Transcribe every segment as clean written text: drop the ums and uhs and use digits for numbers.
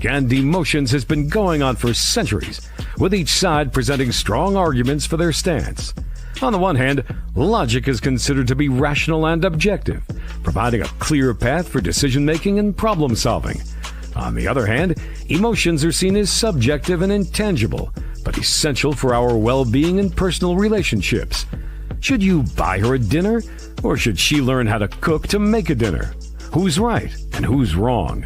logic and emotions has been going on for centuries, with each side presenting strong arguments for their stance. On the one hand, logic is considered to be rational and objective, providing a clear path for decision-making and problem-solving. On the other hand, emotions are seen as subjective and intangible, but essential for our well-being and personal relationships. Should you buy her a dinner, or should she learn how to cook to make a dinner? Who's right and who's wrong?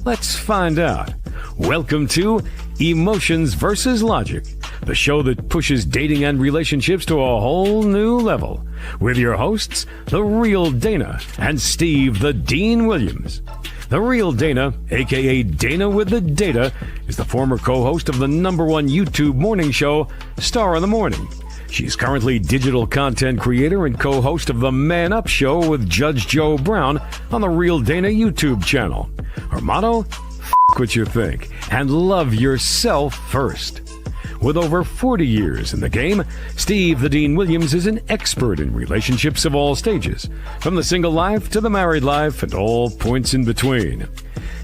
Let's find out. Welcome to Emotions versus Logic, the show that pushes dating and relationships to a whole new level, with your hosts, The Real Dana and Steve the Dean Williams. The Real Dana, aka Dana with the Data, is the former co-host of the #1 YouTube morning show, Star in the Morning. She's currently digital content creator and co-host of the Man Up Show with Judge Joe Brown on the Real Dana YouTube channel. Her motto? F*** what you think and love yourself first. With over 40 years in the game, Steve the Dean Williams is an expert in relationships of all stages, from the single life to the married life and all points in between.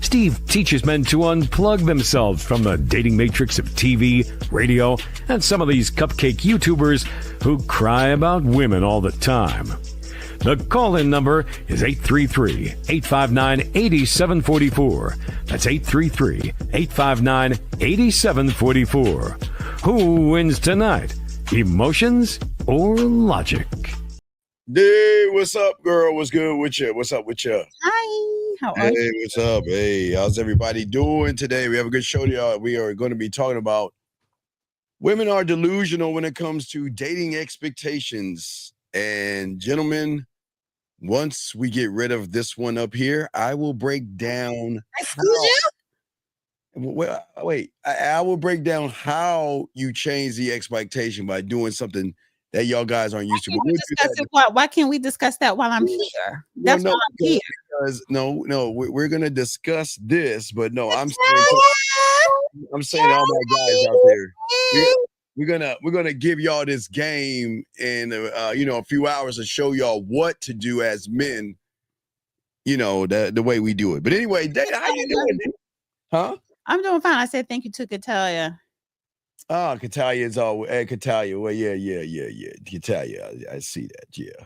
Steve teaches men to unplug themselves from the dating matrix of TV, radio, and some of these cupcake YouTubers who cry about women all the time. The call-in number is 833-859-8744. That's 833-859-8744. Who wins tonight? Emotions or logic? Hey, what's up, girl? What's good with you? What's up with you? Hi, how are you? Hey, what's up? Hey, how's everybody doing today? We have a good show, y'all. We are going to be talking about women are delusional when it comes to dating expectations. And gentlemen, once we get rid of this one up here, I will break down. Excuse you? Well, wait, I will break down how you change the expectation by doing something that y'all guys aren't used to. Why can't we discuss that while I'm here? That's why I'm here. Because we're gonna discuss this, but no, I'm saying all my guys out there. We're gonna give y'all this game in a few hours to show y'all what to do as men. The way we do it. But anyway, Dana, how you doing? Huh? I'm doing fine. I said thank you to Catalia. Oh, Catalia is all Catalia. Well, yeah. Catalia, I see that. Yeah.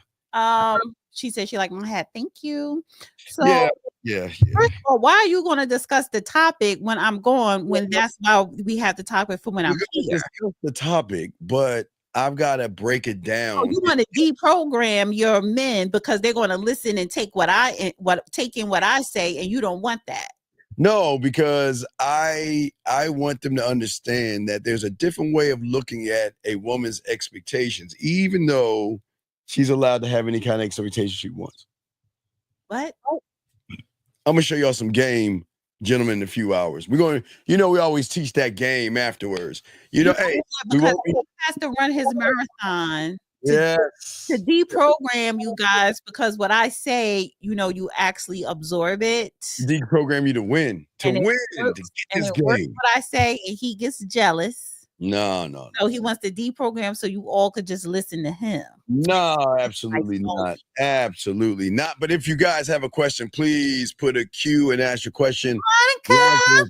She said she liked my hat. Thank you. So yeah. First of all, why are you going to discuss the topic when I'm gone? When that's why we have the topic for when I'm here. Discuss the topic, but I've got to break it down. Oh, you want to deprogram your men because they're going to listen and take take in what I say, and you don't want that. No, because I want them to understand that there's a different way of looking at a woman's expectations, even though she's allowed to have any kind of expectation she wants. What? I'm gonna show y'all some game, gentlemen, in a few hours. We're going to, we always teach that game afterwards. Hey, because he has to run his marathon. To deprogram you guys, because what I say, you actually absorb it. Deprogram you to win, to get this game. What I say, and he gets jealous. No. So he wants to deprogram so you all could just listen to him. No, absolutely not. Absolutely not. But if you guys have a question, please put a Q and ask your question. Monica!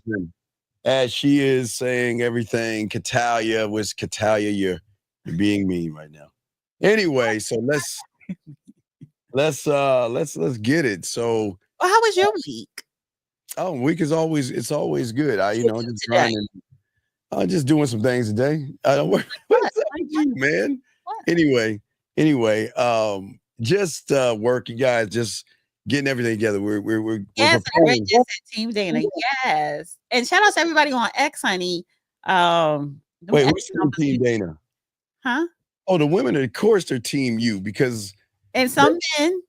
As she is saying everything, Catalia, you're being mean right now. Anyway, so let's get it. So, how was your week? Oh, week is always good. Just doing some things today. I don't work. What's up with you, man? What? Anyway, just working, guys, just getting everything together. We're yes, I read this at Team Dana. Yes, and shout out to everybody on X, honey. Wait, who's Team Dana? Huh? Oh, the women, of course, they're Team You because. And some men.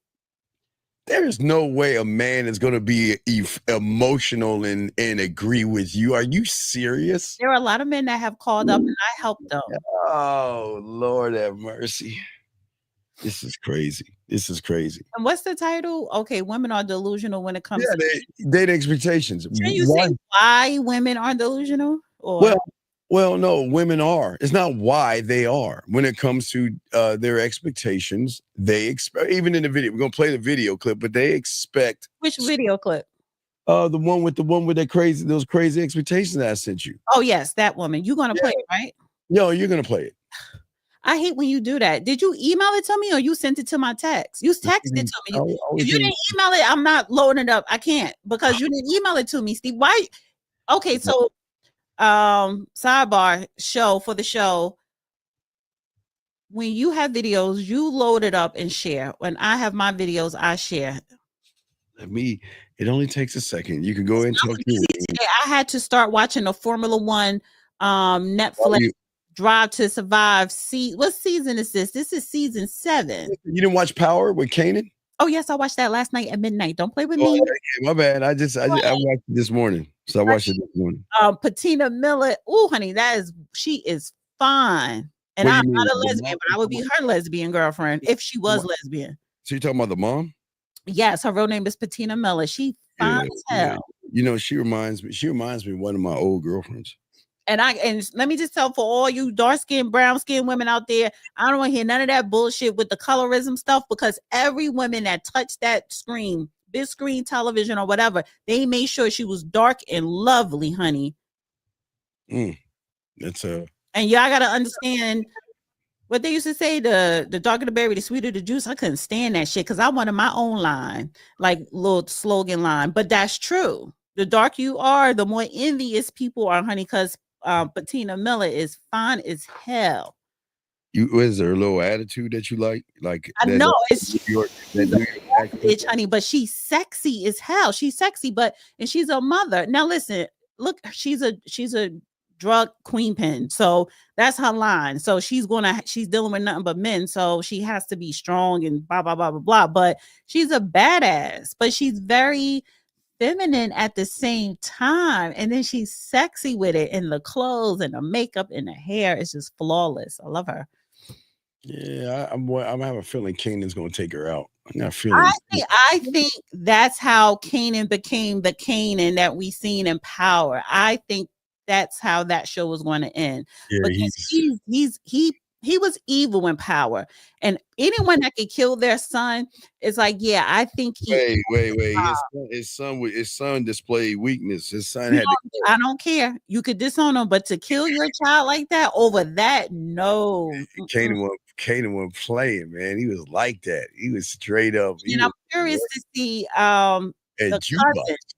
There's no way a man is going to be emotional and agree with you. Are you serious? There are a lot of men that have called up and I helped them. Oh, Lord have mercy. This is crazy. And what's the title? Okay, women are delusional when it comes to date expectations. Can you say why women are delusional? Or? Well, no, women are. It's not why they are. When it comes to their expectations, they expect, even in the video, we're going to play the video clip, but they expect. Which video clip? The one with those crazy expectations that I sent you. Oh yes, that woman. You're gonna play it, right? No, you're gonna play it. I hate when you do that. Did you email it to me or you sent it to my text? You texted it to me. If you didn't email it, I'm not loading it up. I can't because you didn't email it to me, Steve. Why? Okay, so sidebar for the show. When you have videos, you load it up and share. When I have my videos, I share. It only takes a second. You can go and talk to me. I had to start watching the Formula One Netflix. Drive to Survive. What season is this? This is season 7. You didn't watch Power with Kanan? Oh yes, I watched that last night at midnight. Don't play with me. Okay, my bad. I watched it this morning. So I watched it this morning. Patina Miller. Oh, honey, she is fine. And I'm not a lesbian, but I would be her lesbian girlfriend if she was lesbian. So you're talking about the mom? Yes, her real name is Patina Miller. She fine as hell. You know, she reminds me of one of my old girlfriends. And let me just tell for all you dark skinned, brown skinned women out there, I don't want to hear none of that bullshit with the colorism stuff because every woman that touched that screen, big screen television or whatever, they made sure she was dark and lovely, honey. And y'all gotta understand what they used to say: the darker the berry, the sweeter the juice. I couldn't stand that shit because I wanted my own line, like little slogan line. But that's true. The darker you are, the more envious people are, honey. Because Patina Miller is fine as hell. Is there a little attitude that you like? I know it's bitch, honey, but she's sexy as hell. She's sexy, and she's a mother. Now listen, look, she's a drug queen pin, so that's her line. So she's dealing with nothing but men, so she has to be strong and blah blah blah blah blah. But she's a badass, but she's very feminine at the same time, and then she's sexy with it, and the clothes and the makeup and the hair is just flawless. I love her. Yeah, I'm having a feeling Kanan's gonna take her out. I think that's how Kanan became the Kanan that we seen in Power. I think that's how that show was going to end. Yeah, because he was evil in Power, and anyone that could kill their son is like, yeah, I think he. Wait. His son displayed weakness. His son I don't care. You could disown him, but to kill your child like that over that, no. Kanan wasn't playing, man. He was like that. He was straight up. And I'm curious to see the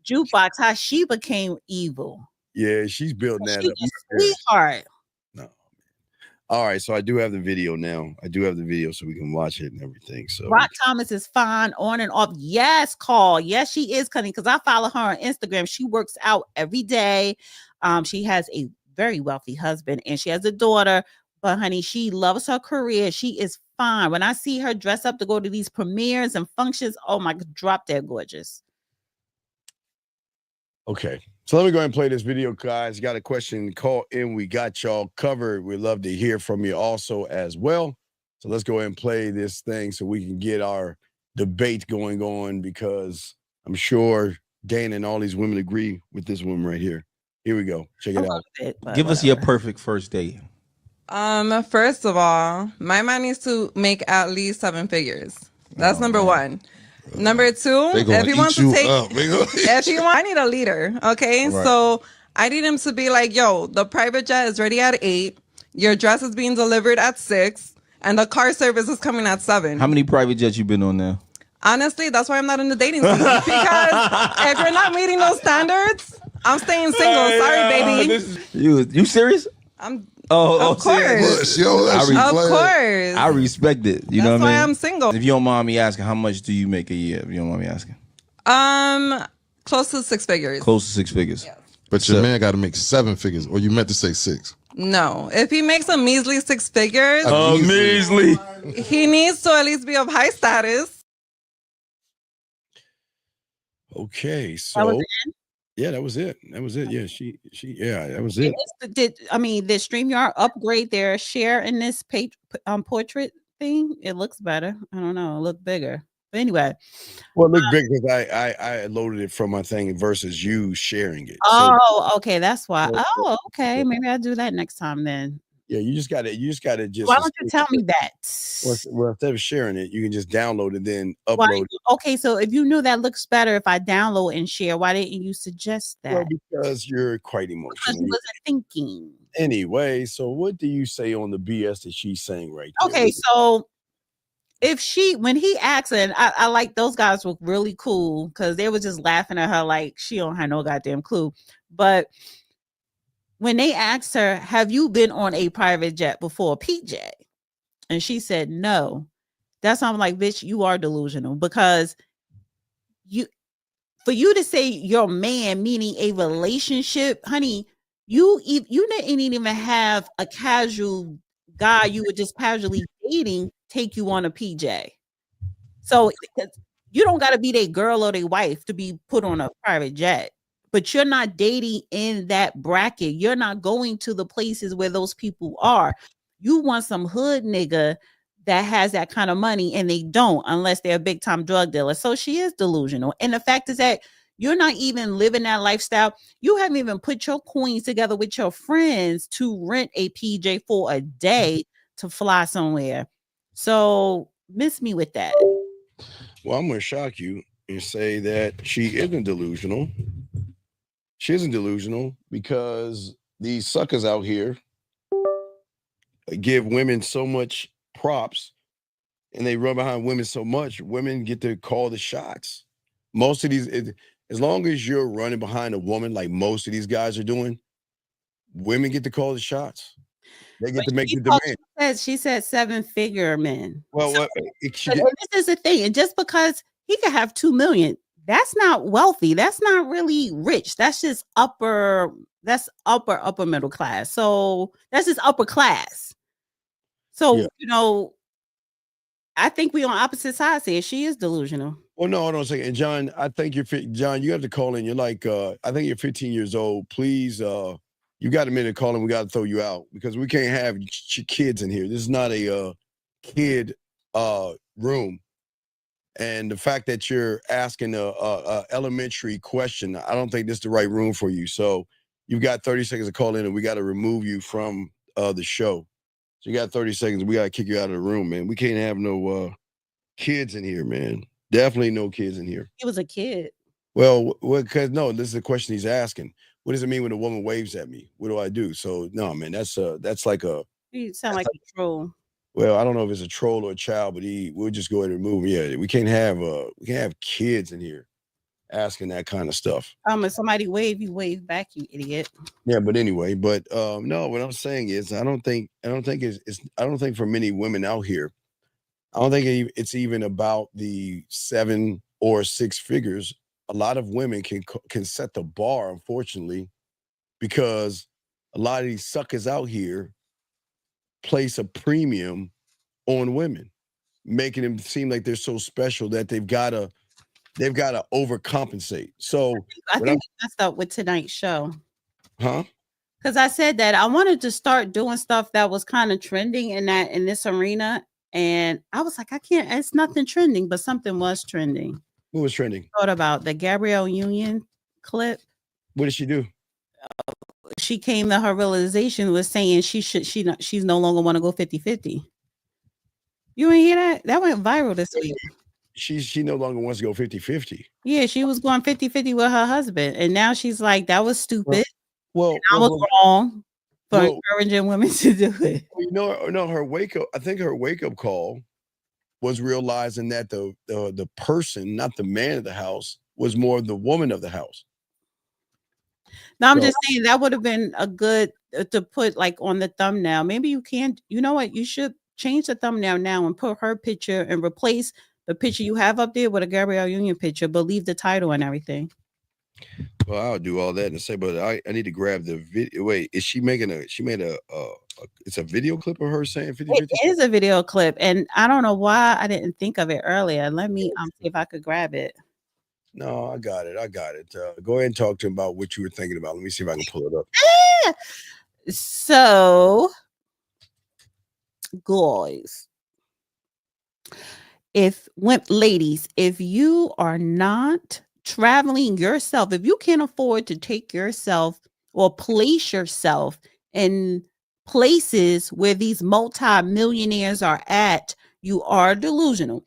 Jukebox, how she became evil. Yeah, she's building that up. Sweetheart. No. All right, so I do have the video now. I do have the video so we can watch it and everything. So Rock Thomas is fine on and off. Yes, call. Yes, she is cutting because I follow her on Instagram. She works out every day. She has a very wealthy husband and she has a daughter. But honey, she loves her career. She is fine. When I see her dress up to go to these premieres and functions, oh my God, drop dead gorgeous. Okay. So let me go ahead and play this video, guys. You got a question, call in. We got y'all covered. We'd love to hear from you also as well. So let's go ahead and play this thing so we can get our debate going on, because I'm sure Dana and all these women agree with this woman right here. Here we go. Check it out. Give us your perfect first date. First of all, my man needs to make at least 7 figures. That's number one. Number 2, if he wants to take, I need a leader. Okay, right. So I need him to be like, yo, the private jet is ready at 8. Your dress is being delivered at 6, and the car service is coming at 7. How many private jets you been on now? Honestly, that's why I'm not in the dating scene. Because if you're not meeting those standards, I'm staying single. Sorry, baby. You serious? Of course. Of course. I respect it. You know what I mean? That's why I'm single. If you don't mind me asking, how much do you make a year? If you don't mind me asking. Close to 6 figures. Close to 6 figures. Yes. But your man got to make 7 figures, or you meant to say 6? No. If he makes a measly 6 figures, measly, he needs to at least be of high status. Okay, so. Yeah, that was it. That was it. Yeah, that was it. Did StreamYard upgrade their share in this portrait thing? It looks better. I don't know. It looked bigger. But anyway. Well, it looked big because I loaded it from my thing versus you sharing it. Oh, okay. That's why. Oh, okay. Maybe I'll do that next time then. Yeah, you just gotta just. Why don't you tell me that? Well, instead of sharing it, you can just download it, then Why, upload it. okay, so if you knew that looks better if I download and share, why didn't you suggest Well, that? because you're quite Because emotional. you wasn't thinking. Anyway, so what do you say on the BS that she's saying right there? Okay, so when he asked her, and I like those guys were really cool because they were just laughing at her like she don't have no goddamn clue. But when they asked her, have you been on a private jet before, PJ? And she said no. That's why I'm like, bitch, you are delusional, because for you to say your man, meaning a relationship, honey, you didn't even have a casual guy you were just casually dating take you on a PJ. So you don't got to be their girl or their wife to be put on a private jet. But you're not dating in that bracket. You're not going to the places where those people are. You want some hood nigga that has that kind of money, and they don't unless they're a big time drug dealer. So she is delusional. And the fact is that you're not even living that lifestyle. You haven't even put your coins together with your friends to rent a PJ for a day to fly somewhere. So miss me with that. Well, I'm going to shock you and say that she isn't delusional. She isn't delusional because these suckers out here give women so much props, and they run behind women so much. Women get to call the shots. Most of these, as long as you're running behind a woman like most of these guys are doing, women get to call the shots. They get to make the demand. She said 7-figure men. Well, so, this is the thing. And just because he could have 2 million, that's not wealthy. That's not really rich. That's just upper middle class. So that's just upper class. So, I think we on opposite sides here. She is delusional. Well, no, hold on a second. And John, I think John, you have to call in. You're like, I think you're 15 years old. Please, you got a minute to call in. We got to throw you out because we can't have kids in here. This is not a kid room. And the fact that you're asking a elementary question, I don't think this is the right room for you. So you've got 30 seconds to call in, and we got to remove you from the show. So you got 30 seconds. We got to kick you out of the room, man. We can't have no kids in here, man. Definitely no kids in here. He was a kid. Well, because no, this is the question he's asking. What does it mean when a woman waves at me? What do I do? So no, man, that's like a. You sound like a troll. Well, I don't know if it's a troll or a child, but we'll just go ahead and remove him. Yeah, we can't have kids in here asking that kind of stuff. If somebody wave, you wave back, you idiot. Yeah, but anyway, no, what I'm saying is I don't think for many women out here, I don't think it's even about the 7 or 6 figures. A lot of women can set the bar, unfortunately, because a lot of these suckers out here place a premium on women, making them seem like they're so special that they've got to overcompensate. So I think we messed up with tonight's show. Huh? Because I said that I wanted to start doing stuff that was kind of trending in this arena. And I was like, it's nothing trending, but something was trending. What was trending? Thought about the Gabrielle Union clip. What did she do? She came to her realization was saying she's no longer want to go 50-50. You ain't hear that? That went viral this week. She no longer wants to go 50-50. Yeah, she was going 50-50 with her husband. And now she's like, that was stupid. Well, I was wrong for encouraging women to do it. No, her wake up. I think her wake up call was realizing that the person, not the man of the house, was more the woman of the house. No, I'm just saying that would have been a good to put like on the thumbnail. Maybe you can. You know what? You should change the thumbnail now and put her picture and replace the picture you have up there with a Gabrielle Union picture, but leave the title and everything. Well, I'll do all that and say, but I need to grab the video. Wait, is she making it's a video clip of her saying 50-50? It is a video clip, and I don't know why I didn't think of it earlier. Let me see if I could grab it. No, I got it. Go ahead and talk to him about what you were thinking about. Let me see if I can pull it up. So, guys, ladies, if you are not traveling yourself, if you can't afford to take yourself or place yourself in places where these multi-millionaires are at, you are delusional.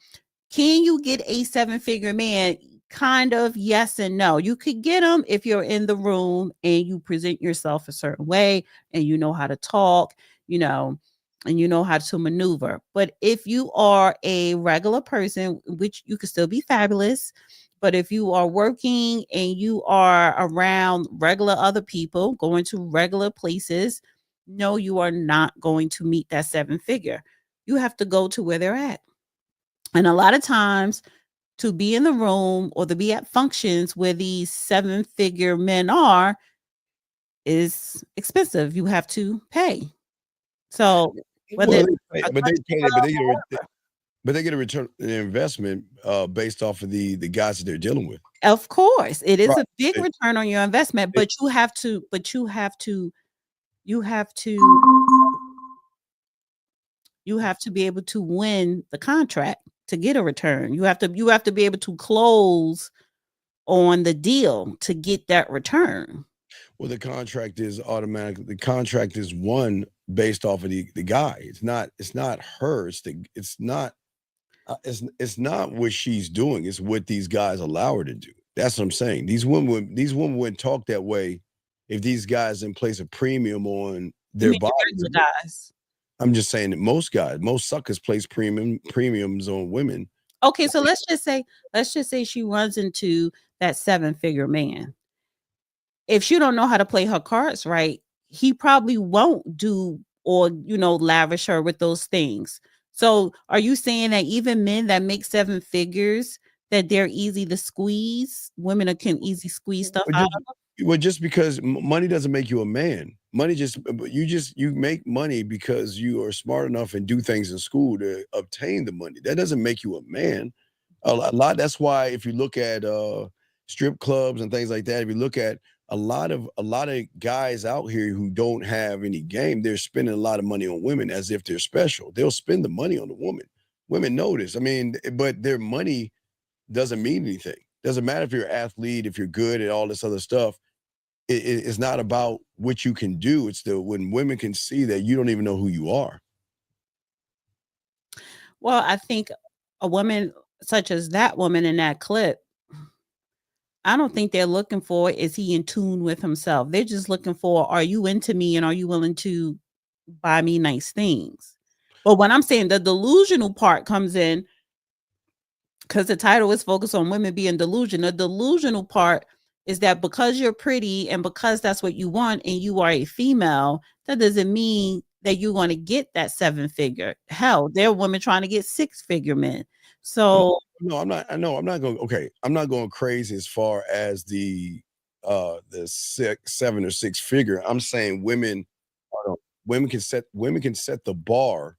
Can you get a 7-figure man? Kind of yes and no. You could get them if you're in the room and you present yourself a certain way and you know how to talk, and you know how to maneuver. But if you are a regular person, which you could still be fabulous, but if you are working and you are around regular other people, going to regular places, no, you are not going to meet that 7-figure. You have to go to where they're at. And a lot of times, to be in the room or to be at functions where these 7-figure men are is expensive. You have to pay. So whether but they get a return on investment based off of the guys that they're dealing with. Of course, it is Right. a big return on your investment, but you have to be able to win the contract to get a return. You have to be able to close on the deal to get that return. Well, the contract is automatic. The contract is won based off of the guy. It's not her. It's not what she's doing. It's what these guys allow her to do. That's what I'm saying. These women wouldn't talk that way if these guys didn't place a premium on their bodies. Guys. I'm just saying that most suckers place premiums on women. Okay, so let's just say she runs into that 7-figure man. If she don't know how to play her cards right, he probably won't do or lavish her with those things. So are you saying that even men that make 7 figures, that they're easy to squeeze? Women can easy squeeze stuff out of them? Well, just because money doesn't make you a man. You make money because you are smart enough and do things in school to obtain the money. That doesn't make you a man. A lot. That's why if you look at strip clubs and things like that, if you look at a lot of guys out here who don't have any game, they're spending a lot of money on women as if they're special. They'll spend the money on the woman. Women notice. I mean, but their money doesn't mean anything. Doesn't matter if you're an athlete, if you're good at all this other stuff. It's not about what you can do. It's when women can see that you don't even know who you are. Well, I think a woman such as that woman in that clip, I don't think they're looking for, is he in tune with himself? They're just looking for, are you into me and are you willing to buy me nice things? But when I'm saying the delusional part comes in, because the title is focused on women being delusional. The delusional part is that because you're pretty and because that's what you want and you are a female, that doesn't mean that you're going to get that 7-figure. Hell, there are women trying to get 6-figure men. So no, I'm not going. Okay, I'm not going crazy as far as the 7 or 6 figure. I'm saying women can set the bar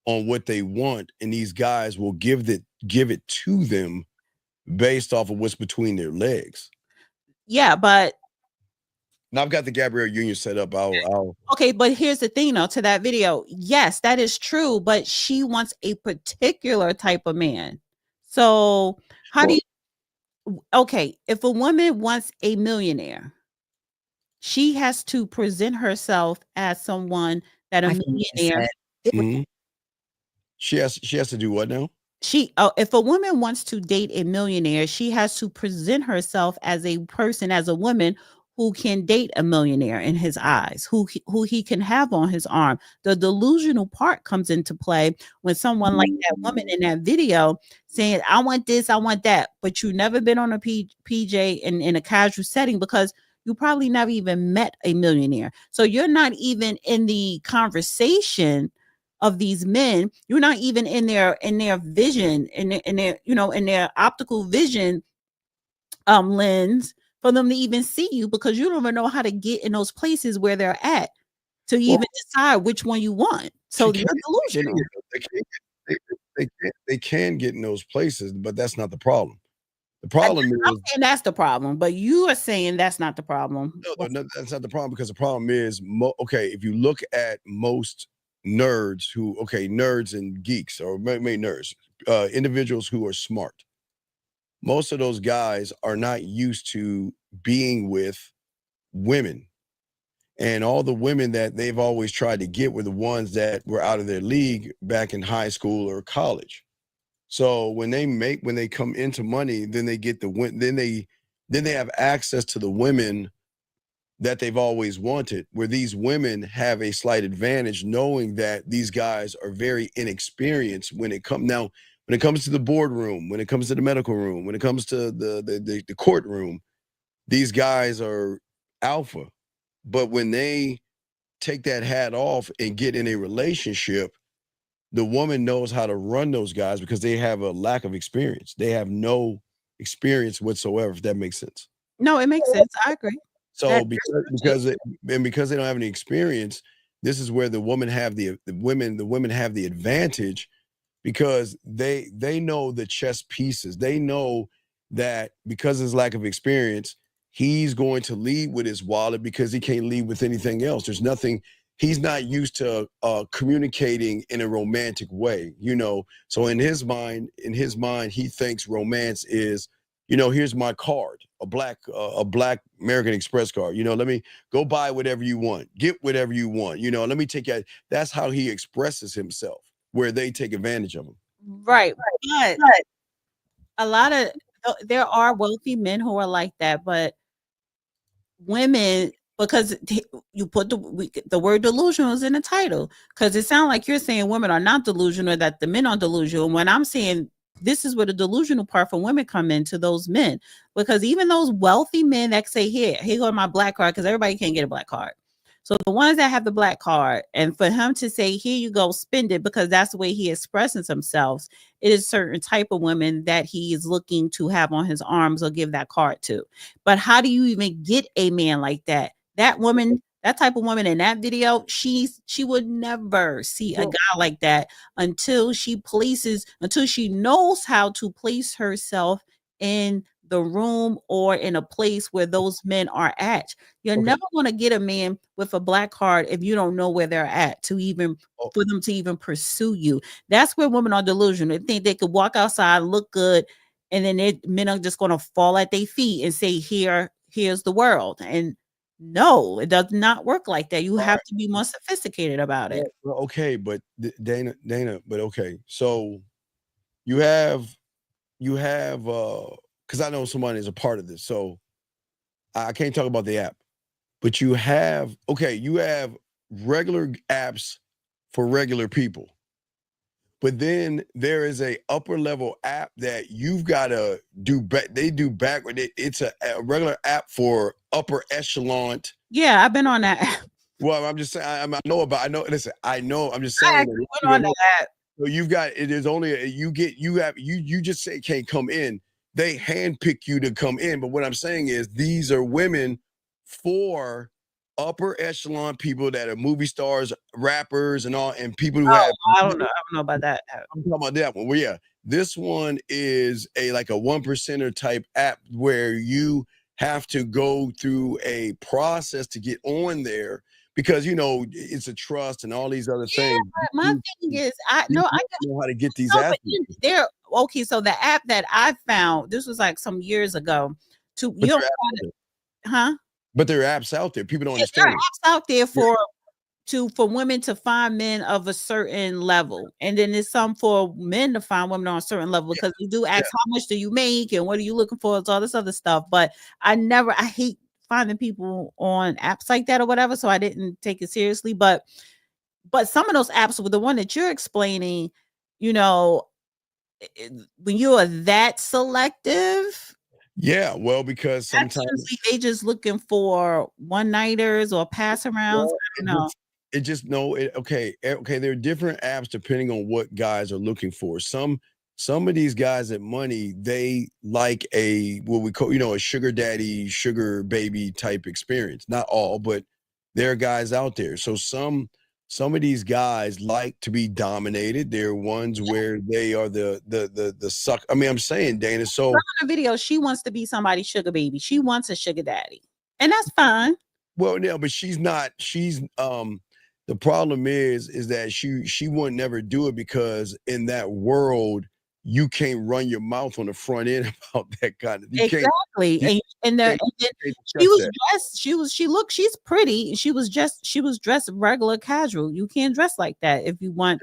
on what they want, and these guys will give it to them based off of what's between their legs. Yeah, but now I've got the Gabrielle Union set up. Okay, but here's the thing, though, to that video. Yes, that is true, but she wants a particular type of man. So if a woman wants a millionaire, she has to present herself as someone that a millionaire. Mm-hmm. She has to do what now? If a woman wants to date a millionaire, she has to present herself as a person, as a woman who can date a millionaire in his eyes, who he can have on his arm. The delusional part comes into play when someone like that woman in that video saying, I want this, I want that, but you've never been on a PJ in a casual setting because you probably never even met a millionaire. So you're not even in the conversation of these men. You're not even in their vision, in their optical vision lens for them to even see you, because you don't even know how to get in those places where they're at to even decide which one you want. So you're delusional. They can get in those places, but that's not the problem. The problem is, I'm saying that's the problem, but you are saying that's not the problem. No, that's not the problem, because the problem is, if you look at most nerds nerds and geeks, or maybe nerds, individuals who are smart, most of those guys are not used to being with women. And all the women that they've always tried to get were the ones that were out of their league back in high school or college. So when they come into money, then they get then they have access to the women that they've always wanted, where these women have a slight advantage knowing that these guys are very inexperienced when it comes to the boardroom, when it comes to the medical room, when it comes to the courtroom, these guys are alpha. But when they take that hat off and get in a relationship, the woman knows how to run those guys because they have a lack of experience. They have no experience whatsoever, if that makes sense. No, it makes sense. I agree. So because they don't have any experience, this is where the women have the women have the advantage, because they know the chess pieces. They know that because of his lack of experience, he's going to lead with his wallet because he can't lead with anything else. There's nothing. He's not used to communicating in a romantic way, So in his mind, he thinks romance is, here's my card, a black American Express card. Let me go buy whatever you want, get whatever you want. Let me take that. That's how he expresses himself, where they take advantage of him. Right. But there are wealthy men who are like that, but women, because you put the word delusional is in the title, because it sounds like you're saying women are not delusional, that the men are delusional. And when I'm saying this is where the delusional part for women come into those men, because even those wealthy men that say, here go my black card, because everybody can't get a black card. So the ones that have the black card, and for him to say, here you go, spend it, because that's the way he expresses himself, it is certain type of women that he is looking to have on his arms or give that card to. But how do you even get a man like that? That woman, that type of woman in that video, she would never see a guy like that until she knows how to place herself in the room or in a place where those men are at. You're never going to get a man with a black card if you don't know where they're at for them to even pursue you. That's where women are delusional. They think they could walk outside, look good, and then men are just going to fall at their feet and say, here's the world. And no, it does not work like that. You have to be more sophisticated about it. Well, okay, but Dana, but okay. So you have because I know somebody is a part of this, so I can't talk about the app, but you have regular apps for regular people, but then there is a upper level app that you've got to do back. They do backward. It's a regular app for upper echelon. Yeah, I've been on that app. Well, I'm just saying, listen, I know, I'm just saying. I went on that app. So you've got, there's only, you just say can't come in. They handpick you to come in. But what I'm saying is these are women for upper echelon people that are movie stars, rappers, and all, and people who have. I don't know about that. I'm talking about that one. Well, yeah, this one is like a 1%er type app where you have to go through a process to get on there, because it's a trust and all these other things. My thing is, I know how to get these apps. Okay, so the app that I found, this was like some years ago. But there are apps out there. People don't understand. There are apps out there for women to find men of a certain level, and then there's some for men to find women on a certain level, because we do ask how much do you make and what are you looking for, it's all this other stuff. But I hate finding people on apps like that or whatever, so I didn't take it seriously. But some of those apps, with the one that you're explaining, when you are that selective. Yeah, well, because sometimes they just looking for one-nighters or pass arounds. I don't know. Okay. There are different apps depending on what guys are looking for. Some of these guys at money, they like what we call, a sugar daddy, sugar baby type experience. Not all, but there are guys out there. So some of these guys like to be dominated. There are ones where they are the suck. I mean, I'm saying, Dana. So on the video, she wants to be somebody's sugar baby. She wants a sugar daddy, and that's fine. Well, yeah, but she's not. The problem is that she would never do it, because in that world you can't run your mouth on the front end about that kind of. Exactly. And then she was dressed. She's pretty. She was dressed regular casual. You can't dress like that if you want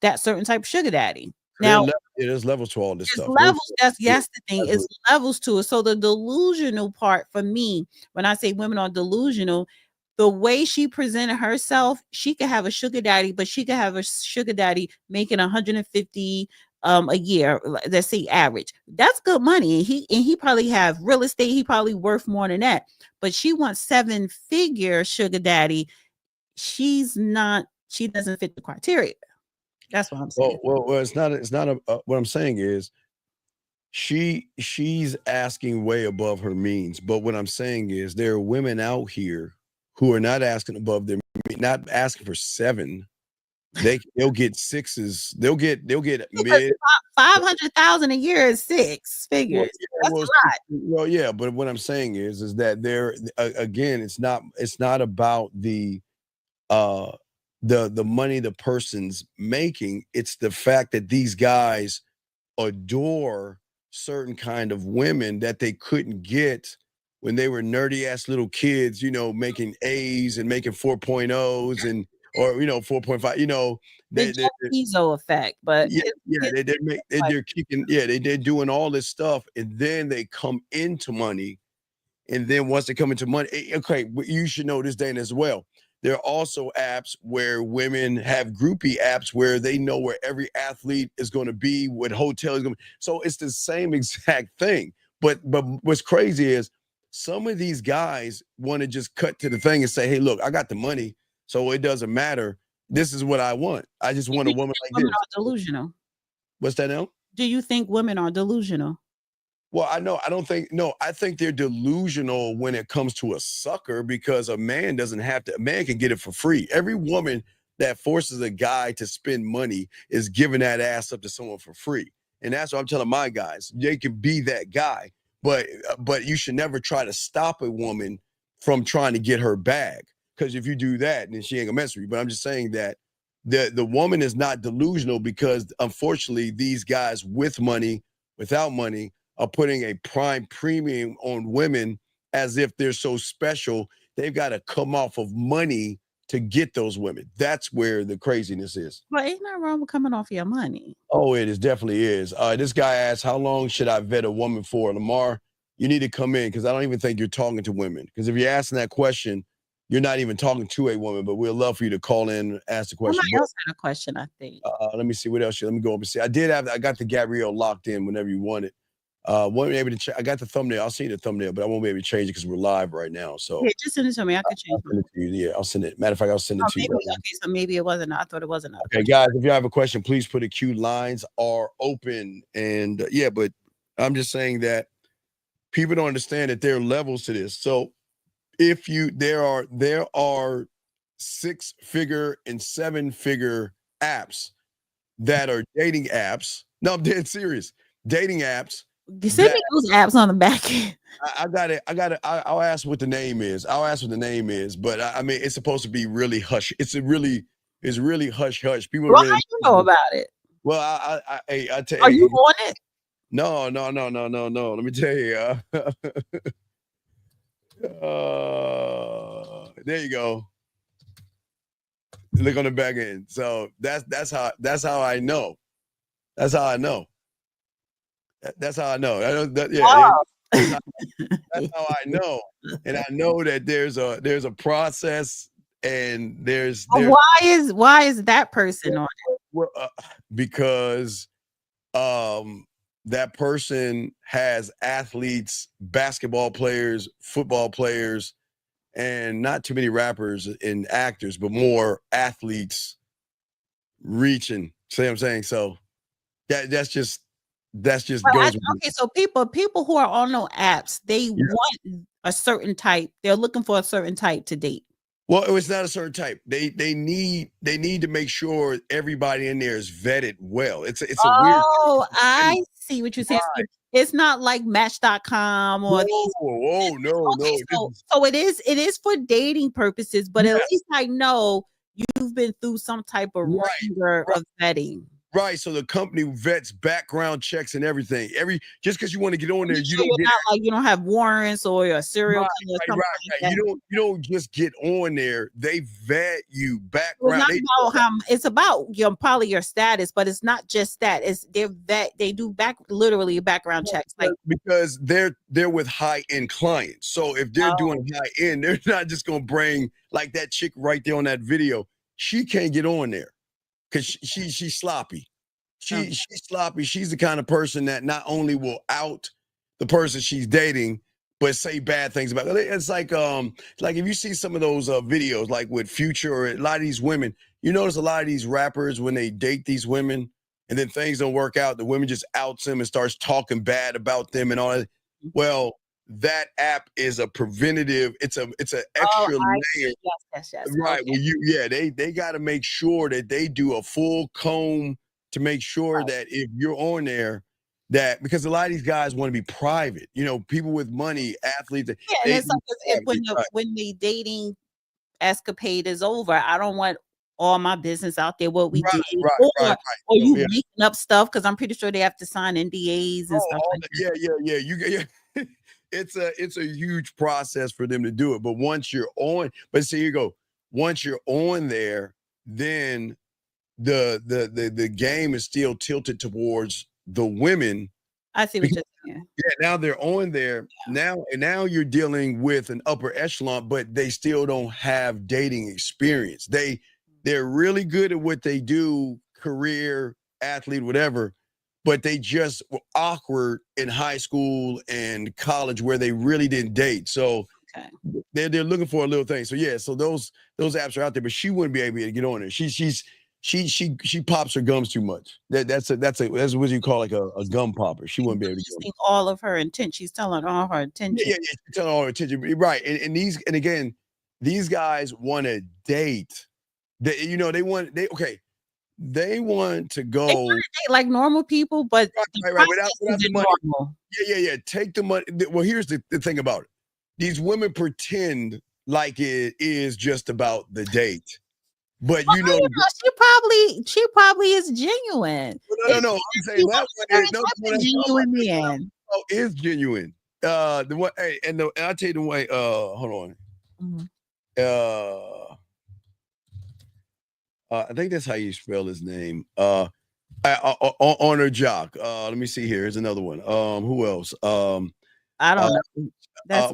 that certain type of sugar daddy. Now there's levels to all this stuff. Levels. That's the thing. It's levels to it. So the delusional part for me, when I say women are delusional, the way she presented herself, she could have a sugar daddy, but she could have a sugar daddy making 150 a year, let's say average. That's good money. And he probably have real estate. He probably worth more than that. But she wants 7-figure sugar daddy. She doesn't fit the criteria. That's what I'm saying. Well, it's not what I'm saying is she's asking way above her means. But what I'm saying is there are women out here who are not asking above their, not asking for 7. They'll get 6s. They'll get mid. 500,000 a year is 6 figures. That's a lot. Well, yeah, but what I'm saying is that there again, it's not about the money the person's making. It's the fact that these guys adore certain kind of women that they couldn't get when they were nerdy ass little kids, making A's and making 4.0s and, or, 4.5, the Bezos effect, but they're doing all this stuff, and then they come into money. And then once they come into money, okay, you should know this, Dana, as well. There are also apps where women have groupie apps where they know where every athlete is going to be, what hotel is going to be. So it's the same exact thing. But what's crazy is some of these guys want to just cut to the thing and say, hey, look, I got the money, so it doesn't matter. This is what I want. I just want a woman like this. Women are delusional. What's that now? Do you think women are delusional? Well, I think they're delusional when it comes to a sucker, because a man can get it for free. Every woman that forces a guy to spend money is giving that ass up to someone for free. And that's what I'm telling my guys. They can be that guy, but you should never try to stop a woman from trying to get her bag. Because if you do that, then she ain't gonna mess with you. But I'm just saying that the woman is not delusional, because unfortunately these guys with money, without money, are putting a prime premium on women as if they're so special. They've got to come off of money to get those women. That's where the craziness is. Well, ain't nothing wrong with coming off your money. Oh, it is, definitely is. This guy asked, how long should I vet a woman for? Lamar, you need to come in, because I don't even think you're talking to women. Because if you're asking that question, you're not even talking to a woman. But we'd love for you to call in and ask the question. Somebody else had a question, I think. Let me see what else. Let me go up and see. I got the Gabrielle locked in whenever you want it. Won't be able to I got the thumbnail. I'll see the thumbnail, but I won't be able to change it because we're live right now. So yeah, just send it to me. I can change it. Send it to you. Yeah, I'll send it. Matter of fact, I'll send it to you. Okay, so maybe it wasn't. I thought it wasn't. Okay, guys, if you have a question, please put a Q. Lines are open. And but I'm just saying that people don't understand that there are levels to this. So if there are 6-figure and 7-figure apps that are dating apps. No, I'm dead serious. Dating apps. Send me those apps on the back end. I got it. I'll ask what the name is. But I mean, it's supposed to be really hush. It's really hush hush. People Well, really how you know about it? Well, I tell you. Are you on it? No. Let me tell you. There you go. Look on the back end. So that's how I know. That's how I know. That's how I know. That's how I know. And I know that there's a process, and there's why is that person on it? Well, because that person has athletes, basketball players, football players, and not too many rappers and actors, but more athletes reaching. See what I'm saying? So that's just goes. Okay, so people who are on no apps, they want a certain type. They're looking for a certain type to date. Well, it's not a certain type. They need to make sure everybody in there is vetted well. It's a weird. Oh, I see what you're saying. Right. It's not like Match.com or these. No. So it is for dating purposes, but at least I know you've been through some type of ringer of vetting. Right. So the company vets background checks and everything. Just because you want to get on there, you don't you're get not like you don't have warrants or a serial killer. Or right. like You don't just get on there. They vet you background. It's about probably your status, but it's not just that. It's they do literally background checks, like because they're with high end clients. So if they're doing high end, they're not just gonna bring like that chick right there on that video. She can't get on there because she's sloppy. She's sloppy. She's the kind of person that not only will out the person she's dating, but say bad things about it. It's like if you see some of those videos, like with Future or a lot of these women, you notice a lot of these rappers when they date these women and then things don't work out, the women just outs them and starts talking bad about them and all that. Well, that app is a preventative. It's an extra layer. Yes. Right. Well, they got to make sure that they do a full comb to make sure that if you're on there, that because a lot of these guys want to be private, people with money, athletes. And it's like when the dating escapade is over, I don't want all my business out there, what we did, or you making up stuff, because I'm pretty sure they have to sign NDAs and stuff like that. Yeah. It's a huge process for them to do it. But once you're on, here you go. Once you're on there, then the game is still tilted towards the women. I see what you're saying. Yeah, now they're on there. Now you're dealing with an upper echelon, but they still don't have dating experience. They're really good at what they do, career, athlete, whatever, but they just were awkward in high school and college where they really didn't date. So they're looking for a little thing. So so those apps are out there, but she wouldn't be able to get on there. She pops her gums too much. That's what you call like a gum popper. She wouldn't be able to get all of her intent. She's telling all her attention. Yeah, she's telling all her attention. Right. And again, these guys want to date. They want to go. They want to date like normal people, but right. Without the money. Normal. Yeah. Take the money. Well, here's the thing about it. These women pretend like it is just about the date. But she probably is genuine. No. I'm saying that one genuine man. Oh, is genuine. The one. Hey, and I'll tell you the way. Hold on. Mm-hmm. I think that's how you spell his name. Honor Jock. Let me see here. Here's another one. Who else? I don't know. That's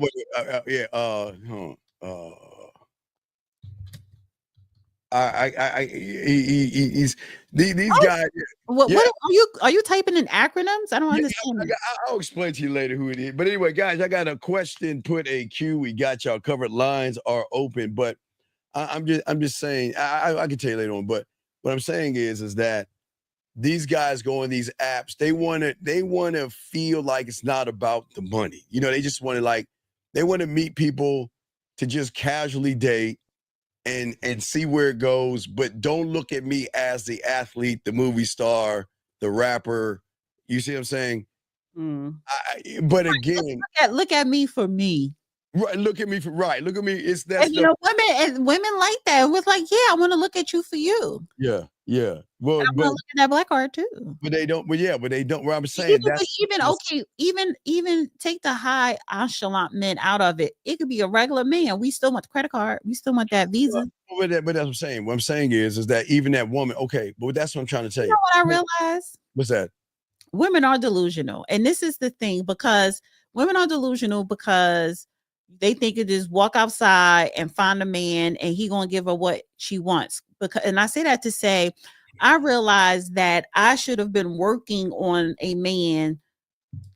he's these guys. What are you typing in acronyms? I don't understand. I'll explain to you later who it is. But anyway, guys, I got a question. Put a Q. We got y'all covered. Lines are open. But I'm just saying. I can tell you later on. But what I'm saying is that these guys go on these apps. They want to feel like it's not about the money. They just want to they want to meet people to just casually date. And see where it goes, but don't look at me as the athlete, the movie star, the rapper. You see what I'm saying? But again, look at me for me. Right, look at me. It's that. Women like that. It was like, I want to look at you for you. Yeah. Well, I want to look at that black card too. But they don't. But they don't. What I'm saying, even take the high echelon men out of it. It could be a regular man. We still want the credit card. We still want that visa. But that's what I'm saying. What I'm saying is that even that woman. Okay, but that's what I'm trying to tell you. You know what I realized? What's that? Women are delusional, and this is the thing, because women are delusional because they think it is walk outside and find a man and he gonna give her what she wants. And I say that to say, I realized that I should have been working on a man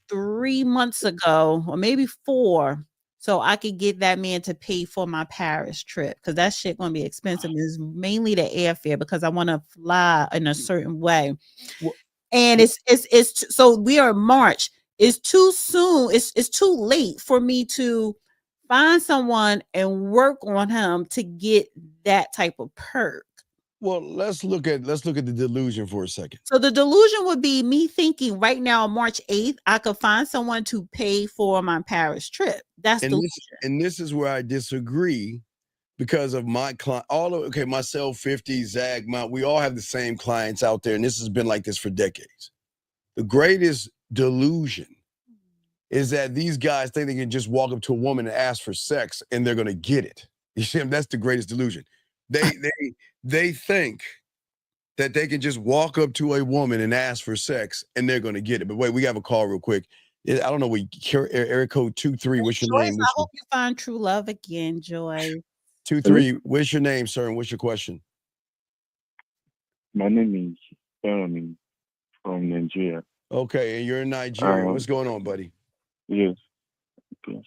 3 months ago, or maybe 4, so I could get that man to pay for my Paris trip, because that shit gonna be expensive. It's mainly the airfare, because I want to fly in a certain way. And it's so we are in March. It's too soon. It's too late for me to find someone and work on him to get that type of perk. Well, let's look at the delusion for a second. So the delusion would be me thinking right now on March 8th, I could find someone to pay for my Paris trip. That's delusion. And this is where I disagree, because of my client, myself, 50, Zach, we all have the same clients out there, and this has been like this for decades. The greatest delusion is that these guys think they can just walk up to a woman and ask for sex and they're gonna get it. You see, that's the greatest delusion. They think that they can just walk up to a woman and ask for sex and they're gonna get it. But wait, we have a call real quick. I don't know. Area code 23. What's your name? I hope you find true love again, Joy. 23. What's your name, sir? And what's your question? My name is Benjamin from Nigeria. Okay, and you're in Nigeria. What's going on, buddy? Yes. Yes.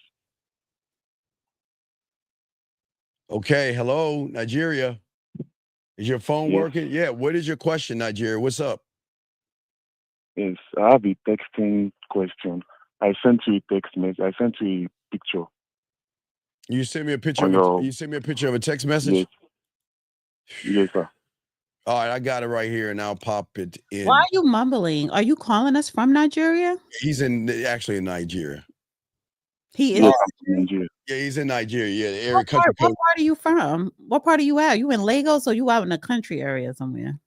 Okay, hello, Nigeria. Is your phone working? Yeah. What is your question, Nigeria? What's up? Yes, I have a texting question. I sent you a text message. I sent you a picture. You sent me a picture you sent me a picture of a text message? Yes. Yes, sir. All right, I got it right here, and I'll pop it in. Why are you mumbling? Are you calling us from Nigeria? He's actually in Nigeria. He is. Nigeria. Yeah, he's in Nigeria. Yeah, the area What country code. part are you from? What part are you at? You in Lagos or you out in the country area somewhere?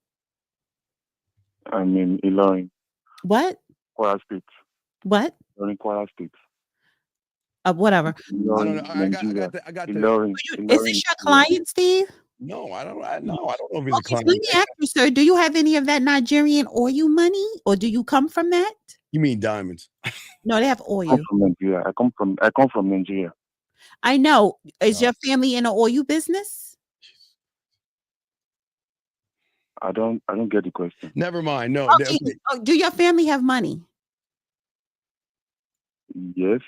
I'm in Ilorin. What? Kwara State. What? Ilorin, Kwara State. Whatever. Ilorin, I got the. Ilorin, Is this your client, Steve? No, I don't know if he's a client. Let me ask you, sir, do you have any of that Nigerian oil money, or do you come from that? You mean diamonds? No, they have I oil. come from Nigeria. I come from Nigeria. I know. Is your family in the oil business? I don't get the question. Never mind. No. Okay. Do your family have money? Yes.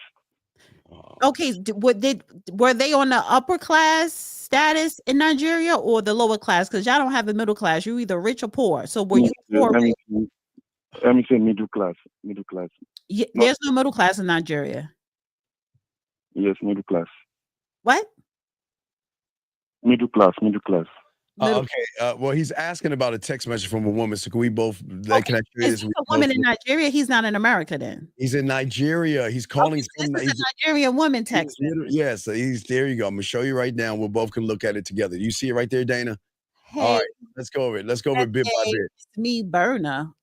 Okay. Were they on the upper class status in Nigeria or the lower class? Because y'all don't have a middle class. You're either rich or poor. So were you poor? Let me say middle class. Middle class. Yeah, there's no middle class in Nigeria. Yes, middle class. What? Middle class. Middle class. Okay. Well, he's asking about a text message from a woman. So can we both? Can I share this? Is a woman in Nigeria? He's not in America. Then he's in Nigeria. He's calling. This is a Nigerian woman text. Yes. He's there. You go. I'm gonna show you right now. We both can look at it together. You see it right there, Dana? Hey, all right. Let's go over it. Let's go over it bit by bit. It's me, Berna.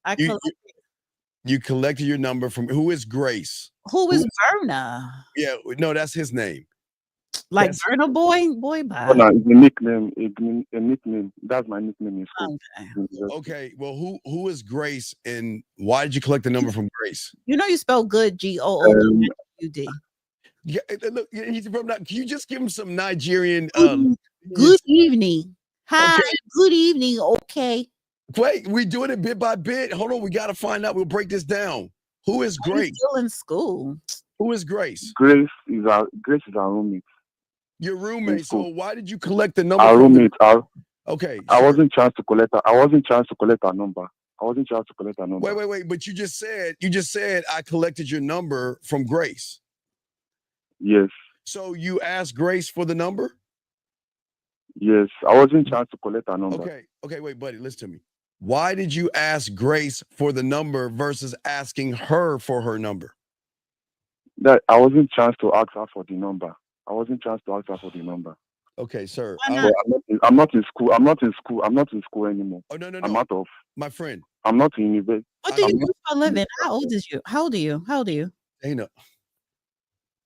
You collected your number from who is Grace? Who is Berna? Yeah. No, that's his name. Like Berna boy, bye. Oh, no, it's a nickname. A nickname. That's my nickname in school. Okay. Well, who is Grace, and why did you collect the number from Grace? You know you spell good GOOUD. Yeah, look, he's from. Can you just give him some Nigerian? Good evening. Hi. Okay. Good evening. Okay. Wait, we're doing it bit by bit. Hold on, we got to find out. We'll break this down. Who is Grace? Still in school. Who is Grace? Grace is our roommate. Your roommate. So why did you collect the number? Our roommate. Okay. I wasn't trying to collect her number. Wait. But you just said I collected your number from Grace. Yes. So you asked Grace for the number? Yes. I wasn't trying to collect her number. Okay. Wait, buddy. Listen to me. Why did you ask Grace for the number versus asking her for her number? That I wasn't trying to ask her for the number. Okay, sir. I'm not in school. I'm not in school anymore. Oh, no. I'm out of. My friend. I'm not in university. What do you do for a living? How old are you? Dana.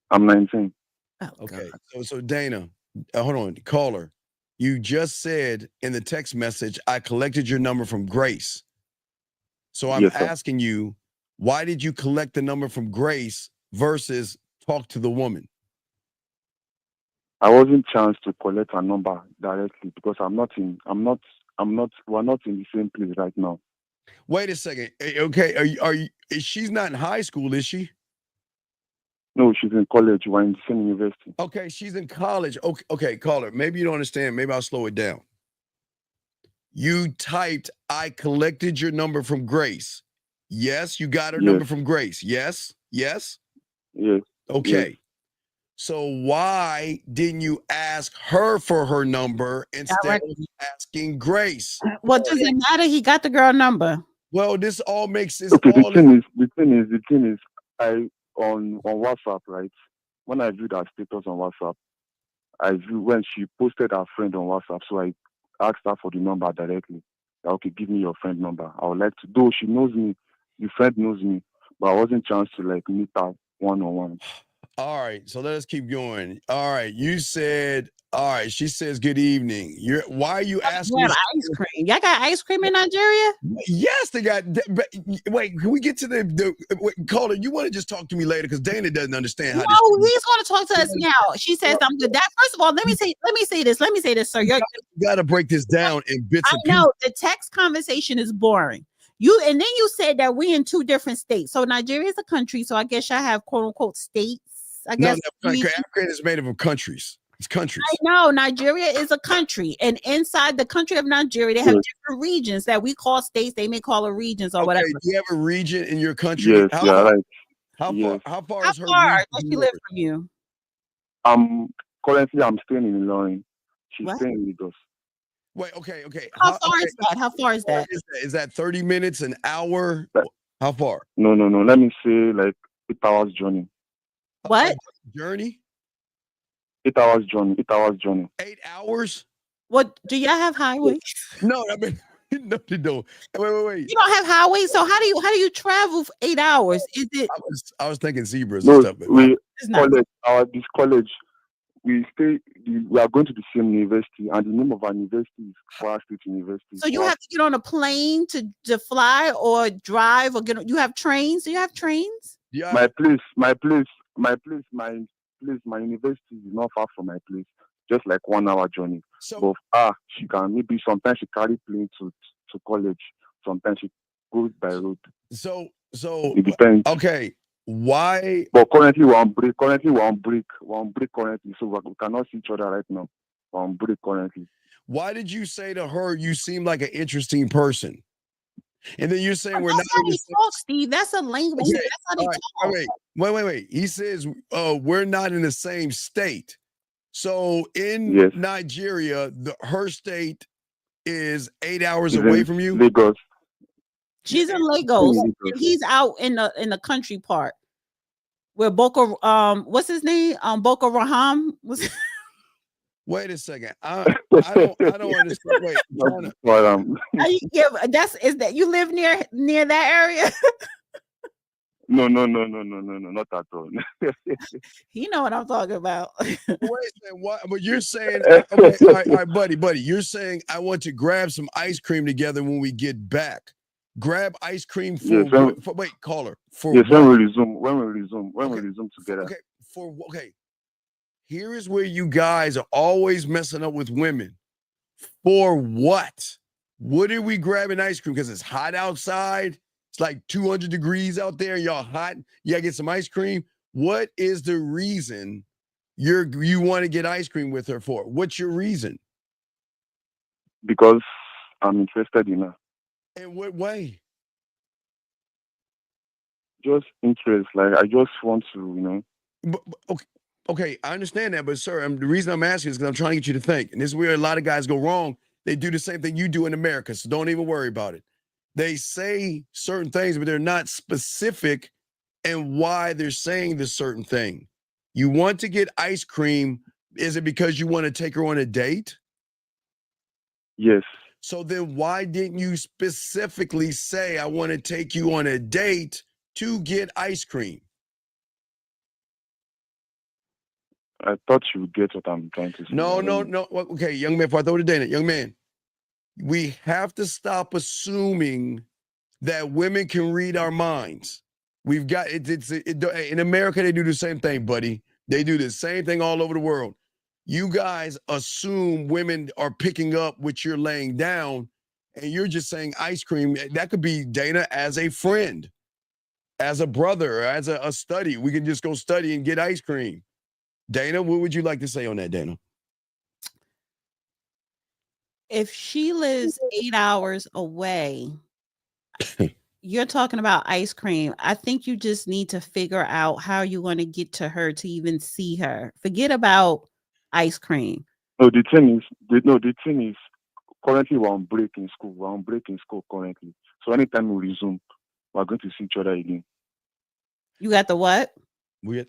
I'm 19. Oh, okay. So Dana, hold on. Caller. You just said in the text message, I collected your number from Grace. So I'm asking you, why did you collect the number from Grace versus talk to the woman? I wasn't chanced to collect her number directly because we're not in the same place right now. Wait a second. Okay. She's not in high school, is she? No, she's in college. We're in the same university. Okay, she's in college. Okay, caller. Maybe you don't understand. Maybe I'll slow it down. You typed, I collected your number from Grace. Yes, you got her number from Grace. Yes? Yes. Okay. Yes. So why didn't you ask her for her number instead of asking Grace? What does it matter? He got the girl number. Well, this all makes sense. Okay, the thing is, I on WhatsApp, right? When I viewed her status on WhatsApp, I view when she posted her friend on WhatsApp, so I asked her for the number directly. Okay, give me your friend number. I would like to, though she knows me, the friend knows me, but I wasn't chance to like meet her one-on-one. All right, so let us keep going. All right, you said, all right, she says good evening. Why are you asking? Grab ice cream. Y'all got ice cream in Nigeria? Yes, they got. But wait, can we get to the caller? You want to just talk to me later because Dana doesn't understand how. No, he's going to talk to us now. She says I'm good. That first of all, let me say this, sir. You got to break this down in bits and pieces. I know the text conversation is boring. And then you said that we in two different states. So Nigeria is a country. So I guess y'all have quote unquote states. I guess Africa is made up of countries. It's countries. I know Nigeria is a country, and inside the country of Nigeria, they have different regions that we call states. They may call it regions or whatever. Do you have a region in your country? Yes, right. How far is her does she live from you? Currently I'm staying in Ilorin. She's staying in Lagos. Wait, okay. How far is that? How far is that? Is that 30 minutes, an hour? How far? No. Let me say like 8 hours journey. What? Journey? 8 hours journey. 8 hours journey. 8 hours? What? Do y'all have highways? No, I mean, no, they don't. Wait. You don't have highways, so how do you travel for 8 hours? Is it? I was thinking zebras and stuff. This college, we are going to the same university, and the name of our university is Kwara State University. So you have to get on a plane to fly or drive or get. You have trains? Do you have trains? Yeah. My university is not far from my place, just like 1 hour journey. So she can maybe sometimes she carry plane to college, sometimes she goes by road. So it depends. Okay, why? But currently we're on break. So we cannot see each other right now. We're on break currently. Why did you say to her you seem like an interesting person? And then you're saying we're not. That's how he talks, Steve. That's a language. Okay. That's how they talk. Wait. He says we're not in the same state. So in Nigeria, her state is 8 hours away from you. Lagos. She's in Lagos. He's out in the country part where Boko what's his name? Boko Haram was. Wait a second. I don't understand. Wait. Is that you live near that area? No, not at all. You know what I'm talking about. Wait a second, what? But you're saying, okay, all right, buddy. You're saying I want to grab some ice cream together when we get back. Grab ice cream for wait, caller. For yes, when we resume together. Okay. Here is where you guys are always messing up with women. For what? What are we grabbing ice cream? Because it's hot outside. It's like 200 degrees out there. Y'all hot. You gotta get some ice cream. What is the reason you want to get ice cream with her for? What's your reason? Because I'm interested in her. In what way? Just interest. Like I just want to, Okay, I understand that, but sir, the reason I'm asking is because I'm trying to get you to think. And this is where a lot of guys go wrong. They do the same thing you do in America, so don't even worry about it. They say certain things, but they're not specific in why they're saying this certain thing. You want to get ice cream. Is it because you want to take her on a date? Yes. So then why didn't you specifically say, I want to take you on a date to get ice cream? I thought you would get what I'm trying to say. No. Okay, young man, before I throw it to Dana, young man, we have to stop assuming that women can read our minds. We've got in America, they do the same thing, buddy. They do the same thing all over the world. You guys assume women are picking up what you're laying down, and you're just saying ice cream. That could be Dana as a friend, as a brother, as a study. We can just go study and get ice cream. Dana, what would you like to say on that, Dana? If she lives 8 hours away, you're talking about ice cream. I think you just need to figure out how you're going to get to her to even see her. Forget about ice cream. No, the thing is, currently we're on break in school. We're on break in school currently. So anytime we resume, we're going to see each other again. You got the what? We're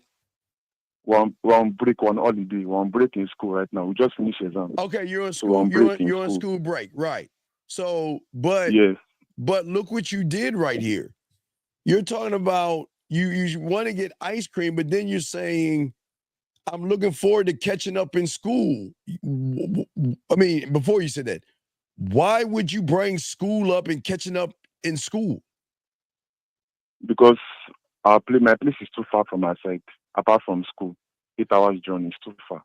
we're on break, on holiday, we're on break in school right now. We just finished exam. Okay, you're in So we're school. on You're break on in school. school break, right? So, but Yes. look what you did right here. You're talking about you want to get ice cream, but then you're saying, I'm looking forward to catching up in school. I mean, before you said that, why would you bring school up and catching up in school? Because my place is too far from my side. Apart from school, 8 hours journey is too far.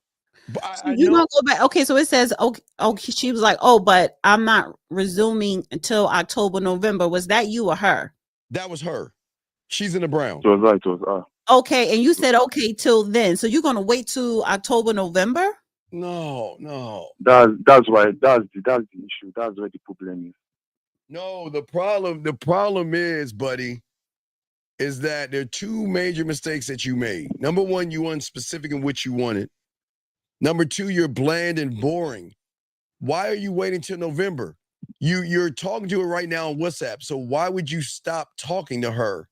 But So you don't go back. Okay, so it says, okay, she was like, oh, but I'm not resuming until October, November. Was that you or her? That was her. She's in the brown. It was right. It was her. Okay, and you said okay till then. So you're gonna wait till October, November? No. That's why that's the issue. That's where the problem is. No, the problem is, buddy, is that there are two major mistakes that you made. Number one, you weren't specific in what you wanted. Number two, you're bland and boring. Why are you waiting till November? You're talking to her right now on WhatsApp. So why would you stop talking to her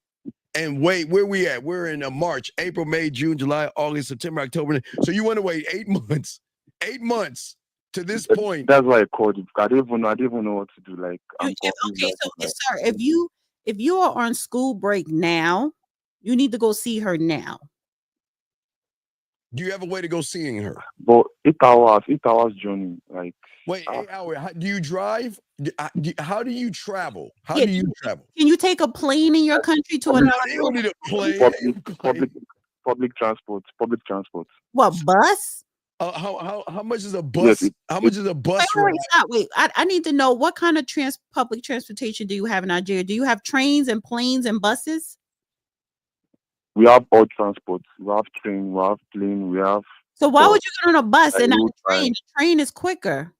and wait? Where we at? We're in March, April, May, June, July, August, September, October. So you want to wait 8 months, 8 months to this point. That's why I called you. I don't even know what to do. Like, I'm okay, so sir, if you are on school break now, you need to go see her now. Do you have a way to go seeing her? But 8 hours journey. Like, wait, 8 hours. Do you drive? How do you travel? How Yeah, do you travel? Can you take a plane in your country to another? You don't need a plane. Public transport. What, bus? How much is a bus? Yes, how much is a bus ride? Wait, I need to know what kind of public transportation do you have in Nigeria? Do you have trains and planes and buses? We have all transports. We have train, we have plane, we have. So why would you get on a bus and not a train? Time. The train is quicker.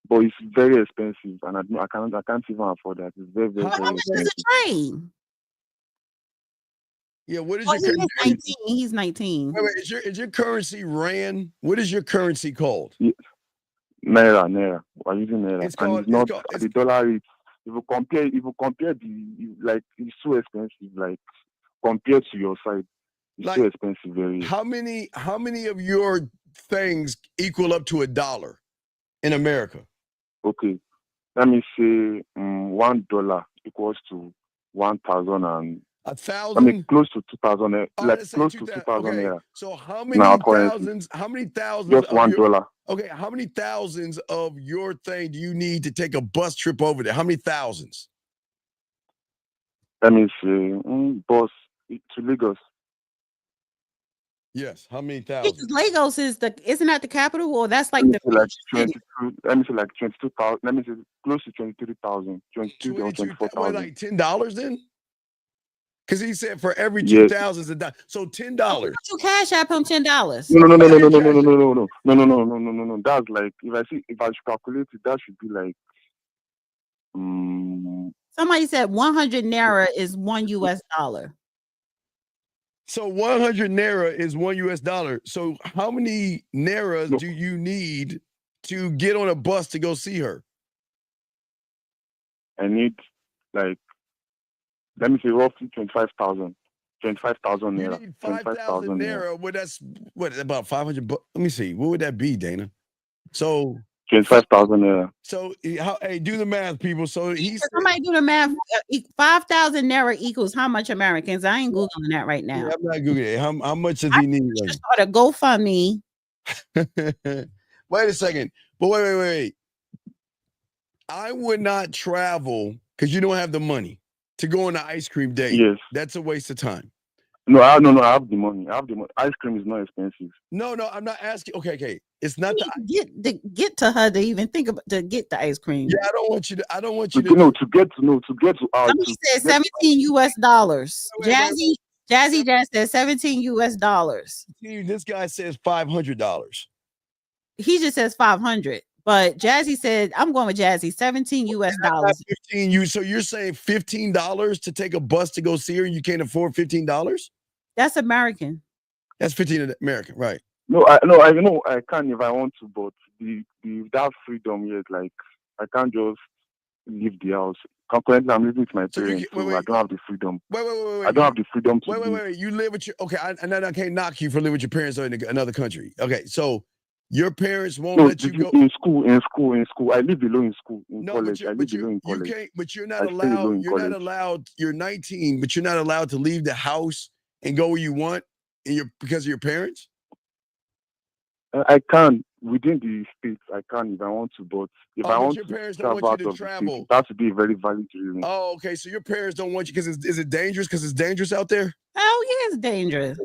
But it's very expensive, and I can't even afford that. It's very How much is a train? Yeah, what is your currency? He's 19. Wait, is your currency rand? What is your currency called? Yeah. Naira. We're using Naira. It's called, and it's not the dollar rate. If you compare it's so expensive. Like, compared to your side, it's so expensive. Very. How many of your things equal up to $1 in America? Okay, let me say $1 equals to 1,000 and 1,000. I mean, close to 2,000. Like close to 2,000. Okay. Yeah. So how many thousands? How many thousands? Just $1. Okay, how many thousands of your thing do you need to take a bus trip over there? How many thousands? Let me say bus to Lagos. Yes, how many thousands? Lagos isn't that the capital, or that's like Let me say like 22,000. Let me say close to 23,000, 22 or 24,000. Like $10 then? Because he said for every 2,000 is $1. So $10. You cash app him $10. No. That's like if I should calculate it, that should be like. Somebody said 100 Naira is $1. So 100 Naira is $1. So how many Nairas do you need to get on a bus to go see her? I need like, let me say roughly 25,000. 25,000 Naira. You need 5,000 Naira. Well, that's about 500 bucks. Let me see. What would that be, Dana? So 25,000 Naira. So hey, do the math, people. So somebody do the math. 5,000 Naira equals how much Americans? I ain't googling that right now. Yeah, I'm not googling it. How much does he need? Just start a GoFundMe. Wait a second. But wait. I would not travel because you don't have the money to go on an ice cream date. Yes. That's a waste of time. No, I have the money. Ice cream is not expensive. No, I'm not asking. Okay. It's not get to her to even think about to get the ice cream. Yeah, I don't want you to. To get to our. Somebody said $17. Jazzy said $17. This guy says $500. He just says 500. But Jazzy said, I'm going with Jazzy, $17. 15. So you're saying $15 to take a bus to go see her, and you can't afford $15? That's American. That's 15 American, right? No, I know I can if I want to, but that freedom yet, like I can't just leave the house. Currently, I'm living with my So parents, wait, so I don't have the freedom. Wait. I don't have the freedom to Wait. You live with your and then I can't knock you for living with your parents in another country. Okay, so your parents won't let you go in school. I live alone in school. In college, I live alone in you college. can't. But you're not I stay alone allowed. in You're not college. allowed. You're 19, but you're not allowed to leave the house and go where you want, because of your parents. I can within the states. I can if I want to, but if I want your to parents don't travel want you out to of the state, travel. it has to be a very valid reason. Oh, okay. So your parents don't want you because is it dangerous? Because it's dangerous out there. Oh yeah, it's dangerous.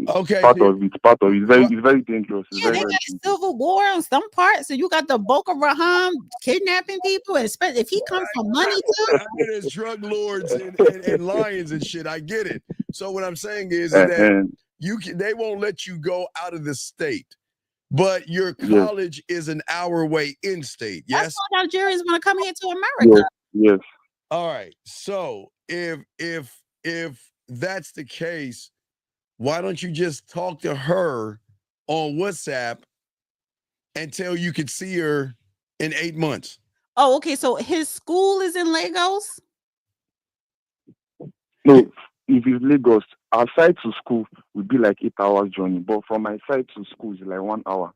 Okay, Part of it. It's very dangerous. It's Yeah, very, they very got dangerous. civil war on some parts. So you got the Boko Haram kidnapping people, and especially if he comes for money too. There's drug lords and lions and shit. I get it. So what I'm saying is that they won't let you go out of the state, but your college is an hour away in state. Yes. That's why Nigerians want to come here to America. Yes. All right. So if that's the case, why don't you just talk to her on WhatsApp until you could see her in 8 months? Oh, okay. So his school is in Lagos? No, if it's Lagos, our side to school would be like 8 hours journey, but from my side to school is like 1 hour.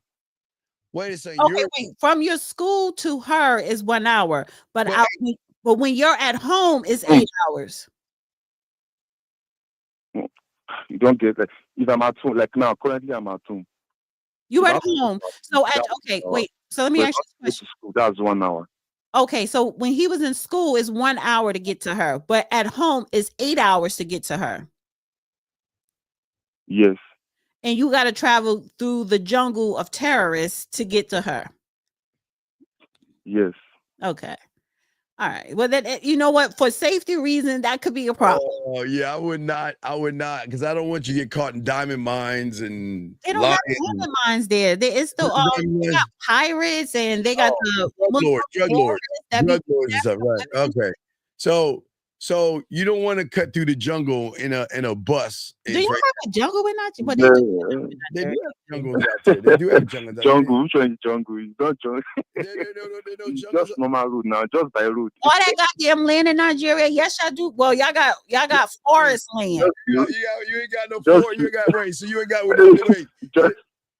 Wait a second. Okay, wait. From your school to her is 1 hour, but when you're at home, it's 8 hours. You don't get that. If I'm at home, like now, currently I'm at home. You're at home. So wait. So let me ask you a question. That's 1 hour. Okay, so when he was in school, it's 1 hour to get to her, but at home it's 8 hours to get to her. Yes. And you got to travel through the jungle of terrorists to get to her. Yes. Okay. All right. Well, then you know what? For safety reasons, that could be a problem. Oh yeah, I would not, because I don't want you to get caught in diamond mines and. They don't have diamond mines there. It's still they got pirates and they got drug lords and stuff. Right. Okay. So you don't want to cut through the jungle in a bus. Do you have a jungle in Nigeria? They do have jungles out there. They do have jungles. Jungle? Which one is jungle? It's not jungle. No, just normal road now, just by road. All that goddamn land in Nigeria. Yes, y'all do. Well, y'all got forest land. You ain't got no forest. You ain't got wait. So you ain't got wait.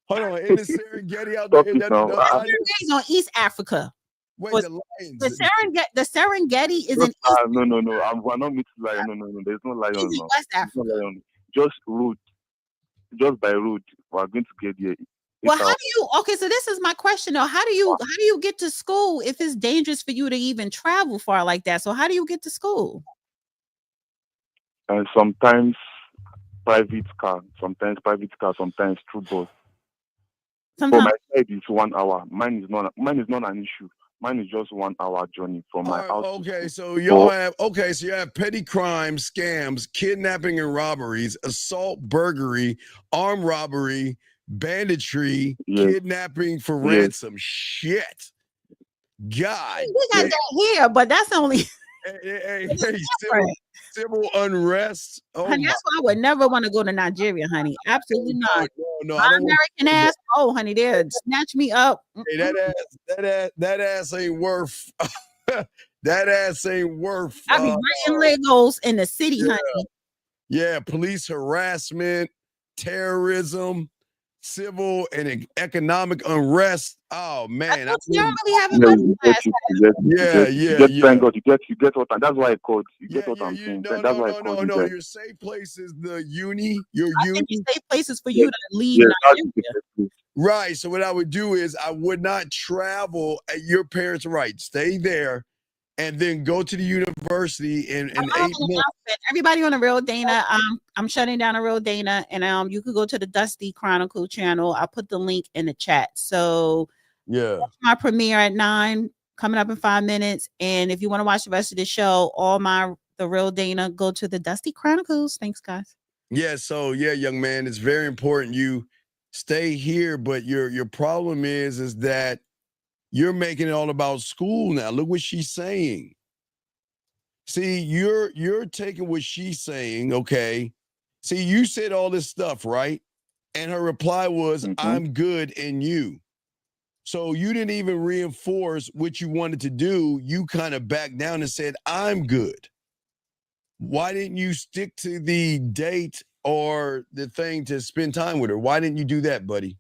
Hold on. In the Serengeti out there. Serengeti's on East Africa. Wait, the lions. The Serengeti is in East. No. We're not mixed lion. No. There's no lion. It's in West Africa. Just road. Just by road. We're going to get there. Well, how do you? Okay, so this is my question though. How do you get to school if it's dangerous for you to even travel far like that? So how do you get to school? And sometimes private car, sometimes through bus. For my side, it's 1 hour. Mine is not an issue. Mine is just 1 hour journey from my house. Okay, so you have petty crimes, scams, kidnapping and robberies, assault, burglary, armed robbery, banditry, kidnapping for ransom. Shit. God. We got that here, but that's only civil unrest. Honey, that's why I would never want to go to Nigeria, honey. Absolutely not. No, my American ass. Oh, honey, they'll snatch me up. Hey, that ass ain't worth. That ass ain't worth. I be right in Lagos in the city, honey. Yeah, police harassment, terrorism, civil and economic unrest. Oh man, you don't really have money. Thank God you get what. That's why I called. You get what I'm saying. No. Your safe place is the uni. I think your safe place is for you to leave Nigeria. Right. So what I would do is I would not travel at your parents' right. Stay there. And then go to the university in 8 months. Everybody on the Real Dana. I'm shutting down the Real Dana, and you could go to the Dusty Chronicle channel. I'll put the link in the chat. So watch my premiere at 9, coming up in 5 minutes. And if you want to watch the rest of the show, the Real Dana, go to the Dusty Chronicles. Thanks, guys. Yeah. So young man, it's very important you stay here. But your problem is that you're making it all about school now. Look what she's saying. See, you're taking what she's saying, okay? See, you said all this stuff, right? And her reply was, I'm good in you. So you didn't even reinforce what you wanted to do. You kind of backed down and said, I'm good. Why didn't you stick to the date or the thing to spend time with her? Why didn't you do that, buddy?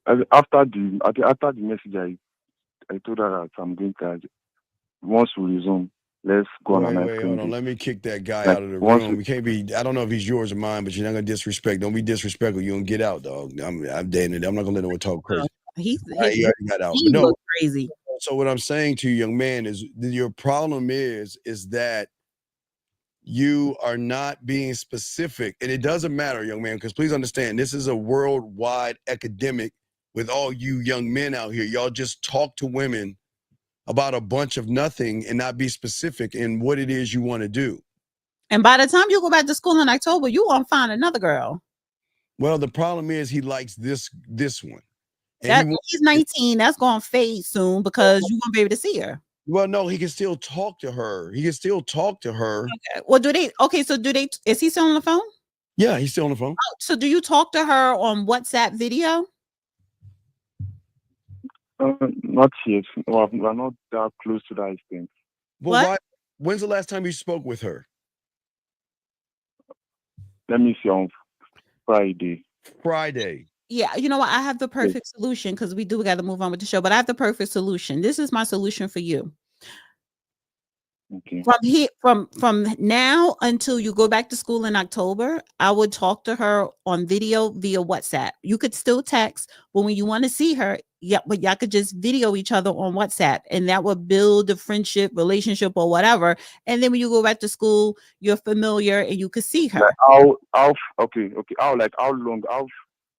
After the message, I told her that I'm going to, once we resume, let's go on an ice cream Hold on. date. Let me kick that guy out of the room. We can't be, I don't know if he's yours or mine, but you're not going to disrespect. Don't be disrespectful. You don't get out, dog. I'm dating it. I'm not going to let anyone talk crazy. He already got out. He But no, looked crazy. So what I'm saying to you, young man, is your problem is that you are not being specific. And it doesn't matter, young man, because please understand, this is a worldwide epidemic with all you young men out here. Y'all just talk to women about a bunch of nothing and not be specific in what it is you want to do. And by the time you go back to school in October, you won't find another girl. Well, the problem is he likes this one. And he's 19. That's going to fade soon because you won't be able to see her. Well, no, he can still talk to her. Okay. Well, is he still on the phone? Yeah, he's still on the phone. Oh, so do you talk to her on WhatsApp video? Not yet. Well, we're not that close to that extent. Well, when's the last time you spoke with her? Let me see, on Friday. Yeah, you know what? I have the perfect solution because we got to move on with the show, but I have the perfect solution. This is my solution for you. Okay. From now until you go back to school in October, I would talk to her on video via WhatsApp. You could still text, but when you want to see her, but y'all could just video each other on WhatsApp, and that would build a friendship, relationship, or whatever. And then when you go back to school, you're familiar and you could see her. Like how long?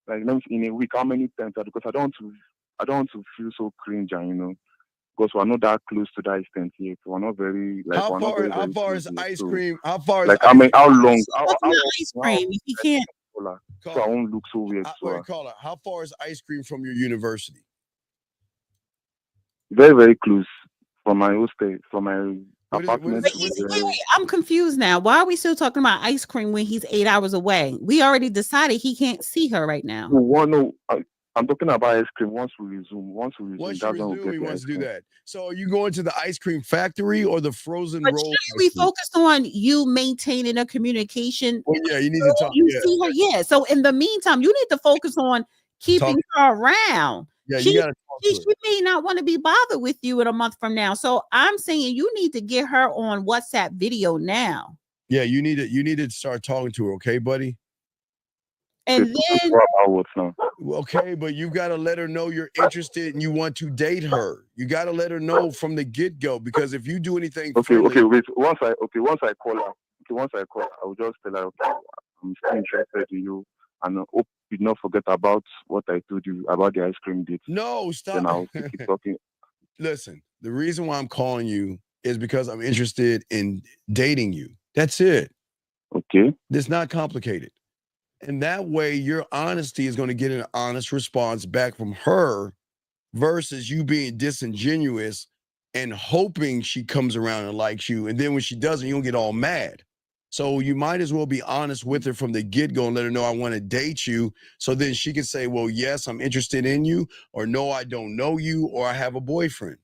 Like in a week, how many times? Because I don't want to feel so cringe, because we're not that close to that extent yet. We're not very like. How far is ice cream? How far is like? I mean, how long? Ice cream. If you can't. So I won't look so weird. Caller, how far is ice cream from your university? Very, very close from my hostel, from my apartment. Wait, I'm confused now. Why are we still talking about ice cream when he's 8 hours away? We already decided he can't see her right now. I'm talking about ice cream. Once we resume, that's when he wants to do that. So are you going to the ice cream factory or the frozen roll? We focused on you maintaining a communication. Well, yeah, you need to talk. You see her, yeah. So in the meantime, you need to focus on keeping her around. Yeah, you gotta talk to her. She may not want to be bothered with you in a month from now. So I'm saying you need to get her on WhatsApp video now. Yeah, you need to start talking to her, okay, buddy? And then okay, but you got to let her know you're interested and you want to date her. You got to let her know from the get-go, because if you do anything wait. Once I call her, I will just tell her, okay, I'm still interested in you, and I hope you not forget about what I told you about the ice cream date. No, stop. Then I'll keep talking. Listen, the reason why I'm calling you is because I'm interested in dating you. That's it. Okay. It's not complicated. And that way, your honesty is going to get an honest response back from her versus you being disingenuous and hoping she comes around and likes you. And then when she doesn't, you don't get all mad. So you might as well be honest with her from the get-go and let her know, I want to date you. So then she can say, well, yes, I'm interested in you, or no, I don't know you, or I have a boyfriend.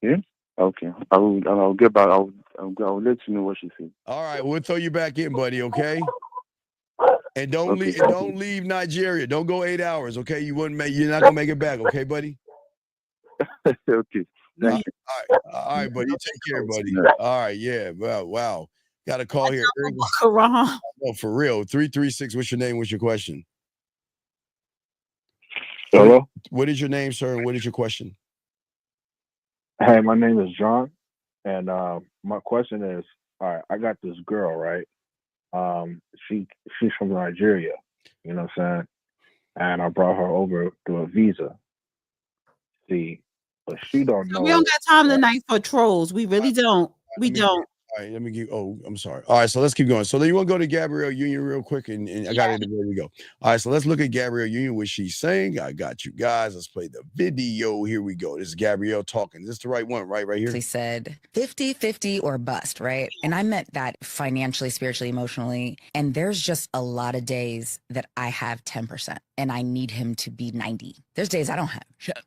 Yeah. Okay. I'll get back. I'll let you know what she said. All right, we'll throw you back in, buddy. Okay. And don't leave Nigeria. Don't go 8 hours. Okay. You're not gonna make it back. Okay, buddy. Okay. All right, buddy. You take care, buddy. All right. Yeah. Wow. Got a call here. No, for real. 336. What's your name? What's your question? Hello. What is your name, sir? And what is your question? Hey, my name is John, and my question is, all right, I got this girl, right? She's from Nigeria, you know what I'm saying? And I brought her over through a visa. See, but she don't know. We don't got time tonight for trolls. We really don't. We don't. All right, let me give. Oh, I'm sorry. All right, so let's keep going. So then you want to go to Gabrielle Union real quick, and I got it ready to go. All right, so let's look at Gabrielle Union, what she's saying. I got you guys. Let's play the video. Here we go. This is Gabrielle talking. Is this the right one? Right here. She said 50-50 or bust, right? And I meant that financially, spiritually, emotionally. And there's just a lot of days that I have 10% and I need him to be 90. There's days I don't have shit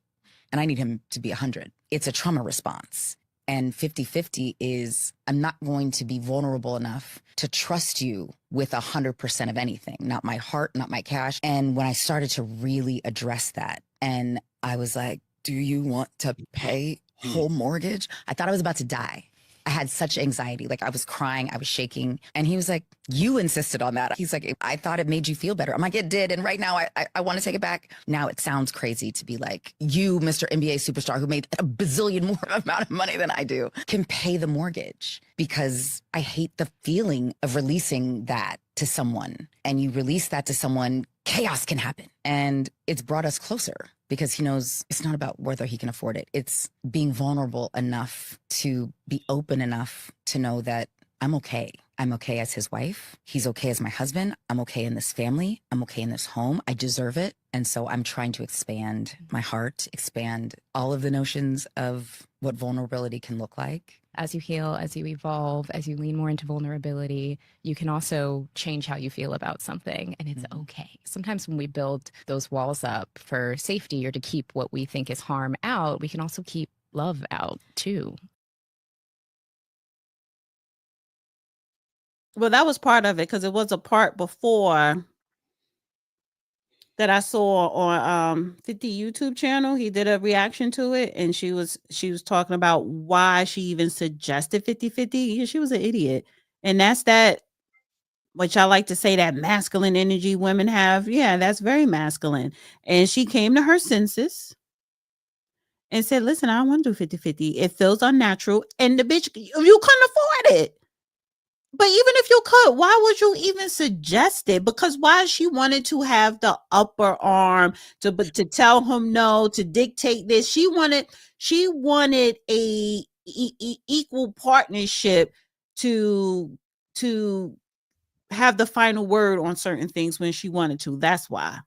and I need him to be 100. It's a trauma response. And 50-50 is I'm not going to be vulnerable enough to trust you with 100% of anything, not my heart, not my cash. And when I started to really address that, and I was like, do you want to pay whole mortgage? I thought I was about to die. I had such anxiety. Like I was crying, I was shaking. And he was like, you insisted on that. He's like, I thought it made you feel better. I'm like, it did. And right now I want to take it back. Now it sounds crazy to be like, you, Mr. NBA superstar who made a bazillion more amount of money than I do, can pay the mortgage, because I hate the feeling of releasing that to someone. And you release that to someone, chaos can happen. And it's brought us closer, because he knows it's not about whether he can afford it. It's being vulnerable enough to be open enough to know that I'm okay. I'm okay as his wife. He's okay as my husband. I'm okay in this family. I'm okay in this home. I deserve it. And so I'm trying to expand my heart, expand all of the notions of what vulnerability can look like. As you heal, as you evolve, as you lean more into vulnerability, you can also change how you feel about something, and it's okay. Sometimes when we build those walls up for safety or to keep what we think is harm out, we can also keep love out too. Well, that was part of it, because it was a part before that I saw on 50 YouTube channel. He did a reaction to it, and she was talking about why she even suggested 50-50. Yeah, she was an idiot. And that's that, which I like to say, that masculine energy women have. Yeah, that's very masculine. And she came to her senses and said, listen, I don't want to do 50-50. It feels unnatural. And the bitch, you couldn't afford it. But even if you could, why would you even suggest it? Because why she wanted to have the upper arm to tell him no, to dictate this. She wanted a equal partnership to have the final word on certain things when she wanted to. That's why.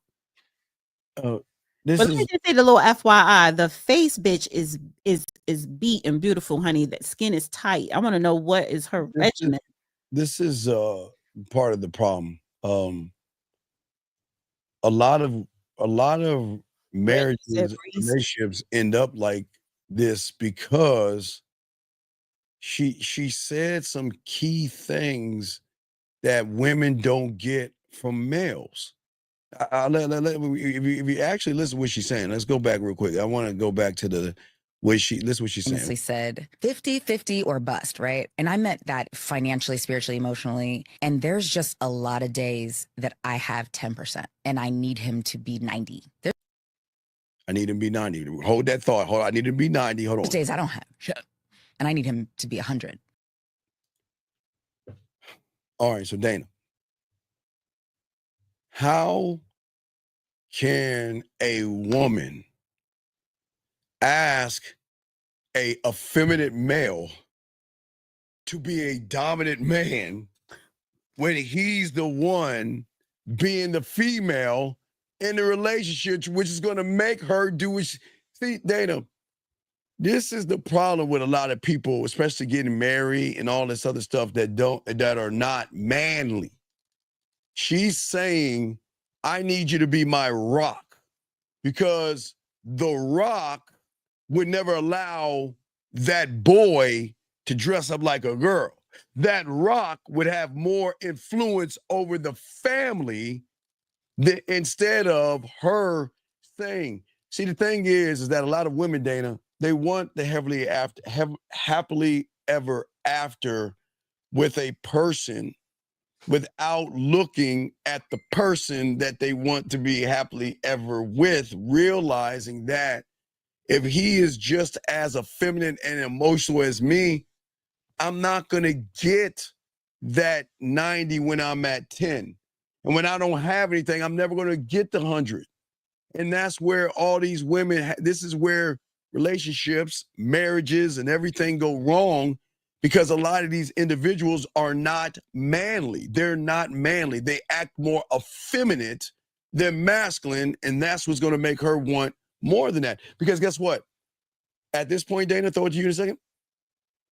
But let me just say the little FYI, the face bitch is beat and beautiful, honey. That skin is tight. I want to know what is her regimen. This is part of the problem. A lot of marriages, relationships end up like this because she said some key things that women don't get from males. If you actually listen to what she's saying, let's go back real quick. I want to go back to listen what she's saying. She said 50-50 or bust, right? And I meant that financially, spiritually, emotionally. And there's just a lot of days that I have 10% and I need him to be 90. I need him to be 90. Hold that thought. I need him to be 90. Hold on. There's days I don't have shit and I need him to be 100. All right, so Dana, how can a woman ask a effeminate male to be a dominant man when he's the one being the female in the relationship, which is going to make her do what see, Dana, this is the problem with a lot of people, especially getting married and all this other stuff that are not manly. She's saying, I need you to be my rock, because the rock would never allow that boy to dress up like a girl. That rock would have more influence over the family instead of her saying. See, the thing is that a lot of women, Dana, they want the happily ever after with a person without looking at the person that they want to be happily ever with, realizing that if he is just as effeminate and emotional as me, I'm not going to get that 90 when I'm at 10. And when I don't have anything, I'm never going to get the 100. And that's where all these women, this is where relationships, marriages, and everything go wrong, because a lot of these individuals are not manly. They're not manly. They act more effeminate than masculine, and that's what's going to make her want more than that. Because guess what? At this point, Dana, throw it to you in a second.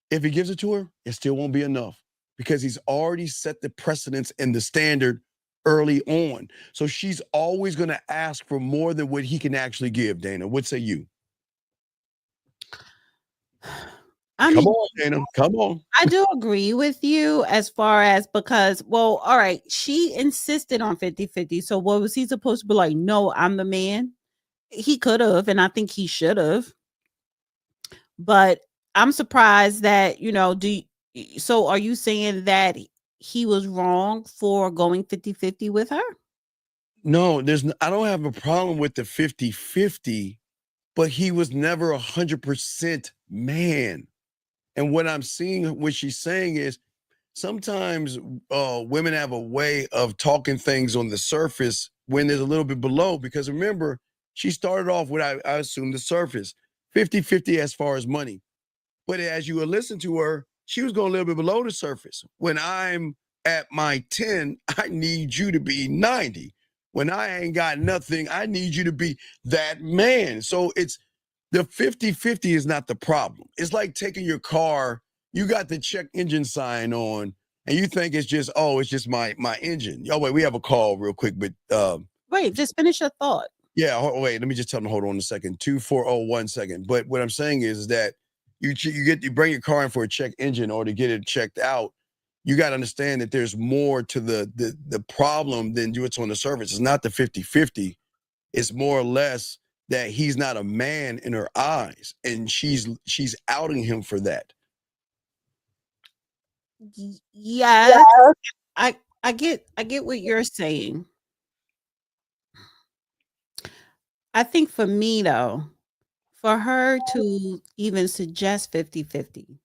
If he gives it to her, it still won't be enough because he's already set the precedence and the standard early on. So she's always going to ask for more than what he can actually give, Dana. What say you? Come on, Dana. Come on. I do agree with you as far as because, well, all right, she insisted on 50-50. So what was he supposed to be like? No, I'm the man. He could have, and I think he should have. But I'm surprised that, so are you saying that he was wrong for going 50-50 with her? No, I don't have a problem with the 50-50, but he was never 100% man. And what I'm seeing, what she's saying is sometimes women have a way of talking things on the surface when there's a little bit below, because remember, she started off with, I assume, the surface, 50-50 as far as money. But as you listen to her, she was going a little bit below the surface. When I'm at my 10, I need you to be 90. When I ain't got nothing, I need you to be that man. So it's the 50-50 is not the problem. It's like taking your car, you got the check engine sign on, and you think it's just, it's just my engine. Oh, wait, we have a call real quick, but wait, just finish your thought. Yeah, wait, let me just tell them, hold on a second. 240 second. But what I'm saying is that you bring your car in for a check engine or to get it checked out. You got to understand that there's more to the problem than what's on the surface. It's not the 50-50. It's more or less that he's not a man in her eyes, and she's outing him for that. Yes. I get what you're saying. I think for me though, for her to even suggest 50-50,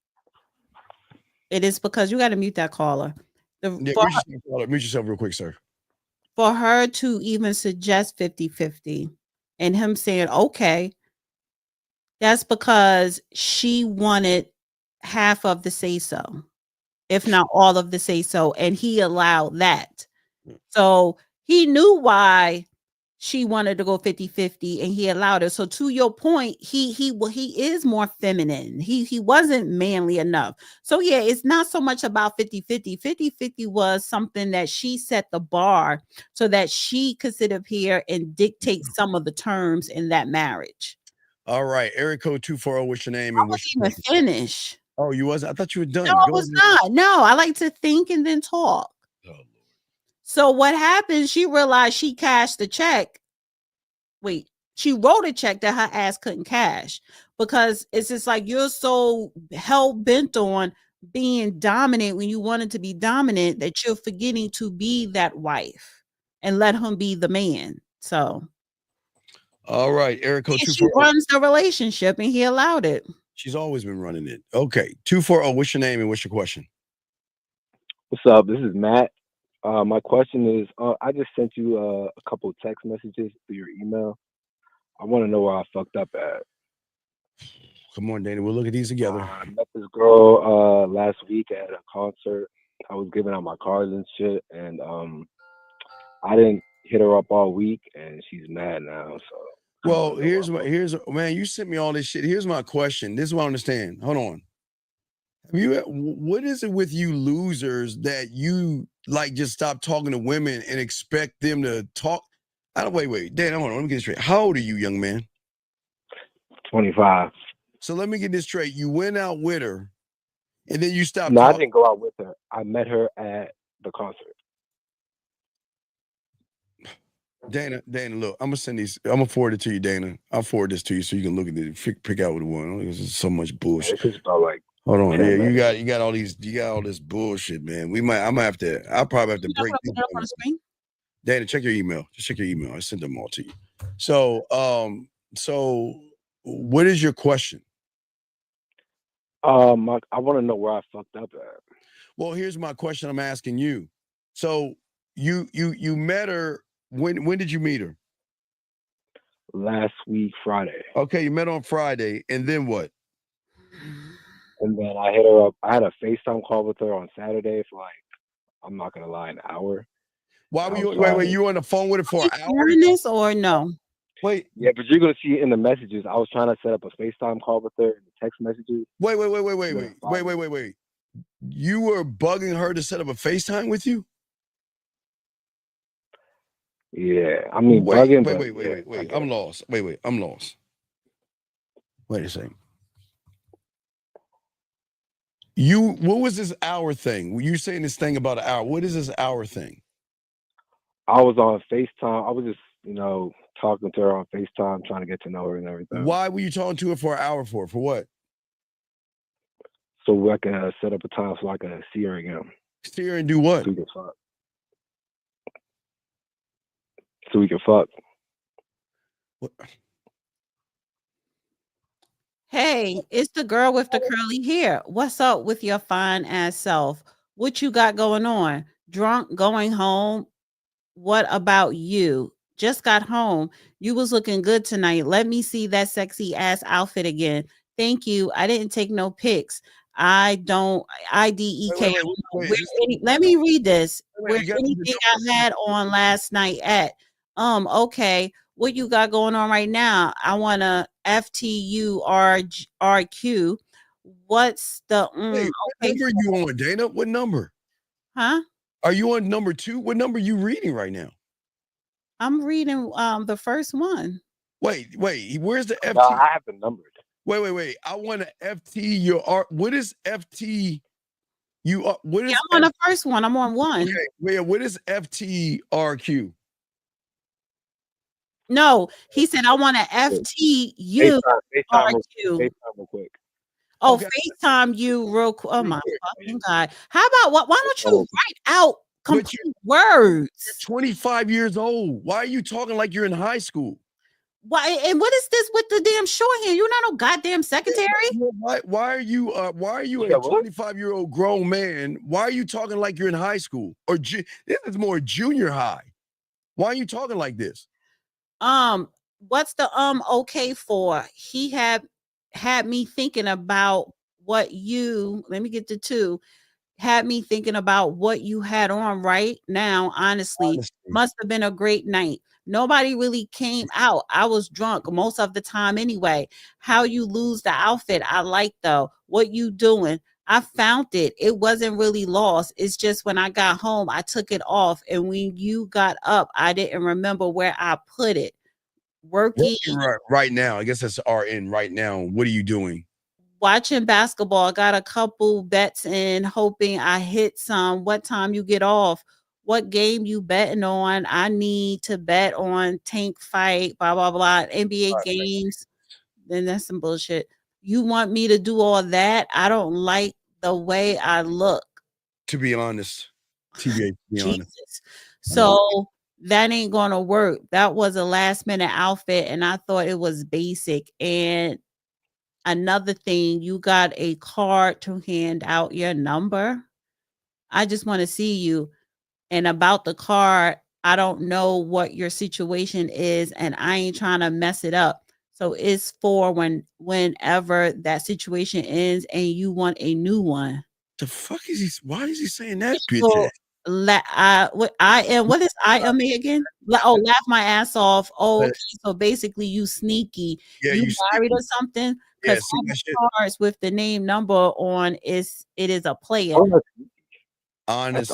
it is because you got to mute that caller. Mute yourself real quick, sir. For her to even suggest 50-50 and him saying, okay, that's because she wanted half of the say-so, if not all of the say-so, and he allowed that. So he knew why she wanted to go 50-50 and he allowed it. So to your point, he is more feminine. He wasn't manly enough. So yeah, it's not so much about 50-50. 50-50 was something that she set the bar so that she could sit up here and dictate some of the terms in that marriage. All right, area code 240. What's your name and what's your finish? Oh, you wasn't? I thought you were done. No, I was not. No, I like to think and then talk. Oh, Lord. So what happened? She realized she cashed the check. Wait, she wrote a check that her ass couldn't cash because it's just like you're so hell bent on being dominant when you wanted to be dominant that you're forgetting to be that wife and let him be the man. So, all right, Erica, she runs the relationship and he allowed it. She's always been running it. Okay, 240. What's your name and what's your question? What's up? This is Matt. My question is, I just sent you a couple of text messages through your email. I want to know where I fucked up at. Come on, Dana. We'll look at these together. I met this girl last week at a concert. I was giving out my cards and shit, and I didn't hit her up all week, and she's mad now. So, well, man, you sent me all this shit. Here's my question. This is what I understand. Hold on. What is it with you losers that you like just stop talking to women and expect them to talk? Wait, Dan, hold on. Let me get this straight. How old are you, young man? 25. So let me get this straight. You went out with her and then you stopped. No, I didn't go out with her. I met her at the concert. Dana, look, I'm gonna send these. I'm gonna forward it to you, Dana. I'll forward this to you so you can look at it, pick out what one. There's so much bullshit. It's about like. Hold on, yeah, you got all this bullshit, man. I'll probably have to break these down. Dana, check your email. Just check your email. I sent them all to you. So what is your question? I want to know where I fucked up at. Well, here's my question I'm asking you. So you met her, when did you meet her? Last week, Friday. Okay, you met on Friday, and then what? And then I hit her up. I had a FaceTime call with her on Saturday for like, I'm not gonna lie, an hour. Why were you wait, you were on the phone with her for an hour? This or no? Wait. Yeah, but you're gonna see it in the messages. I was trying to set up a FaceTime call with her in the text messages. Wait. You were bugging her to set up a FaceTime with you? Yeah, I mean, wait. bugging. I'm lost. I'm lost. Wait a second. What was this hour thing? Were you saying this thing about an hour? What is this hour thing? I was on FaceTime. I was just, talking to her on FaceTime, trying to get to know her and everything. Why were you talking to her for an hour for? For what? So I can set up a time so I can see her again. See her and do what? So we can fuck. So we can fuck. What? Hey, it's the girl with the curly hair. What's up with your fine ass self? What you got going on? Drunk, going home? What about you? Just got home. You was looking good tonight. Let me see that sexy ass outfit again. Thank you. I didn't take no pics. I don't IDEK. Let me read this. Where anything I had on last night at? Okay. What you got going on right now? I want a FTURQ. What's the What number you on, Dana? What number? Huh? Are you on number 2? What number are you reading right now? I'm reading the first one. Wait. Where's the FT? No, I have the numbers. Wait. I want an FT. What is FT? What is? Yeah, I'm on the first one. I'm on 1. Okay, wait. What is FTRQ? No, he said I want an FTU. FaceTime real quick. Oh, okay. FaceTime you real quick. Oh my fucking God. How about why don't you write out complete words? You're 25 years old. Why are you talking like you're in high school? Why and what is this with the damn shorthand? You're not no goddamn secretary. Why are you a 25-year-old grown man? Why are you talking like you're in high school? Or this is more junior high. Why are you talking like this? What's the okay for? He had me thinking about what you, let me get to 2, had me thinking about what you had on right now. Honestly, must have been a great night. Nobody really came out. I was drunk most of the time anyway. How you lose the outfit, I like though. What you doing? I found it. It wasn't really lost. It's just when I got home, I took it off. And when you got up, I didn't remember where I put it. Working right now. I guess that's RN right now. What are you doing? Watching basketball. Got a couple bets in, hoping I hit some. What time you get off? What game you betting on? I need to bet on tank fight, blah, blah, blah. NBA games. Then that's some bullshit. You want me to do all that? I don't like the way I look. To be honest. TBA, to be honest. So that ain't gonna work. That was a last minute outfit and I thought it was basic. And another thing, you got a card to hand out your number. I just want to see you. And about the card, I don't know what your situation is and I ain't trying to mess it up. So it's for whenever that situation ends and you want a new one. The fuck is he? Why is he saying that? Bitch? So, what is IMA again? Laugh my ass off. Oh, okay, so basically you sneaky. Yeah, you married or something? Because cards with the name number on it is a player. Honest.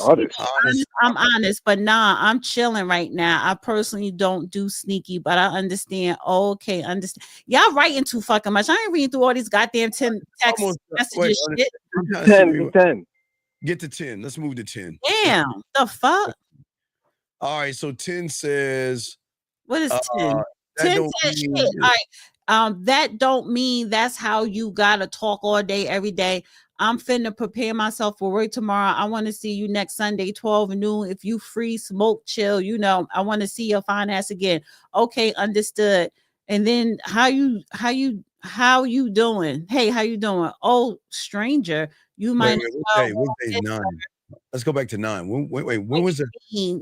I'm honest, but nah, I'm chilling right now. I personally don't do sneaky, but I understand. Okay, understand. Y'all writing too fucking much. I ain't reading through all these goddamn 10 text messages. Shit. 10. Get to 10. Let's move to 10. Damn, the fuck. All right, so 10 says. What is 10? 10 says shit. All right. That don't mean that's how you gotta talk all day, every day. I'm finna prepare myself for work tomorrow. I want to see you next Sunday, 12 noon. If you free, smoke, chill, I want to see your fine ass again. Okay, understood. And then how you doing? Hey, how you doing? Oh, stranger, you might. Wait, 9. Let's go back to 9. When was it?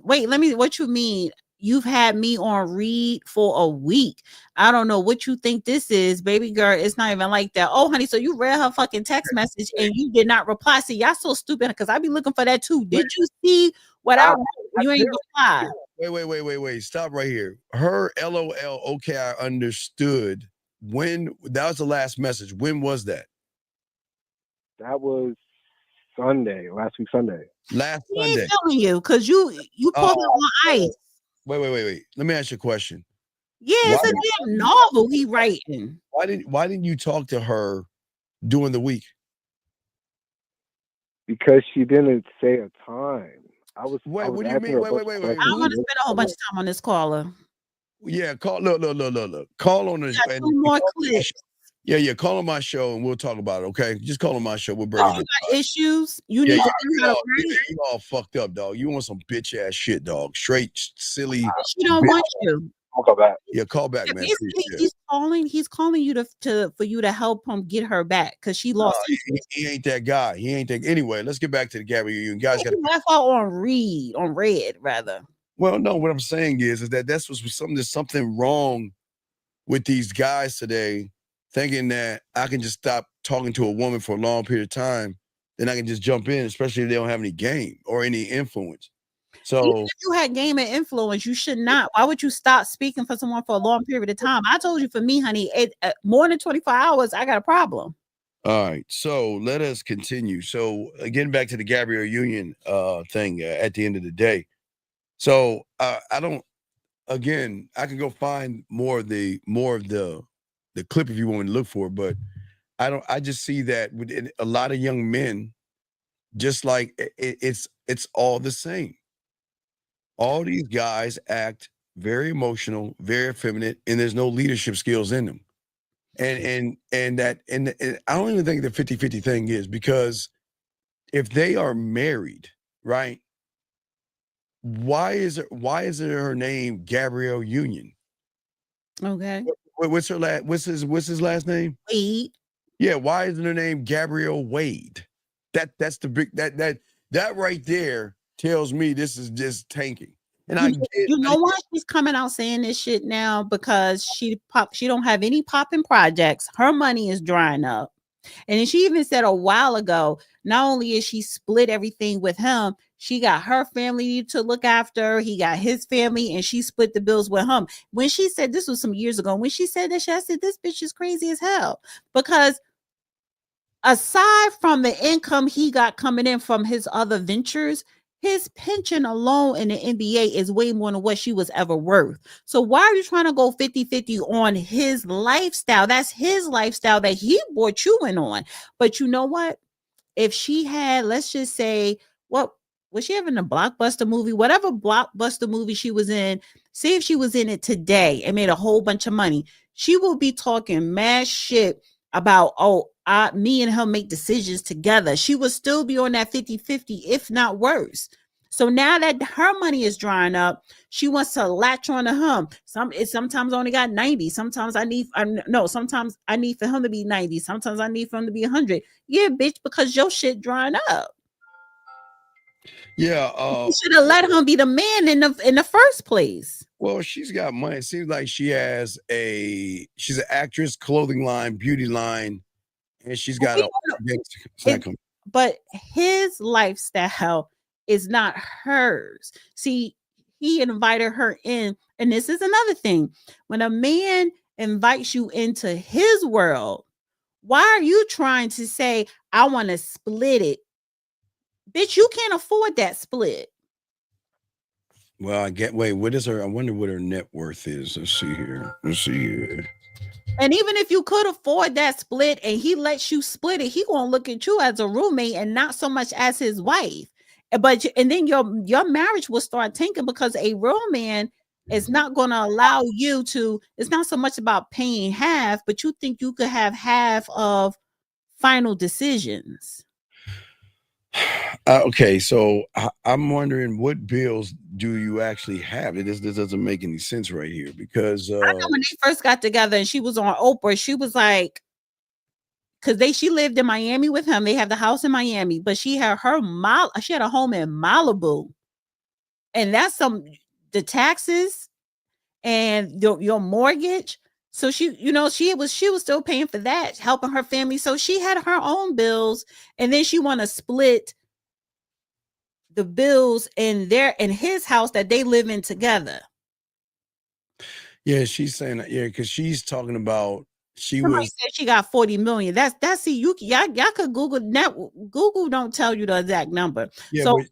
Wait, what you mean? You've had me on read for a week. I don't know what you think this is, baby girl. It's not even like that. Oh, honey, so you read her fucking text message and you did not reply. See, y'all so stupid because I be looking for that too. Did you see what I wrote? You ain't reply. Wait. Stop right here. Her LOL, okay, I understood. When that was the last message. When was that? That was Sunday, last week Sunday. Last He Sunday. ain't feeling you because you put him on ice. Wait. Let me ask you a question. Yeah, it's a damn novel he writing. Why didn't you talk to her during the week? Because she didn't say a time. I was Wait, I was what do you mean? Wait. I don't want to spend a whole bunch of time on this caller. Yeah, look. Call on the Got 2 more clips. Yeah, call on my show and we'll talk about it, okay? Just call on my show. We'll break it. You got issues. You need to learn how to write. You all fucked up, dog. You want some bitch ass shit, dog. Straight, silly. She don't want you. I'll call back. Yeah, call back, man. He's calling you for you to help him get her back because she lost. He ain't that guy. He ain't that. Anyway, let's get back to the Gabrielle Union. Guys got left out on red rather. Well, no, what I'm saying is that there's something wrong with these guys today, thinking that I can just stop talking to a woman for a long period of time, then I can just jump in, especially if they don't have any game or any influence. So even if you had game and influence, you should not. Why would you stop speaking for someone for a long period of time? I told you, for me, honey, more than 24 hours, I got a problem. All right, so let us continue. So getting back to the Gabrielle Union thing at the end of the day. So I don't. Again, I can go find more of the clip if you want me to look for it, but I don't. I just see that with a lot of young men, just like it's all the same. All these guys act very emotional, very effeminate, and there's no leadership skills in them. And I don't even think the 50-50 thing is, because if they are married, right? Why is it her name Gabrielle Union? Okay. What's his last name? Wade. Yeah, why isn't her name Gabrielle Wade? That's the big that right there tells me this is just tanking. And you know why she's coming out saying this shit now? Because she don't have any popping projects. Her money is drying up. And then she even said a while ago, not only is she split everything with him, she got her family to look after, he got his family, and she split the bills with him. When she said, this was some years ago, when she said that, I said, this bitch is crazy as hell. Because aside from the income he got coming in from his other ventures, his pension alone in the NBA is way more than what she was ever worth. So why are you trying to go 50-50 on his lifestyle? That's his lifestyle that he brought you in on. But you know what? If she had, let's just say, what was she having a blockbuster movie? Whatever blockbuster movie she was in, say if she was in it today and made a whole bunch of money, she will be talking mad shit about, me and him make decisions together. She would still be on that 50-50, if not worse. So now that her money is drying up, she wants to latch on to him. Sometimes only got 90. Sometimes sometimes I need for him to be 90. Sometimes I need for him to be 100. Yeah, bitch, because your shit drying up. Yeah, you should have let him be the man in the first place. Well, she's got money. It seems like she's an actress, clothing line, beauty line, and she's got but his lifestyle is not hers. See, he invited her in, and this is another thing. When a man invites you into his world, why are you trying to say, I want to split it? Bitch, you can't afford that split. Well, what is her? I wonder what her net worth is. Let's see here. And even if you could afford that split and he lets you split it, he gonna look at you as a roommate and not so much as his wife. And then your marriage will start tanking, because a real man is not gonna allow you to. It's not so much about paying half, but you think you could have half of final decisions. Okay, so I'm wondering, what bills do you actually have? This doesn't make any sense right here, because I know when they first got together and she was on Oprah, she was like, because she lived in Miami with him. They have the house in Miami, but she had a home in Malibu, and the taxes and your mortgage. So she was still paying for that, helping her family. So she had her own bills, and then she want to split the bills in his house that they live in together. Yeah, she's saying that. Yeah, because she's talking about Somebody said she got 40 million. That's see, y'all could Google that. Google don't tell you the exact number. Yeah, so but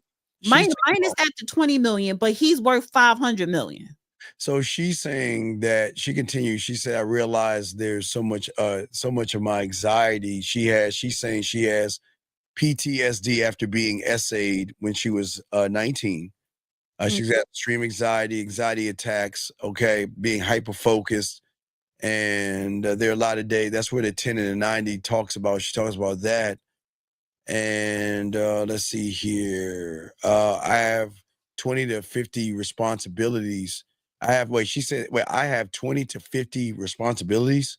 mine is at the 20 million, but he's worth 500 million. So she's saying that she continues. She said, I realized there's so much of my anxiety. She's saying she has PTSD after being essayed when she was 19. She's got extreme anxiety attacks, okay, being hyper focused. And there are a lot of days. That's where the 10 and the 90 talks about. She talks about that. And let's see here. I have 20 to 50 responsibilities. I have 20 to 50 responsibilities.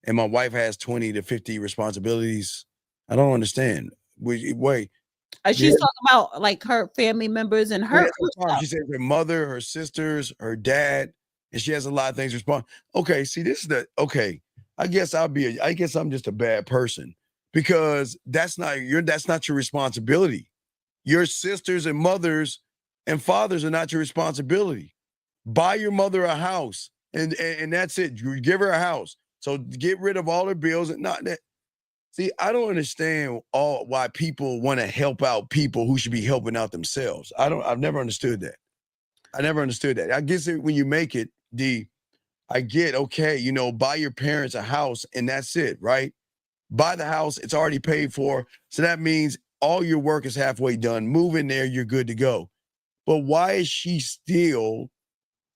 And my wife has 20 to 50 responsibilities. I don't understand. Wait. She's talking about like her family members and her. She says her mother, her sisters, her dad, and she has a lot of things to respond. Okay, see, this is I guess I'm just a bad person because that's not your responsibility. Your sisters and mothers and fathers are not your responsibility. Buy your mother a house and that's it. You give her a house. So get rid of all her bills and not that. See, I don't understand why people want to help out people who should be helping out themselves. I've never understood that. I guess when you make it, I get, okay, buy your parents a house and that's it, right? Buy the house, it's already paid for. So that means all your work is halfway done. Move in there, you're good to go. But why is she still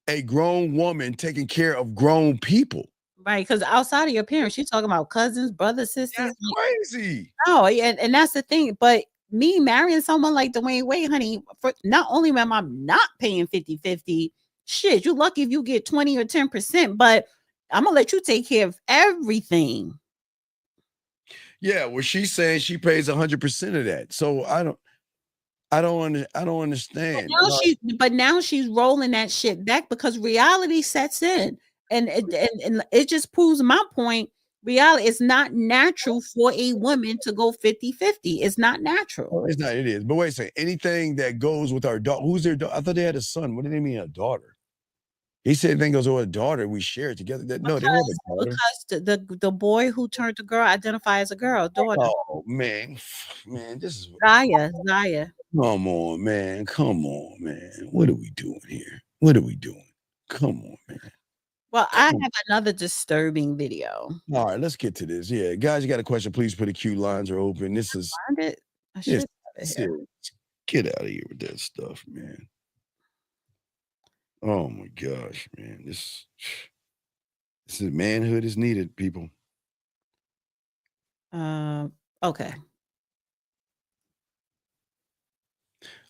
a grown woman taking care of grown people? Right, because outside of your parents, she's talking about cousins, brothers, sisters. That's crazy. Oh, yeah, and that's the thing. But me marrying someone like Dwayne Wade, honey, for not only am I not paying 50-50, shit, you lucky if you get 20 or 10%, but I'm gonna let you take care of everything. Yeah, well, she's saying she pays 100% of that. So I don't understand. But now she's rolling that shit back because reality sets in. And it just proves my point. Reality is not natural for a woman to go 50-50. It's not natural. Oh, it's not, it is. But wait a second. Anything that goes with our daughter, who's their daughter? I thought they had a son. What did they mean a daughter? He said anything goes with a daughter, we share it together. No, they don't have a daughter. Because the boy who turned the girl identify as a girl, daughter. Oh man, this is Zaya. Come on, man. What are we doing here? What are we doing? Come on, man. Well, I have another disturbing video. All right, let's get to this. Yeah, guys, you got a question? Please put the queue. Lines are open. This is. Find it. I should have it here. Get out of here with that stuff, man. Oh my gosh, man. This is manhood is needed, people. Okay.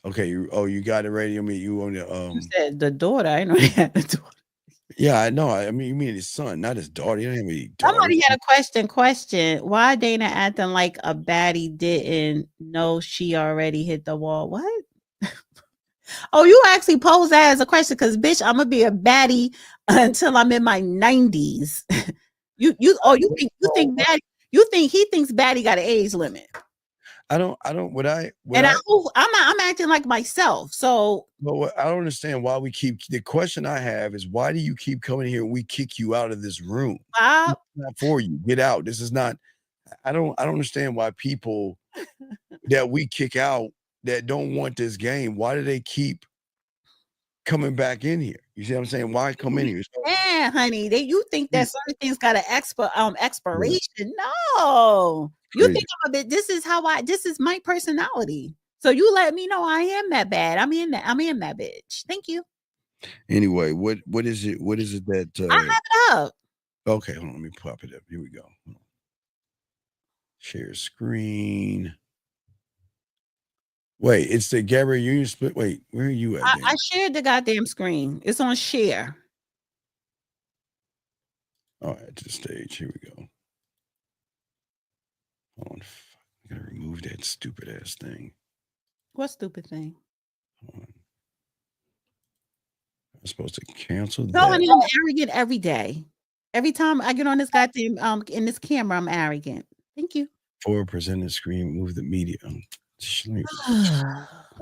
Okay, you got it ready. I mean, you on the You said the daughter. I know he had the daughter. Yeah, I know. I mean, you mean his son, not his daughter. You don't have any daughter. Somebody had a question. Why Dana acting like a baddie didn't know she already hit the wall? What? Oh, you actually posed that as a question because, bitch, I'm gonna be a baddie until I'm in my 90s. You think he thinks baddie got an age limit? I'm acting like myself. So, but I don't understand why we keep. The question I have is, why do you keep coming here and we kick you out of this room? It's not for you. Get out. This is not. I don't understand why people that we kick out that don't want this game. Why do they keep coming back in here? You see what I'm saying? Why come in here? Yeah, honey. You think that certain things got an expiration? No. You think this is my personality. So you let me know I am that bad. I'm in that bitch. Thank you. Anyway, what is it? What is it that I have it up? Okay, hold on, let me pop it up. Here we go. Share screen. Wait, it's the Gabrielle Union split. Wait, where are you at? I shared the goddamn screen. It's on share. All right, to the stage. Here we go. Hold on. I gotta remove that stupid ass thing. What stupid thing? Hold on. supposed to cancel No, that. honey, I'm arrogant every day. Every time I get on this goddamn in this camera, I'm arrogant. Thank you. 4% of screen, move the media. Shrink.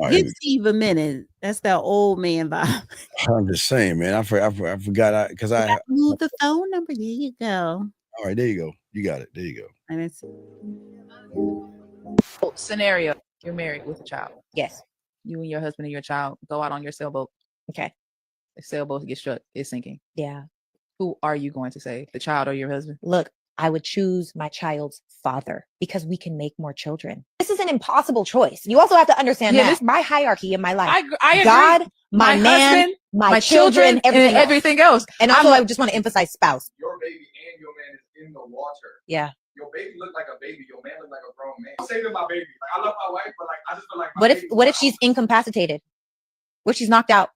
Give Steve a minute. That's that old man vibe. I'm just saying, man. I forgot because I move the phone number. There you go. All right, there you go. You got it. There you go. And it's scenario. You're married with a child. Yes. You and your husband and your child go out on your sailboat. Okay. The sailboat gets struck. It's sinking. Yeah. Who are you going to save? The child or your husband? Look, I would choose my child's father because we can make more children. This is an impossible choice. You also have to understand that my hierarchy in my life. I agree. God, my man, husband, my children, everything else. And also, I just want to emphasize spouse. Your baby and your man is in the water. Yeah. Your baby look like a baby. Your man look like a grown man. I'm saving my baby. Like, I love my wife, but like I just feel like What if she's incapacitated? What if she's knocked out?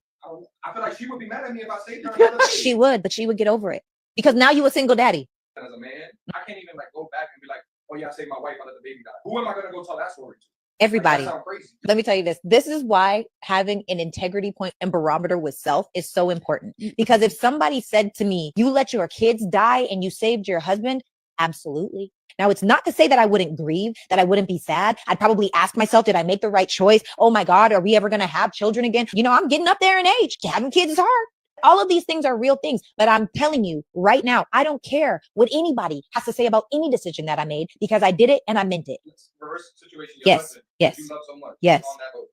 I feel like she would be mad at me if I saved her. She would, but she would get over it because now you a single daddy. As a man, I can't even like go back and be like, oh yeah, I saved my wife. I let the baby die. Who am I gonna go tell that story to? Everybody. Like, that sounds crazy. Let me tell you this. This is why having an integrity point and barometer with self is so important. Because if somebody said to me, you let your kids die and you saved your husband, absolutely. Now, it's not to say that I wouldn't grieve, that I wouldn't be sad. I'd probably ask myself, did I make the right choice? Oh my God, are we ever going to have children again? You know, I'm getting up there in age. Having kids is hard. All of these things are real things, but I'm telling you right now, I don't care what anybody has to say about any decision that I made because I did it and I meant it. Reverse situation. Yes. Husband, yes. You love so much. Yes. On that boat,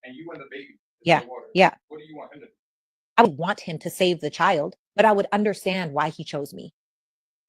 and you and the baby. Yeah. In the water. Yeah. What do you want him to do? I would want him to save the child, but I would understand why he chose me.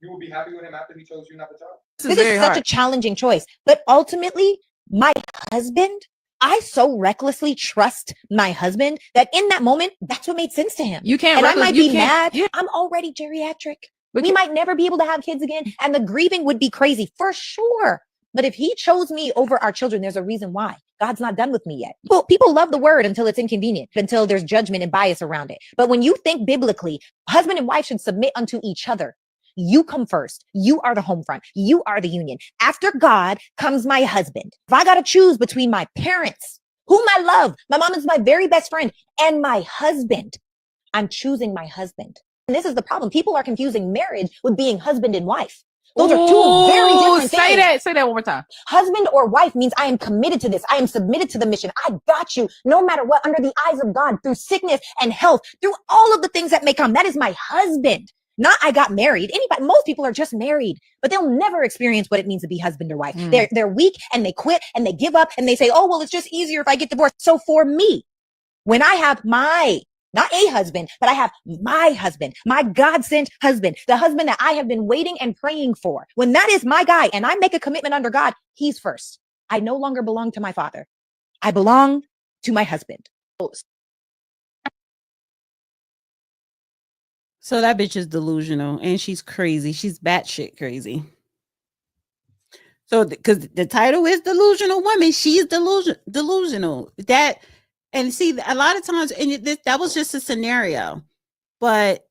You would be happy with him after he chose you, not the child. This is such a challenging choice, but ultimately, my husband, I so recklessly trust my husband that in that moment, that's what made sense to him. You can't. And I might be mad. Yeah. I'm already geriatric. We might never be able to have kids again, and the grieving would be crazy for sure. But if he chose me over our children, there's a reason why. God's not done with me yet. Well, people love the word until it's inconvenient, until there's judgment and bias around it. But when you think biblically, husband and wife should submit unto each other. You come first. You are the home front. You are the union. After God comes my husband. If I got to choose between my parents, whom I love, my mom is my very best friend, and my husband, I'm choosing my husband. And this is the problem. People are confusing marriage with being husband and wife. Those are two very different things. Say that one more time. Husband or wife means I am committed to this. I am submitted to the mission. I got you no matter what, under the eyes of God, through sickness and health, through all of the things that may come. That is my husband. Not I got married. Most people are just married, but they'll never experience what it means to be husband or wife. They're weak and they quit and they give up and they say, oh, well, it's just easier if I get divorced. So for me, when I have not a husband, but I have my husband, my God-sent husband, the husband that I have been waiting and praying for. When that is my guy and I make a commitment under God, he's first. I no longer belong to my father. I belong to my husband. So that bitch is delusional and she's crazy. She's batshit crazy. So because the title is Delusional Woman, she's delusional. And see, a lot of times, and that was just a scenario. But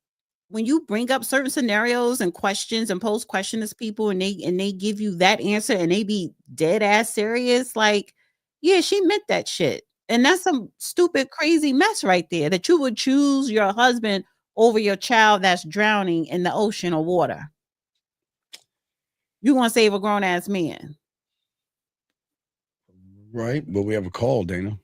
when you bring up certain scenarios and questions and pose questions to people and they give you that answer and they be dead ass serious, like, yeah, she meant that shit. And that's some stupid, crazy mess right there, that you would choose your husband over your child that's drowning in the ocean or water. You want to save a grown ass man. Right, but we have a call, Dana.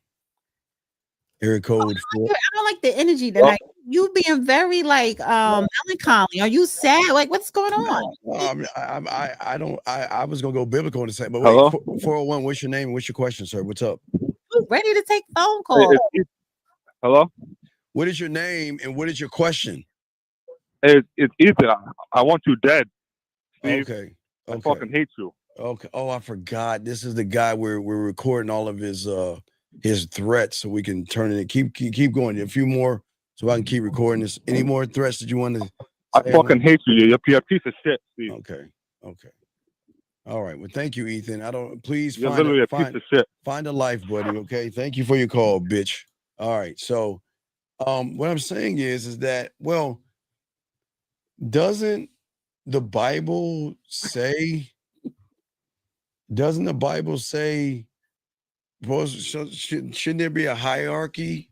Area code. I don't like the energy tonight. You being very like melancholy. Are you sad? Like, what's going on? I was gonna go biblical in a second, but Hello? wait, 401. What's your name and what's your question, sir? What's up? Ready to take phone calls. Hello? What is your name and what is your question? It's Ethan. I want you dead, Steve. Okay. I fucking hate you. Okay. Oh, I forgot. This is the guy we're recording all of his threats so we can turn it. Keep going. A few more so I can keep recording this. Any more threats that you want to? I fucking hate you. You're a piece of shit, Steve. Okay. All right. Well, thank you, Ethan. You're literally a piece of shit. Find a life, buddy. Okay. Thank you for your call, bitch. All right. So, what I'm saying is that, well, doesn't the Bible say? Doesn't the Bible say? Shouldn't there be a hierarchy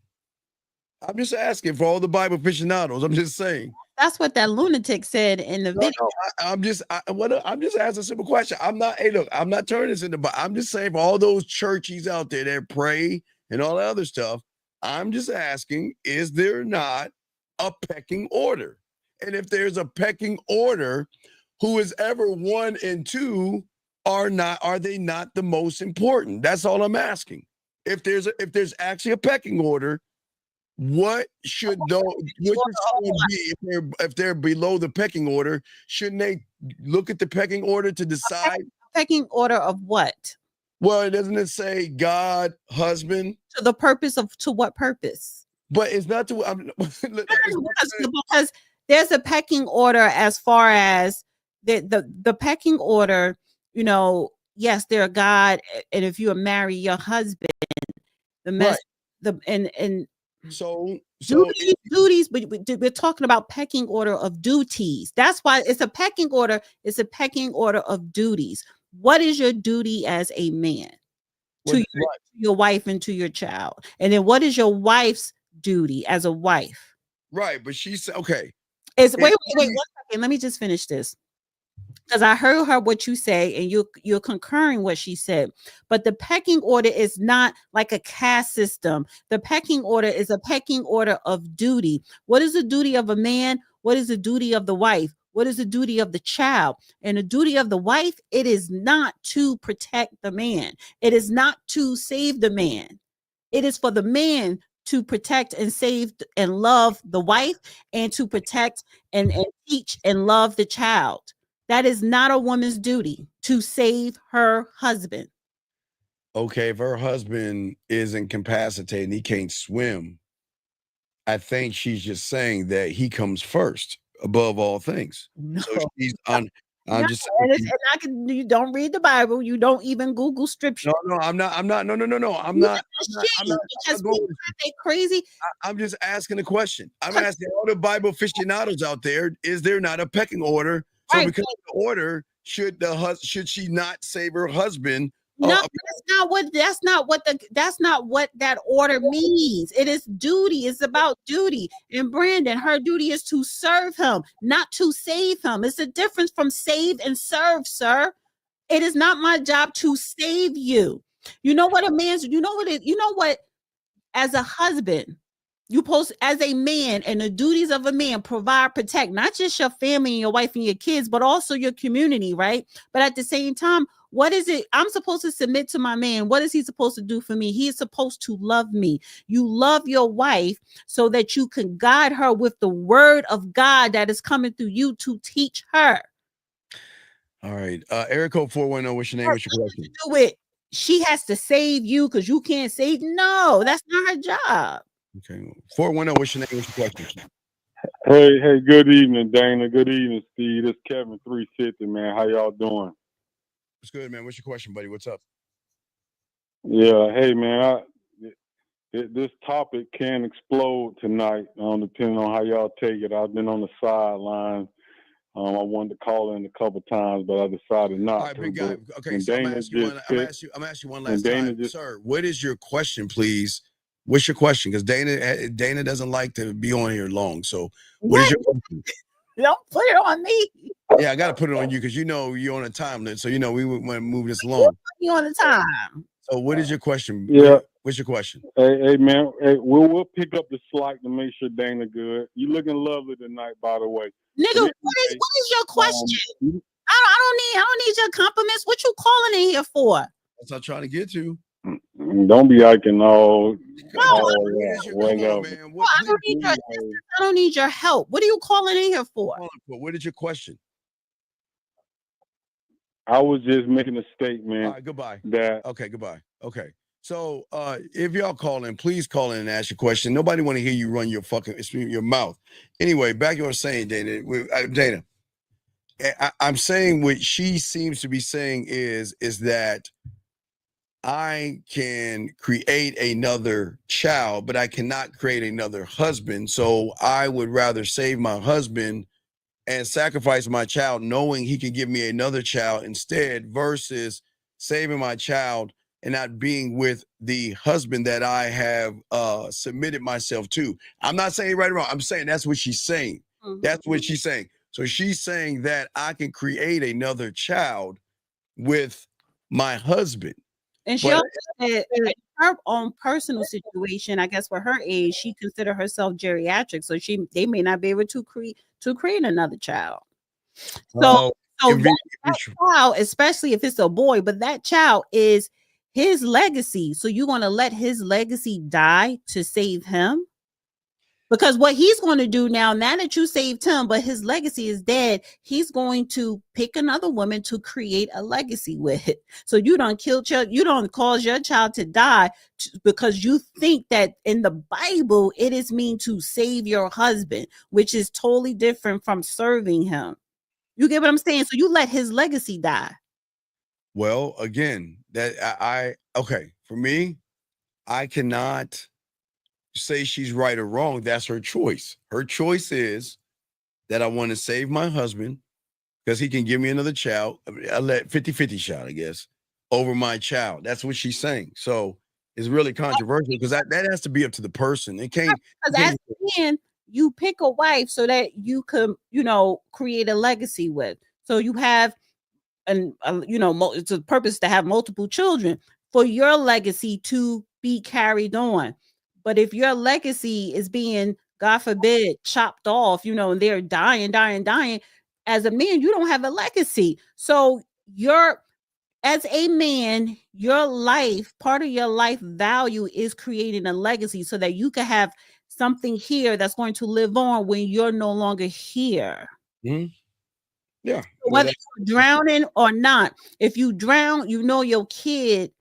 I'm just asking for all the Bible aficionados. I'm just saying. That's what that lunatic said in the video. I'm just asking a simple question. I'm not. Hey, look, I'm not turning this into. I'm just saying for all those churchies out there that pray and all that other stuff. I'm just asking: is there not a pecking order? And if there's a pecking order, who is ever 1 and 2 are they not the most important? That's all I'm asking. If there's actually a pecking order, what should someone be if they're below the pecking order? Shouldn't they look at the pecking order to decide? Pecking order of what? Well, doesn't it say God, husband? To what purpose? But it's not to. Because there's a pecking order as far as the pecking order. You know, yes, they're God, and if you marry your husband, So duties, but we're talking about pecking order of duties. That's why it's a pecking order. It's a pecking order of duties. What is your duty as a man to your wife and to your child? And then what is your wife's duty as a wife? Right, but she said, okay. Wait, 1 second. Let me just finish this. Because I heard her what you say, and you're concurring what she said. But the pecking order is not like a caste system. The pecking order is a pecking order of duty. What is the duty of a man? What is the duty of the wife? What is the duty of the child? And the duty of the wife, it is not to protect the man. It is not to save the man. It is for the man to protect and save and love the wife, and to protect and teach and love the child. That is not a woman's duty to save her husband. Okay, if her husband is incapacitated and he can't swim, I think she's just saying that he comes first above all things. No. So she's on. You don't read the Bible. You don't even Google scripture. No, I'm not. No. I'm not. Because people are crazy. I'm just asking a question. I'm asking all the Bible aficionados out there: is there not a pecking order? So because of the order, should she not save her husband? No, that's not what that order means. It is duty. It's about duty. And Brandon, her duty is to serve him, not to save him. It's a difference from save and serve, sir. It is not my job to save you. You know what as a husband, you post as a man, and the duties of a man: provide, protect, not just your family and your wife and your kids, but also your community, right? But at the same time, what is it? I'm supposed to submit to my man. What is he supposed to do for me? He is supposed to love me. You love your wife so that you can guide her with the word of God that is coming through you to teach her. All right. Area code 410. What's your name? What's your question? Do it. She has to save you because you can't save. No, that's not her job. Okay. 410. What's your name? What's your question? Hey, good evening, Dana. Good evening, Steve. It's Kevin 350, man. How y'all doing? It's good, man. What's your question, buddy? What's up? Yeah, hey, man. This topic can explode tonight, depending on how y'all take it. I've been on the sideline. I wanted to call in a couple times, but I decided not. All right, big guy. Okay, so I'm gonna ask you one last time, sir. What is your question, please? What's your question? Because Dana doesn't like to be on here long. So what is your question? Don't put it on me. Yeah, I got to put it on you because you're on a time limit. So we want to move this along. You on the time. So what is your question? Yeah. What's your question? Hey, man. Hey, we'll pick up the slack to make sure Dana good. You looking lovely tonight, by the way. Nigga, what is your question? I don't need your compliments. What you calling in here for? That's what I'm trying to get to. Don't be acting all. I don't need your help. What are you calling in here for? What is your question? I was just making a statement. All right, goodbye. Goodbye. Okay. So if y'all call in, please call in and ask your question. Nobody want to hear you run your mouth. Anyway, back to what I was saying, Dana. I'm saying what she seems to be saying is that I can create another child, but I cannot create another husband. So I would rather save my husband and sacrifice my child, knowing he can give me another child instead, versus saving my child and not being with the husband that I have submitted myself to. I'm not saying right or wrong. I'm saying that's what she's saying. That's what she's saying. So she's saying that I can create another child with my husband. And she also said in her own personal situation, I guess for her age, she considered herself geriatric, so they may not be able to create another child. So that child, especially if it's a boy, but that child is his legacy. So you're going to let his legacy die to save him? Because what he's going to do now that you saved him, but his legacy is dead, he's going to pick another woman to create a legacy with. So you don't you don't cause your child to die because you think that in the Bible, it is mean to save your husband, which is totally different from serving him. You get what I'm saying? So you let his legacy die. Well, again, that okay, for me, I cannot say she's right or wrong. That's her choice. Her choice is that I want to save my husband because he can give me another child. I let 50-50 shot, I guess, over my child. That's what she's saying. So it's really controversial because that has to be up to the person. It can't. Because as a man, you pick a wife so that you could, create a legacy with. So you have, it's a purpose to have multiple children for your legacy to be carried on. But if your legacy is being, God forbid, chopped off, and they're dying, as a man, you don't have a legacy. So as a man, your life, part of your life value is creating a legacy so that you can have something here that's going to live on when you're no longer here. Mm-hmm. Yeah. Whether you're drowning or not, if you drown, your kid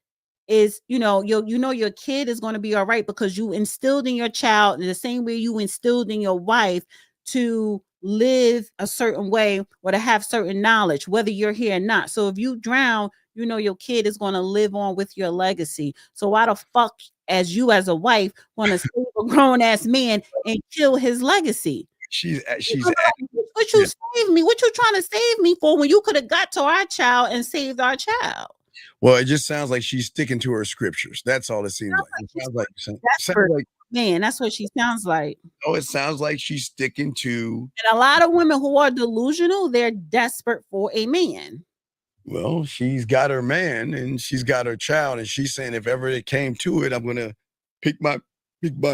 is, your kid is going to be all right because you instilled in your child in the same way you instilled in your wife to live a certain way or to have certain knowledge, whether you're here or not. So if you drown, your kid is going to live on with your legacy. So why the fuck, as a wife, want to save a grown ass man and kill his legacy? She's what you save me? What you trying to save me for when you could have got to our child and saved our child? Well, it just sounds like she's sticking to her scriptures. That's all it seems like. It sounds like man, that's what she sounds like. Oh, it sounds like she's sticking to. And a lot of women who are delusional, they're desperate for a man. Well, she's got her man and she's got her child, and she's saying if ever it came to it, I'm gonna pick my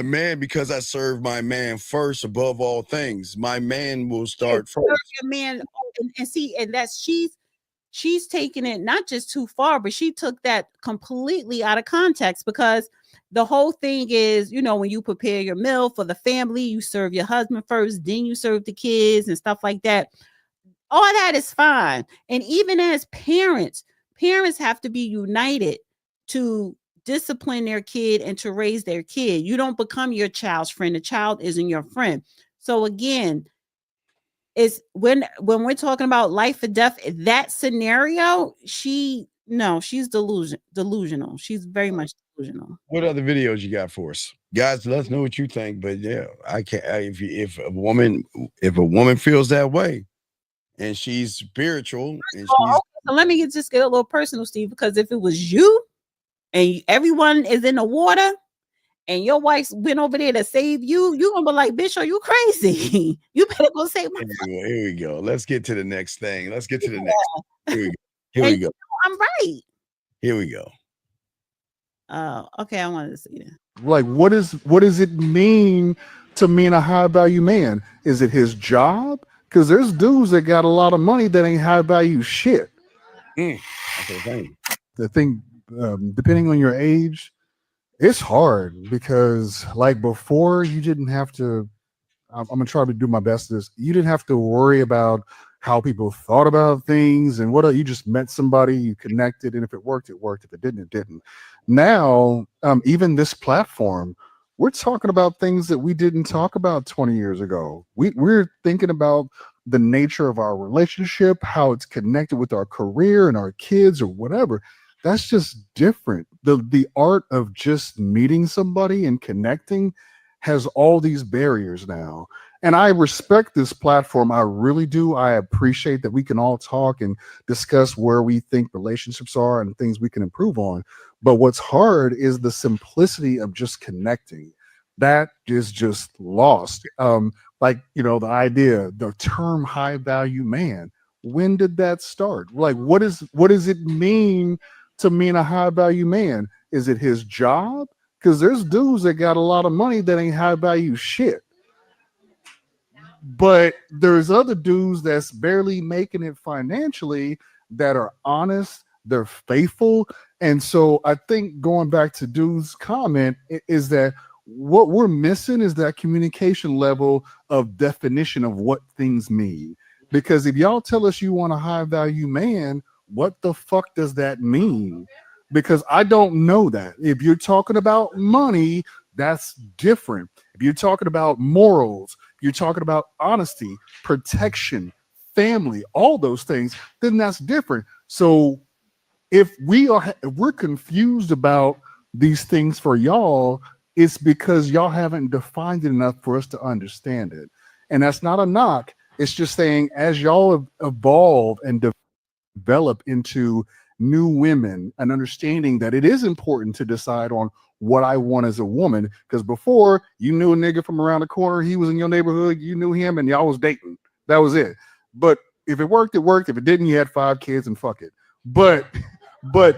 man because I serve my man first above all things. My man will start first. Your man, and see, and that's she's taking it not just too far, but she took that completely out of context because the whole thing is, when you prepare your meal for the family, you serve your husband first, then you serve the kids and stuff like that. All that is fine. And even as parents have to be united to discipline their kid and to raise their kid. You don't become your child's friend. The child isn't your friend. So again, it's when we're talking about life or death, that scenario, she's delusional. She's very much delusional. What other videos you got for us, guys? Let us know what you think. But yeah, I can't. If a woman feels that way, and she's spiritual, and so let me just get a little personal, Steve. Because if it was you, and everyone is in the water, and your wife went over there to save you, you're gonna be like, bitch, are you crazy? You better go save my Here we go. Let's get to the next thing. Let's get to the next. Here we go. I'm right. Here we go. Oh, okay. I wanted to see that. Like, what does it mean to mean a high value man? Is it his job? Because there's dudes that got a lot of money that ain't high value shit. Okay, the thing, depending on your age, it's hard because like before you didn't have to, I'm gonna try to do my best to this. You didn't have to worry about how people thought about things and what you just met somebody, you connected, and if it worked, it worked. If it didn't, it didn't. Now, even this platform, we're talking about things that we didn't talk about 20 years ago. We're thinking about the nature of our relationship, how it's connected with our career and our kids or whatever. That's just different. The art of just meeting somebody and connecting has all these barriers now. And I respect this platform. I really do. I appreciate that we can all talk and discuss where we think relationships are and things we can improve on. But what's hard is the simplicity of just connecting. That is just lost. Like, the idea, the term high value man. When did that start? Like, what does it mean to mean a high value man? Is it his job? Because there's dudes that got a lot of money that ain't high value shit. But there's other dudes that's barely making it financially that are honest, they're faithful. And so I think going back to dude's comment is that what we're missing is that communication level of definition of what things mean. Because if y'all tell us you want a high value man, what the fuck does that mean? Because I don't know that. If you're talking about money, that's different. If you're talking about morals, you're talking about honesty, protection, family, all those things, then that's different. So if we're confused about these things for y'all, it's because y'all haven't defined it enough for us to understand it. And that's not a knock. It's just saying as y'all evolve and develop into new women, an understanding that it is important to decide on what I want as a woman. Because before, you knew a nigga from around the corner, he was in your neighborhood, you knew him, and y'all was dating. That was it. But if it worked, it worked. If it didn't, you had 5 kids and fuck it. But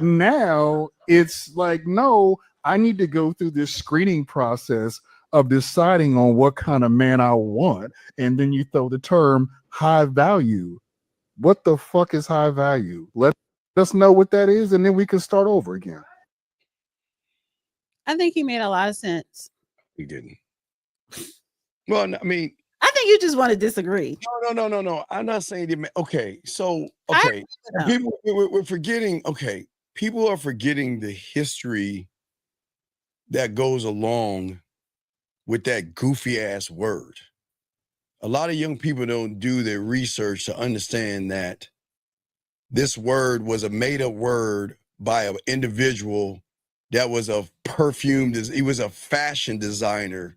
now it's like, no, I need to go through this screening process of deciding on what kind of man I want. And then you throw the term high value. What the fuck is high value? Let us know what that is, and then we can start over again. I think he made a lot of sense. He didn't. Well, I mean, I think you just want to disagree. No. I'm not saying that. Okay, so we're forgetting. Okay, people are forgetting the history that goes along with that goofy ass word. A lot of young people don't do their research to understand that this word was a made-up word by an individual that was a perfume. He was a fashion designer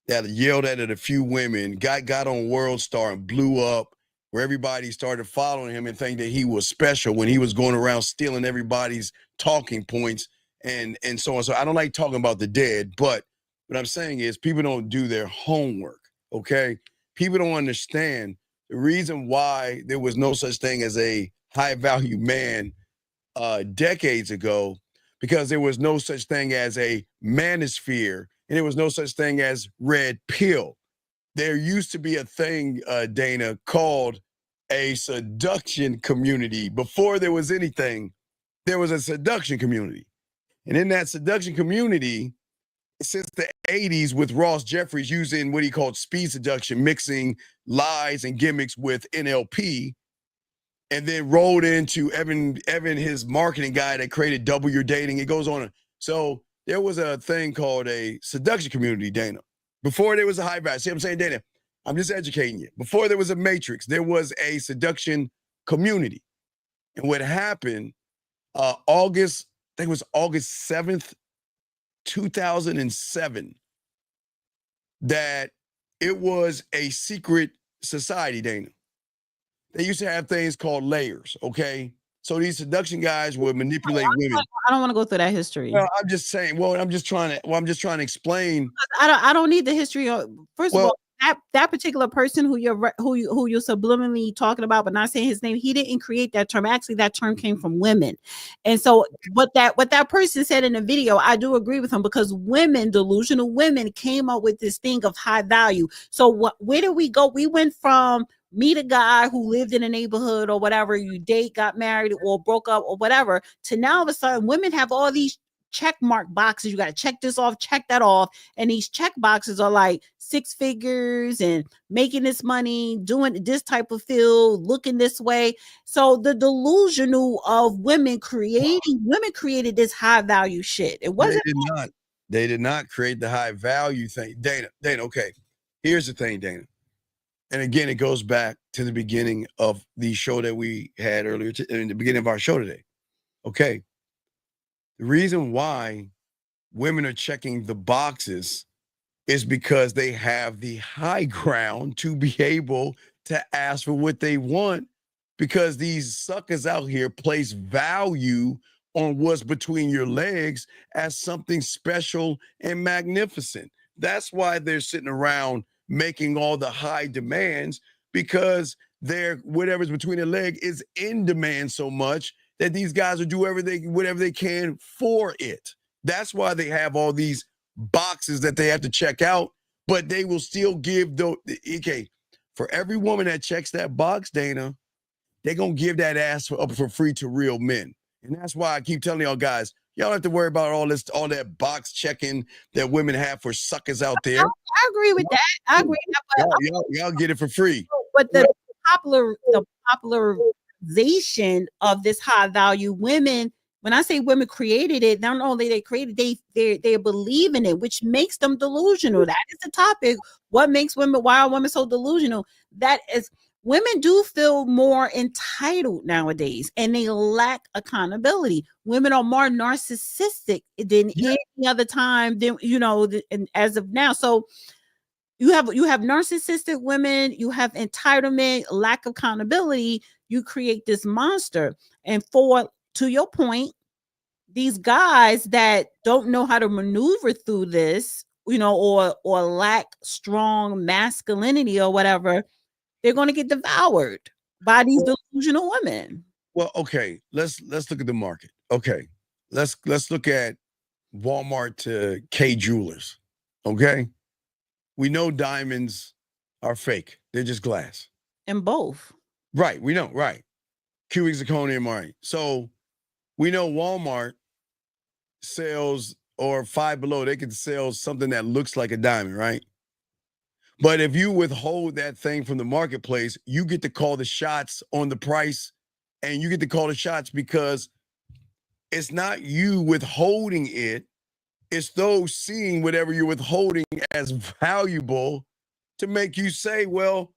that yelled at a few women, got on World Star and blew up, where everybody started following him and thinking that he was special when he was going around stealing everybody's talking points and so on. So I don't like talking about the dead, but what I'm saying is people don't do their homework, okay? People don't understand the reason why there was no such thing as a high value man decades ago, because there was no such thing as a manosphere and there was no such thing as red pill. There used to be a thing, Dana, called a seduction community. Before there was anything, there was a seduction community. And in that seduction community, since the 80s with Ross Jeffries using what he called speed seduction, mixing lies and gimmicks with NLP, and then rolled into Evan, his marketing guy that created Double Your Dating. It goes on. So there was a thing called a seduction community, Dana. Before there was a high value. See what I'm saying, Dana? I'm just educating you. Before there was a matrix, there was a seduction community. And what happened, I think it was August 7th, 2007, that it was a secret society, Dana. They used to have things called layers, okay? So these seduction guys would manipulate women. I don't want to go through that history. Well, I'm just saying. Well, I'm just trying to explain. I don't need the history. First of all, that particular person who you're subliminally talking about, but not saying his name, he didn't create that term. Actually, that term came from women. And so what that person said in the video, I do agree with him, because women, delusional women, came up with this thing of high value. So where did we go? We went from meet a guy who lived in a neighborhood or whatever, you date, got married or broke up or whatever, to now all of a sudden women have all these check mark boxes. You got to check this off, check that off. And these check boxes are like 6 figures and making this money, doing this type of field, looking this way. So the delusional of women created this high value shit. It wasn't. They did not create the high value thing. Dana, okay. Here's the thing, Dana. And again, it goes back to the beginning of the show that we had earlier, in the beginning of our show today. Okay. The reason why women are checking the boxes is because they have the high ground to be able to ask for what they want, because these suckers out here place value on what's between your legs as something special and magnificent. That's why they're sitting around making all the high demands, because their whatever's between their leg is in demand so much that these guys will do whatever they can for it. That's why they have all these boxes that they have to check out, but they will still give okay, for every woman that checks that box, Dana, they're gonna give that ass up for free to real men. And that's why I keep telling y'all guys, y'all don't have to worry about all that box checking that women have for suckers out there. I agree with that. I agree with that, y'all get it for free. But the popularization of this high value women, when I say women created it, not only they created, they believe in it, which makes them delusional. That is the topic. Why are women so delusional? That is, women do feel more entitled nowadays, and they lack accountability. Women are more narcissistic than any other time, than as of now. So you have narcissistic women, you have entitlement, lack of accountability. You create this monster, and to your point, these guys that don't know how to maneuver through this, or lack strong masculinity or whatever, they're going to get devoured by these delusional women. Well, okay, let's look at the market. Okay, let's look at Walmart to K Jewelers. Okay, we know diamonds are fake; they're just glass. And both, right? We know, right? Cubic zirconium, right? So we know Walmart sells, or Five Below, they can sell something that looks like a diamond, right? But if you withhold that thing from the marketplace, you get to call the shots on the price, and you get to call the shots because it's not you withholding it. It's those seeing whatever you're withholding as valuable to make you say, well,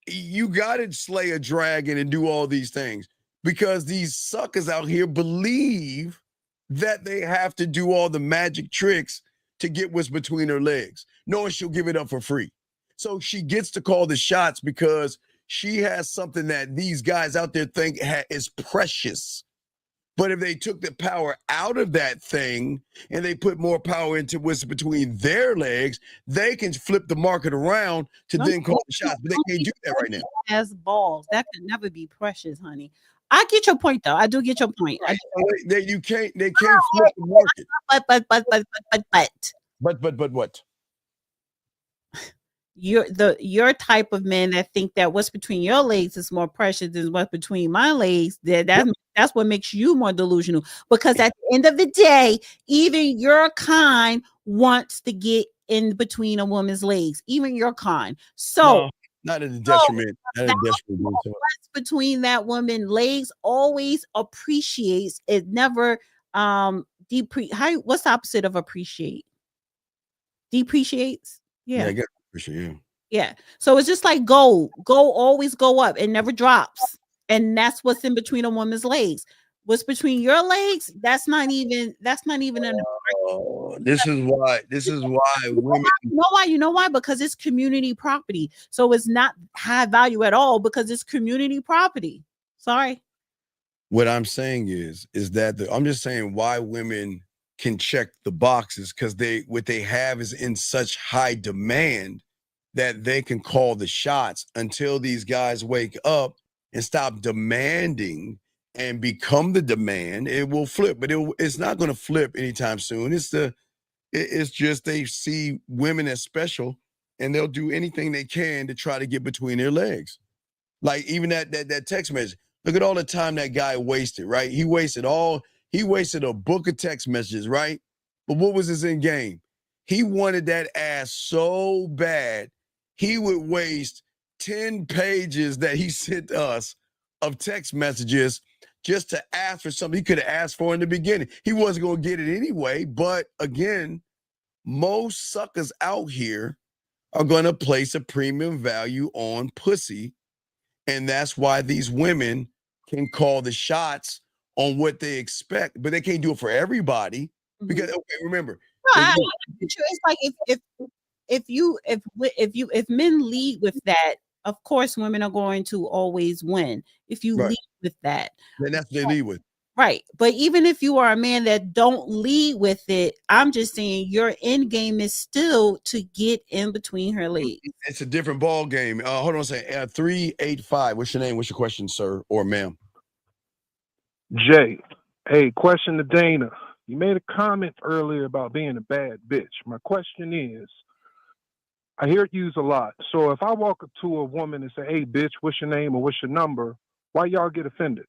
you got to slay a dragon and do all these things, because these suckers out here believe that they have to do all the magic tricks to get what's between her legs, knowing she'll give it up for free. So she gets to call the shots because she has something that these guys out there think is precious. But if they took the power out of that thing and they put more power into what's between their legs, they can flip the market around to then call the shots. But they can't do that right now. As balls, that could never be precious, honey. I get your point, though. I do get your point. They can't flip the market. But what? Your type of men that think that what's between your legs is more precious than what's between my legs. That's what makes you more delusional. Because at the end of the day, even your kind wants to get in between a woman's legs. Even your kind. So no, not at a detriment. What's between that woman's legs always appreciates. It never what's the opposite of appreciate? Depreciates. Yeah. I guess appreciate you. Yeah. So it's just like gold. Gold always go up. It never drops. And that's what's in between a woman's legs. What's between your legs? That's not even an This is why women. You know why? Because it's community property. So it's not high value at all because it's community property. Sorry. What I'm saying is that I'm just saying why women can check the boxes, because what they have is in such high demand that they can call the shots until these guys wake up and stop demanding and become the demand. It will flip, but it's not going to flip anytime soon. It's just they see women as special, and they'll do anything they can to try to get between their legs. Like even that text message. Look at all the time that guy wasted, right? He wasted a book of text messages, right? But what was his end game? He wanted that ass so bad, he would waste 10 pages that he sent us of text messages just to ask for something he could have asked for in the beginning. He wasn't going to get it anyway. But again, most suckers out here are going to place a premium value on pussy. And that's why these women can call the shots on what they expect, but they can't do it for everybody. Because okay, remember, it's like if if men lead with that, of course women are going to always win. If you Right. lead with that, Then that's what they lead with. right. But even if you are a man that don't lead with it, I'm just saying your end game is still to get in between her legs. It's a different ball game. Hold on a second. 385. What's your name? What's your question, sir or ma'am? Jay, hey, question to Dana. You made a comment earlier about being a bad bitch. My question is, I hear it used a lot. So if I walk up to a woman and say, hey, bitch, what's your name or what's your number? Why y'all get offended?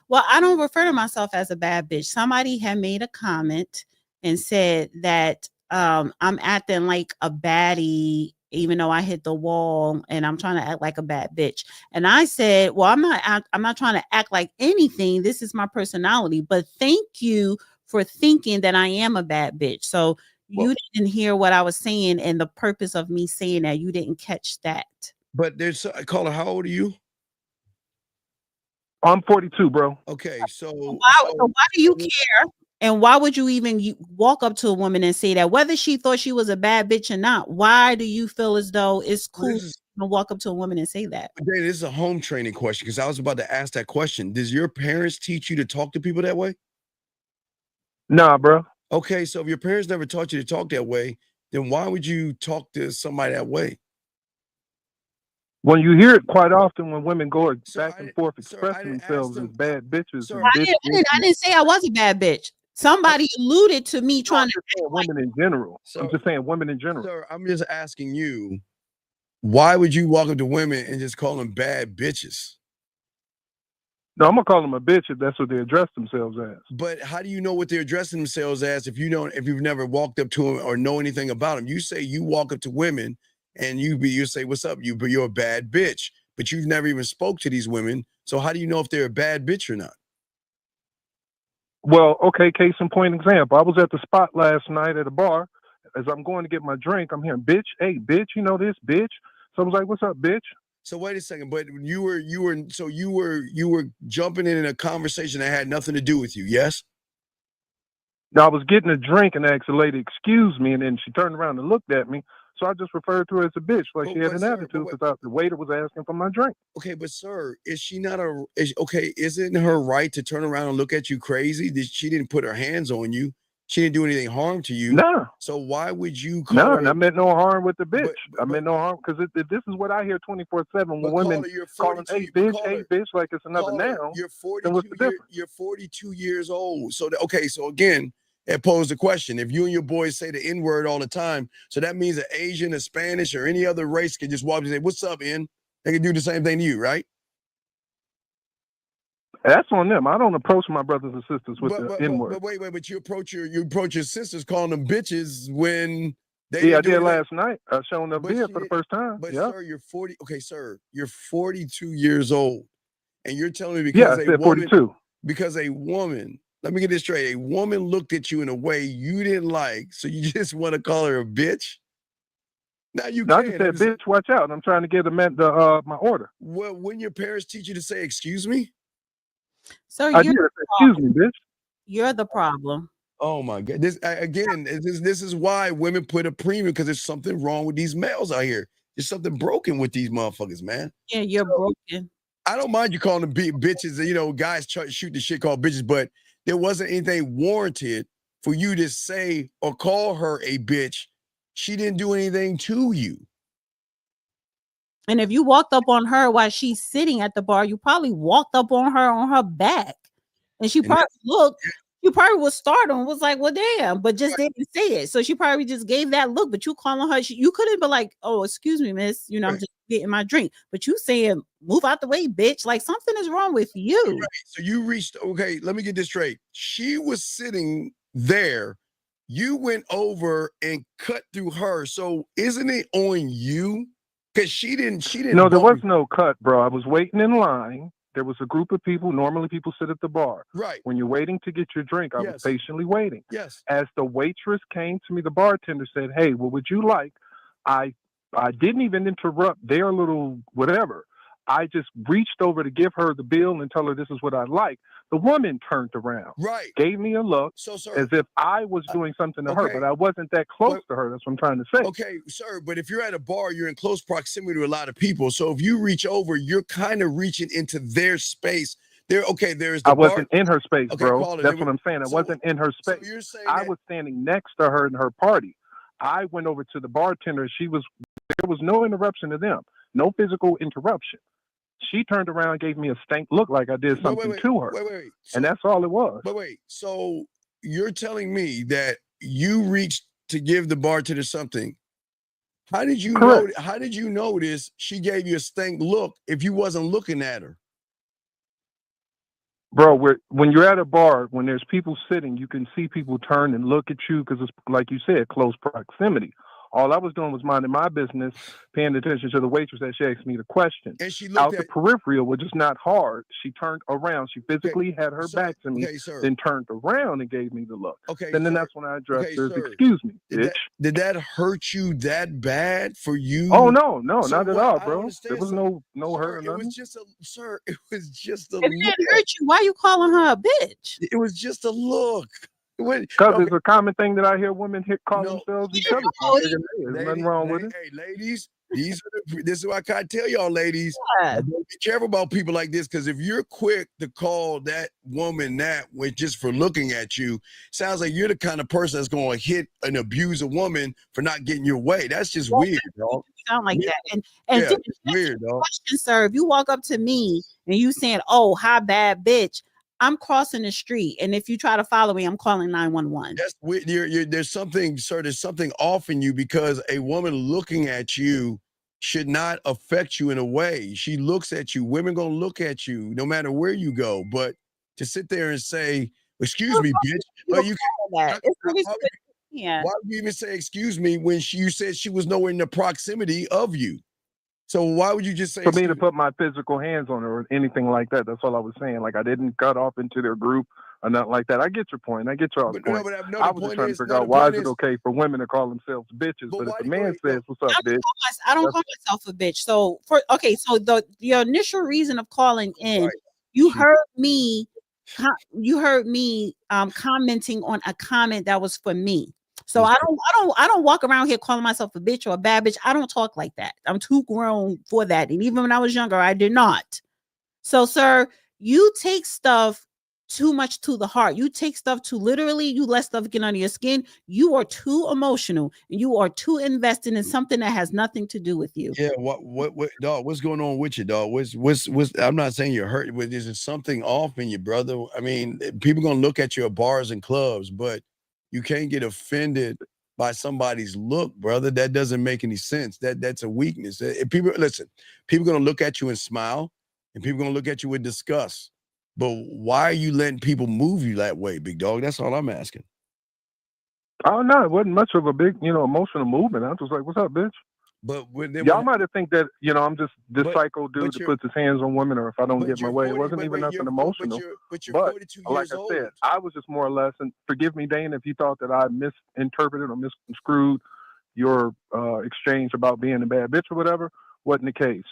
Well, I don't refer to myself as a bad bitch. Somebody had made a comment and said that I'm acting like a baddie, even though I hit the wall and I'm trying to act like a bad bitch. And I said, well, I'm not trying to act like anything. This is my personality. But thank you for thinking that I am a bad bitch. So you didn't hear what I was saying and the purpose of me saying that. You didn't catch that. But there's caller, how old are you? I'm 42, bro. Okay, so why do you care? And why would you even walk up to a woman and say that, whether she thought she was a bad bitch or not? Why do you feel as though it's cool to walk up to a woman and say that? This is a home training question because I was about to ask that question. Does your parents teach you to talk to people that way? Nah, bro. Okay, so if your parents never taught you to talk that way, then why would you talk to somebody that way? When you hear it quite often when women go back and forth expressing themselves as bad bitches. And I didn't say I was a bad bitch. Somebody alluded to me trying to women in general. I'm just saying women in general. Sir, I'm just asking you, why would you walk up to women and just call them bad bitches? No, I'm gonna call them a bitch if that's what they address themselves as. But how do you know what they're addressing themselves as if you've never walked up to them or know anything about them? You say you walk up to women and you say, what's up? You're a bad bitch, but you've never even spoke to these women. So how do you know if they're a bad bitch or not? Well, okay, case in point example. I was at the spot last night at a bar. As I'm going to get my drink, I'm hearing, bitch, hey, bitch, you know this, bitch. So I was like, what's up, bitch? So wait a second, but you were jumping in a conversation that had nothing to do with you, yes? Now, I was getting a drink and asked the lady, excuse me, and then she turned around and looked at me. So I just referred to her as a bitch, like she had an attitude because the waiter was asking for my drink. Okay, but sir, isn't her right to turn around and look at you crazy? She didn't put her hands on you. She didn't do anything harm to you. No. So why would you call her? No, I meant no harm with the bitch. I meant no harm because this is what I hear 24/7 when women calling, hey, bitch, like it's another noun. You're 42 years old. So, so again, it posed the question. If you and your boys say the N-word all the time, so that means an Asian, a Spanish, or any other race can just walk up and say, what's up, N? They can do the same thing to you, right? That's on them. I don't approach my brothers and sisters with the N-word. But wait, but you approach your sisters calling them bitches when they I did last night. I showing up here for the first time. But yeah. sir, you're 40. Okay, sir, you're 42 years old, and you're telling me because I said 42. Because a woman, let me get this straight, a woman looked at you in a way you didn't like, so you just want to call her a bitch? Now you I just said, bitch, watch out. I'm trying to get my order. Well, when your parents teach you to say, excuse me? Sir, excuse me, bitch. You're the problem. Oh my God. This is why women put a premium, because there's something wrong with these males out here. There's something broken with these motherfuckers, man. Yeah, you're broken. I don't mind you calling them bitches. Guys shoot the shit called bitches, but there wasn't anything warranted for you to say or call her a bitch. She didn't do anything to you. And if you walked up on her while she's sitting at the bar, you probably walked up on her back. And she probably looked, you probably was startled and was like, well, damn, but just didn't say it. So she probably just gave that look, but you calling her, you could have been like, oh, excuse me, miss, I'm just getting my drink. But you saying, move out the way, bitch. Like something is wrong with you. Right. So you reached, okay, let me get this straight. She was sitting there. You went over and cut through her. So isn't it on you? Because she didn't. No, there was no cut, bro. I was waiting in line. There was a group of people. Normally people sit at the bar. Right. When you're waiting to get your drink, I was patiently waiting. Yes. As the waitress came to me, the bartender said, hey, what would you like? I didn't even interrupt their little whatever. I just reached over to give her the bill and tell her this is what I like. The woman turned around, gave me a look as if I was doing something to her, but I wasn't that close to her. That's what I'm trying to say. Okay, sir, but if you're at a bar, you're in close proximity to a lot of people. So if you reach over, you're kind of reaching into their space. There's the I wasn't bar. in her space, Okay, bro. Caller, That's what I'm saying. I wasn't in her space. you're saying I was standing next to her in her party. I went over to the bartender. There was no interruption to them, no physical interruption. She turned around and gave me a stank look like I did something to her. Wait. And that's all it was. Wait. So you're telling me that you reached to give the bartender something. How did you know? How did you notice she gave you a stank look if you wasn't looking at her? Bro, when you're at a bar, when there's people sitting, you can see people turn and look at you because it's, like you said, close proximity. All I was doing was minding my business, paying attention to the waitress as she asked me the question. And she out the peripheral, which is not hard. She turned around. She physically had her back to me, then turned around and gave me the look. Then that's when I addressed her. Excuse me, bitch. Did that hurt you that bad for you? Oh no, not at all, bro. There was no hurt or nothing. It was just it was just a If it didn't hurt you, why you calling her a bitch? It was just a look. Because it's a common thing that I hear women call themselves each other. There's nothing wrong with it. Hey, ladies, this is what I gotta tell y'all, ladies. Be careful about people like this, because if you're quick to call that woman that with just for looking at you, sounds like you're the kind of person that's going to hit and abuse a woman for not getting your way. That's just weird, dog. Sound like that. And it's weird, dog. Question, sir, if you walk up to me and you saying, "Oh, hi, bad bitch," I'm crossing the street, and if you try to follow me, I'm calling 911. That's weird. There's something, sir. There's something off in you, because a woman looking at you should not affect you in a way. She looks at you. Women gonna look at you no matter where you go. But to sit there and say, "Excuse me, bitch," but you can't. Yeah. Why would you even say "excuse me" when you said she was nowhere in the proximity of you? So why would you just say for me to put my physical hands on her or anything like that? That's all I was saying. Like, I didn't cut off into their group or nothing like that. I get your point. I get y'all's point. I was just trying to figure out why is it okay for women to call themselves bitches, but if a man says, "What's up, bitch?" I don't call myself a bitch. So your initial reason of calling in, you heard me commenting on a comment that was for me. So I don't walk around here calling myself a bitch or a bad bitch. I don't talk like that. I'm too grown for that. And even when I was younger, I did not. So, sir, you take stuff too much to the heart. You take stuff too literally. You let stuff get under your skin. You are too emotional, and you are too invested in something that has nothing to do with you. Yeah, what dog? What's going on with you, dog? What's I'm not saying you're hurt, but there's something off in you, brother. I mean, people gonna look at you at bars and clubs, but you can't get offended by somebody's look, brother. That doesn't make any sense. That's a weakness. If people gonna look at you and smile, and people gonna look at you with disgust. But why are you letting people move you that way, big dog? That's all I'm asking. Oh no, it wasn't much of a big, emotional movement. I was just like, "What's up, bitch?" But y'all might have think that I'm just this psycho dude that puts his hands on women, or if I don't get my way, it wasn't even nothing emotional. But you're but 42 like years I old. said, I was just more or less, and forgive me, Dane, if you thought that I misinterpreted or misconstrued your exchange about being a bad bitch or whatever. Wasn't the case.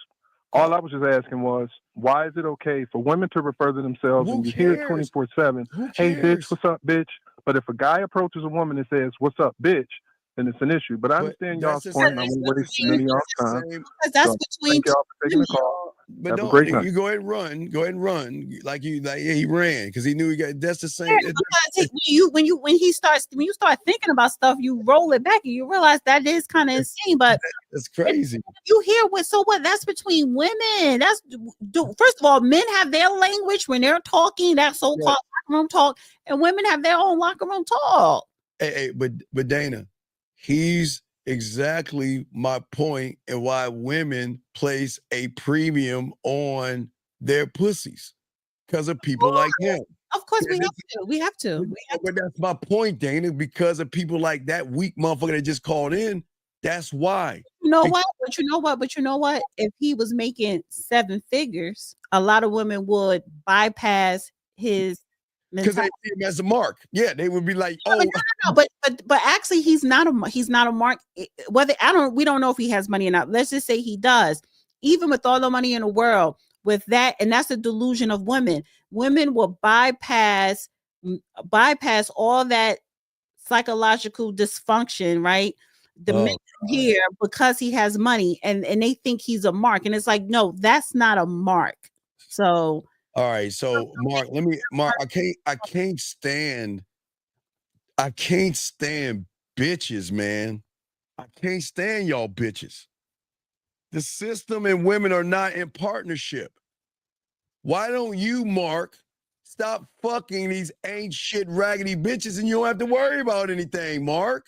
All I was just asking was, why is it okay for women to refer to themselves and you hear it 24/7? Hey, bitch, what's up, bitch? But if a guy approaches a woman and says, "What's up, bitch?" then it's an issue. But I understand y'all's point. I won't waste many of y'all's time. That's So, between thank y'all for taking the call. But Have a don't great night. you go ahead and run. Go ahead and run. Like he ran because he knew he got. That's the same. When you start thinking about stuff, you roll it back and you realize that is kind of insane. But it's crazy. You hear what? That's between women. First of all, men have their language when they're talking, that so-called locker room talk, and women have their own locker room talk. Hey, but Dana, he's exactly my point and why women place a premium on their pussies because of people like him. Of course, we have to. But that's my point, Dana, because of people like that weak motherfucker that just called in. That's why. You know what? But you know what? If he was making 7 figures, a lot of women would bypass his because they see him as a mark. Yeah, they would be like, "Oh, no. But actually, he's not a mark. Whether we don't know if he has money or not. Let's just say he does. even with all the money in the world, with that, and that's a delusion of women. Women will bypass all that psychological dysfunction, right? The men here because he has money, and they think he's a mark, and it's like, no, that's not a mark. So all right, so Mark, I can't stand bitches, man. I can't stand y'all bitches. The system and women are not in partnership. Why don't you, Mark, stop fucking these ain't shit raggedy bitches and you don't have to worry about anything, Mark?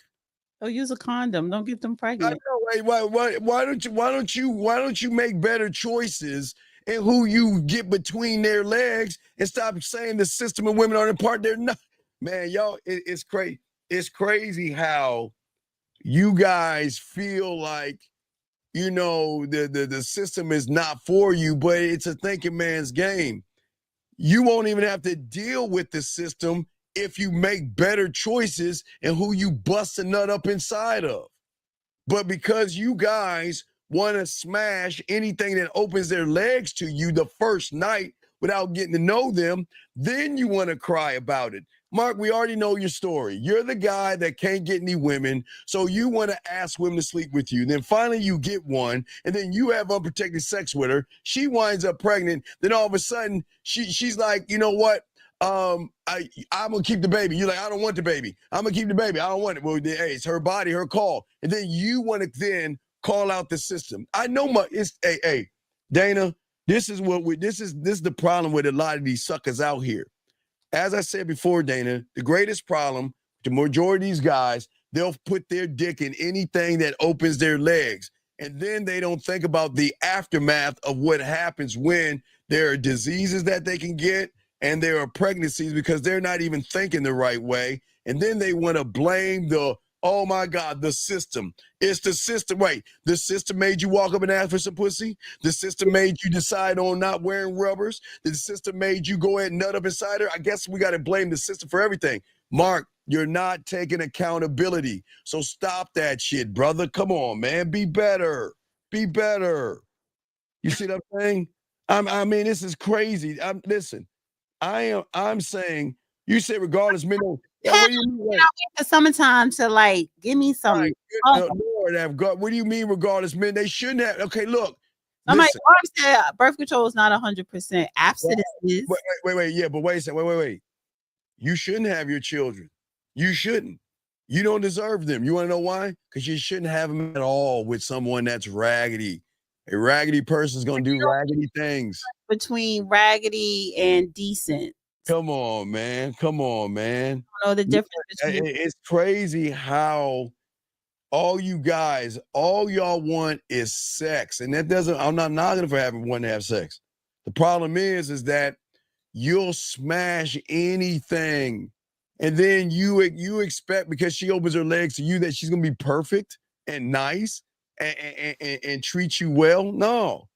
Oh, use a condom. Don't get them pregnant. I know, why don't you make better choices in who you get between their legs and stop saying the system and women aren't in part? They're not. Man, y'all, it's crazy. It's crazy how you guys feel like, you know, the system is not for you, but it's a thinking man's game. You won't even have to deal with the system if you make better choices and who you bust a nut up inside of. But because you guys want to smash anything that opens their legs to you the first night without getting to know them, then you want to cry about it. Mark, we already know your story. You're the guy that can't get any women, so you want to ask women to sleep with you. Then finally you get one, and then you have unprotected sex with her. She winds up pregnant. Then all of a sudden, she's like, you know what? I'm gonna keep the baby. You're like, I don't want the baby. I'm gonna keep the baby. I don't want it. Well, hey, it's her body, her call. And then you want to then call out the system. I know hey, Dana, this is the problem with a lot of these suckers out here. As I said before, Dana, the greatest problem, the majority of these guys, they'll put their dick in anything that opens their legs. And then they don't think about the aftermath of what happens when there are diseases that they can get and there are pregnancies because they're not even thinking the right way. And then they want to blame oh my God, the system. It's the system. Wait, the system made you walk up and ask for some pussy? The system made you decide on not wearing rubbers? The system made you go ahead and nut up inside her? I guess we got to blame the system for everything. Mark, you're not taking accountability. So stop that shit, brother. Come on, man. Be better. Be better. You see what I'm saying? I mean, this is crazy. Listen, I'm saying, you say regardless, men don't. Yeah, what do you mean? Wait. For summertime to like give me some. Right. Lord, what do you mean regardless, men? They shouldn't have. Okay, look. Somebody said birth control is not 100%. Abstinence is. Wait. Yeah, but wait a second. Wait. You shouldn't have your children. You shouldn't. You don't deserve them. You want to know why? Because you shouldn't have them at all with someone that's raggedy. A raggedy person's gonna do raggedy things. Between raggedy and decent. Come on, man. I don't know the difference between. It's crazy how all y'all want is sex. And that doesn't, I'm not knocking for having one to have sex. The problem is that you'll smash anything. And then you expect, because she opens her legs to you, that she's gonna be perfect and nice and treat you well. No.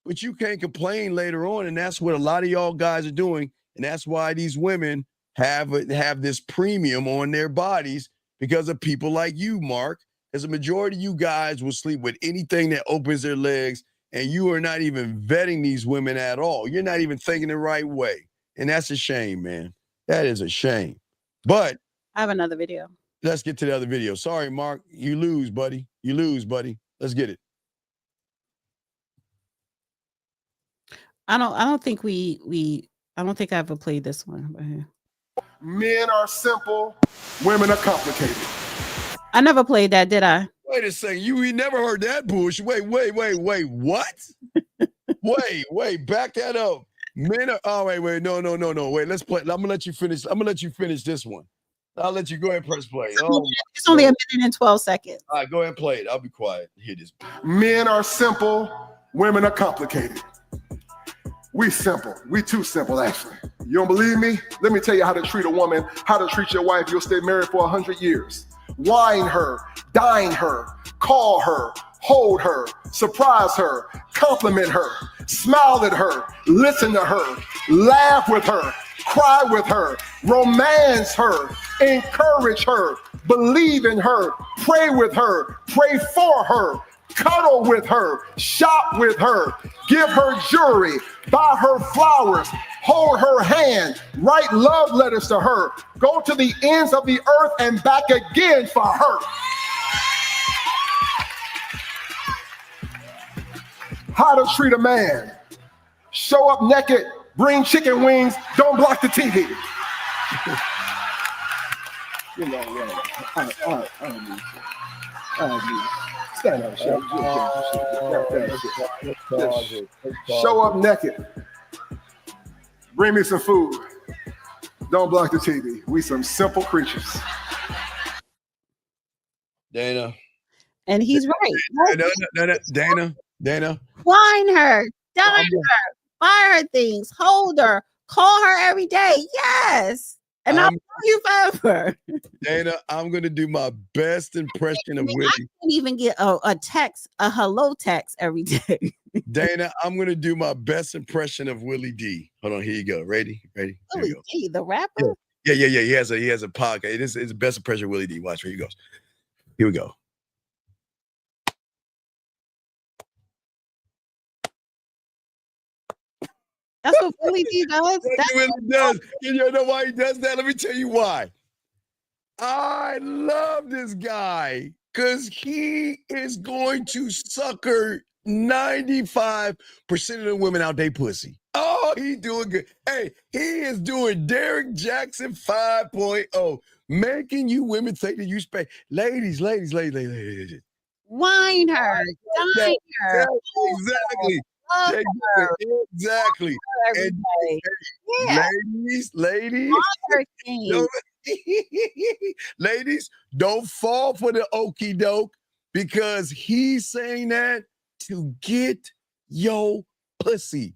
But you can't complain later on. And that's what a lot of y'all guys are doing. And that's why these women have this premium on their bodies because of people like you, Mark. As a majority of you guys will sleep with anything that opens their legs, and you are not even vetting these women at all. You're not even thinking the right way. And that's a shame, man. That is a shame. But I have another video. Let's get to the other video. Sorry, Mark. You lose, buddy. Let's get it. I don't think I don't think I ever played this one. Men are simple, women are complicated. I never played that, did I? Wait a second. You never heard that bullshit. Wait. What? wait. Back that up. Men are. Wait. No. Wait. Let's play. I'm gonna let you finish. This one. I'll let you go ahead and press play. It's only a minute and 12 seconds. All right, go ahead and play it. I'll be quiet. Hear this. Men are simple, women are complicated. We simple. We too simple, actually. You don't believe me? Let me tell you how to treat a woman, how to treat your wife. You'll stay married for 100 years. Wine her, dine her, call her, hold her, surprise her, compliment her, smile at her, listen to her, laugh with her, cry with her, romance her, encourage her, believe in her, pray with her, pray for her, cuddle with her, shop with her, give her jewelry, buy her flowers, hold her hand, write love letters to her, go to the ends of the earth and back again for her. How to treat a man. Show up naked, bring chicken wings, don't block the TV. You know what? Stand up, show up naked. Bring me some food. Don't block the TV. We some simple creatures. Dana. And he's right. Dana. Wine her, dine her, buy her things, hold her, call her every day. Yes. And I'll call you forever. Dana, I'm going to do my best impression of Willie. I can't even get a text, a hello text every day. Dana, I'm going to do my best impression of Willie D. Hold on, here you go. Ready? Here Willie D, the rapper? Yeah. He has a podcast. It's the best impression of Willie D. Watch, here he goes. Here we go. That's what Willie D does. That's what he does. You know why he does that? Let me tell you why. I love this guy because he is going to sucker 95% of the women out they pussy. Oh, he doing good. Hey, he is doing Derek Jackson 5.0, making you women think that you spend. Ladies. Wine her, dine her. Exactly. Exactly. And ladies, ladies, don't fall for the okie doke because he's saying that to get your pussy.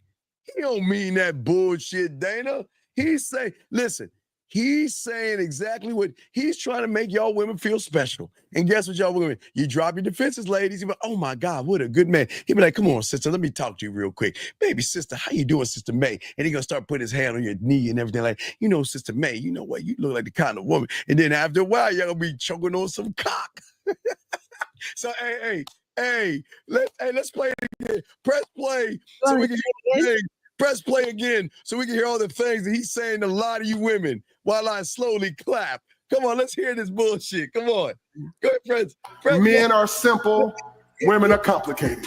He don't mean that bullshit, Dana. He's saying, listen, he's saying exactly what he's trying to make y'all women feel special. And guess what, y'all women? You drop your defenses, ladies. You be like, oh my God, what a good man. He'll be like, come on, sister, let me talk to you real quick. Baby sister, how you doing, Sister May? And he's gonna start putting his hand on your knee and everything like, you know, Sister May, you know what? You look like the kind of woman. And then after a while, y'all gonna be choking on some cock. So let's play it again. Press play so we can hear things. Press play again so we can hear all the things that he's saying to a lot of you women while I slowly clap. Come on, let's hear this bullshit. Come on. Go ahead, friends. Men are simple, women are complicated.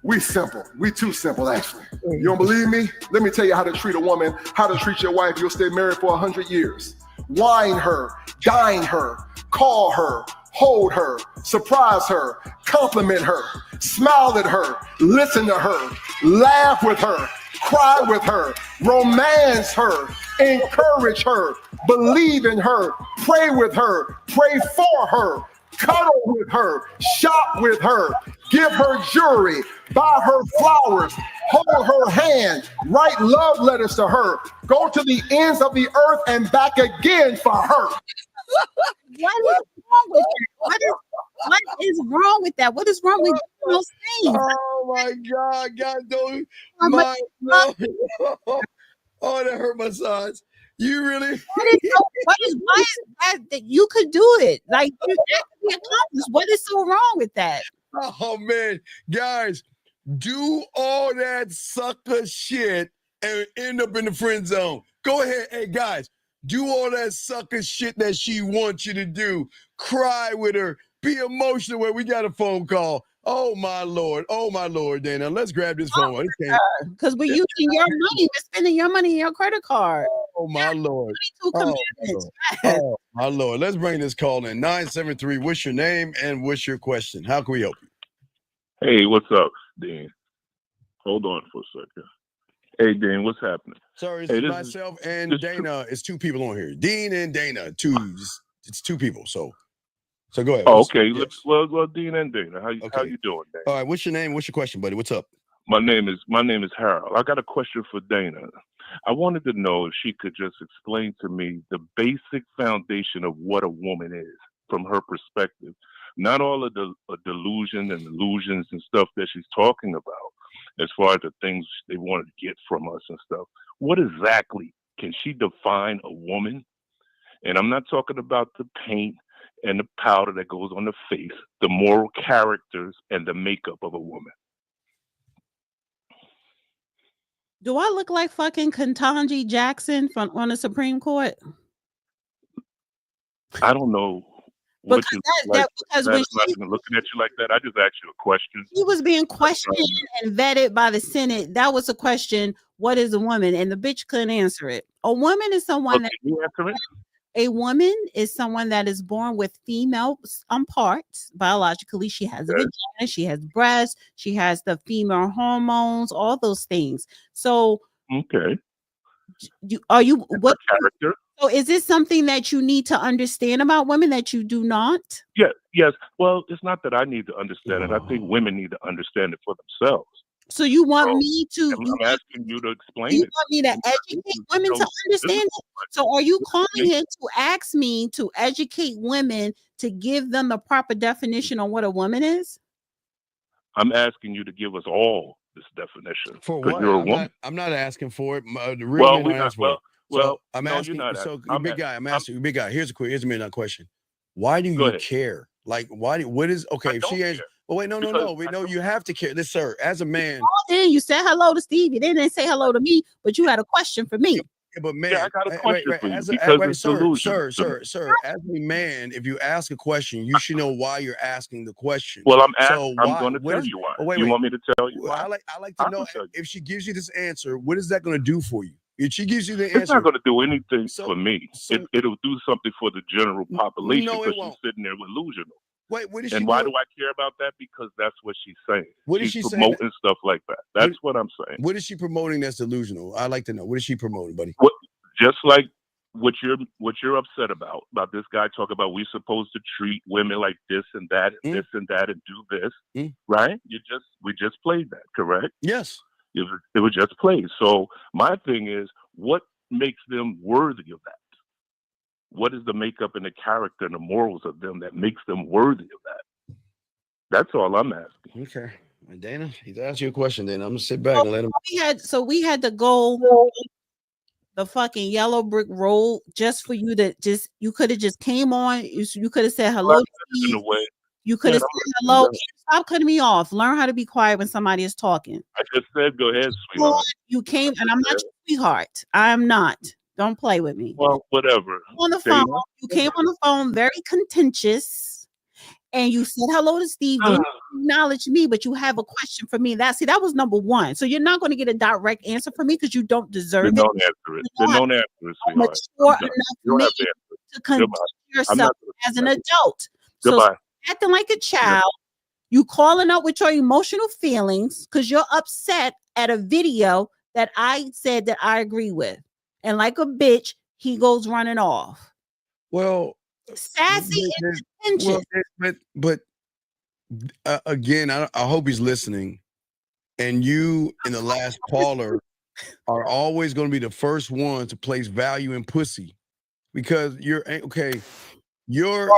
We simple. We too simple, actually. You don't believe me? Let me tell you how to treat a woman, how to treat your wife. You'll stay married for 100 years. Wine her, dine her, call her, hold her, surprise her, compliment her, smile at her, listen to her, laugh with her, cry with her, romance her, encourage her, believe in her, pray with her, pray for her, cuddle with her, shop with her, give her jewelry, buy her flowers, hold her hand, write love letters to her, go to the ends of the earth and back again for her. What is wrong with that? What is wrong with those things? Oh my God, don't oh, that hurt my sides. You really why is that you could do it? Like that could be accomplished. What is so wrong with that? Oh man, guys, do all that sucker shit and end up in the friend zone. Go ahead, hey guys, do all that sucker shit that she wants you to do. Cry with her, be emotional when we got a phone call. Oh my lord, Dana. Let's grab this phone. Because we're using your money, we're spending your money in your credit card. Oh my lord. Oh my lord. Let's bring this call in. 973. What's your name and what's your question? How can we help you? Hey, what's up, Dean? Hold on for a second. Hey, Dean, what's happening? Sorry, it's myself and Dana. It's two people on here. Dean and Dana. It's two people. So go ahead. Oh, okay. Yes. Well, Dean and Dana. How you doing, Dana? All right. What's your name? What's your question, buddy? What's up? My name is Harold. I got a question for Dana. I wanted to know if she could just explain to me the basic foundation of what a woman is from her perspective. Not all of the delusion and illusions and stuff that she's talking about as far as the things they want to get from us and stuff. What exactly can she define a woman? And I'm not talking about the paint and the powder that goes on the face, the moral characters and the makeup of a woman. Do I look like fucking Ketanji Jackson on the Supreme Court? I don't know what Because you that, look like. because That when is not even looking at you like that. I just asked you a question. she was being questioned and vetted by the Senate, that was a question, what is a woman? And the bitch couldn't answer it. A woman is someone that you answer it? A woman is someone that is born with female parts. Biologically, she has a vagina, she has breasts, she has the female hormones, all those things. So, Okay. What character? So, is this something that you need to understand about women that you do not? Yeah, yes. Well, it's not that I need to understand it. I think women need to understand it for themselves. So you want me to? I'm asking you to explain You it. want me to educate women to understand it? So are you calling in to ask me to educate women to give them the proper definition on what a woman is? I'm asking you to give us all this definition. For 'Cause what? you're a woman. I'm not asking for it. The real Well, men we're don't not. ask for it. Well, I'm no, asking. you're not So, asking. big guy, I'm asking. Big guy, here's a million-dollar question. Why do Go you ahead. care? Like, why? What is okay? If she has. Oh wait, no. You have to care. This, sir, as a man. Then you said hello to Steve. You didn't say hello to me, but you had a question for me. Yeah, but man, I got a question for you as because it's sir, delusional. as a man, if you ask a question, you should know why you're asking the question. Well, I'm why? going to what tell is- you why. Oh, wait, You wait. want me to tell you why? I like to know if she gives you this answer, what is that going to do for you? If she gives you the It's answer, not going to do anything for me. It'll do something for the general population no, it because she's won't. sitting there with delusional. Wait, what is she And why doing? do I care about that? Because that's what she's saying. What is she's she saying? promoting stuff like that. That's what I'm saying. What is she promoting that's delusional? I'd like to know. What is she promoting, buddy? Just like what you're upset about this guy talking about we're supposed to treat women like this and that and this and that and do this, right? We just played that, correct? Yes. It was just played. So my thing is, what makes them worthy of that? What is the makeup and the character and the morals of them that makes them worthy of that? That's all I'm asking. Okay. Dana, he's asked you a question, Dana. I'm gonna sit back and let him. We had to go the fucking yellow brick road just for you to you could have just came on. You could have said hello. You could have said hello. Stop cutting me off. Learn how to be quiet when somebody is talking. I just said, go ahead, sweetheart. You came, and I'm not your sweetheart. I am not. Don't play with me. Well, whatever. On the phone, you came on the phone very contentious, and you said hello to Steve. You didn't acknowledge me, but you have a question for me. That was number one. So you're not going to get a direct answer from me because you don't deserve it. Don't answer it. Don't answer it, sweetheart. Mature enough to conduct yourself as an adult. So acting like a child, you calling up with your emotional feelings because you're upset at a video that I said that I agree with. And like a bitch, he goes running off. Well, sassy and contentious. But again, I hope he's listening. And you and the last caller are always going to be the first one to place value in pussy, because you're okay. Your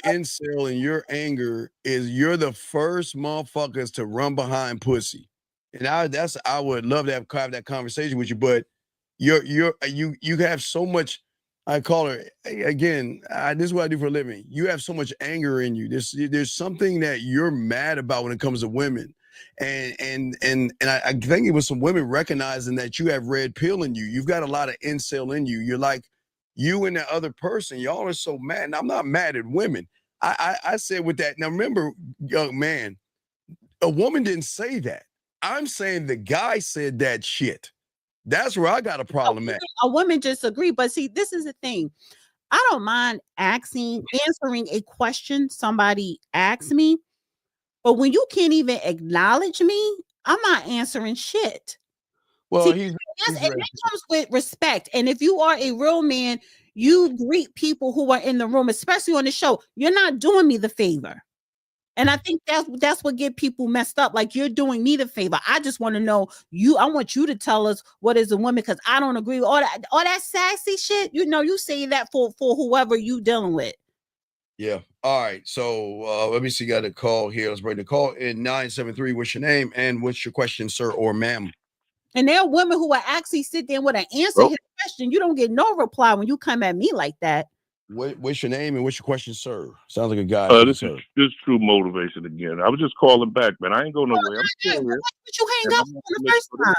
incel and your anger is you're the first motherfuckers to run behind pussy, and I would love to have that conversation with you, but you have so much. I call her again. This is what I do for a living. You have so much anger in you. There's something that you're mad about when it comes to women, and I think it was some women recognizing that you have red pill in you. You've got a lot of incel in you. You're like you and the other person. Y'all are so mad. And I'm not mad at women. I said with that. Now remember, young man, a woman didn't say that. I'm saying the guy said that shit. That's where I got a problem at. A woman just agree. But see, this is the thing. I don't mind answering a question somebody asks me. But when you can't even acknowledge me, I'm not answering shit. Well, see, and that comes with respect. And if you are a real man, you greet people who are in the room, especially on the show. You're not doing me the favor. And I think that's what get people messed up. Like, you're doing me the favor. I just want to know I want you to tell us what is a woman, because I don't agree with all that sassy shit. You say that for whoever you dealing with. Yeah. All right. So let me see. Got a call here. Let's bring the call in 973. What's your name and what's your question, sir or ma'am? And there are women who will actually sit there with an answer to his question. You don't get no reply when you come at me like that. What's your name and what's your question, sir? Sounds like a guy. This is True Motivation again. I was just calling back, man. I ain't going nowhere. I'm still here. But you hang up on the first time.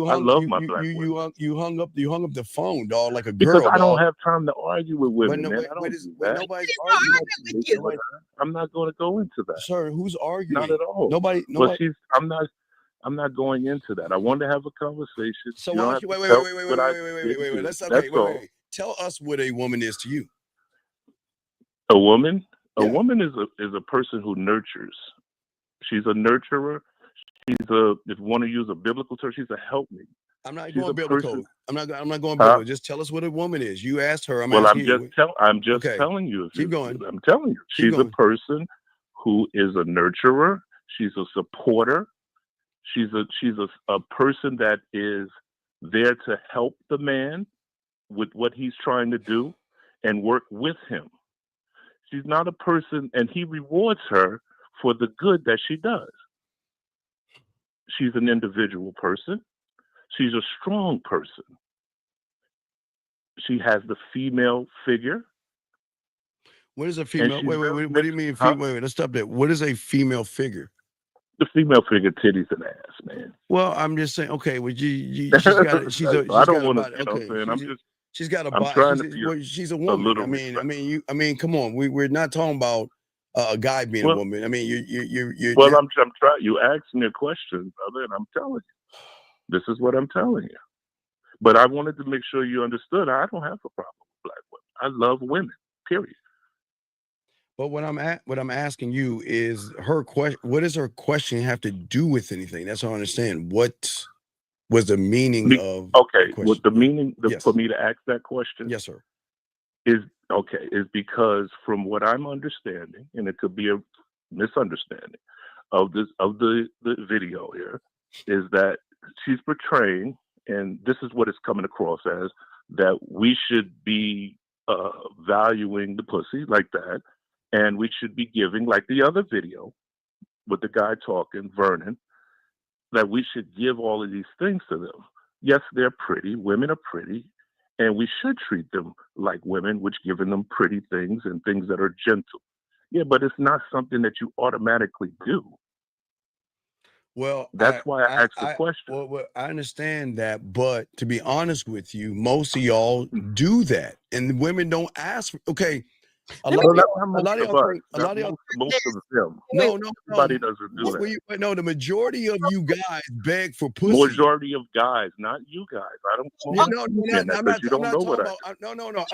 I love my black women. You hung up the phone, dog, like a Because girl. I don't dog. have time to argue with women, man. I don't do that. Nobody's arguing with you. I'm not going to go into that. Sir, who's arguing? Not at all. Nobody. But I'm not going into that. I wanted to have a conversation. So You why don't don't you have to wait? tell what I Let's did. okay. That's all. Wait. Tell us what a woman is to you. A woman? A woman is a person who nurtures. She's a nurturer. If you want to use a biblical term, she's a helpmeet. I'm not She's going a biblical. person- I'm not going biblical. Just tell us what a woman is. You asked her. I'm asking you. I'm just Okay. telling you. Keep going. I'm telling you. Keep She's a going. person who is a nurturer. She's a supporter. She's a person that is there to help the man with what he's trying to do and work with him. She's not a person, and he rewards her for the good that she does. She's an individual person. She's a strong person. She has the female figure. What is a female? Wait. What do you mean? Wait. Let's stop there. What is a female figure? The female figure, titties and ass, man. Well, I'm just saying. Okay, well, she's got. She's got a body. She's a woman. I mean, come on. We're not talking about a guy being a woman. I mean, you. Well, I'm trying. You asked me a question, brother, and I'm telling you. This is what I'm telling you. But I wanted to make sure you understood. I don't have a problem with black women. I love women. Period. But what I'm asking you is her question. What does her question have to do with anything? That's what I understand. What was the meaning of? Okay, what the meaning for me to ask that question? Yes, sir. Is because from what I'm understanding, and it could be a misunderstanding of the video here, is that she's portraying, and this is what it's coming across as, that we should be valuing the pussy like that. And we should be giving, like the other video with the guy talking, Vernon, that we should give all of these things to them. Yes, they're pretty. Women are pretty. And we should treat them like women, which giving them pretty things and things that are gentle. Yeah, but it's not something that you automatically do. Well, that's why I asked the question. Well, I understand that, but to be honest with you, most of y'all do that. And women don't ask. Okay. A lot of y'all think, most of them. No. Everybody doesn't do that. No, the majority of you guys beg for pussy. Majority of guys, not you guys. I don't. I'm not talking about.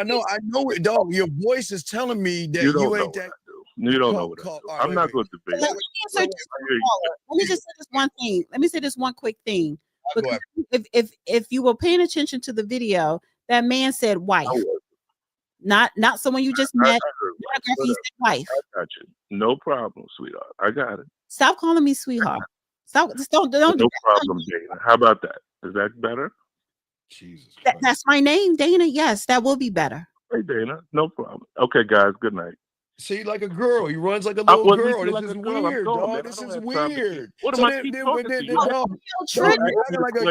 No. I know it, dog. Your voice is telling me that you ain't that. You don't know what I do. I'm not going to debate. Let me just say this one thing. Let me say this one quick thing. Because if you were paying attention to the video, that man said wife. Not someone you just met. He said wife. I got you. No problem, sweetheart. I got it. Stop calling me sweetheart. Stop. Just don't. No problem, Dana. How about that? Is that better? Jesus. That's my name, Dana. Yes, that will be better. Hey, Dana. No problem. Okay, guys. Good night. See, like a girl. He runs like a little girl. This is weird, dog. This is weird. What am I keep talking to you?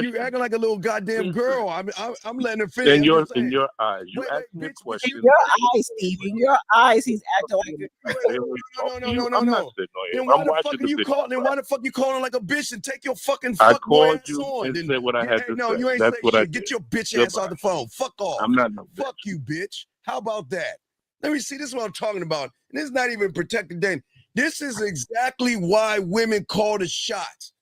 You acting like a little goddamn girl. I'm letting her finish. In your eyes, you ask me a question. In your eyes, Steve. In your eyes, he's acting like a No. I'm not sitting Then on why the fuck are you calling? Then why the fuck you calling like a bitch and take your fucking I fuck called ass you on? and said what I had to No, say. you ain't That's say what I shit. did. Get your bitch ass off the phone. Fuck off. I'm not no bitch. Fuck you, bitch. How about that? Let me see. This is what I'm talking about. And this is not even protected then. This is exactly why women call the shots.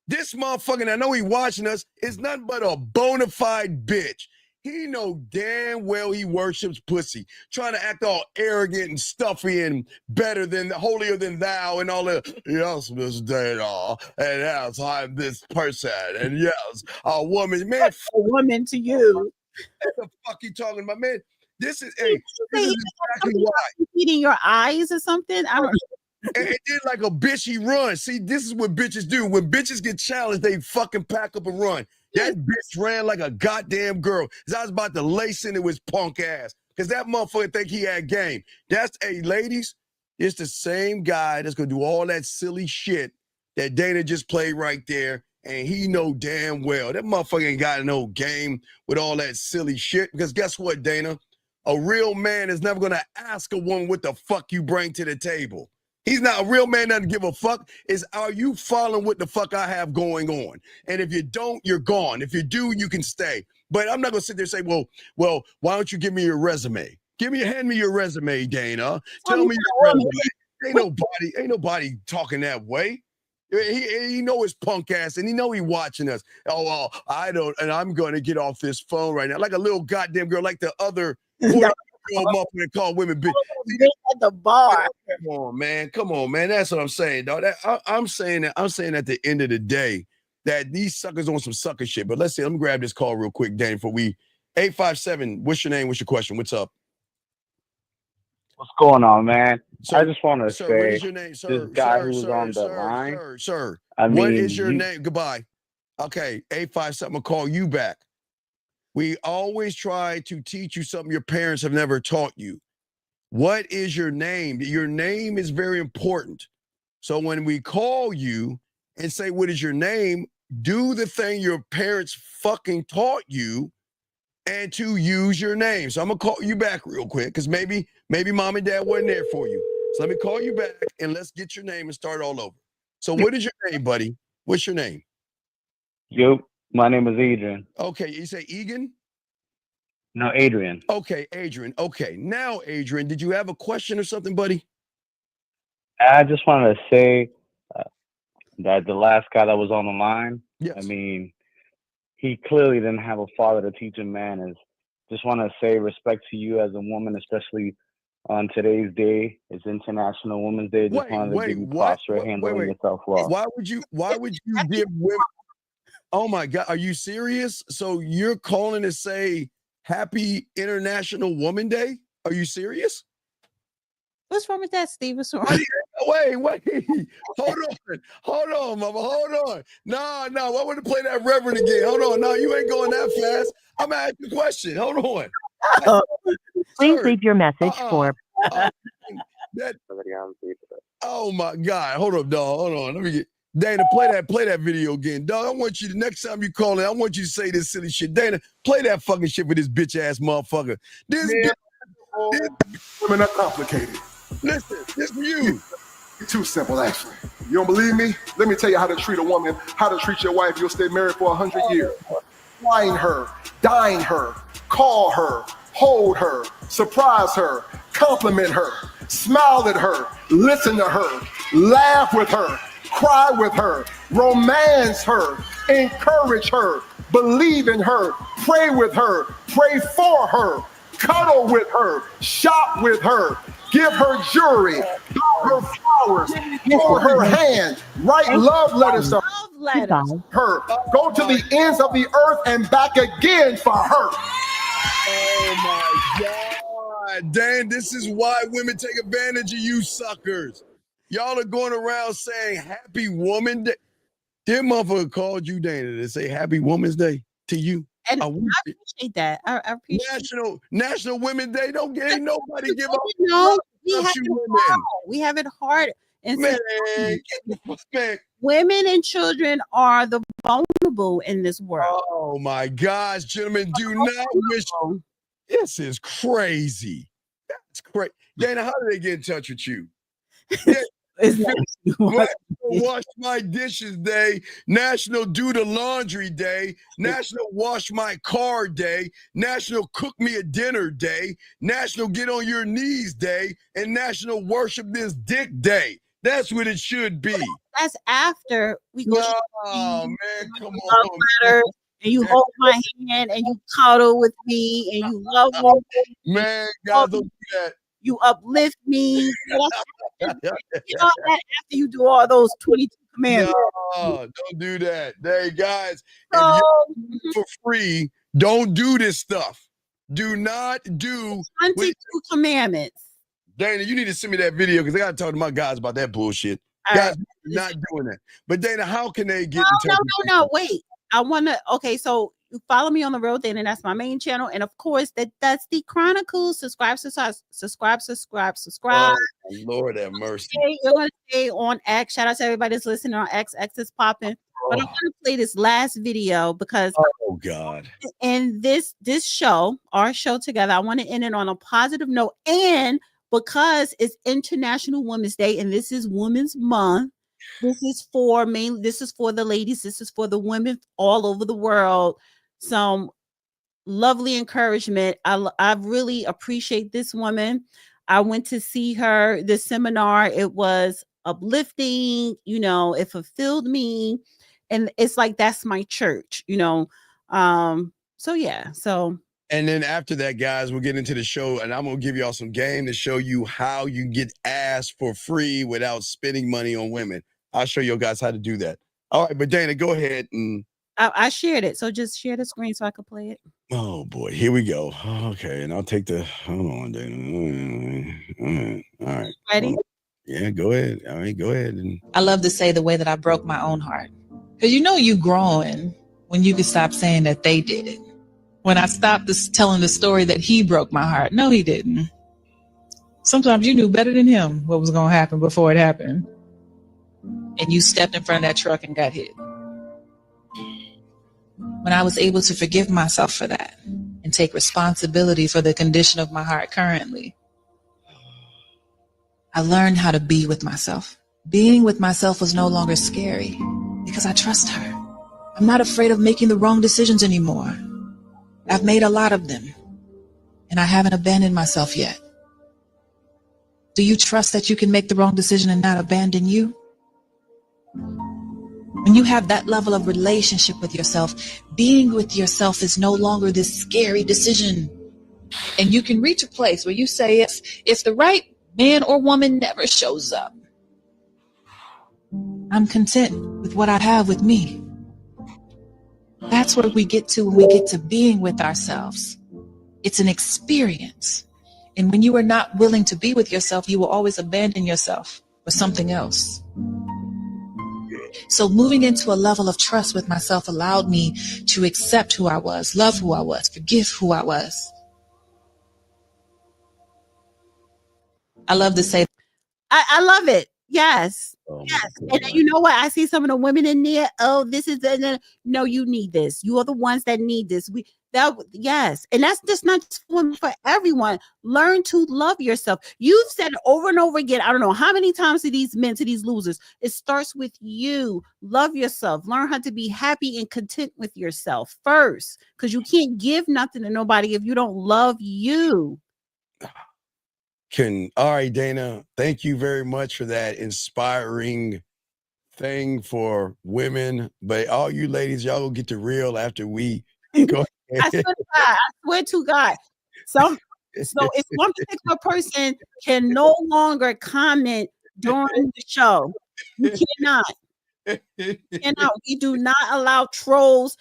This motherfucker, and I know he watching us, is nothing but a bona fide bitch. He know damn well he worships pussy, trying to act all arrogant and stuffy and better than, holier than thou and all that. Yes, Miss Dana, and yes, I'm this person, and yes, a woman. Man, a woman to you. What the fuck you talking about, man? This is exactly why. Eating your eyes or something. I don't know. And then like a bitch, he runs. See, this is what bitches do. When bitches get challenged, they fucking pack up and run. That bitch ran like a goddamn girl. I was about to lace into his punk ass. Because that motherfucker think he had game. Ladies, it's the same guy that's going to do all that silly shit that Dana just played right there. And he know damn well that motherfucker ain't got no game with all that silly shit. Because guess what, Dana? A real man is never gonna ask a woman what the fuck you bring to the table. He's not a real man, doesn't give a fuck. Are you following what the fuck I have going on? And if you don't, you're gone. If you do, you can stay. But I'm not gonna sit there and say, well, why don't you give me your resume? Hand me your resume, Dana. Tell me your resume. Ain't nobody talking that way. He know his punk ass, and he know he watching us. Oh, well, I don't, and I'm gonna get off this phone right now, like a little goddamn girl, like the other motherfucker call women bitch at the bar. Come on, man. That's what I'm saying, dog. I'm saying at the end of the day that these suckers on some sucker shit. But let's see. Let me grab this call real quick, Danny. Before 857. What's your name? What's your question? What's up? What's going on, man? Sir, I just want to sir, say, what is your name, sir? this guy Sir, who was sir, on the sir, line. Sir, I what mean, is your name? Goodbye. Okay, 857 will call you back. We always try to teach you something your parents have never taught you. What is your name? Your name is very important. So when we call you and say, what is your name? Do the thing your parents fucking taught you and to use your name. So I'm going to call you back real quick because maybe mom and dad wasn't there for you. So let me call you back and let's get your name and start all over. So what is your name, buddy? What's your name? Yo, my name is Adrian. Okay, you say Egan? No, Adrian. Okay, Adrian. Okay, now, Adrian, did you have a question or something, buddy? I just wanted to say that the last guy that was on the line, yes. I mean, he clearly didn't have a father to teach him manners. Just want to say respect to you as a woman, especially on today's day. It's International Women's Day. Just wanted to give you props for handling yourself well. Why would you give women? Oh my God, are you serious? So you're calling to say Happy International Woman Day? Are you serious? What's wrong with that, Steve? What's wrong? Wait. Hold on, mama. Hold on. No. I want to play that Reverend again. Hold on. No, you ain't going that fast. I'm going to ask you a question. Hold on. Please leave your message for. Oh my God. Hold up, dog. Hold on. Let me get Dana, play that video again. Dog, I want you, the next time you call in, I want you to say this silly shit. Dana, play that fucking shit for this bitch ass motherfucker. This women are complicated. Listen, this for you. Too simple, actually. You don't believe me? Let me tell you how to treat a woman, how to treat your wife. You'll stay married for 100 years. Wine her, dine her, call her, hold her, surprise her, compliment her, smile at her, listen to her, laugh with her, cry with her, romance her, encourage her, believe in her, pray with her, pray for her, cuddle with her, shop with her, give her jewelry, buy her flowers, hold her hand, write love letters to her, go to the ends of the earth and back again for her. Oh my God, Dan, this is why women take advantage of you suckers. Y'all are going around saying Happy Woman Day. Dear motherfucker called you, Dana, to say Happy Woman's Day to you. And I appreciate that. I appreciate National Women's Day. Ain't nobody give up. No, we have it hard. And man, women and children are the vulnerable in this world. Oh my gosh, gentlemen, do not wish. This is crazy. That's crazy. Dana, how did they get in touch with you? Wash My Dishes Day, National Do the Laundry Day, National Wash My Car Day, National Cook Me a Dinner Day, National Get on Your Knees Day, and National Worship This Dick Day. That's what it should be. That's after we go. Oh man, come on. Letter, and you hold my hand and you cuddle with me and you love me. Man, guys, don't do that. You uplift me. You know that after you do all those 22 commandments. No, don't do that. Hey, guys, if you're for free, don't do this stuff. Do not do 22 commandments. Dana, you need to send me that video because I got to talk to my guys about that bullshit. Guys, not doing that. But Dana, how can they get in touch? No, wait. I want to, okay, so you follow me on the road, Dana, that's my main channel. And of course, that's the Chronicles. Subscribe. Oh, Lord have mercy. You're going to stay on X. Shout out to everybody that's listening on X. X is popping. But I want to play this last video because oh God. in this show, our show together, I want to end it on a positive note. And because it's International Women's Day and this is Women's Month, this is for the ladies, this is for the women all over the world. Some lovely encouragement. I really appreciate this woman. I went to see her this seminar. It was uplifting, it fulfilled me. And it's like, that's my church, so yeah. So and then after that, guys, we'll get into the show and I'm gonna give y'all some game to show you how you get ass for free without spending money on women. I'll show you guys how to do that. All right, but Dana, go ahead and I shared it. So just share the screen so I can play it. oh boy, here we go. Okay, and I'll take the hold on, Dana. All right. Ready? Yeah, go ahead. All right, go ahead. And I love to say the way that I broke my own heart. Because you growing when you can stop saying that they did it. When I stopped telling the story that he broke my heart. No, he didn't. Sometimes you knew better than him what was going to happen before it happened. And you stepped in front of that truck and got hit. When I was able to forgive myself for that and take responsibility for the condition of my heart currently, I learned how to be with myself. Being with myself was no longer scary because I trust her. I'm not afraid of making the wrong decisions anymore. I've made a lot of them, and I haven't abandoned myself yet. Do you trust that you can make the wrong decision and not abandon you? When you have that level of relationship with yourself, being with yourself is no longer this scary decision. And you can reach a place where you say, if the right man or woman never shows up, I'm content with what I have with me. That's where we get to when we get to being with ourselves. It's an experience. And when you are not willing to be with yourself, you will always abandon yourself for something else. So moving into a level of trust with myself allowed me to accept who I was, love who I was, forgive who I was. I love to say, I love it. Yes. Yes. And you know what? I see some of the women in there. Oh, this is no, you need this. You are the ones that need this. Yes. And that's just not for everyone. Learn to love yourself. You've said it over and over again. I don't know how many times to these men, to these losers. It starts with you. Love yourself. Learn how to be happy and content with yourself first. Because you can't give nothing to nobody if you don't love you. All right, Dana, thank you very much for that inspiring thing for women. But all you ladies, y'all will get the real after we go. I swear to God. So if one particular person can no longer comment during the show, you cannot. We do not allow trolls.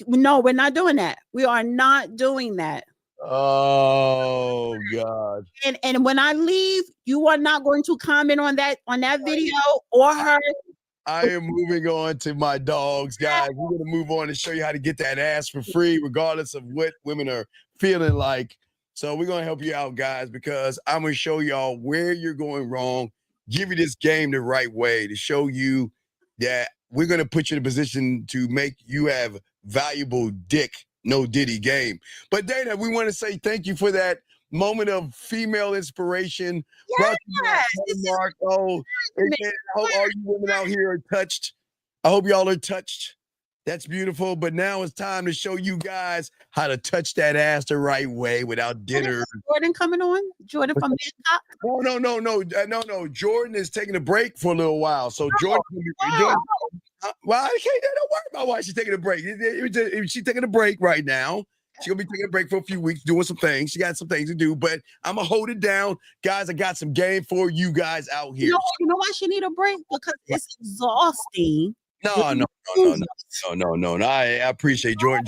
No, we're not doing that. We are not doing that. Oh God. And when I leave, you are not going to comment on that video or her. I am moving on to my dogs, guys. We're going to move on and show you how to get that ass for free, regardless of what women are feeling like. So we're going to help you out, guys, because I'm going to show y'all where you're going wrong, give you this game the right way to show you that we're going to put you in a position to make you have valuable dick, no diddy game. But Dana, we want to say thank you for that moment of female inspiration. Yes, Mark. Oh, I hope all you women out here are touched. I hope y'all are touched. That's beautiful. But now it's time to show you guys how to touch that ass the right way without dinner. Jordan coming on? Jordan from Bangkok? No. Jordan is taking a break for a little while. So Jordan, well, I can't. Don't worry about why she's taking a break. She's taking a break right now. She's gonna be taking a break for a few weeks, doing some things. She got some things to do, but I'm gonna hold it down, guys. I got some game for you guys out here. You know why she need a break? Because it's exhausting. No. I appreciate Jordan.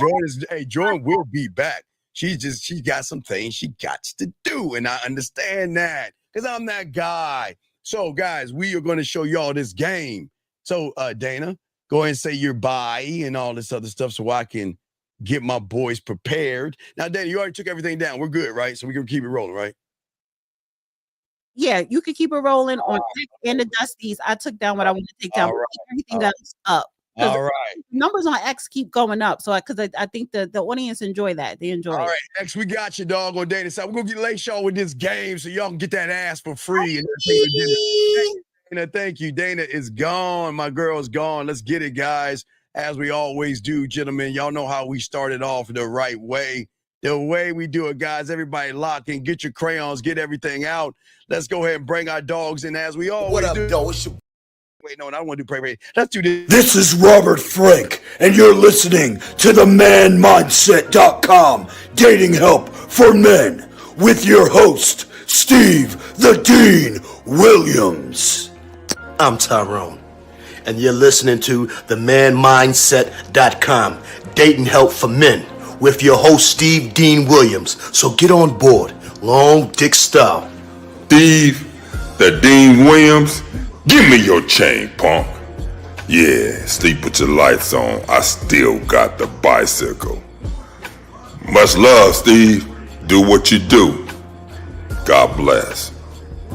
Jordan will be back. She got some things she got to do, and I understand that because I'm that guy. So, guys, we are going to show y'all this game. So, Dana, go ahead and say your bye and all this other stuff so I can get my boys prepared. Now, Dana, you already took everything down. We're good, right? So we can keep it rolling, right? Yeah, you can keep it rolling on and the Dusties. I took down what I wanted to take down. All right. Everything else up. All right. Numbers on X keep going up. So because I think the audience enjoy that. They enjoy All it. right, X, we got you, dog, on Dana side. We're gonna lace y'all with this game so y'all can get that ass for free and everything to dinner. Dana, thank you. Dana is gone. My girl's gone. Let's get it, guys. As we always do, gentlemen. Y'all know how we started off the right way. The way we do it, guys. Everybody lock in, get your crayons, get everything out. Let's go ahead and bring our dogs in as we always do. Wait, no, I don't want to do pray. Let's do this. This is Robert Frank, and you're listening to the manmindset.com dating help for men with your host, Steve the Dean Williams. I'm Tyrone, and you're listening to the manmindset.com dating help for men with your host, Steve Dean Williams. So get on board, long dick style. Steve the Dean Williams. Give me your chain, punk. Yeah, sleep with your lights on. I still got the bicycle. Much love, Steve. Do what you do. God bless.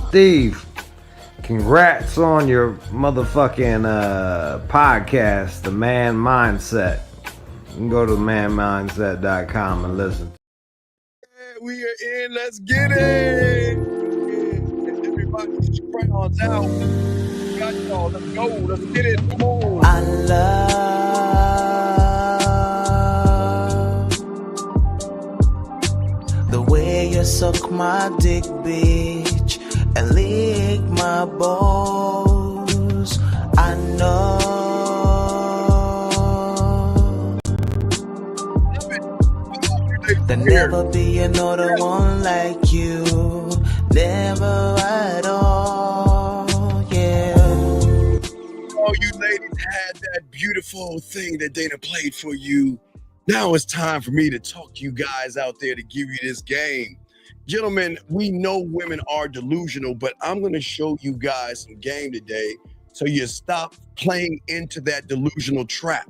Steve, congrats on your motherfucking podcast, The Man Mindset. You can go to manmindset.com and listen. We are in. Let's get it. Everybody get your crayons out. Got y'all. Let's go. Let's get it. Come on. I love the way you suck my dick, bitch, and lick my balls. I know there'll never be another one like you. Never at all, yeah. All you ladies had that beautiful thing that Dana played for you. Now it's time for me to talk to you guys out there to give you this game. Gentlemen, we know women are delusional, but I'm going to show you guys some game today so you stop playing into that delusional trap.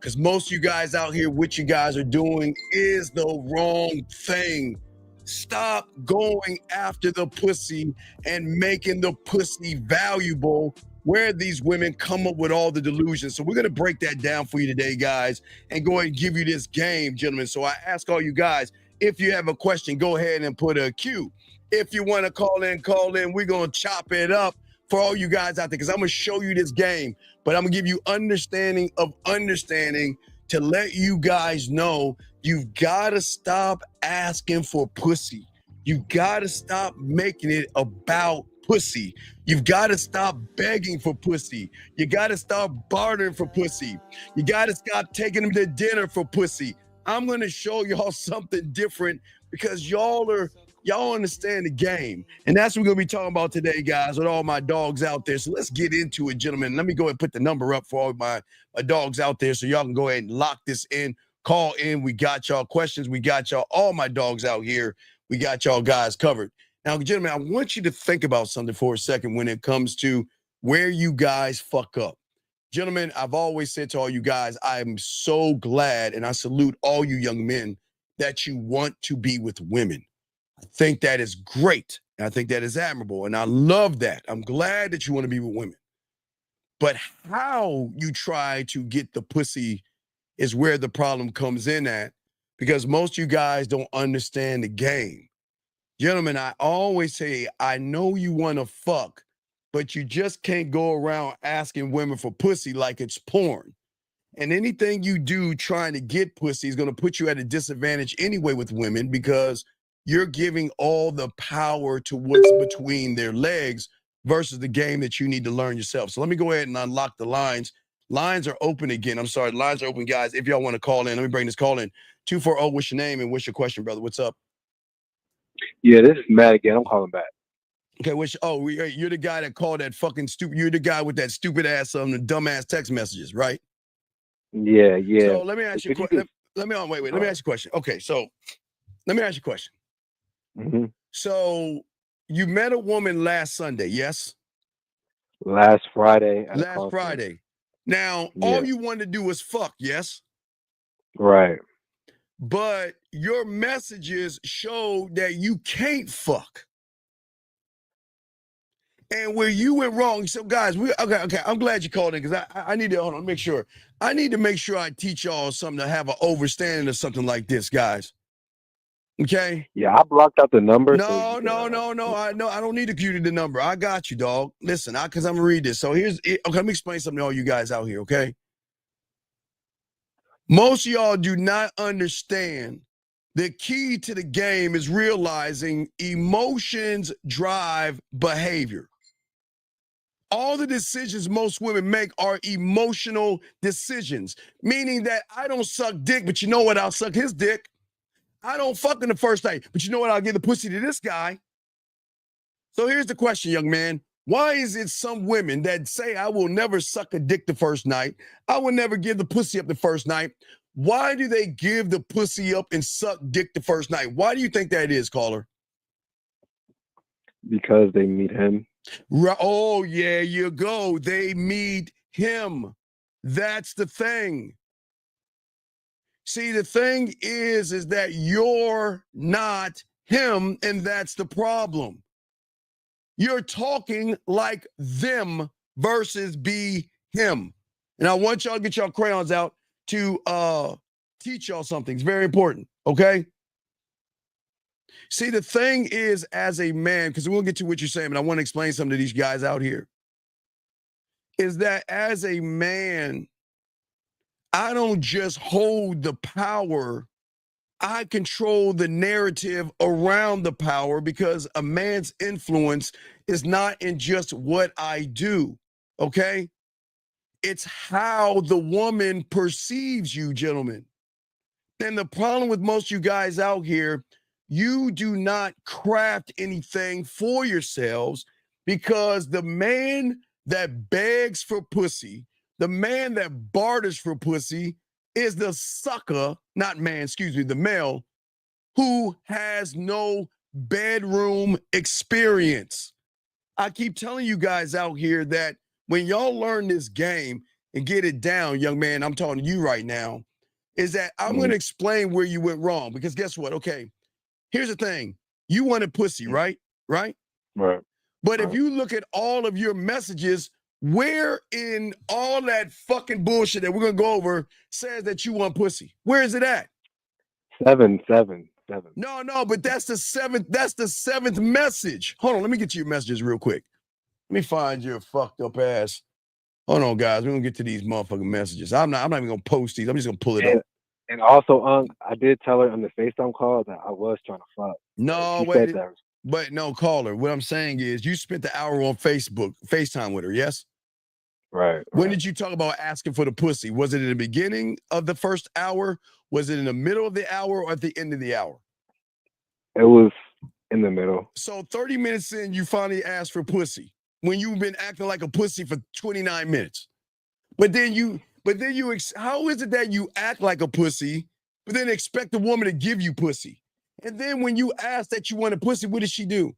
Because most of you guys out here, what you guys are doing is the wrong thing. Stop going after the pussy and making the pussy valuable where these women come up with all the delusions. So we're going to break that down for you today, guys, and go ahead and give you this game, gentlemen. So I ask all you guys, if you have a question, go ahead and put a Q. If you want to call in, call in. We're going to chop it up for all you guys out there because I'm going to show you this game, but I'm going to give you understanding of understanding to let you guys know you've got to stop asking for pussy. You've got to stop making it about pussy. You've got to stop begging for pussy. You got to stop bartering for pussy. You got to stop taking them to dinner for pussy. I'm going to show y'all something different because y'all understand the game. And that's what we're going to be talking about today, guys, with all my dogs out there. So let's get into it, gentlemen. Let me go ahead and put the number up for all my dogs out there so y'all can go ahead and lock this in. Call in. We got y'all questions. We got y'all, all my dogs out here. We got y'all guys covered. Now, gentlemen, I want you to think about something for a second when it comes to where you guys fuck up. Gentlemen, I've always said to all you guys, I'm so glad and I salute all you young men that you want to be with women. I think that is great. And I think that is admirable. And I love that. I'm glad that you want to be with women. But how you try to get the pussy is where the problem comes in at, because most of you guys don't understand the game. Gentlemen, I always say, I know you want to fuck, but you just can't go around asking women for pussy like it's porn. And anything you do trying to get pussy is going to put you at a disadvantage anyway with women because you're giving all the power to what's between their legs versus the game that you need to learn yourself. So let me go ahead and unlock the lines. Lines are open again. I'm sorry. Lines are open, guys. If y'all want to call in, let me bring this call in. 240, what's your name and what's your question, brother? What's up? Yeah, this is Matt again. I'm calling back. Okay, you're the guy that called that fucking stupid. You're the guy with that stupid ass, the dumbass text messages, right? Yeah. So let me ask you a question. Let me ask you a question. Okay, so let me ask you a question. Mm-hmm. So you met a woman last Sunday, yes? Last Friday. Last Friday. Now, all you wanted to do was fuck, yes? Right. But your messages show that you can't fuck. And where you went wrong, so guys, okay. I'm glad you called in because I need to hold on, make sure. I need to make sure I teach y'all something to have an overstanding of something like this, guys. Okay. Yeah, I blocked out the number. No. I don't need to give you the number. I got you, dog. Listen, because I'm gonna read this. So okay, let me explain something to all you guys out here. Okay. Most of y'all do not understand the key to the game is realizing emotions drive behavior. All the decisions most women make are emotional decisions, meaning that I don't suck dick, but you know what? I'll suck his dick. I don't fuck in the first night, but you know what? I'll give the pussy to this guy. So here's the question, young man. Why is it some women that say I will never suck a dick the first night? I will never give the pussy up the first night. Why do they give the pussy up and suck dick the first night? Why do you think that is, caller? Because they meet him. Oh, yeah, you go. They meet him. That's the thing. See, the thing is that you're not him, and that's the problem. You're talking like them versus be him. And I want y'all to get y'all crayons out to teach y'all something. It's very important, okay? See, the thing is, as a man, because we'll get to what you're saying, but I want to explain something to these guys out here, is that as a man, I don't just hold the power. I control the narrative around the power because a man's influence is not in just what I do, okay? It's how the woman perceives you, gentlemen. And the problem with most of you guys out here, you do not craft anything for yourselves because the man that begs for pussy, the man that barters for pussy is the sucker, not man, excuse me, the male, who has no bedroom experience. I keep telling you guys out here that when y'all learn this game and get it down, young man, I'm talking to you right now, is that I'm going to explain where you went wrong. Because guess what? Okay, here's the thing. You wanted pussy, right? Right? Right. But if you look at all of your messages, where in all that fucking bullshit that we're going to go over says that you want pussy? Where is it at? 7. No, but that's the seventh message. Hold on, let me get you your messages real quick. Let me find your fucked up ass. Hold on, guys. We're gonna get to these motherfucking messages. I'm not even gonna post these. I'm just gonna pull it up. And also, I did tell her on the FaceTime call that I was trying to fuck. No, wait. But no, caller. What I'm saying is you spent the hour on FaceTime with her, yes? Right. When did you talk about asking for the pussy? Was it in the beginning of the first hour? Was it in the middle of the hour or at the end of the hour? It was in the middle. So 30 minutes in, you finally asked for pussy when you've been acting like a pussy for 29 minutes. But then how is it that you act like a pussy, but then expect a woman to give you pussy? And then when you ask that you want a pussy, what does she do?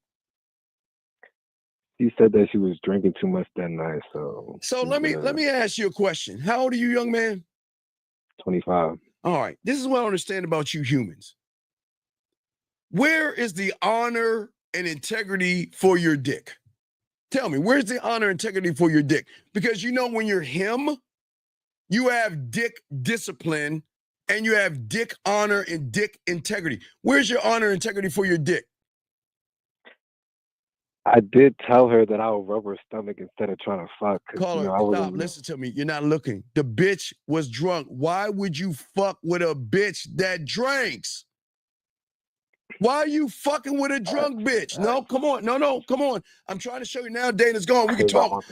She said that she was drinking too much that night. So let me ask you a question. How old are you, young man? 25. All right. This is what I understand about you humans. Where is the honor and integrity for your dick? Tell me, where's the honor and integrity for your dick? Because when you're him, you have dick discipline and you have dick honor and dick integrity. Where's your honor and integrity for your dick? I did tell her that I would rub her stomach instead of trying to fuck. Caller, stop. Listen to me. You're not looking. The bitch was drunk. Why would you fuck with a bitch that drinks? Why are you fucking with a drunk bitch? No, come on. No, come on. I'm trying to show you now. Dana's gone. We can talk.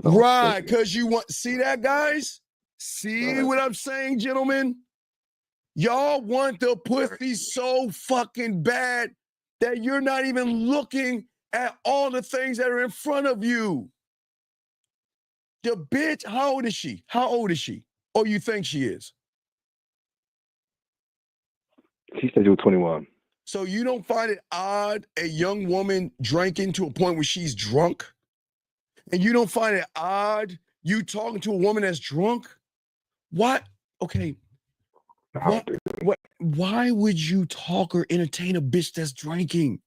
Right, because you want. See that, guys? See what I'm saying, gentlemen? Y'all want the pussy so fucking bad that you're not even looking at all the things that are in front of you. The bitch, how old is she? How old is she? Or you think she is? She said you were 21. So you don't find it odd a young woman drinking to a point where she's drunk? And you don't find it odd you talking to a woman that's drunk? What? Okay. Why would you talk or entertain a bitch that's drinking?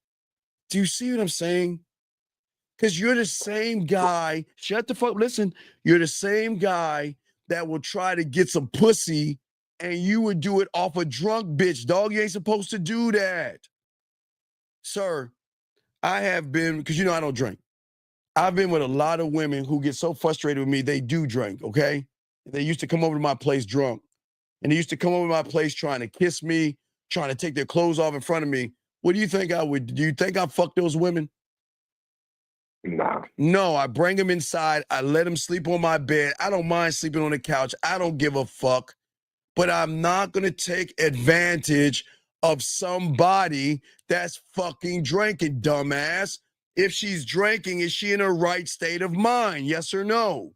Do you see what I'm saying? Because you're the same guy. Shut the fuck. Listen, you're the same guy that will try to get some pussy and you would do it off a drunk bitch. Dog, you ain't supposed to do that. Sir, I have been, because you know I don't drink. I've been with a lot of women who get so frustrated with me, they do drink, okay? They used to come over to my place drunk. And they used to come over to my place trying to kiss me, trying to take their clothes off in front of me. What do you think I would? Do you think I fuck those women? Nah. No, I bring them inside. I let them sleep on my bed. I don't mind sleeping on the couch. I don't give a fuck. But I'm not going to take advantage of somebody that's fucking drinking, dumbass. If she's drinking, is she in her right state of mind? Yes or no?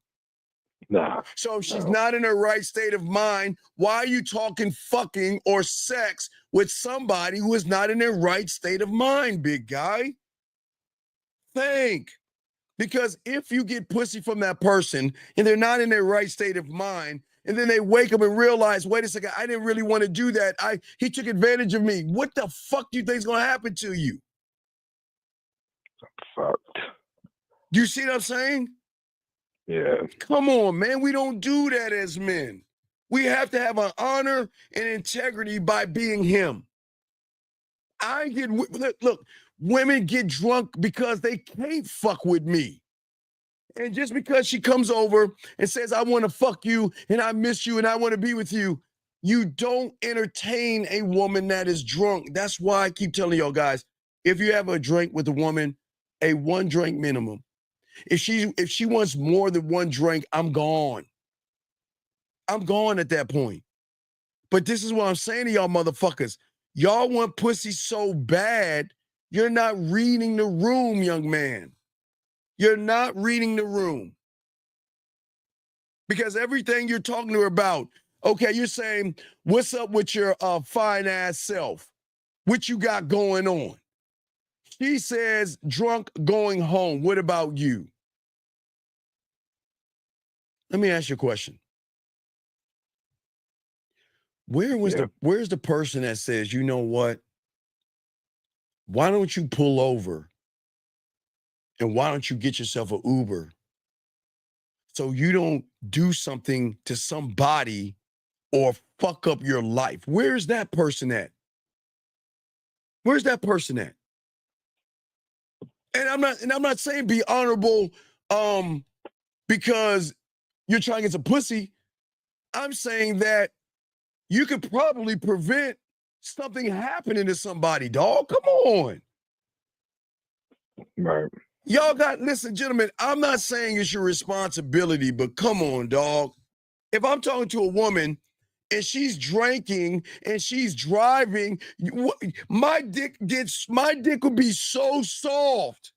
Nah. So if she's not in her right state of mind, why are you talking fucking or sex with somebody who is not in their right state of mind, big guy? Think. Because if you get pussy from that person and they're not in their right state of mind, and then they wake up and realize, wait a second, I didn't really want to do that. He took advantage of me. What the fuck do you think is going to happen to you? Fucked. You see what I'm saying? Yeah. Come on, man. We don't do that as men. We have to have an honor and integrity by being him. Look, women get drunk because they can't fuck with me. And just because she comes over and says, I want to fuck you and I miss you and I want to be with you, you don't entertain a woman that is drunk. That's why I keep telling y'all guys, if you have a drink with a woman, a 1 drink minimum. If she wants more than 1 drink, I'm gone. I'm gone at that point. But this is what I'm saying to y'all motherfuckers. Y'all want pussy so bad, you're not reading the room, young man. You're not reading the room. Because everything you're talking to her about, okay, you're saying, what's up with your fine ass self? What you got going on? She says, drunk going home. What about you? Let me ask you a question. Where's the person that says, you know what? Why don't you pull over and why don't you get yourself an Uber so you don't do something to somebody or fuck up your life? Where's that person at? Where's that person at? And I'm not saying be honorable because you're trying to get some pussy. I'm saying that you could probably prevent something happening to somebody, dog. Come on. Right. Y'all listen, gentlemen, I'm not saying it's your responsibility, but come on, dog. If I'm talking to a woman and she's drinking and she's driving, my dick would be so soft.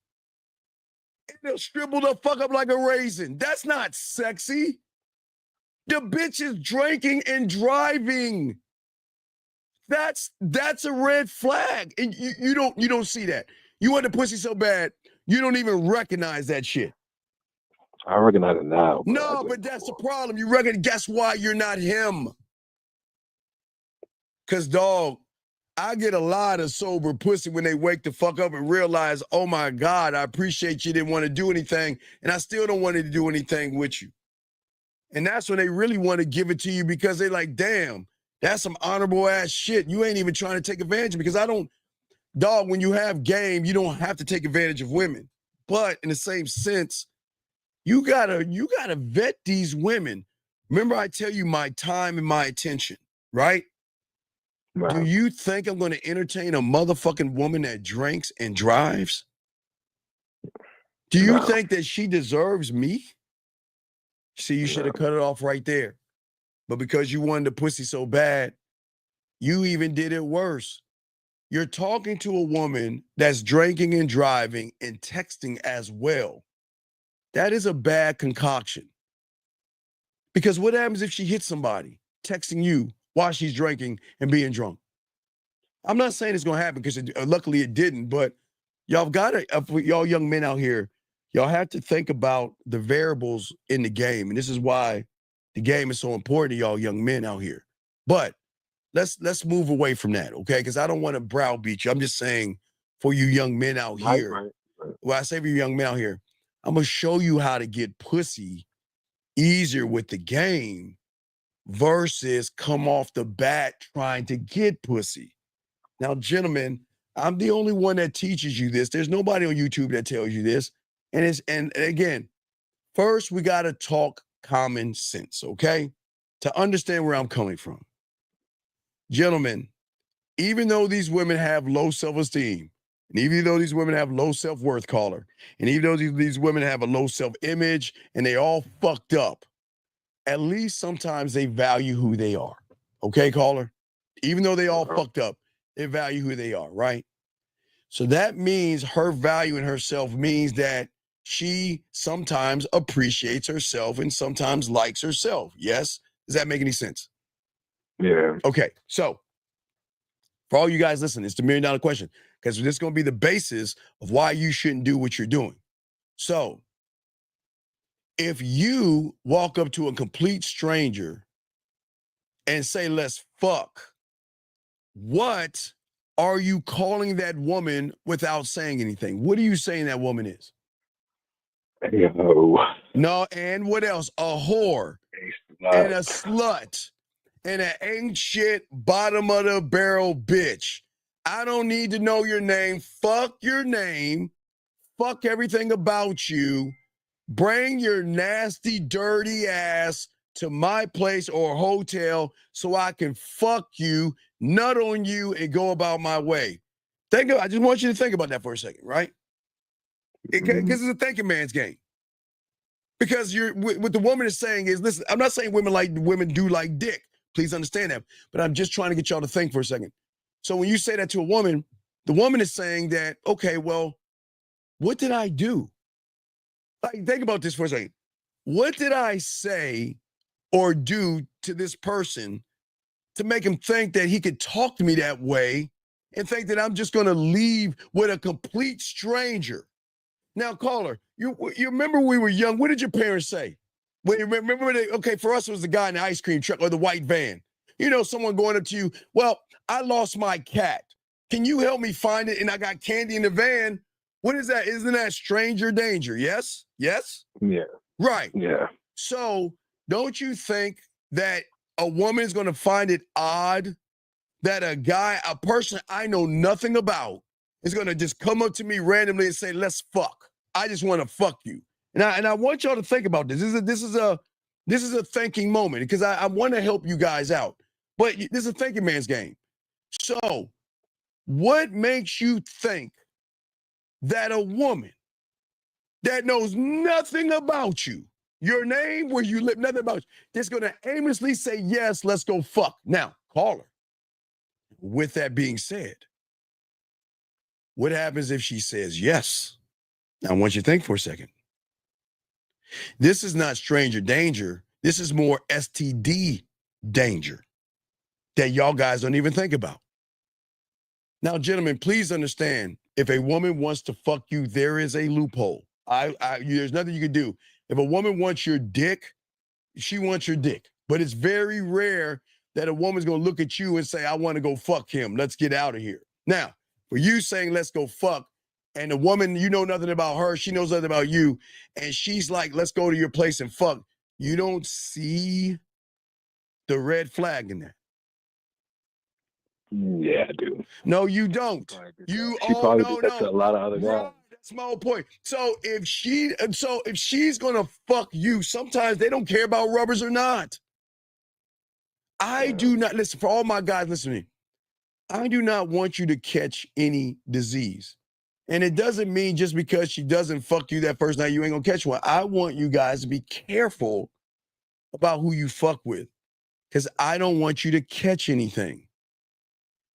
It'll shrivel the fuck up like a raisin. That's not sexy. The bitch is drinking and driving. That's a red flag. And you don't see that. You want the pussy so bad, you don't even recognize that shit. I recognize it now. No, but that's the problem. You reckon, guess why you're not him? Because, dog, I get a lot of sober pussy when they wake the fuck up and realize, oh my God, I appreciate you didn't want to do anything, and I still don't want to do anything with you. And that's when they really want to give it to you because they're like, damn, that's some honorable ass shit. You ain't even trying to take advantage of me because dog, when you have game, you don't have to take advantage of women. But in the same sense, you gotta vet these women. Remember, I tell you my time and my attention, right? Wow. Do you think I'm going to entertain a motherfucking woman that drinks and drives? Do you think that she deserves me? See, you should have cut it off right there. But because you wanted the pussy so bad, you even did it worse. You're talking to a woman that's drinking and driving and texting as well. That is a bad concoction. Because what happens if she hits somebody texting you while she's drinking and being drunk? I'm not saying it's going to happen because luckily it didn't, but y'all y'all young men out here, y'all have to think about the variables in the game. And this is why the game is so important to y'all young men out here. But let's move away from that, okay? Because I don't want to browbeat you. I'm just saying for you young men out here, what I say for you young men out here, I'm going to show you how to get pussy easier with the game versus come off the bat trying to get pussy. Now, gentlemen, I'm the only one that teaches you this. There's nobody on YouTube that tells you this. And again, first we got to talk common sense, okay? To understand where I'm coming from. Gentlemen, even though these women have low self-esteem, and even though these women have low self-worth, caller, and even though these women have a low self-image and they all fucked up, at least sometimes they value who they are. Okay, caller? Even though they all fucked up, they value who they are, right? So that means her value in herself means that she sometimes appreciates herself and sometimes likes herself. Yes? Does that make any sense? Yeah. Okay, so for all you guys listening, it's the $1 million question, because this is going to be the basis of why you shouldn't do what you're doing. So if you walk up to a complete stranger and say, let's fuck, what are you calling that woman without saying anything? What are you saying that woman is? Yo. No, and what else? A whore and a slut and an ain't shit bottom of the barrel bitch. I don't need to know your name. Fuck your name. Fuck everything about you. Bring your nasty, dirty ass to my place or hotel so I can fuck you, nut on you, and go about my way. I just want you to think about that for a second, right? Because it's a thinking man's game. Because what the woman is saying is, listen, I'm not saying women do like dick. Please understand that. But I'm just trying to get y'all to think for a second. So when you say that to a woman, the woman is saying that, okay, well, what did I do? Like, think about this for a second. What did I say or do to this person to make him think that he could talk to me that way and think that I'm just going to leave with a complete stranger? Now, caller, you remember when we were young, what did your parents say? Remember okay, for us, it was the guy in the ice cream truck or the white van. You know, someone going up to you, well, I lost my cat. Can you help me find it? And I got candy in the van. What is that? Isn't that stranger danger? Yes? Yes? Yeah. Right. Yeah. So don't you think that a woman is going to find it odd that a person I know nothing about is going to just come up to me randomly and say, let's fuck. I just want to fuck you. And I want y'all to think about this. This is a thinking moment because I want to help you guys out. But this is a thinking man's game. So what makes you think that a woman that knows nothing about you, your name, where you live, nothing about you, is going to aimlessly say, yes, let's go fuck? Now, call her. With that being said, what happens if she says yes? Now, I want you to think for a second. This is not stranger danger. This is more STD danger that y'all guys don't even think about. Now, gentlemen, please understand, if a woman wants to fuck you, there is a loophole. There's nothing you can do. If a woman wants your dick, she wants your dick. But it's very rare that a woman's going to look at you and say, I want to go fuck him. Let's get out of here. Now, for you saying, let's go fuck, and the woman, you know nothing about her, she knows nothing about you, and she's like, let's go to your place and fuck, you don't see the red flag in that. Yeah, I do. No, you don't. She probably did that to a lot of other guys. Right, that's my whole point. So if she's gonna fuck you, sometimes they don't care about rubbers or not. I do not, listen, for all my guys listening, I do not want you to catch any disease. And it doesn't mean just because she doesn't fuck you that first night, you ain't gonna catch one. I want you guys to be careful about who you fuck with, because I don't want you to catch anything.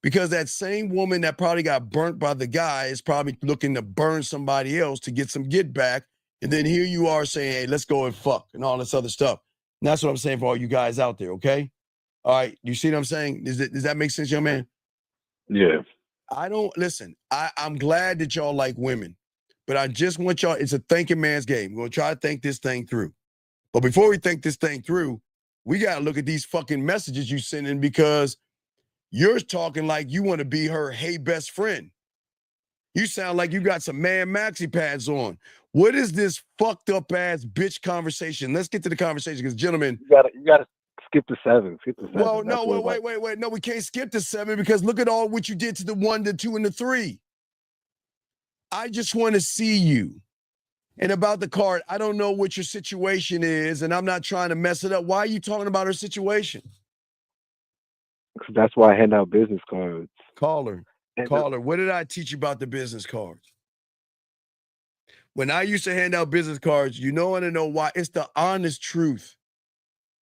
Because that same woman that probably got burnt by the guy is probably looking to burn somebody else to get some get back. And then here you are saying, hey, let's go and fuck and all this other stuff. And that's what I'm saying for all you guys out there, okay? All right, you see what I'm saying? Does that make sense, young man? Yeah. I'm glad that y'all like women, but I just want y'all, it's a thinking man's game. We're going to try to think this thing through. But before we think this thing through, we got to look at these fucking messages you send in, because you're talking like you want to be her hey best friend. You sound like you got some man maxi pads on. What is this fucked up ass bitch conversation? Let's get to the conversation, because gentlemen, you gotta skip the 7. Skip the 7. well, no, wait. No, we can't skip the 7 because look at all what you did to the 1, the 2, and the 3. I just want to see you. And about the card, I don't know what your situation is, and I'm not trying to mess it up. Why are you talking about her situation? Because that's why I hand out business cards. Caller, what did I teach you about the business cards? When I used to hand out business cards, you know, want to know why? It's the honest truth.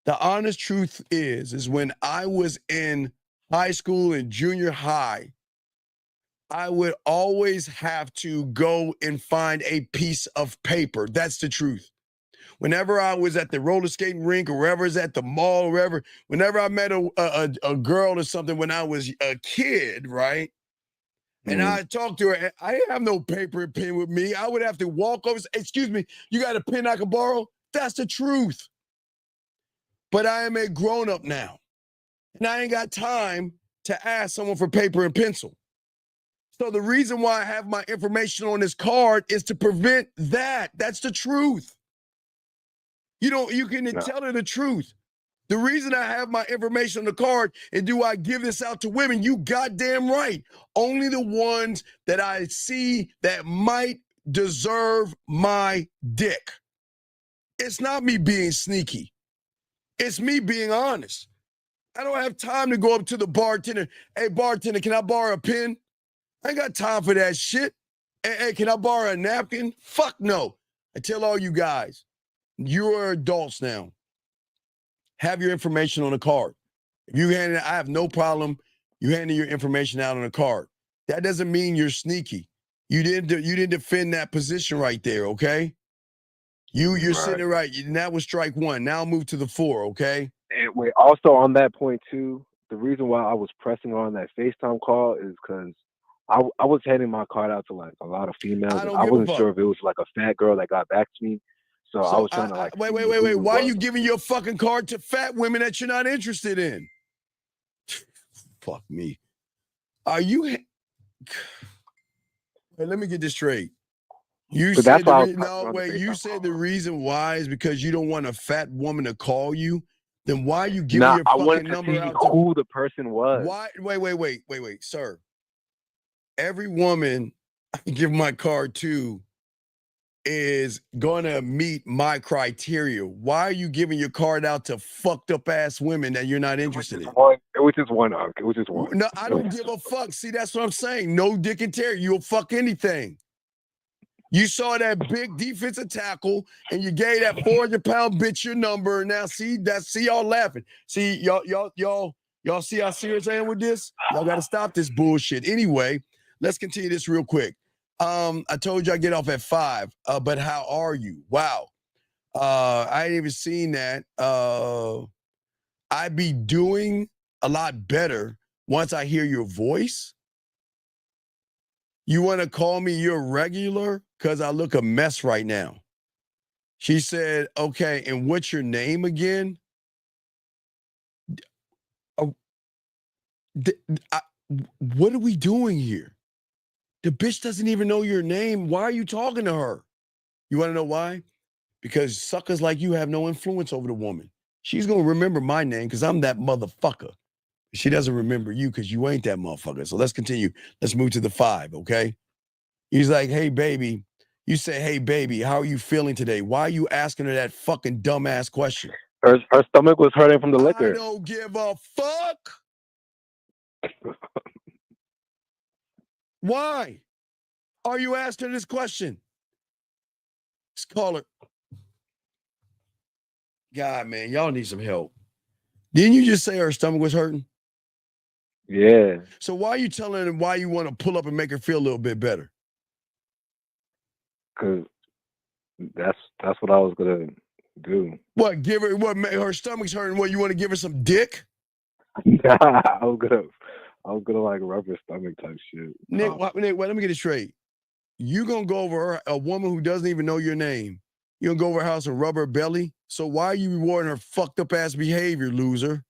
The honest truth is when I was in high school and junior high, I would always have to go and find a piece of paper. That's the truth. Whenever I was at the roller skating rink or wherever it's at the mall, or wherever, whenever I met a girl or something when I was a kid, right? And I talked to her, I didn't have no paper and pen with me. I would have to walk over, say, excuse me, you got a pen I can borrow? That's the truth. But I am a grown-up now, and I ain't got time to ask someone for paper and pencil. So the reason why I have my information on this card is to prevent that. That's the truth. You can tell her the truth. The reason I have my information on the card, and do I give this out to women? You goddamn right. Only the ones that I see that might deserve my dick. It's not me being sneaky. It's me being honest. I don't have time to go up to the bartender. Hey, bartender, can I borrow a pen? I ain't got time for that shit. Hey, can I borrow a napkin? Fuck no. I tell all you guys, you're adults now. Have your information on a card. If you hand it, I have no problem you handing your information out on a card. That doesn't mean you're sneaky. You didn't defend that position right there, okay? You're sitting right. That was strike 1. Now I'll move to the 4, okay? And wait, also on that point too, the reason why I was pressing on that FaceTime call is because I was handing my card out to like a lot of females. I wasn't sure if it was like a fat girl that got back to me. So I was trying to like. Wait. Why are you giving your fucking card to fat women that you're not interested in? Fuck me. Are you? Wait, let me get this straight. You said the reason why is because you don't want a fat woman to call you. Then why are you giving your fucking number out to who the person was? Why? Wait, sir. Every woman I give my card to is gonna meet my criteria. Why are you giving your card out to fucked up ass women that you're not interested in? It was just one. It was just one. No, I don't give a fuck. See, that's what I'm saying. No dick and tear. You'll fuck anything. You saw that big defensive tackle and you gave that 400-pound bitch your number. Now see y'all laughing. See y'all see how serious I am with this? Y'all gotta stop this bullshit. Anyway, let's continue this real quick. I told you I get off at 5, but how are you? Wow. I ain't even seen that. I'd be doing a lot better once I hear your voice. You want to call me your regular? Because I look a mess right now. She said, okay, and what's your name again? What are we doing here? The bitch doesn't even know your name. Why are you talking to her? You want to know why? Because suckers like you have no influence over the woman. She's going to remember my name because I'm that motherfucker. She doesn't remember you because you ain't that motherfucker. So let's continue. Let's move to the 5, okay? He's like, hey, baby. You say, hey, baby, how are you feeling today? Why are you asking her that fucking dumbass question? Her stomach was hurting from the liquor. I don't give a fuck. Why are you asking this question? Let's call her. God, man, y'all need some help. Didn't you just say her stomach was hurting? Yeah. So why are you telling her why you want to pull up and make her feel a little bit better? Because that's what I was gonna do. What? Give her what? Her stomach's hurting. What? You want to give her some dick? Nah, I was gonna like rub her stomach type shit. Nick, let me get it straight. You gonna go over a woman who doesn't even know your name? You gonna go over her house and rub her belly? So why are you rewarding her fucked up ass behavior, loser?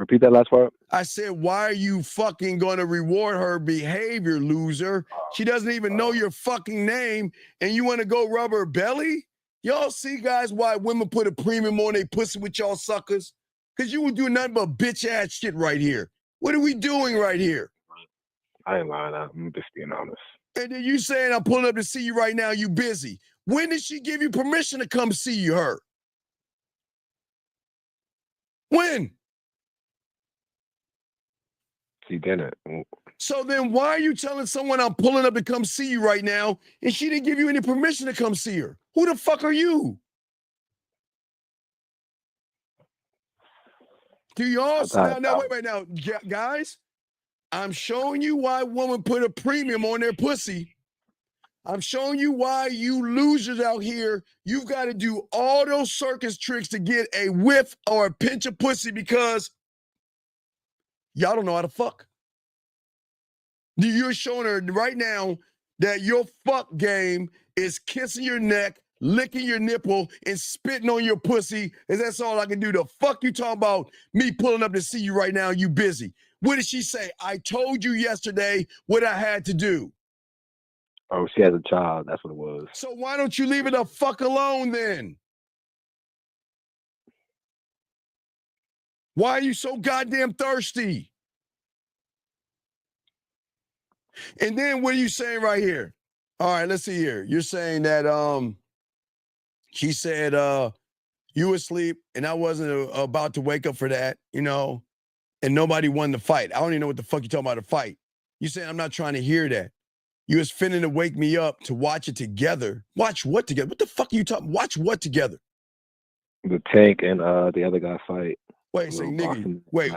Repeat that last part. I said, why are you fucking going to reward her behavior, loser? She doesn't even know your fucking name, and you want to go rub her belly? Y'all see, guys, why women put a premium on their pussy with y'all suckers? Because you would do nothing but bitch-ass shit right here. What are we doing right here? I ain't lying. I'm just being honest. And then you saying, I'm pulling up to see you right now, you busy. When did she give you permission to come see her? When? She didn't. So then why are you telling someone I'm pulling up to come see you right now and she didn't give you any permission to come see her? Who the fuck are you? Do y'all now wait now, guys? I'm showing you why women put a premium on their pussy. I'm showing you why you losers out here, you've got to do all those circus tricks to get a whiff or a pinch of pussy because y'all don't know how to fuck. You're showing her right now that your fuck game is kissing your neck, licking your nipple, and spitting on your pussy, and that's all I can do. The fuck you talking about me pulling up to see you right now, you busy. What did she say? I told you yesterday what I had to do. Oh, she has a child. That's what it was. So why don't you leave it the fuck alone then? Why are you so goddamn thirsty? And then what are you saying right here? All right, let's see here. You're saying that she said you were asleep and I wasn't about to wake up for that, you know, and nobody won the fight. I don't even know what the fuck you're talking about a fight. You saying I'm not trying to hear that. You was finna to wake me up to watch it together. Watch what together? What the fuck are you talking? Watch what together? The Tank and the other guy fight. Wait, say nigga. Wait,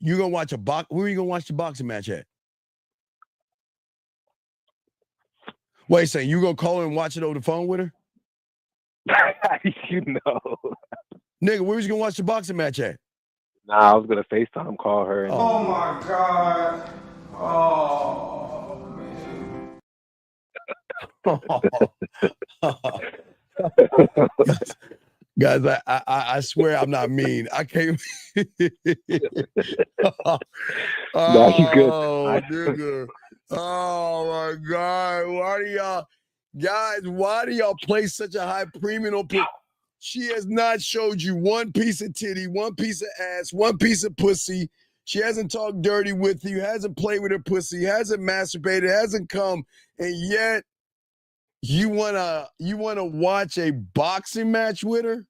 you gonna watch a box? Where are you gonna watch the boxing match at? Wait, say you gonna call her and watch it over the phone with her? You know. Nigga, where was you gonna watch the boxing match at? Nah, I was gonna FaceTime call her. And Oh my God. Oh man. Guys, I swear I'm not mean. I can't. No, you good. Nigga. Oh my God. Why do y'all place such a high premium on pussy? She has not showed you one piece of titty, one piece of ass, one piece of pussy. She hasn't talked dirty with you, hasn't played with her pussy, hasn't masturbated, hasn't come, and yet you wanna watch a boxing match with her?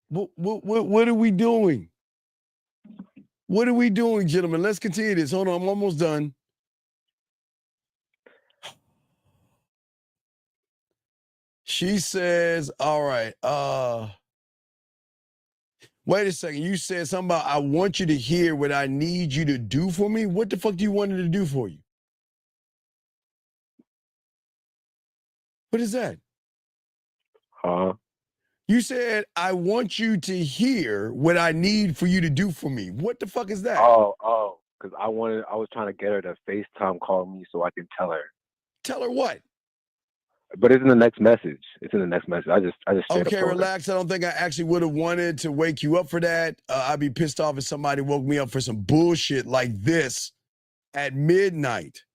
What are we doing? What are we doing, gentlemen? Let's continue this. Hold on, I'm almost done. She says, all right, wait a second. You said something about I want you to hear what I need you to do for me. What the fuck do you want her to do for you? What is that? Huh? You said, I want you to hear what I need for you to do for me. What the fuck is that? Oh, because I was trying to get her to FaceTime call me so I can tell her. Tell her what? But it's in the next message. It's in the next message. I just Okay, relax. I don't think I actually would have wanted to wake you up for that. I'd be pissed off if somebody woke me up for some bullshit like this at midnight.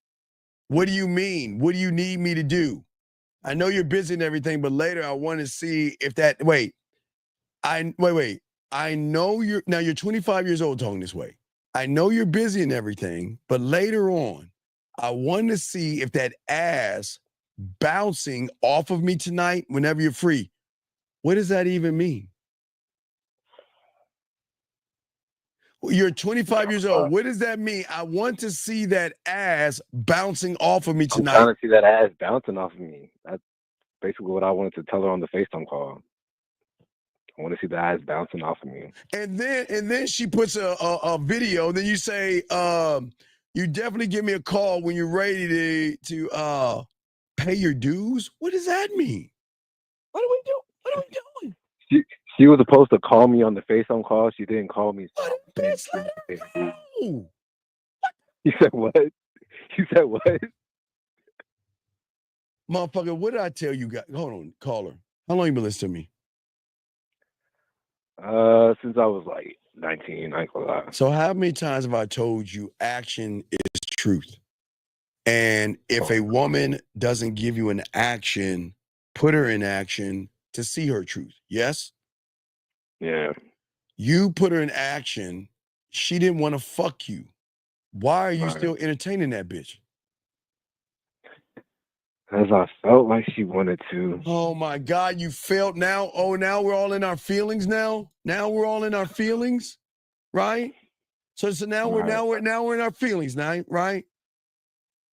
What do you mean? What do you need me to do? I know you're busy and everything, but later I want to see if that. Wait. I know you're 25 years old talking this way. I know you're busy and everything, but later on, I want to see if that ass bouncing off of me tonight whenever you're free. What does that even mean? You're 25 years old. What does that mean? I want to see that ass bouncing off of me tonight. I'm trying to see that ass bouncing off of me. That's basically what I wanted to tell her on the FaceTime call. I want to see the ass bouncing off of me. And then she puts a video. Then you say, you definitely give me a call when you're ready to pay your dues. What does that mean? What do we do? What are we doing? She was supposed to call me on the FaceTime call. She didn't call me. So bitch, let her go. You said what? You said what? Motherfucker, what did I tell you guys? Hold on, caller. How long you been listening to me? Since I was like 19, I ain't gonna lie. So how many times have I told you action is truth? And if a woman doesn't give you an action, put her in action to see her truth. Yes? Yeah. You put her in action. She didn't want to fuck you. Why are you Right. still entertaining that bitch? Because I felt like she wanted to. Oh my God, you felt now? Oh, now we're all in our feelings now? Now we're all in our feelings, right? So now we're in our feelings now, right?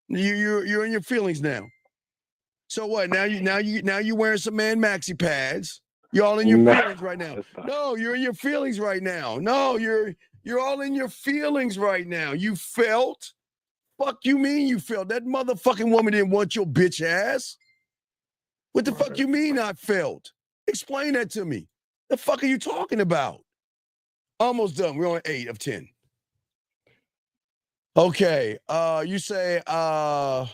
You're in your feelings now. So what? Now you wearing some man maxi pads. You're all in your feelings right now. No, you're in your feelings right now. No, you're all in your feelings right now. You felt. Fuck you mean you felt? That motherfucking woman didn't want your bitch ass. What the fuck you mean I felt? Explain that to me. The fuck are you talking about? Almost done. We're on 8 of 10. Okay. You say I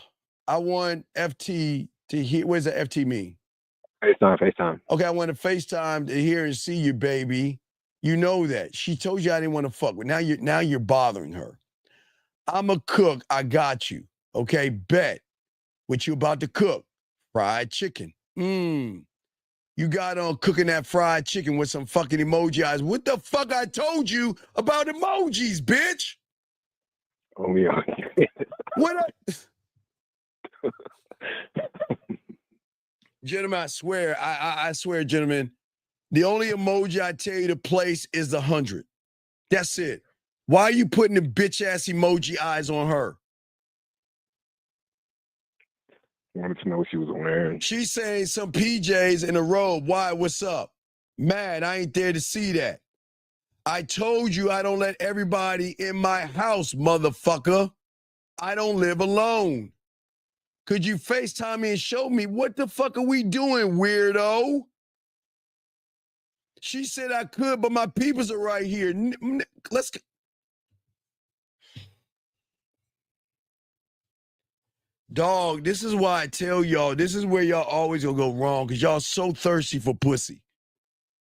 want FT to hear. What does the FT mean? FaceTime. Okay, I want to FaceTime to hear and see you, baby. You know that. She told you I didn't want to fuck, but now you're bothering her. I'm a cook. I got you. Okay, bet. What you about to cook? Fried chicken. You got on cooking that fried chicken with some fucking emoji eyes. What the fuck I told you about emojis, bitch? Oh, yeah. What Gentlemen, I swear, I swear, gentlemen, the only emoji I tell you to place is the 100. That's it. Why are you putting the bitch-ass emoji eyes on her? Wanted to know what she was wearing. She's saying some PJs in a robe. Why? What's up? Man, I ain't there to see that. I told you I don't let everybody in my house, motherfucker. I don't live alone. Could you FaceTime me and show me what the fuck are we doing, weirdo? She said I could, but my peoples are right here. Let's go. Dog, this is why I tell y'all, this is where y'all always gonna go wrong, because y'all so thirsty for pussy.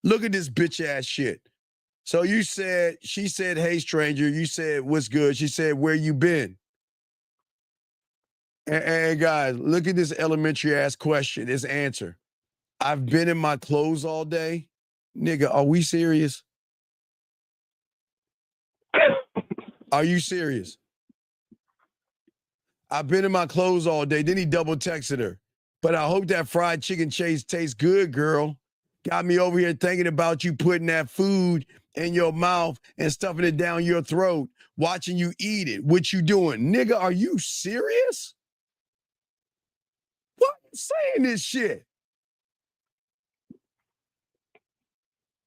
Look at this bitch ass shit. So she said, hey stranger, you said, what's good? She said, where you been? And guys, look at this elementary ass question, this answer. I've been in my clothes all day. Nigga, are we serious? Are you serious? I've been in my clothes all day. Then he double texted her. But I hope that fried chicken tastes good, girl. Got me over here thinking about you putting that food in your mouth and stuffing it down your throat, watching you eat it. What you doing? Nigga, are you serious? Why are you saying this shit?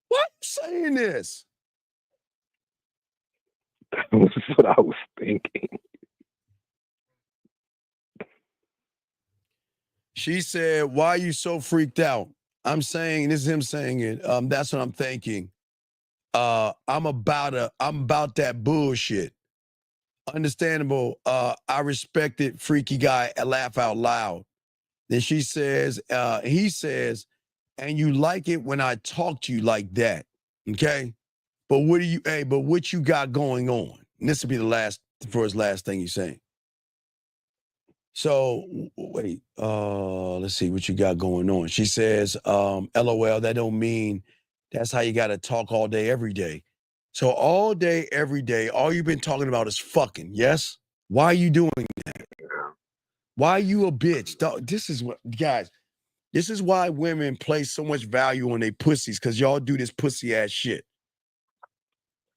Why are you saying this? That's what I was thinking. She said, why are you so freaked out? I'm saying, this is him saying it. That's what I'm thinking. I'm about that bullshit. Understandable. I respect it, freaky guy, laugh out loud. Then she says, he says, and you like it when I talk to you like that. Okay? But what you got going on? And this will be his last thing he's saying. So wait, let's see what you got going on. She says, LOL, that don't mean that's how you got to talk all day, every day. So all day, every day, all you've been talking about is fucking, yes? Why are you doing that? Why are you a bitch? This is what, guys, this is why women place so much value on their pussies, because y'all do this pussy ass shit.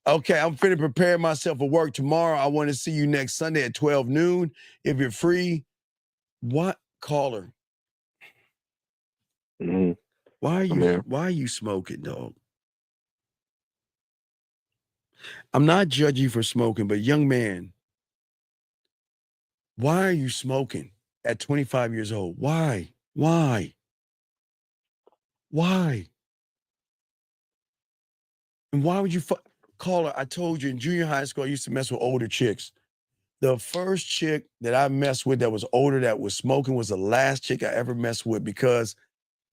Okay, I'm finna prepare myself for work tomorrow. I want to see you next Sunday at 12 noon. If you're free, what? Call her. Mm-hmm. Why are you smoking, dog? I'm not judging you for smoking, but young man, why are you smoking at 25 years old? Why? And why would you call her? I told you in junior high school, I used to mess with older chicks. The first chick that I messed with that was older, that was smoking, was the last chick I ever messed with, because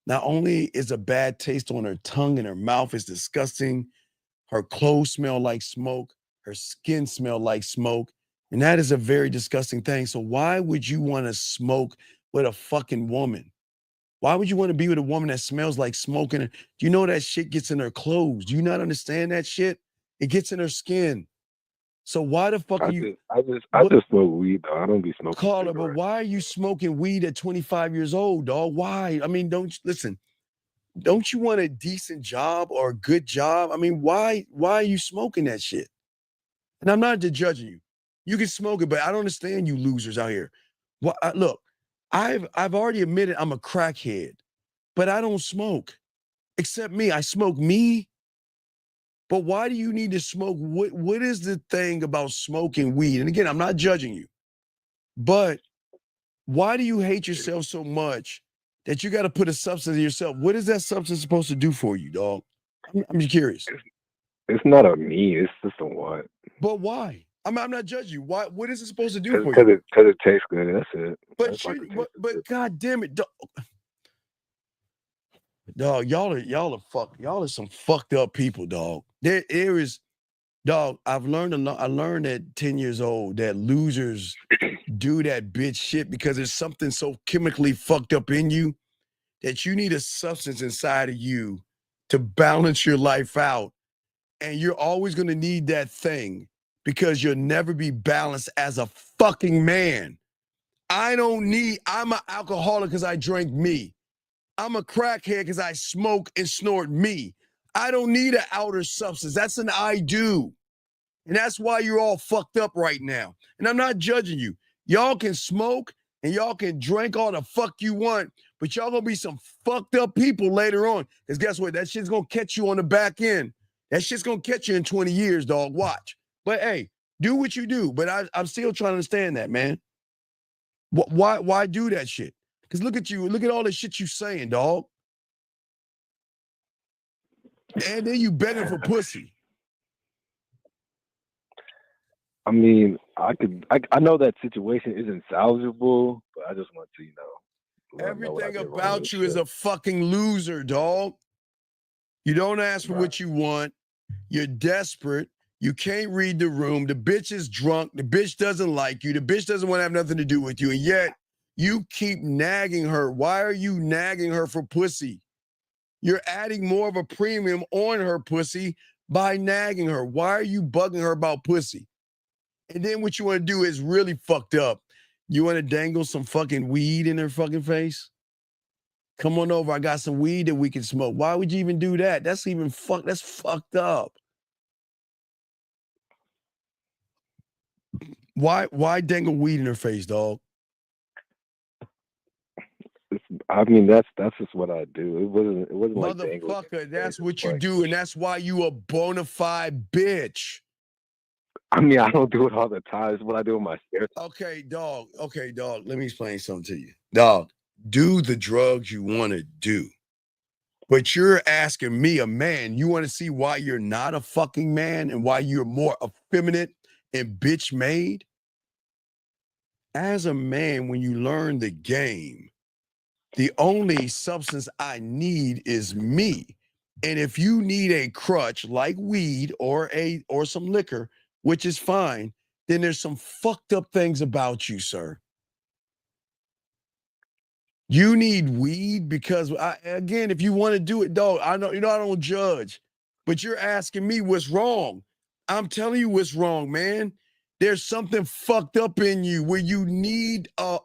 not only is a bad taste on her tongue and her mouth is disgusting, Her clothes smell like smoke. Her skin smell like smoke. And that is a very disgusting thing. So why would you want to smoke with a fucking woman? Why would you want to be with a woman that smells like smoking? Do you know that shit gets in her clothes? Do you not understand that shit? It gets in her skin. So why the fuck are you? I just smoke weed though. I don't be smoking. Carla, but why are you smoking weed at 25 years old, dog? Why? I mean, don't you want a decent job or a good job? I mean, why are you smoking that shit? And I'm not judging you. You can smoke it, but I don't understand you losers out here. Well, look, I've already admitted I'm a crackhead, but I don't smoke. Except me, I smoke me. But why do you need to smoke? What is the thing about smoking weed? And again, I'm not judging you, but why do you hate yourself so much that you got to put a substance in yourself? What is that substance supposed to do for you, dog? I'm just curious. It's not a me. It's just a what. But why? I'm not judging you. Why? What is it supposed to do for you? Because it tastes good. That's it. But God damn it, dog, y'all are some fucked up people, dog. There is, dog. I learned at 10 years old that losers do that bitch shit because there's something so chemically fucked up in you that you need a substance inside of you to balance your life out, and you're always gonna need that thing because you'll never be balanced as a fucking man. I'm an alcoholic because I drank me. I'm a crackhead because I smoke and snort me. I don't need an outer substance. That's an I do. And that's why you're all fucked up right now. And I'm not judging you. Y'all can smoke and y'all can drink all the fuck you want, but y'all gonna be some fucked up people later on. Because guess what? That shit's gonna catch you on the back end. That shit's gonna catch you in 20 years, dog. Watch. But hey, do what you do. But I'm still trying to understand that, man. Why do that shit? Because look at you. Look at all the shit you saying, dog. And then you begging for pussy. I mean, I know that situation isn't salvageable, but I just want to, Everything about you is a fucking loser, dog. You don't ask for what you want. You're desperate. You can't read the room. The bitch is drunk. The bitch doesn't like you. The bitch doesn't want to have nothing to do with you. And yet you keep nagging her. Why are you nagging her for pussy? You're adding more of a premium on her pussy by nagging her. Why are you bugging her about pussy? And then what you want to do is really fucked up. You want to dangle some fucking weed in her fucking face? Come on over. I got some weed that we can smoke. Why would you even do that? That's fucked up. Why dangle weed in her face, dog? I mean, that's just what I do. It wasn't like motherfucker. That's what you do, and that's why you a bona fide bitch. I mean, I don't do it all the time. It's what I do in my spare time. Okay, dog. Let me explain something to you. Dog, do the drugs you want to do. But you're asking me, a man, you want to see why you're not a fucking man and why you're more effeminate and bitch made? As a man, when you learn the game, the only substance I need is me. And if you need a crutch like weed or some liquor, which is fine, then there's some fucked up things about you, sir. You need weed because, again, if you want to do it, dog, I know, I don't judge, but you're asking me what's wrong. I'm telling you what's wrong, man. There's something fucked up in you where you need a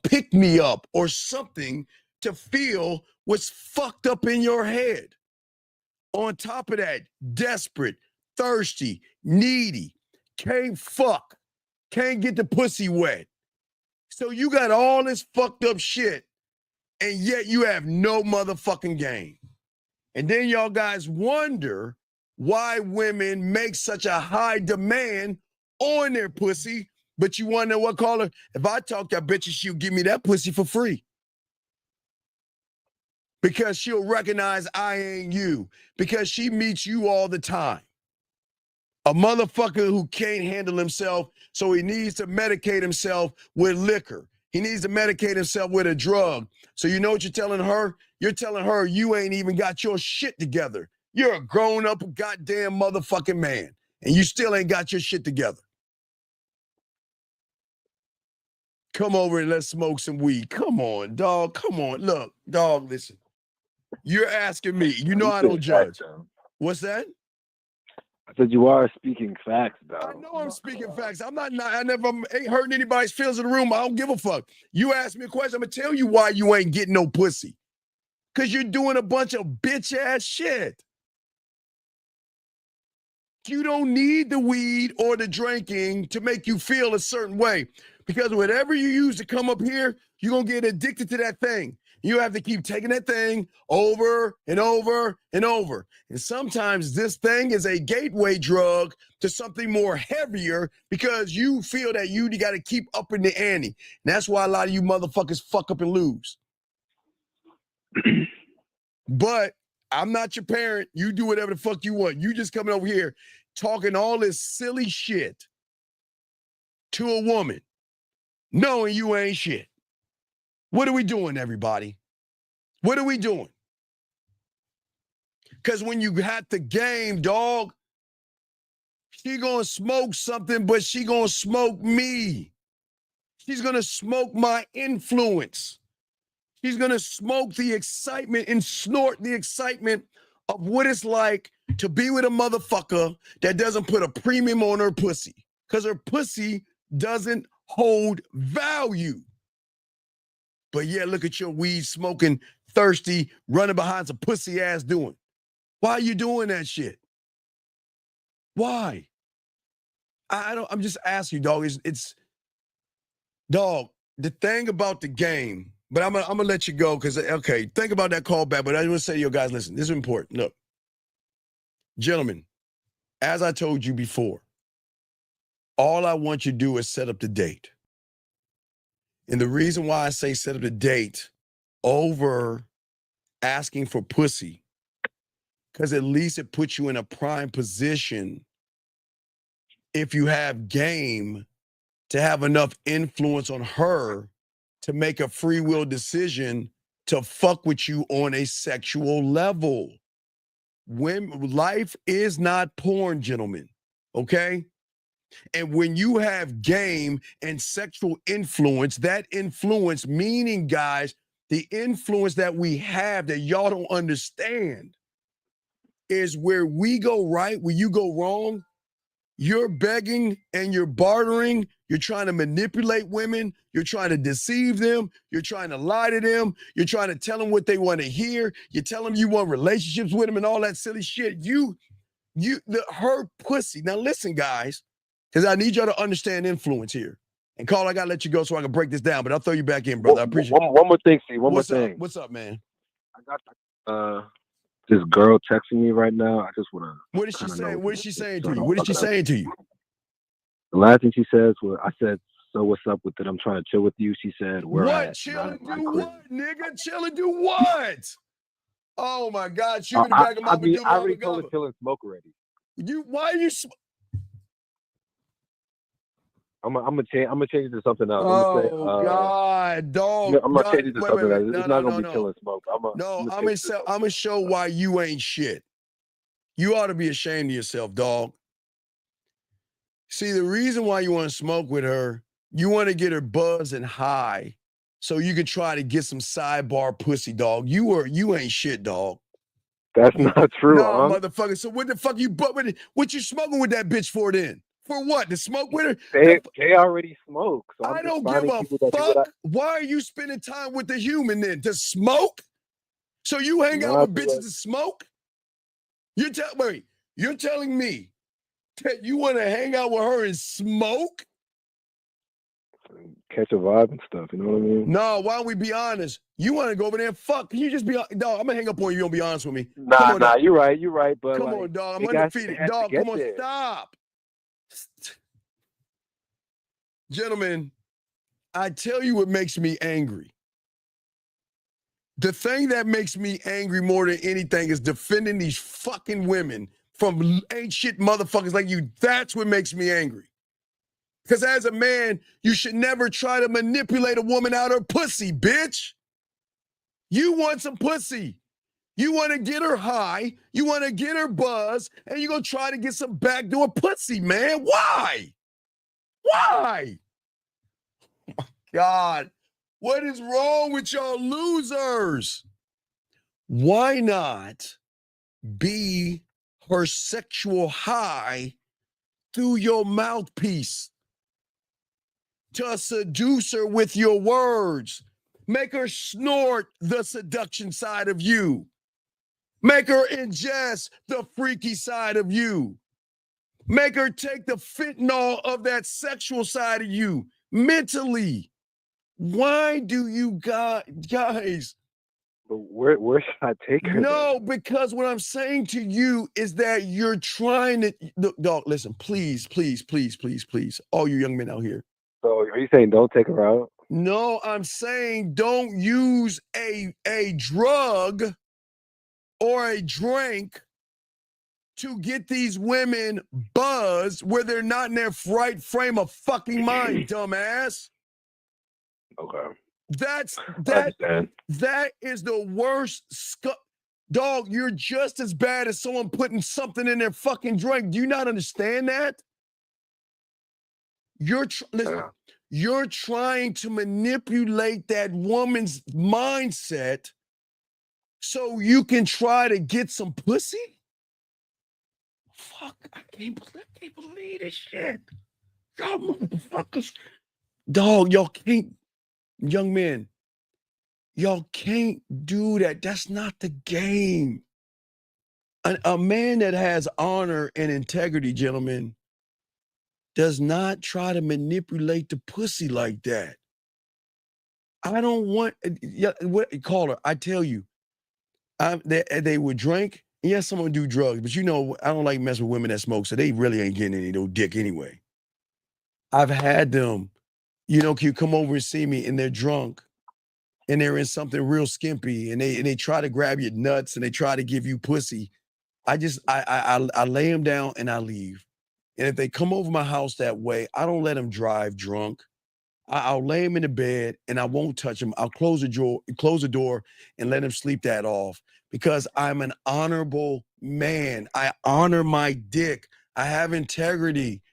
pick-me-up or something to feel what's fucked up in your head. On top of that, desperate, thirsty, needy, can't fuck, can't get the pussy wet. So you got all this fucked up shit, and yet you have no motherfucking game. And then y'all guys wonder why women make such a high demand on their pussy, but you want to know what, caller? If I talk to that bitch, she'll give me that pussy for free. Because she'll recognize I ain't you. Because she meets you all the time. A motherfucker who can't handle himself, so he needs to medicate himself with liquor. He needs to medicate himself with a drug. So you know what you're telling her? You're telling her you ain't even got your shit together. You're a grown-up goddamn motherfucking man, and you still ain't got your shit together. Come over and let's smoke some weed. Come on, dog. Come on. Look, dog, listen. You're asking me. You know I don't judge. What's that? I said you are speaking facts, though. I know I'm speaking facts. I never ain't hurting anybody's feelings in the room. I don't give a fuck. You ask me a question, I'm gonna tell you why you ain't getting no pussy. Cause you're doing a bunch of bitch ass shit. You don't need the weed or the drinking to make you feel a certain way. Because whatever you use to come up here, you're gonna get addicted to that thing. You have to keep taking that thing over and over and over. And sometimes this thing is a gateway drug to something more heavier because you feel that you got to keep upping the ante. And that's why a lot of you motherfuckers fuck up and lose. But I'm not your parent. You do whatever the fuck you want. You just coming over here talking all this silly shit to a woman, knowing you ain't shit. What are we doing, everybody? What are we doing? Because when you have the game, dog, she gonna smoke something, but she gonna smoke me. She's gonna smoke my influence. She's gonna smoke the excitement and snort the excitement of what it's like to be with a motherfucker that doesn't put a premium on her pussy. Because her pussy doesn't hold value. But yeah, look at your weed smoking, thirsty, running behind some pussy ass doing. Why are you doing that shit? Why? I'm just asking you, dog. It's dog, the thing about the game, but I'm gonna let you go because okay, think about that call back. But I want to say to you guys, listen, this is important. Look, gentlemen, as I told you before, all I want you to do is set up the date. And the reason why I say set up the date over asking for pussy, because at least it puts you in a prime position if you have game to have enough influence on her to make a free will decision to fuck with you on a sexual level. When life is not porn, gentlemen, okay? And when you have game and sexual influence, that influence, meaning, guys, the influence that we have that y'all don't understand is where we go right, where you go wrong. You're begging and you're bartering. You're trying to manipulate women. You're trying to deceive them. You're trying to lie to them. You're trying to tell them what they want to hear. You tell them you want relationships with them and all that silly shit. Her pussy. Now listen, guys, because I need y'all to understand influence here. And Carl, I gotta let you go so I can break this down, but I'll throw you back in, brother. I appreciate it. One more thing, Steve. One more thing. What's up, man? I got this girl texting me right now. I just want to. What is she saying? What is she saying to you? What is she saying to you? The last thing she says was, I said, so what's up with it? I'm trying to chill with you. She said, where what? Chill and do what, nigga? Chill and do what? Oh my God! Shoot me the back of my I already told her chill and smoke already. Why are you? I'm gonna change it to something else. God, dog! I'm gonna change it to something else. It's not gonna be chill and smoke. I'm gonna show why you ain't shit. You ought to be ashamed of yourself, dog. See, the reason why you want to smoke with her, you want to get her buzzed and high, so you can try to get some sidebar pussy, dog. You ain't shit, dog. That's not true, no, motherfucker. So what the fuck what you smoking with that bitch for then? For what? To smoke with her? They already smoke. So I don't give a fuck. Why are you spending time with the human then? To smoke? So you hang out with bitches to smoke? You're telling me that you want to hang out with her and smoke? Catch a vibe and stuff, you know what I mean? No, why don't we be honest? You want to go over there and fuck. Can you just be, dog, I'm going to hang up on you. You don't be honest with me. Nah, you're right. But come on, dog. I'm undefeated. Dog, come on, stop. Gentlemen, I tell you what makes me angry. The thing that makes me angry more than anything is defending these fucking women from ain't shit motherfuckers like you. That's what makes me angry. Because as a man, you should never try to manipulate a woman out of her pussy, bitch. You want some pussy. You want to get her high, you want to get her buzz, and you're going to try to get some backdoor pussy, man. Why? Why? Oh my God. What is wrong with y'all losers? Why not be her sexual high through your mouthpiece? To seduce her with your words. Make her snort the seduction side of you. Make her ingest the freaky side of you. Make her take the fentanyl of that sexual side of you mentally. Why do you guys? But where should I take her? No, because what I'm saying to you is that you're trying to, dog, listen, please, all you young men out here. So are you saying don't take her out? No, I'm saying don't use a drug or a drink to get these women buzzed where they're not in their right frame of fucking mind, dumbass. Okay. That is the worst dog, you're just as bad as someone putting something in their fucking drink. Do you not understand that? Listen, you're trying to manipulate that woman's mindset so you can try to get some pussy? Fuck, I can't believe this shit. Y'all motherfuckers. Dog, y'all can't, young men, y'all can't do that. That's not the game. A man that has honor and integrity, gentlemen, does not try to manipulate the pussy like that. I don't want, caller, I tell you, they would drink. Yes, someone do drugs, but I don't like messing with women that smoke, so they really ain't getting any no dick anyway. I've had them, can you come over and see me, and they're drunk, and they're in something real skimpy, and they try to grab your nuts, and they try to give you pussy. I lay them down and I leave. And if they come over my house that way, I don't let them drive drunk. I'll lay them in the bed and I won't touch them. I'll close the door and let them sleep that off because I'm an honorable man. I honor my dick. I have integrity.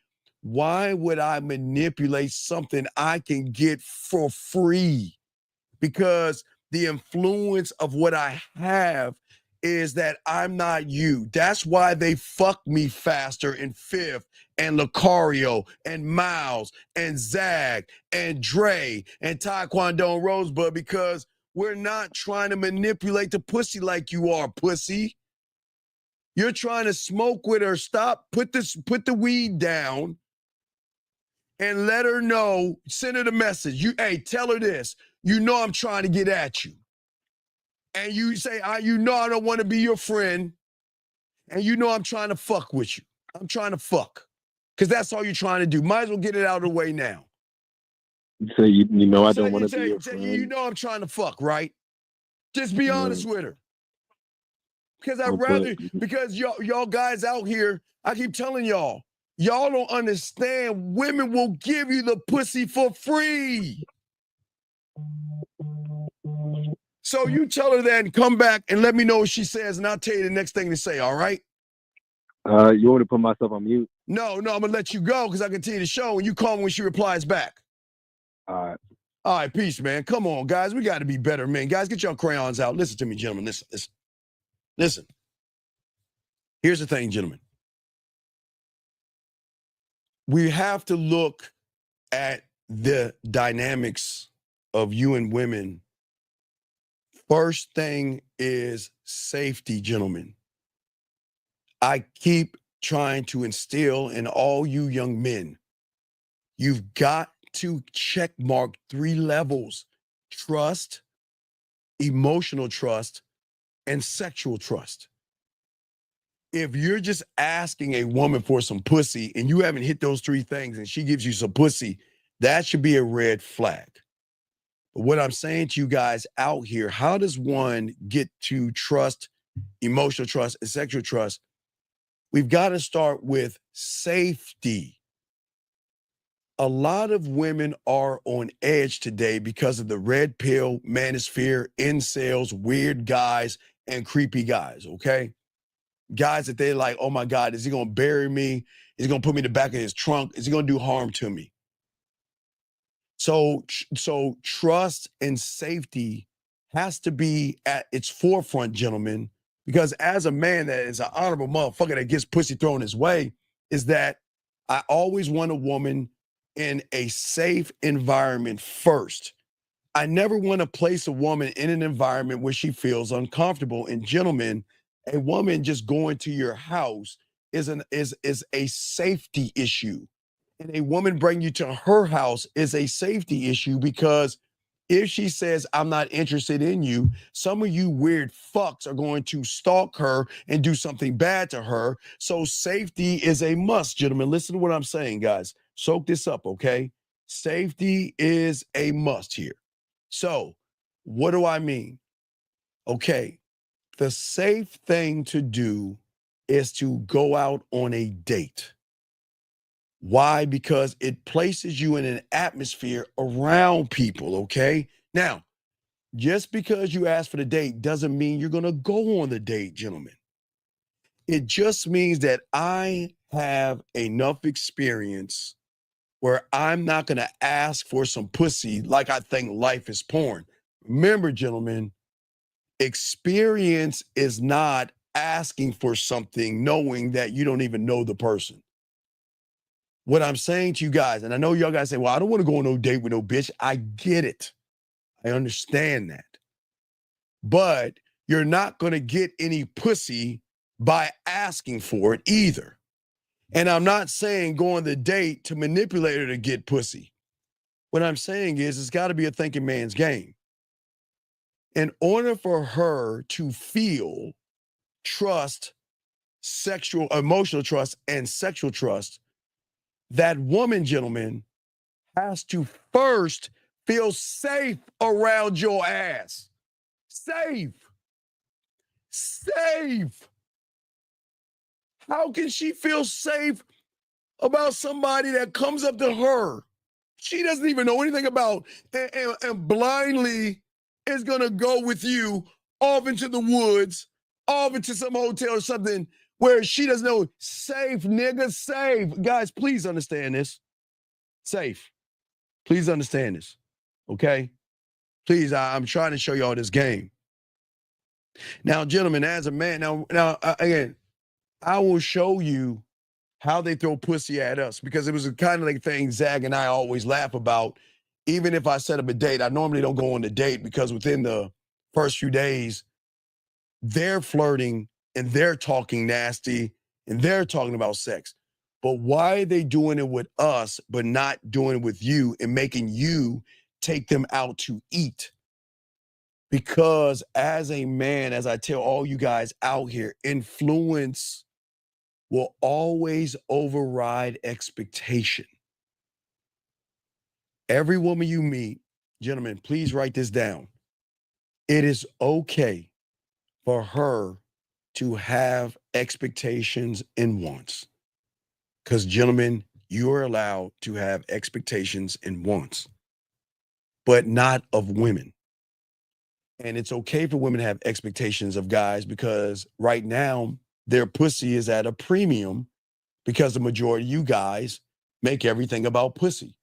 Why would I manipulate something I can get for free? Because the influence of what I have is that I'm not you. That's why they fuck me faster in Fifth and Lucario and Miles and Zag and Dre and Taekwondo and Rosebud, because we're not trying to manipulate the pussy like you are, pussy. You're trying to smoke with her. Stop. Put the weed down and let her know. Send her the message. Tell her this. I'm trying to get at you. And you say, I don't want to be your friend. And I'm trying to fuck with you. I'm trying to fuck. Because that's all you're trying to do. Might as well get it out of the way now. So I don't want to be your friend. I'm trying to fuck, right? Just be honest with her. Because because y'all guys out here, I keep telling y'all don't understand. Women will give you the pussy for free. So you tell her that and come back and let me know what she says, and I'll tell you the next thing to say, all right? You want me to put myself on mute? No, I'm going to let you go because I continue the show, and you call me when she replies back. All right, peace, man. Come on, guys. We got to be better, man. Guys, get your crayons out. Listen to me, gentlemen. Listen. Here's the thing, gentlemen. We have to look at the dynamics of you and women. First thing is safety, gentlemen. I keep trying to instill in all you young men, you've got to check mark 3 levels: trust, emotional trust, and sexual trust. If you're just asking a woman for some pussy and you haven't hit those 3 things and she gives you some pussy, that should be a red flag. But what I'm saying to you guys out here, how does one get to trust, emotional trust, and sexual trust? We've got to start with safety. A lot of women are on edge today because of the red pill, manosphere, incels, weird guys, and creepy guys, okay? Guys that they're like, oh my God, is he gonna bury me? Is he gonna put me in the back of his trunk? Is he gonna do harm to me? So trust and safety has to be at its forefront, gentlemen, because as a man that is an honorable motherfucker that gets pussy thrown his way, is that I always want a woman in a safe environment first. I never want to place a woman in an environment where she feels uncomfortable. And gentlemen, a woman just going to your house is a safety issue. And a woman bring you to her house is a safety issue, because if she says, I'm not interested in you, some of you weird fucks are going to stalk her and do something bad to her. So safety is a must, gentlemen. Listen to what I'm saying, guys. Soak this up, okay? Safety is a must here. So what do I mean? Okay, the safe thing to do is to go out on a date. Why? Because it places you in an atmosphere around people, okay? Now, just because you ask for the date doesn't mean you're going to go on the date, gentlemen. It just means that I have enough experience where I'm not going to ask for some pussy like I think life is porn. Remember, gentlemen, experience is not asking for something knowing that you don't even know the person. What I'm saying to you guys, and I know y'all guys say, well, I don't want to go on no date with no bitch. I get it. I understand that. But you're not going to get any pussy by asking for it either. And I'm not saying go on the date to manipulate her to get pussy. What I'm saying is it's got to be a thinking man's game. In order for her to feel trust, emotional trust, and sexual trust, that woman, gentlemen, has to first feel safe around your ass. Safe. Safe. How can she feel safe about somebody that comes up to her she doesn't even know anything about and blindly is going to go with you off into the woods, off into some hotel or something where she doesn't know? Safe, nigga, safe. Guys, please understand this. Safe. Please understand this, okay? Please, I'm trying to show y'all this game. Now, gentlemen, as a man, again, I will show you how they throw pussy at us, because it was a kind of like thing Zag and I always laugh about. Even if I set up a date, I normally don't go on the date because within the first few days, they're flirting and they're talking nasty and they're talking about sex. But why are they doing it with us but not doing it with you and making you take them out to eat? Because as a man, as I tell all you guys out here, influence will always override expectation. Every woman you meet, gentlemen, please write this down. It is okay for her to have expectations and wants. Because, gentlemen, you are allowed to have expectations and wants, but not of women. And it's okay for women to have expectations of guys, because right now their pussy is at a premium, because the majority of you guys make everything about pussy.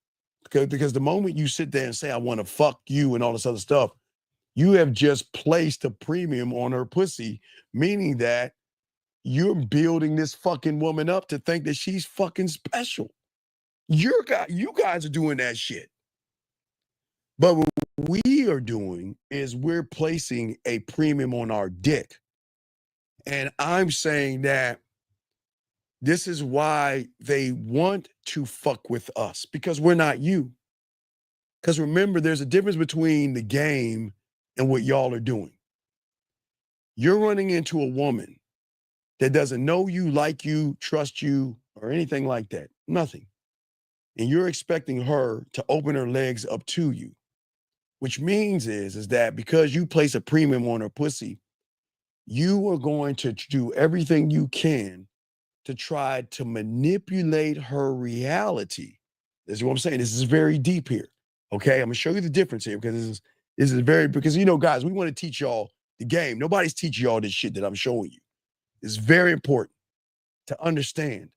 Because the moment you sit there and say, I want to fuck you and all this other stuff, you have just placed a premium on her pussy, meaning that you're building this fucking woman up to think that she's fucking special. You guys are doing that shit. But what we are doing is we're placing a premium on our dick. And I'm saying that this is why they want to fuck with us, because we're not you. Because remember, there's a difference between the game and what y'all are doing. You're running into a woman that doesn't know you, like you, trust you, or anything like that. Nothing. And you're expecting her to open her legs up to you, which means is that because you place a premium on her pussy, you are going to do everything you can to try to manipulate her reality. This is what I'm saying. This is very deep here. Okay, I'm gonna show you the difference here, because this is very, because guys, we want to teach y'all The game. Nobody's teaching you all this shit that I'm showing you. It's very important to understand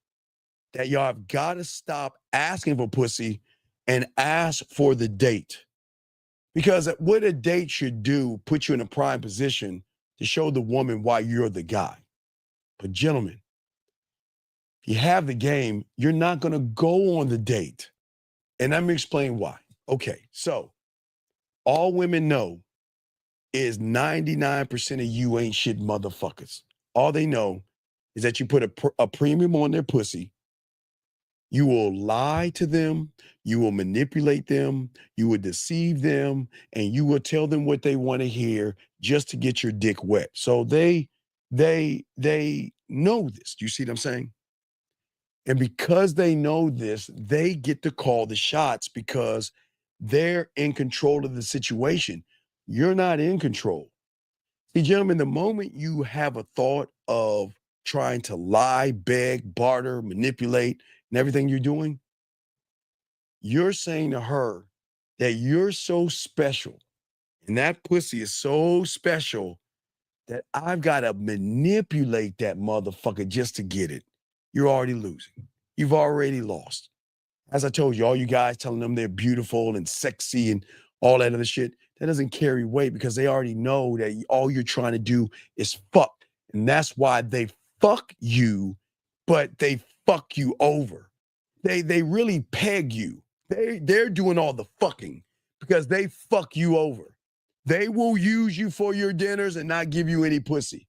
that y'all have got to stop asking for pussy and ask for the date. Because what a date should do, put you in a prime position to show the woman why you're the guy. But gentlemen, if you have the game, you're not going to go on the date. And let me explain why. Okay, so all women know is 99% of you ain't shit motherfuckers. All they know is that you put a premium on their pussy. You will lie to them. You will manipulate them. You will deceive them. And you will tell them what they want to hear just to get your dick wet. So they know this. Do you see what I'm saying? And because they know this, they get to call the shots because they're in control of the situation. You're not in control. See, gentlemen, the moment you have a thought of trying to lie, beg, barter, manipulate, and everything you're doing, you're saying to her that you're so special and that pussy is so special that I've got to manipulate that motherfucker just to get it. You're already losing. You've already lost. As I told you, all you guys telling them they're beautiful and sexy and all that other shit, that doesn't carry weight because they already know that all you're trying to do is fuck. And that's why they fuck you, but they fuck you over. They really peg you. They're doing all the fucking because they fuck you over. They will use you for your dinners and not give you any pussy.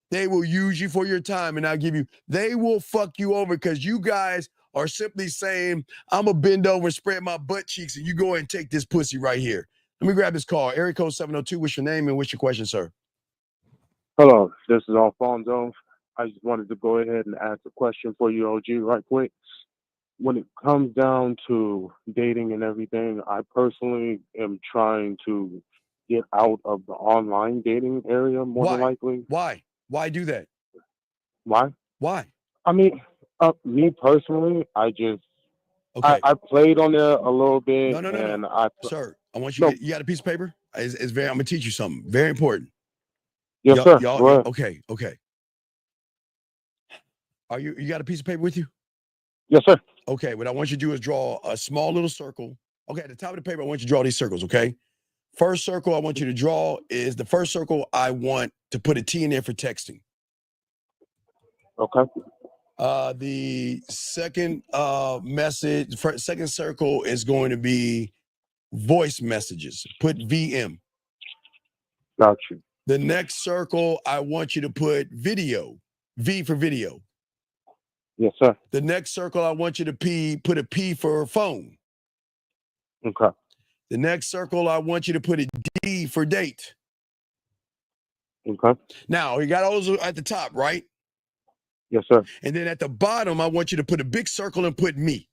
They will use you for your time and not give you. They will fuck you over because you guys are simply saying, I'm going to bend over and spread my butt cheeks and you go ahead and take this pussy right here. Let me grab this call. Area code 702. What's your name and what's your question, sir? Hello, this is Alfonso. I just wanted to go ahead and ask a question for you, OG, right quick. When it comes down to dating and everything, I personally am trying to get out of the online dating area more than likely. Why? Why do that? Why? Why? I mean, me personally, I just, Okay. I played on there a little bit. No. Sir, I want you to you got a piece of paper? It's very, I'm going to teach you something very important. Yes, sir. Okay. You got a piece of paper with you? Yes, sir. Okay, what I want you to do is draw a small little circle. Okay, at the top of the paper, I want you to draw these circles, okay? First circle I want you to draw is the first circle I want to put a T in there for texting. Okay. The second second circle is going to be voice messages. Put VM. Got you. The next circle, I want you to put video. V for video. Yes, sir. The next circle, I want you to put a P for phone. Okay. The next circle, I want you to put a D for date. Okay. Now, you got all those at the top, right? Yes, sir. And then at the bottom, I want you to put a big circle and put me.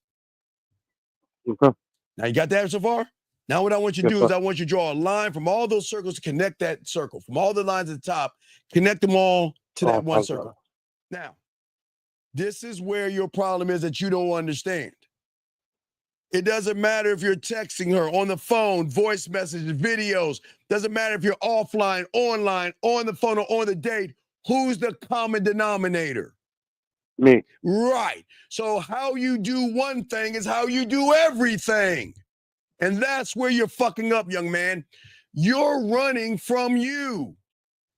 Okay. Now, you got that so far? Now, what I want you to do is I want you to draw a line from all those circles to connect that circle. From all the lines at the top, connect them all to that one circle. Now, this is where your problem is that you don't understand. It doesn't matter if you're texting her on the phone, voice messages, videos. Doesn't matter if you're offline, online, on the phone, or on the date. Who's the common denominator? Me. Right. So how you do one thing is how you do everything. And that's where you're fucking up, young man. You're running from you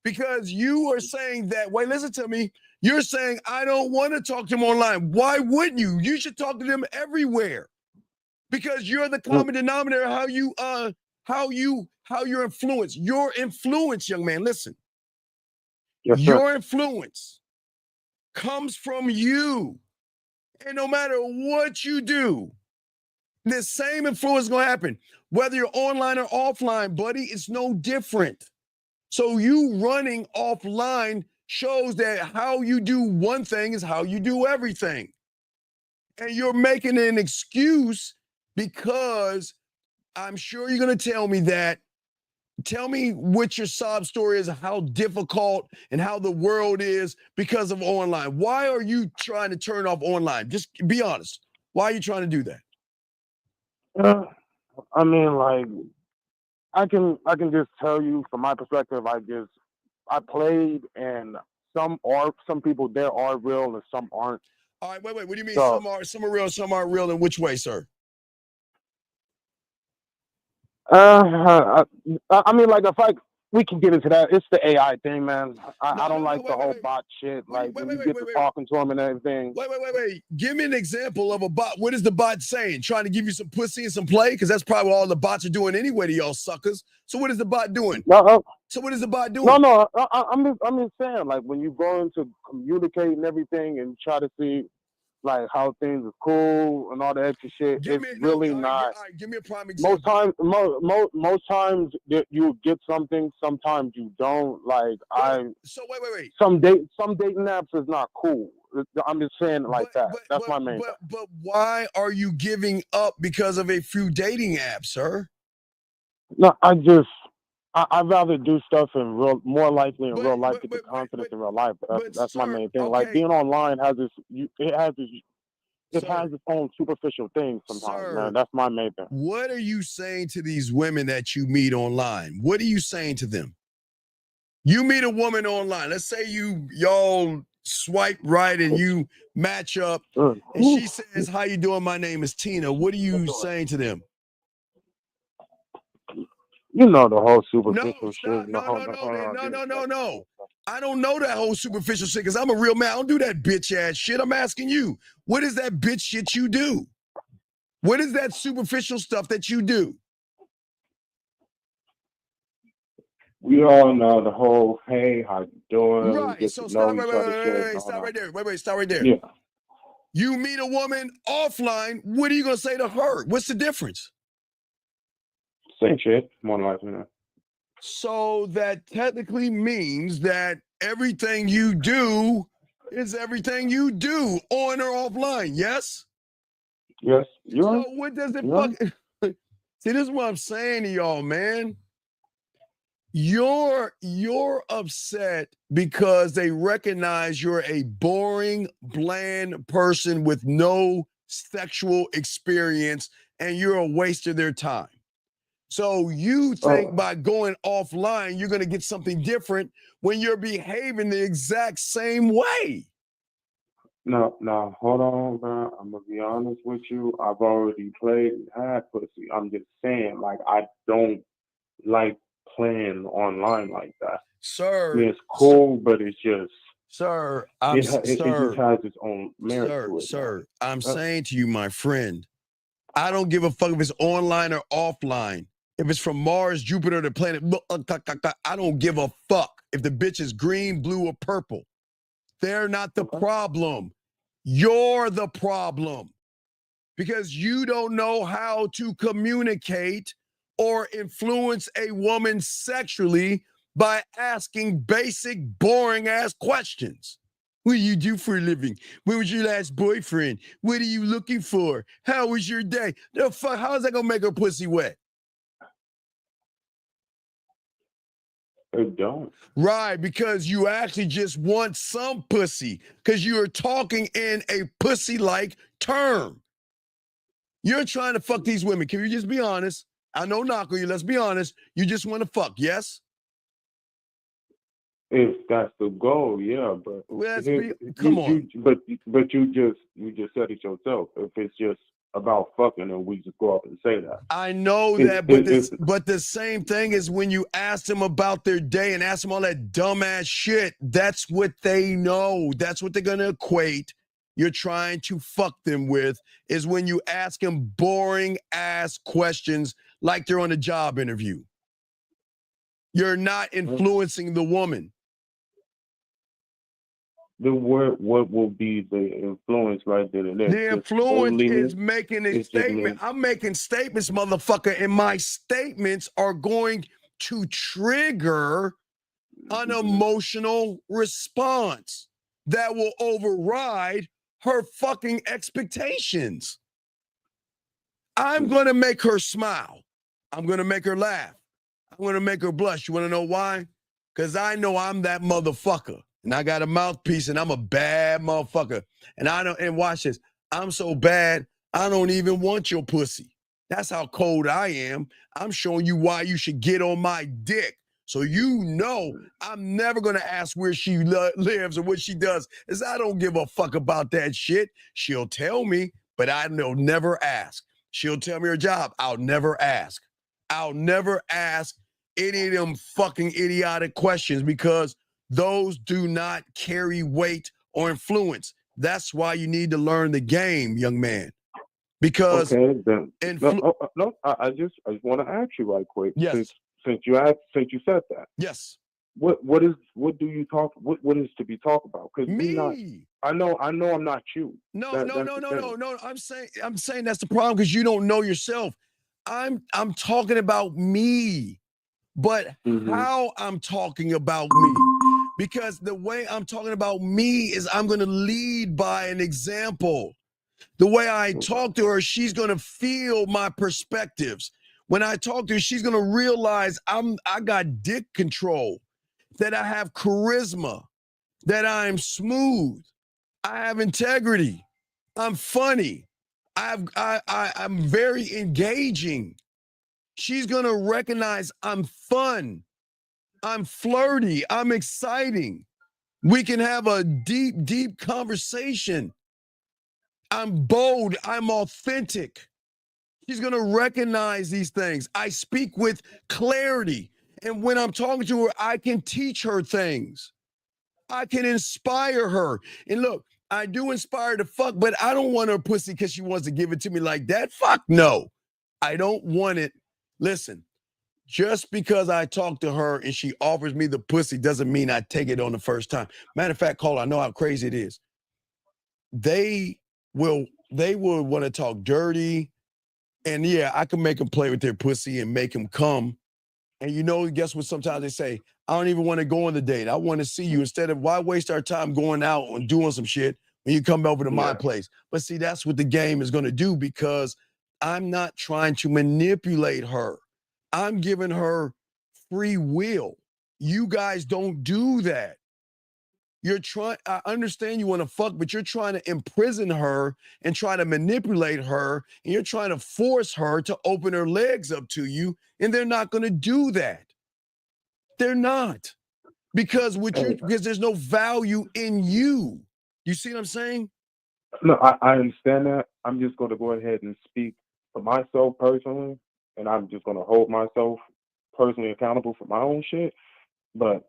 because you are saying that, wait, listen to me. You're saying, I don't want to talk to them online. Why wouldn't you? You should talk to them everywhere because you're the common denominator. How you're influenced. Your influence, young man, listen. Yes, sir. Your influence comes from you. And no matter what you do, the same influence is going to happen. Whether you're online or offline, buddy, it's no different. So you running offline shows that how you do one thing is how you do everything. And you're making an excuse because I'm sure you're going to tell me that. Tell me what your sob story is, how difficult and how the world is because of online. Why are you trying to turn off online? Just be honest. Why are you trying to do that? I mean, like, I can just tell you from my perspective, I just I played, and some people there are real and some aren't. All right, wait. What do you mean? So, Some are real, some aren't real. In which way, sir? I mean, like, we can get into that. It's the AI thing, man. I don't like the whole bot shit. Like, when you get to talking to them and everything. Wait. Give me an example of a bot. What is the bot saying? Trying to give you some pussy and some play? Because that's probably what all the bots are doing anyway to y'all suckers. So what is the bot doing? So what is the bot doing? No. I'm just saying, like, when you go into communicate and everything and try to see, like, how things are cool and all that extra shit, Give it's really not. Give me a prime example. Most times you get something, sometimes you don't. Like, So wait. Some dating apps is not cool. I'm just saying it like that. That's my main thing. But why are you giving up because of a few dating apps, sir? No, I'd rather do stuff more likely in real life to get confidence in real life. That's my main thing. Like, being online has its own superficial things sometimes, man. That's my main thing. What are you saying to these women that you meet online? What are you saying to them? You meet a woman online. Let's say y'all swipe right and you match up, and she says, "How you doing? My name is Tina." What are you saying to them? You know the whole superficial shit. No. I don't know that whole superficial shit because I'm a real man. I don't do that bitch ass shit. I'm asking you, what is that bitch shit you do? What is that superficial stuff that you do? We all know the whole, hey, how you doing? Right. So stop right there. Yeah. You meet a woman offline, what are you going to say to her? What's the difference? Same shit, more likely. So that technically means that everything you do is everything you do on or offline, yes? Yes. So what does it fucking... See, this is what I'm saying to y'all, man. You're upset because they recognize you're a boring, bland person with no sexual experience and you're a waste of their time. So you think by going offline, you're going to get something different when you're behaving the exact same way. No, hold on, man. I'm going to be honest with you. I've already played and had pussy. I'm just saying, like, I don't like playing online like that. Sir. I mean, it's cool, but it's just... Sir, it just has its own merit to it. Sir, I'm saying to you, my friend, I don't give a fuck if it's online or offline. If it's from Mars, Jupiter, the planet, I don't give a fuck if the bitch is green, blue, or purple. They're not the problem. You're the problem. Because you don't know how to communicate or influence a woman sexually by asking basic, boring-ass questions. What do you do for a living? When was your last boyfriend? What are you looking for? How was your day? The fuck, how is that gonna make her pussy wet? It don't. Right, because you actually just want some pussy, because you are talking in a pussy-like term. You're trying to fuck these women. Can you just be honest? I know knock on you. Let's be honest. You just want to fuck, yes? If that's the goal, yeah, but come on. But you just said it yourself. If it's just about fucking, and we just go up and say that. I know that, but the same thing is when you ask them about their day and ask them all that dumbass shit. That's what they know. That's what they're gonna equate. You're trying to fuck them with is when you ask them boring ass questions like they're on a job interview. You're not influencing the woman. What will be the influence right there? The influence is making a statement. I'm making statements, motherfucker, and my statements are going to trigger an emotional response that will override her fucking expectations. I'm going to make her smile. I'm going to make her laugh. I'm going to make her blush. You want to know why? Because I know I'm that motherfucker. And I got a mouthpiece and I'm a bad motherfucker. And watch this. I'm so bad, I don't even want your pussy. That's how cold I am. I'm showing you why you should get on my dick. So you know I'm never going to ask where she lives or what she does, as I don't give a fuck about that shit. She'll tell me, but I'll never ask. She'll tell me her job. I'll never ask. I'll never ask any of them fucking idiotic questions because those do not carry weight or influence. That's why you need to learn the game, young man. Because okay, then I just want to ask you right quick. Yes. Since you said that. Yes. What do you talk? What is to be talked about? Because me, I know I'm not you. No. I'm saying that's the problem because you don't know yourself. I'm talking about me, but how I'm talking about me. Because the way I'm talking about me is I'm going to lead by an example. The way I talk to her, she's going to feel my perspectives. When I talk to her, she's going to realize I got dick control, that I have charisma, that I'm smooth, I have integrity, I'm funny, I'm very engaging. She's going to recognize I'm fun, I'm flirty, I'm exciting. We can have a deep, deep conversation. I'm bold, I'm authentic. She's going to recognize these things. I speak with clarity. And when I'm talking to her, I can teach her things. I can inspire her. And look, I do inspire to fuck, but I don't want her pussy because she wants to give it to me like that. Fuck no. I don't want it. Listen, just because I talk to her and she offers me the pussy doesn't mean I take it on the first time. Matter of fact, caller, I know how crazy it is. They will want to talk dirty. And yeah, I can make them play with their pussy and make them come. And you know, guess what? Sometimes they say, I don't even want to go on the date. I want to see you instead of why waste our time going out and doing some shit when you come over to my place. But see, that's what the game is going to do because I'm not trying to manipulate her. I'm giving her free will. You guys don't do that. I understand you want to fuck, but you're trying to imprison her and try to manipulate her, and you're trying to force her to open her legs up to you, and they're not going to do that. They're not. Because there's no value in you. You see what I'm saying? No, I understand that. I'm just going to go ahead and speak for myself personally, and I'm just going to hold myself personally accountable for my own shit. But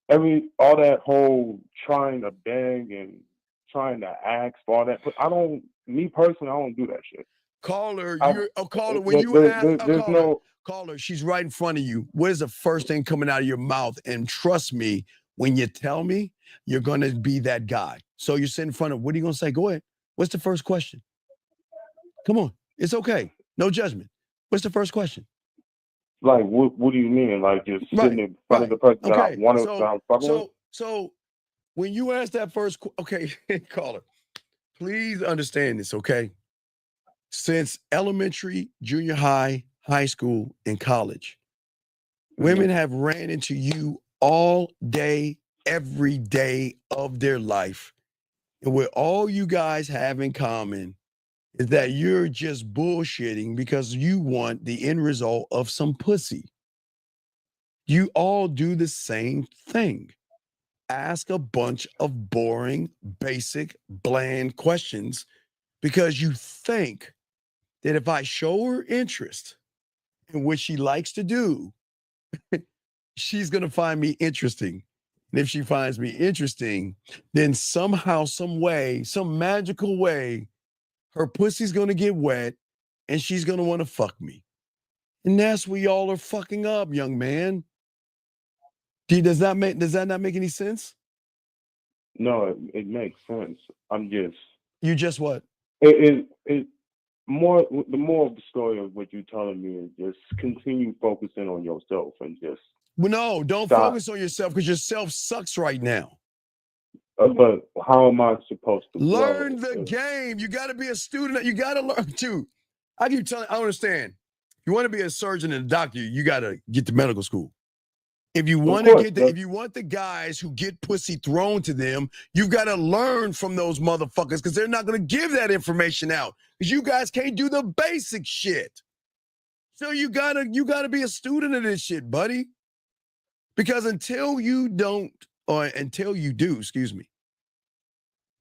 all that whole trying to beg and trying to ask for all that, but me personally, I don't do that shit. Caller, caller, she's right in front of you. What is the first thing coming out of your mouth? And trust me, when you tell me, you're going to be that guy. So you're sitting in front of, what are you going to say? Go ahead. What's the first question? Come on. It's okay. No judgment. What's the first question? Like, what do you mean? Like, just sitting in front of the person that I want to fucking with? So when you ask that first, caller, please understand this, okay? Since elementary, junior high, high school, and college, women have ran into you all day, every day of their life. And what all you guys have in common is that you're just bullshitting because you want the end result of some pussy. You all do the same thing. Ask a bunch of boring, basic, bland questions because you think that if I show her interest in what she likes to do, she's going to find me interesting. And if she finds me interesting, then somehow, some way, some magical way, her pussy's going to get wet and she's going to want to fuck me. And that's where y'all are fucking up, young man. Does that not make any sense? No, it makes sense. You just what? The more of the story of what you're telling me is just continue focusing on yourself and just. Well, no, don't focus on yourself because yourself sucks right now. But how am I supposed to learn the game? You got to be a student. You got to learn too. I keep telling. I understand. If you want to be a surgeon and a doctor, you got to get to medical school. If you want if you want the guys who get pussy thrown to them, you've got to learn from those motherfuckers because they're not going to give that information out because you guys can't do the basic shit. So you gotta be a student of this shit, buddy. Because until you don't, or until you do, excuse me,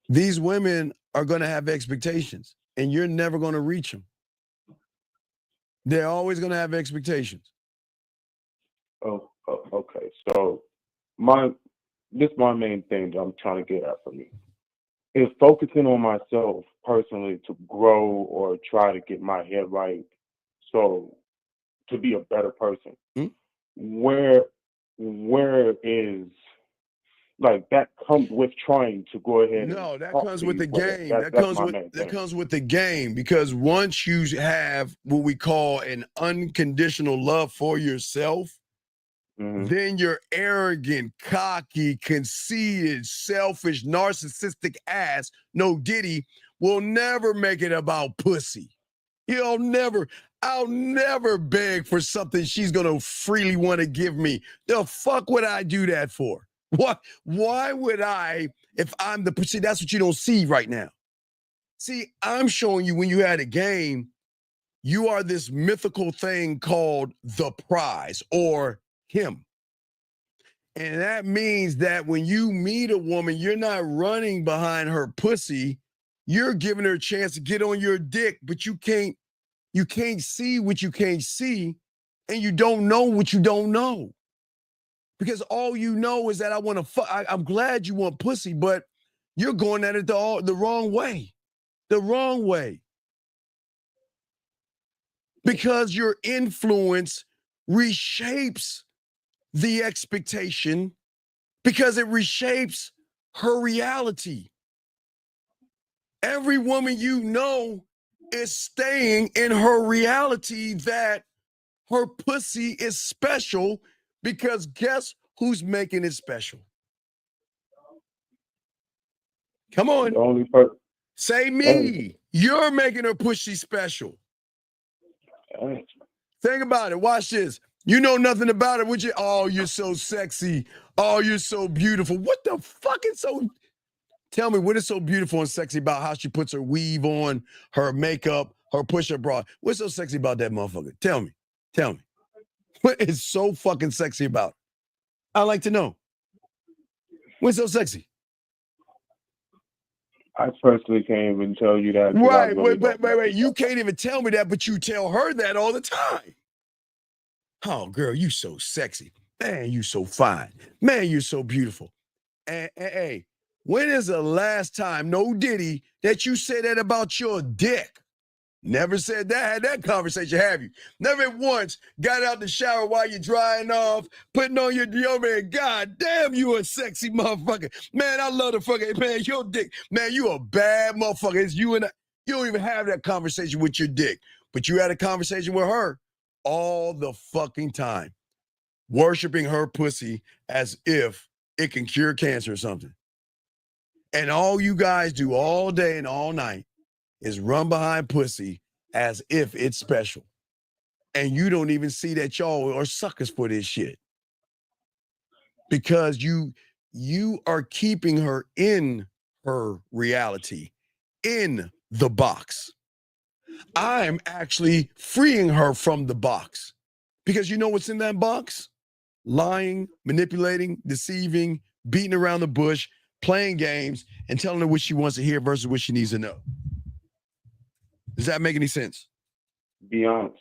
these women are going to have expectations and you're never going to reach them. They're always going to have expectations. Oh, okay. So my main thing that I'm trying to get at for me is focusing on myself personally to grow or try to get my head right. So to be a better person, where is like that comes with trying to go ahead? No, that talk comes to with you, the brother. game. That's my main thing. Comes with the game, because once you have what we call an unconditional love for yourself, then your arrogant, cocky, conceited, selfish, narcissistic ass, no Diddy, will never make it about pussy. I'll never beg for something she's gonna freely want to give me. The fuck would I do that for? What? Why would I, if I'm the pussy? That's what you don't see right now. See, I'm showing you when you had a game, you are this mythical thing called the prize or him. And that means that when you meet a woman, you're not running behind her pussy. You're giving her a chance to get on your dick, but you can't see what you can't see, and you don't know what you don't know. Because all you know is that I want to fuck. I'm glad you want pussy, but you're going at it the wrong way. The wrong way. Because your influence reshapes the expectation, because it reshapes her reality. Every woman you know is staying in her reality that her pussy is special, because guess who's making it special? Come on. The only person. Say me. You're making her pussy special. Think about it. Watch this. You know nothing about it, would you? Oh, you're so sexy. Oh, you're so beautiful. What the fuck is so... Tell me, what is so beautiful and sexy about how she puts her weave on, her makeup, her push-up bra? What's so sexy about that motherfucker? Tell me. Tell me. What is so fucking sexy about it? I'd like to know. What's so sexy? I personally can't even tell you that. Right. Wait. You can't even tell me that, but you tell her that all the time. Oh, girl, you so sexy. Man, you so fine. Man, you're so beautiful. And hey, when is the last time, no Diddy, that you said that about your dick? Never said that. Had that conversation, have you? Never once got out the shower while you're drying off, putting on your deodorant. God damn, you a sexy motherfucker. Man, I love the fucking, man, your dick. Man, you a bad motherfucker. It's you and I. You don't even have that conversation with your dick. But you had a conversation with her all the fucking time, worshiping her pussy as if it can cure cancer or something. And all you guys do all day and all night is run behind pussy as if it's special. And you don't even see that y'all are suckers for this shit. Because you are keeping her in her reality, in the box. I'm actually freeing her from the box. Because you know what's in that box? Lying, manipulating, deceiving, beating around the bush, playing games, and telling her what she wants to hear versus what she needs to know. Does that make any sense? Be honest.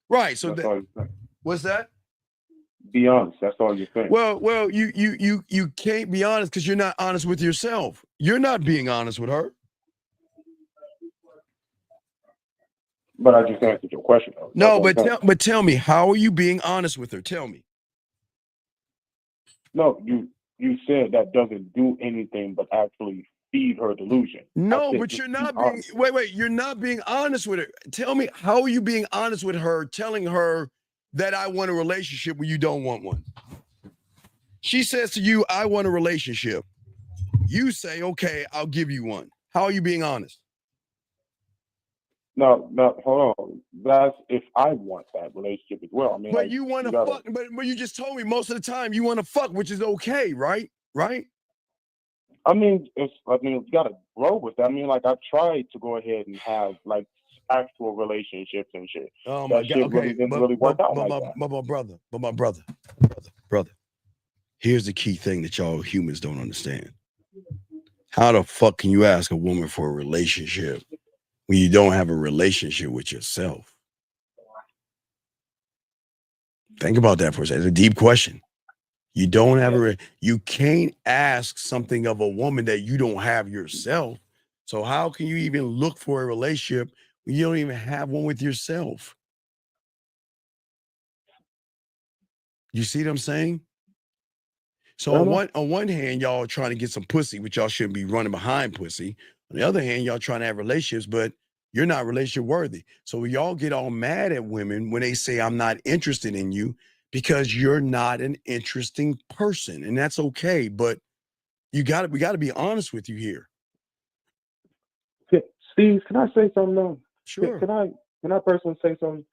Right. So what's that? Be honest. That's all you're saying. Well, you can't be honest because you're not honest with yourself. You're not being honest with her. But I just answered your question, though. No, but tell me, how are you being honest with her? Tell me. No, you said that doesn't do anything but actually feed her delusion. No, but you're not being wait, you're not being honest with her. Tell me, how are you being honest with her, telling her that I want a relationship when you don't want one? She says to you, I want a relationship. You say, okay, I'll give you one. How are you being honest? No, hold on. That's if I want that relationship as well. I mean, but like, you want to fuck, but you just told me most of the time you want to fuck, which is okay, right? Right? I mean, you gotta grow with that. I mean, like, I've tried to go ahead and have like actual relationships and shit. Oh my God! Shit Okay, didn't really work out like that. But my brother. Here's the key thing that y'all humans don't understand. How the fuck can you ask a woman for a relationship when you don't have a relationship with yourself? Think about that for a second. It's a deep question. You don't have you can't ask something of a woman that you don't have yourself. So how can you even look for a relationship when you don't even have one with yourself? You see what I'm saying? So on one hand, y'all are trying to get some pussy, which y'all shouldn't be running behind pussy. On the other hand, y'all trying to have relationships, but you're not relationship worthy. So y'all get all mad at women when they say, I'm not interested in you, because you're not an interesting person. And that's okay. But we got to be honest with you here. Steve, can I say something though? Sure. Can I personally say something?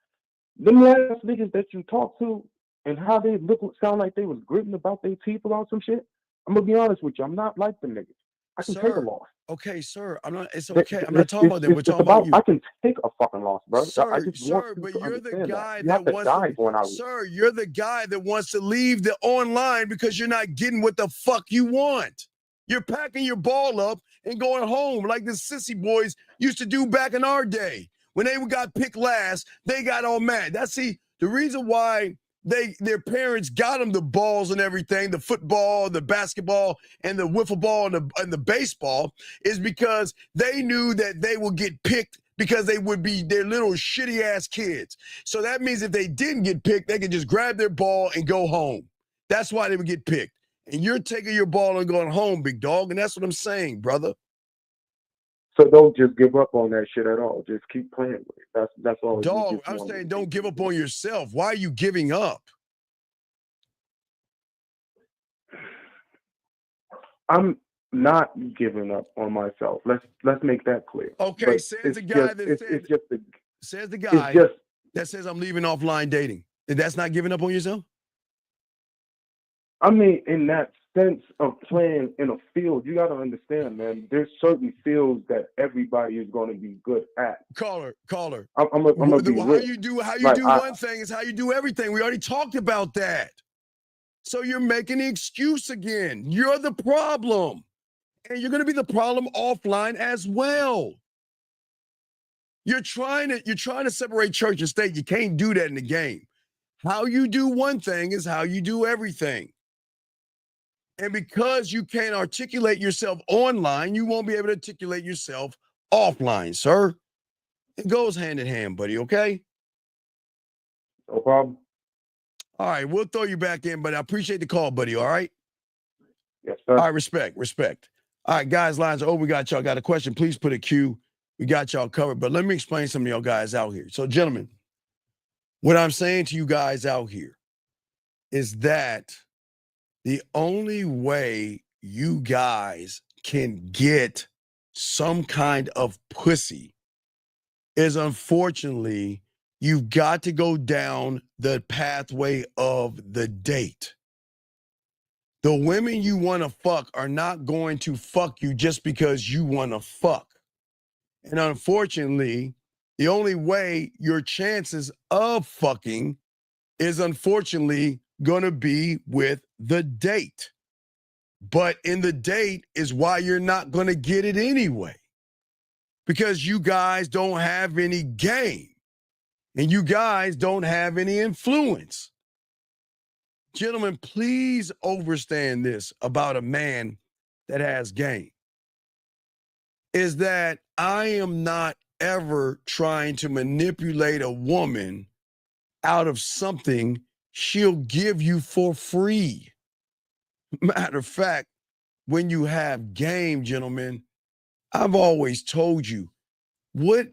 Them last niggas that you talk to and how they sound like they was gritting about their teeth about some shit. I'm gonna be honest with you. I'm not like them niggas. I can take a loss. Okay, sir. It's okay. I'm not talking about them. We're talking about you. I can take a fucking loss, bro. Sir, I just want you but to you're the understand guy that. You have to wants die to, going out. sir, you're the guy that wants to leave the online because you're not getting what the fuck you want. You're packing your ball up and going home like the sissy boys used to do back in our day. When they got picked last, they got all mad. The reason why their parents got them the balls and everything, the football, the basketball, and the wiffle ball and the baseball, is because they knew that they would get picked because they would be their little shitty ass kids. So that means if they didn't get picked, they could just grab their ball and go home. That's why they would get picked. And you're taking your ball and going home, big dog. And that's what I'm saying, brother. So don't just give up on that shit at all. Just keep playing with it. That's all. Dog, I'm saying don't give up on yourself. Why are you giving up? I'm not giving up on myself. Let's make that clear. Okay, but says the guy that says I'm leaving offline dating. That's not giving up on yourself? I mean, in that sense of playing in a field, you got to understand, man, there's certain fields that everybody is going to be good at. Caller. I'm gonna be how you do one thing is how you do everything. We already talked about that. So you're making the excuse again. You're the problem. And you're going to be the problem offline as well. You're trying to separate church and state. You can't do that in the game. How you do one thing is how you do everything. And because you can't articulate yourself online, you won't be able to articulate yourself offline, sir. It goes hand in hand, buddy, okay? No problem. All right, we'll throw you back in, but I appreciate the call, buddy, all right? Yes, sir. All right, respect. All right, guys, lines are over. We got y'all. Got a question, please put a Q. We got y'all covered, but let me explain some of y'all guys out here. So, gentlemen, what I'm saying to you guys out here is that the only way you guys can get some kind of pussy is, unfortunately, you've got to go down the pathway of the date. The women you want to fuck are not going to fuck you just because you want to fuck. And unfortunately, the only way your chances of fucking is, unfortunately, going to be with the date. But in the date is why you're not going to get it anyway. Because you guys don't have any game. And you guys don't have any influence. Gentlemen, please understand this about a man that has game. Is that I am not ever trying to manipulate a woman out of something she'll give you for free. Matter of fact, when you have game, gentlemen, I've always told you, what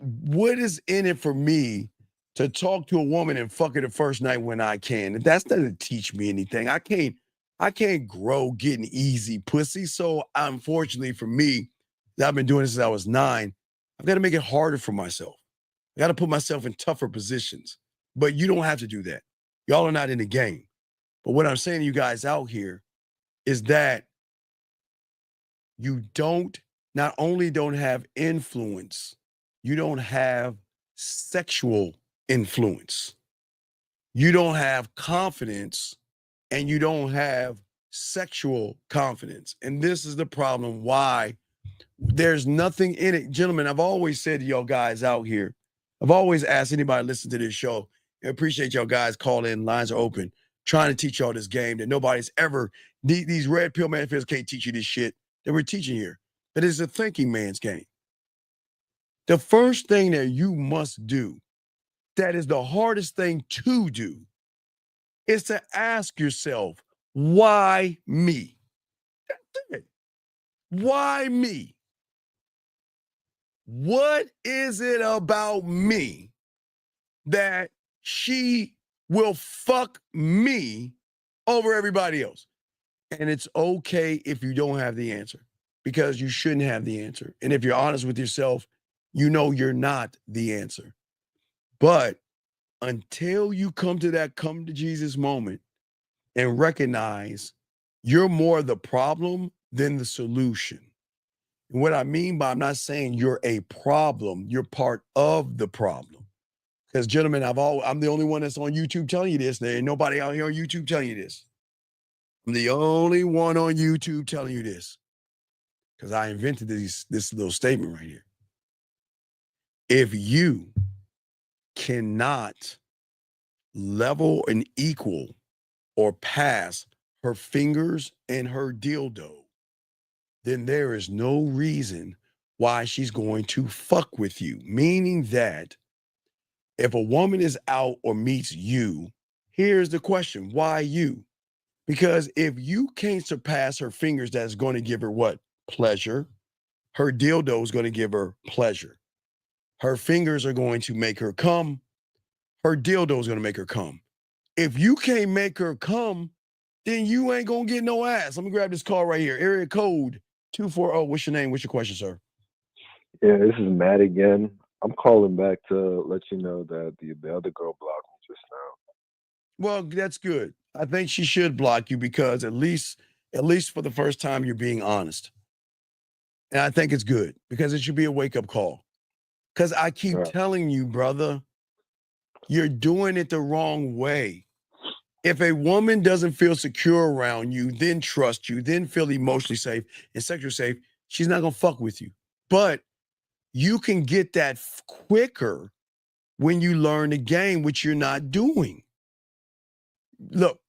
is in it for me to talk to a woman and fuck her the first night when I can? That doesn't teach me anything. I can't grow getting easy pussy. So unfortunately for me, I've been doing this since I was 9. I've got to make it harder for myself. I got to put myself in tougher positions. But you don't have to do that. Y'all are not in the game. But what I'm saying to you guys out here is that you not only don't have influence, you don't have sexual influence. You don't have confidence, and you don't have sexual confidence. And this is the problem why there's nothing in it. Gentlemen, I've always said to y'all guys out here, I've always asked anybody to listen to this show, I appreciate y'all guys calling in, lines are open, trying to teach y'all this game that nobody's ever, these red pill manifests can't teach you this shit that we're teaching here. But it's a thinking man's game. The first thing that you must do, that is the hardest thing to do, is to ask yourself, why me? That's it. Why me? What is it about me that she will fuck me over everybody else? And it's okay if you don't have the answer, because you shouldn't have the answer. And if you're honest with yourself, you know you're not the answer. But until you come to that come to Jesus moment and recognize you're more the problem than the solution. And what I mean by, I'm not saying you're a problem, you're part of the problem. Because gentlemen, I'm the only one that's on YouTube telling you this. There ain't nobody out here on YouTube telling you this. I'm the only one on YouTube telling you this. Because I invented this little statement right here. If you cannot level and equal or pass her fingers and her dildo, then there is no reason why she's going to fuck with you. Meaning that if a woman is out or meets you, here's the question, why you? Because if you can't surpass her fingers, that's going to give her what? Pleasure. Her dildo is going to give her pleasure. Her fingers are going to make her come. Her dildo is going to make her come. If you can't make her come, then you ain't going to get no ass. Let me grab this call right here. Area code 240. What's your name? What's your question, sir? Yeah, this is Matt again. I'm calling back to let you know that the other girl blocked me just now. Well, that's good. I think she should block you because at least for the first time, you're being honest. And I think it's good because it should be a wake-up call. Because I keep telling you, brother, you're doing it the wrong way. If a woman doesn't feel secure around you, then trust you, then feel emotionally safe and sexually safe, she's not going to fuck with you. But you can get that quicker when you learn the game, which you're not doing. Look,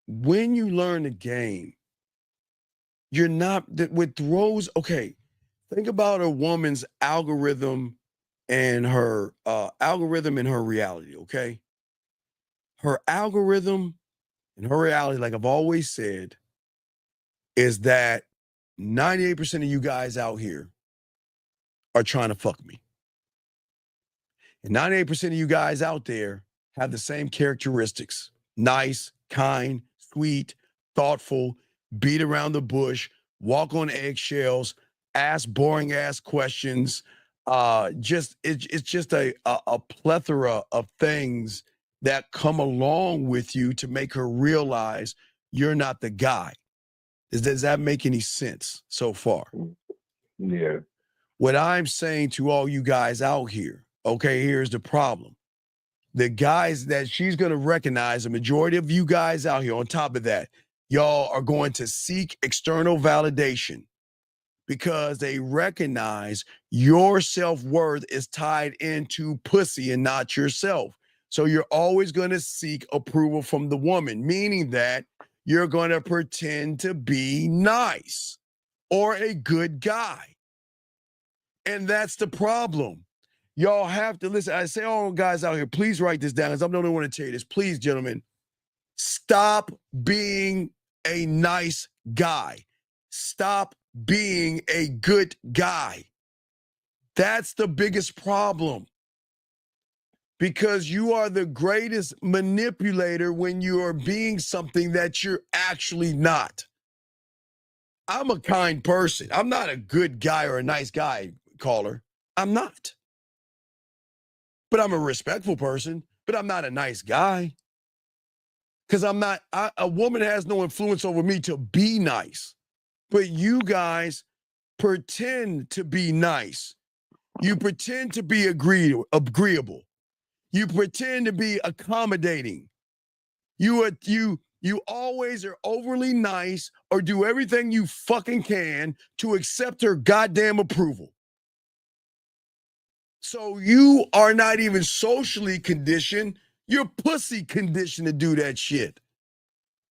when you learn the game, you're not, with throws, okay, think about a woman's algorithm and her reality, okay? Her algorithm and her reality, like I've always said, is that 98% of you guys out here are trying to fuck me. And 98% of you guys out there have the same characteristics. Nice, kind, sweet, thoughtful, beat around the bush, walk on eggshells, ask boring ass questions. It's just a plethora of things that come along with you to make her realize you're not the guy. Does that make any sense so far? Yeah. What I'm saying to all you guys out here, okay, here's the problem. The guys that she's going to recognize, the majority of you guys out here, on top of that, y'all are going to seek external validation because they recognize your self-worth is tied into pussy and not yourself. So you're always going to seek approval from the woman, meaning that you're going to pretend to be nice or a good guy. And that's the problem. Y'all have to listen. I say, all guys out here, please write this down because I'm the only one to tell you this. Please, gentlemen, stop being a nice guy. Stop being a good guy. That's the biggest problem. Because you are the greatest manipulator when you are being something that you're actually not. I'm a kind person. I'm not a good guy or a nice guy, caller. I'm not. But I'm a respectful person, but I'm not a nice guy. Because a woman has no influence over me to be nice. But you guys pretend to be nice. You pretend to be agreeable. You pretend to be accommodating. You You always are overly nice or do everything you fucking can to accept her goddamn approval. So you are not even socially conditioned. You're pussy conditioned to do that shit.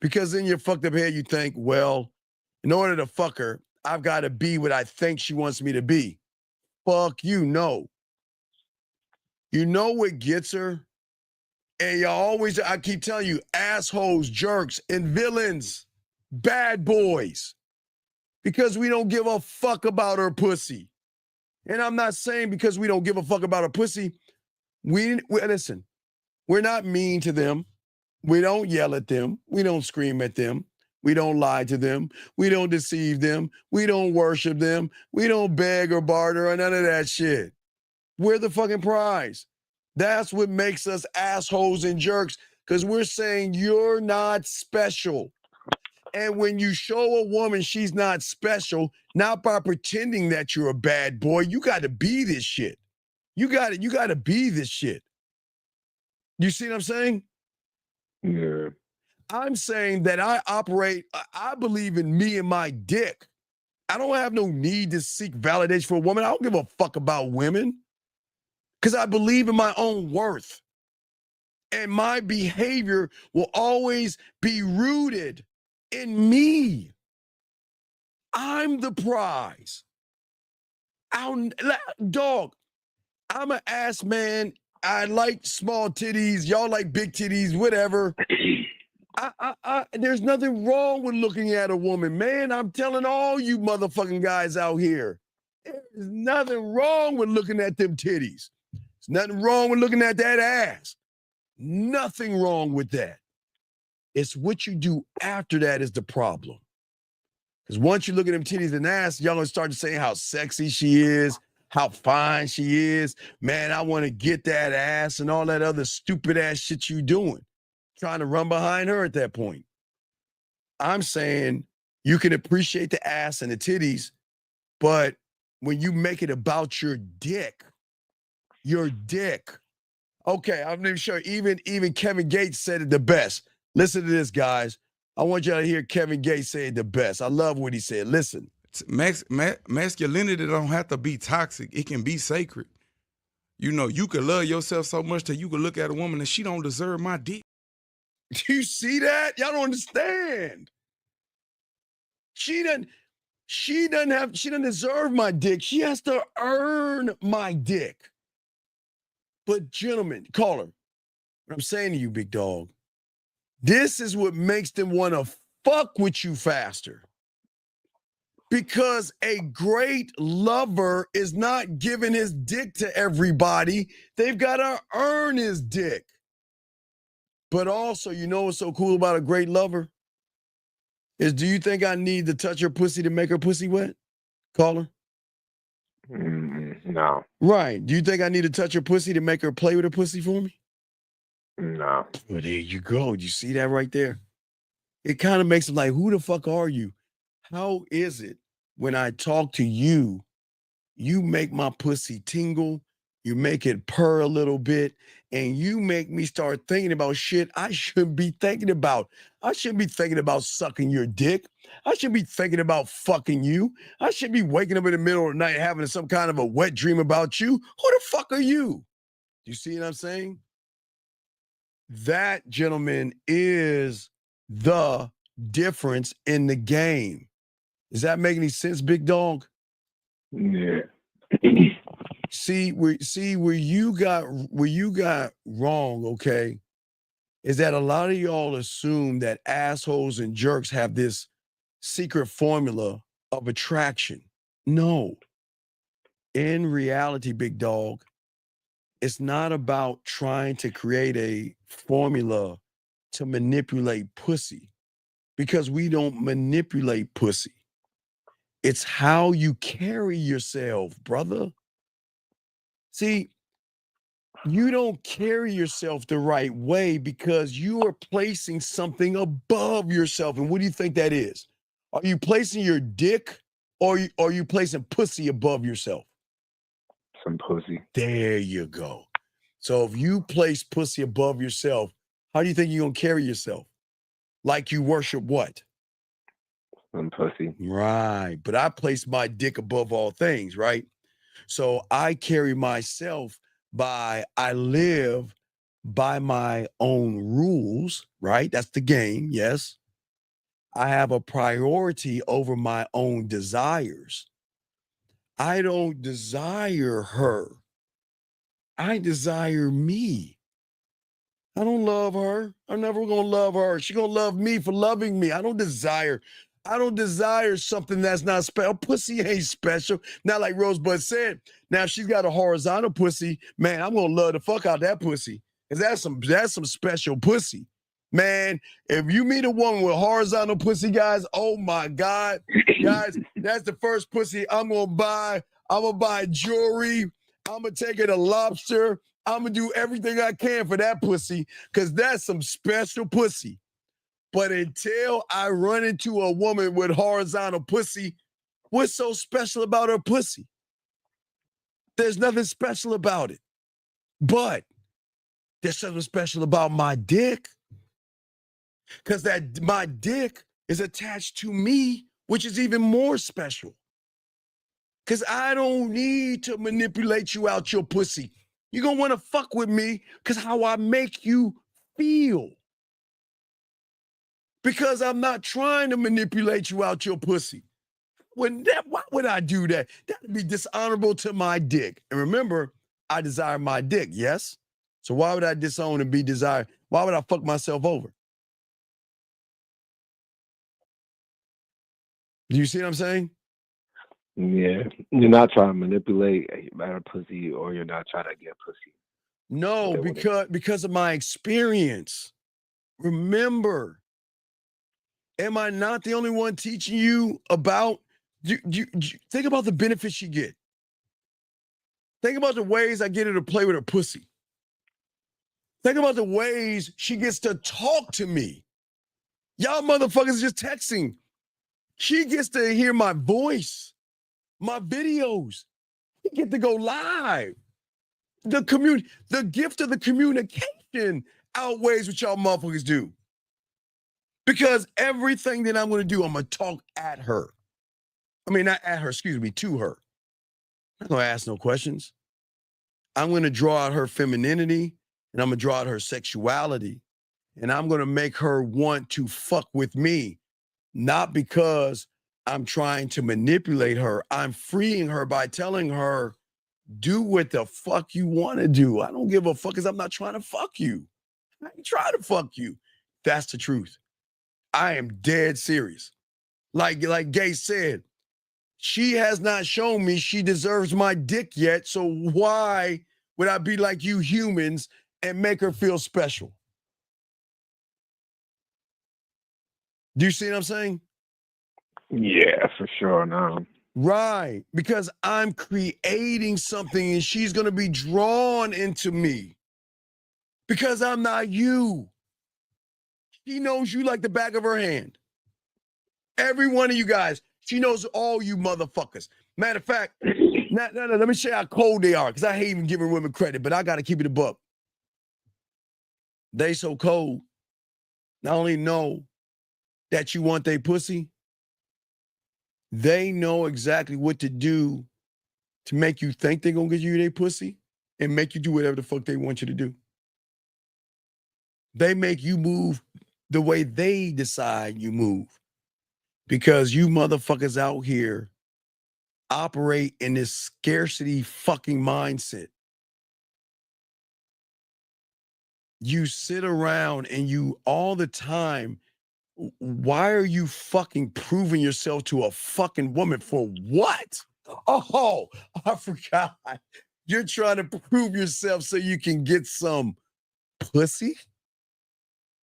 Because in your fucked up head, you think, well, in order to fuck her, I've got to be what I think she wants me to be. Fuck you, no. You know what gets her? And y'all always, I keep telling you, assholes, jerks, and villains, bad boys. Because we don't give a fuck about her pussy. And I'm not saying because we don't give a fuck about her pussy, we listen, we're not mean to them. We don't yell at them. We don't scream at them. We don't lie to them. We don't deceive them. We don't worship them. We don't beg or barter or none of that shit. We're the fucking prize. That's what makes us assholes and jerks, because we're saying you're not special. And when you show a woman she's not special, not by pretending that you're a bad boy, you got to be this shit. You got to be this shit. You see what I'm saying? Yeah. I'm saying that I believe in me and my dick. I don't have no need to seek validation for a woman. I don't give a fuck about women because I believe in my own worth. And my behavior will always be rooted in me. I'm the prize. Dog, I'm an ass man. I like small titties. Y'all like big titties, whatever. There's nothing wrong with looking at a woman, man. I'm telling all you motherfucking guys out here. There's nothing wrong with looking at them titties. There's nothing wrong with looking at that ass. Nothing wrong with that. It's what you do after that is the problem. Because once you look at them titties and ass, y'all gonna start to say how sexy she is, how fine she is. Man, I want to get that ass and all that other stupid ass shit you doing. Trying to run behind her at that point. I'm saying you can appreciate the ass and the titties, but when you make it about your dick. Okay, I'm not even sure. Even Kevin Gates said it the best. Listen to this, guys. I want y'all to hear Kevin Gates say it the best. I love what he said. Listen. Masculinity don't have to be toxic. It can be sacred. You know, you could love yourself so much that you could look at a woman and she don't deserve my dick. Do you see that? Y'all don't understand. She doesn't deserve my dick. She has to earn my dick. But gentlemen, caller, what I'm saying to you, big dog, this is what makes them want to fuck with you faster. Because a great lover is not giving his dick to everybody. They've got to earn his dick. But also, you know what's so cool about a great lover? Is do you think I need to touch her pussy to make her pussy wet? Caller? No. Right. Do you think I need to touch her pussy to make her play with her pussy for me? No. Well, there you go. You see that right there? It kind of makes it like, who the fuck are you? How is it when I talk to you, you make my pussy tingle, you make it purr a little bit, and you make me start thinking about shit I shouldn't be thinking about. I shouldn't be thinking about sucking your dick. I should be thinking about fucking you. I should be waking up in the middle of the night having some kind of a wet dream about you. Who the fuck are you? You see what I'm saying? That, gentlemen, is the difference in the game. Does that make any sense, big dog? Yeah. See where you got wrong, okay, is that a lot of y'all assume that assholes and jerks have this secret formula of attraction. No. In reality, big dog, it's not about trying to create a formula to manipulate pussy, because we don't manipulate pussy. It's how you carry yourself, brother. See, you don't carry yourself the right way because you are placing something above yourself. And what do you think that is? Are you placing your dick or are you placing pussy above yourself? Some pussy. There you go. So if you place pussy above yourself, how do you think you're going to carry yourself? Like you worship what? Pussy. Right. But I place my dick above all things, right? So I carry myself I live by my own rules, right? That's the game, yes. I have a priority over my own desires. I don't desire her. I desire me. I don't love her. I'm never gonna love her. She gonna love me for loving me. I don't desire something that's not special. Pussy ain't special. Not like Rosebud said. Now if she's got a horizontal pussy, man, I'm gonna love the fuck out that pussy. Cause that's some special pussy. Man, if you meet a woman with horizontal pussy, guys, oh my God. Guys, that's the first pussy I'm gonna buy. I'm gonna buy jewelry. I'm gonna take her to Lobster. I'm gonna do everything I can for that pussy because that's some special pussy. But until I run into a woman with horizontal pussy, what's so special about her pussy? There's nothing special about it. But there's something special about my dick. Because my dick is attached to me, which is even more special. Because I don't need to manipulate you out your pussy. You're going to want to fuck with me because how I make you feel. Because I'm not trying to manipulate you out your pussy. Why would I do that? That would be dishonorable to my dick. And remember, I desire my dick, yes? So why would I disown and be desired? Why would I fuck myself over? Do you see what I'm saying? Yeah, you're not trying to manipulate a pussy, or you're not trying to get pussy. No, because of my experience. Remember, am I not the only one teaching you about? Think about the benefits you get. Think about the ways I get her to play with her pussy. Think about the ways she gets to talk to me. Y'all motherfuckers just texting. She gets to hear my voice, my videos. We get to go live. The gift of the communication outweighs what y'all motherfuckers do. Because everything that I'm going to do, I'm going to talk at her. I mean, not at her, to her. I'm not going to ask no questions. I'm going to draw out her femininity, and I'm going to draw out her sexuality, and I'm going to make her want to fuck with me, not because I'm trying to manipulate her. I'm freeing her by telling her, do what the fuck you want to do. I don't give a fuck because I'm not trying to fuck you. I ain't trying to fuck you. That's the truth. I am dead serious. Like Gay said, she has not shown me she deserves my dick yet, so why would I be like you humans and make her feel special? Do you see what I'm saying? Yeah, for sure. No. Right, because I'm creating something and she's going to be drawn into me because I'm not you. She knows you like the back of her hand. Every one of you guys, she knows all you motherfuckers. Matter of fact, let me show you how cold they are because I hate even giving women credit, but I got to keep it a buck. They so cold, not only know that you want their pussy, they know exactly what to do to make you think they're going to get you their pussy and make you do whatever the fuck they want you to do. They make you move the way they decide you move because you motherfuckers out here operate in this scarcity fucking mindset. You sit around and you all the time, why are you fucking proving yourself to a fucking woman for what? Oh, I forgot. You're trying to prove yourself so you can get some pussy?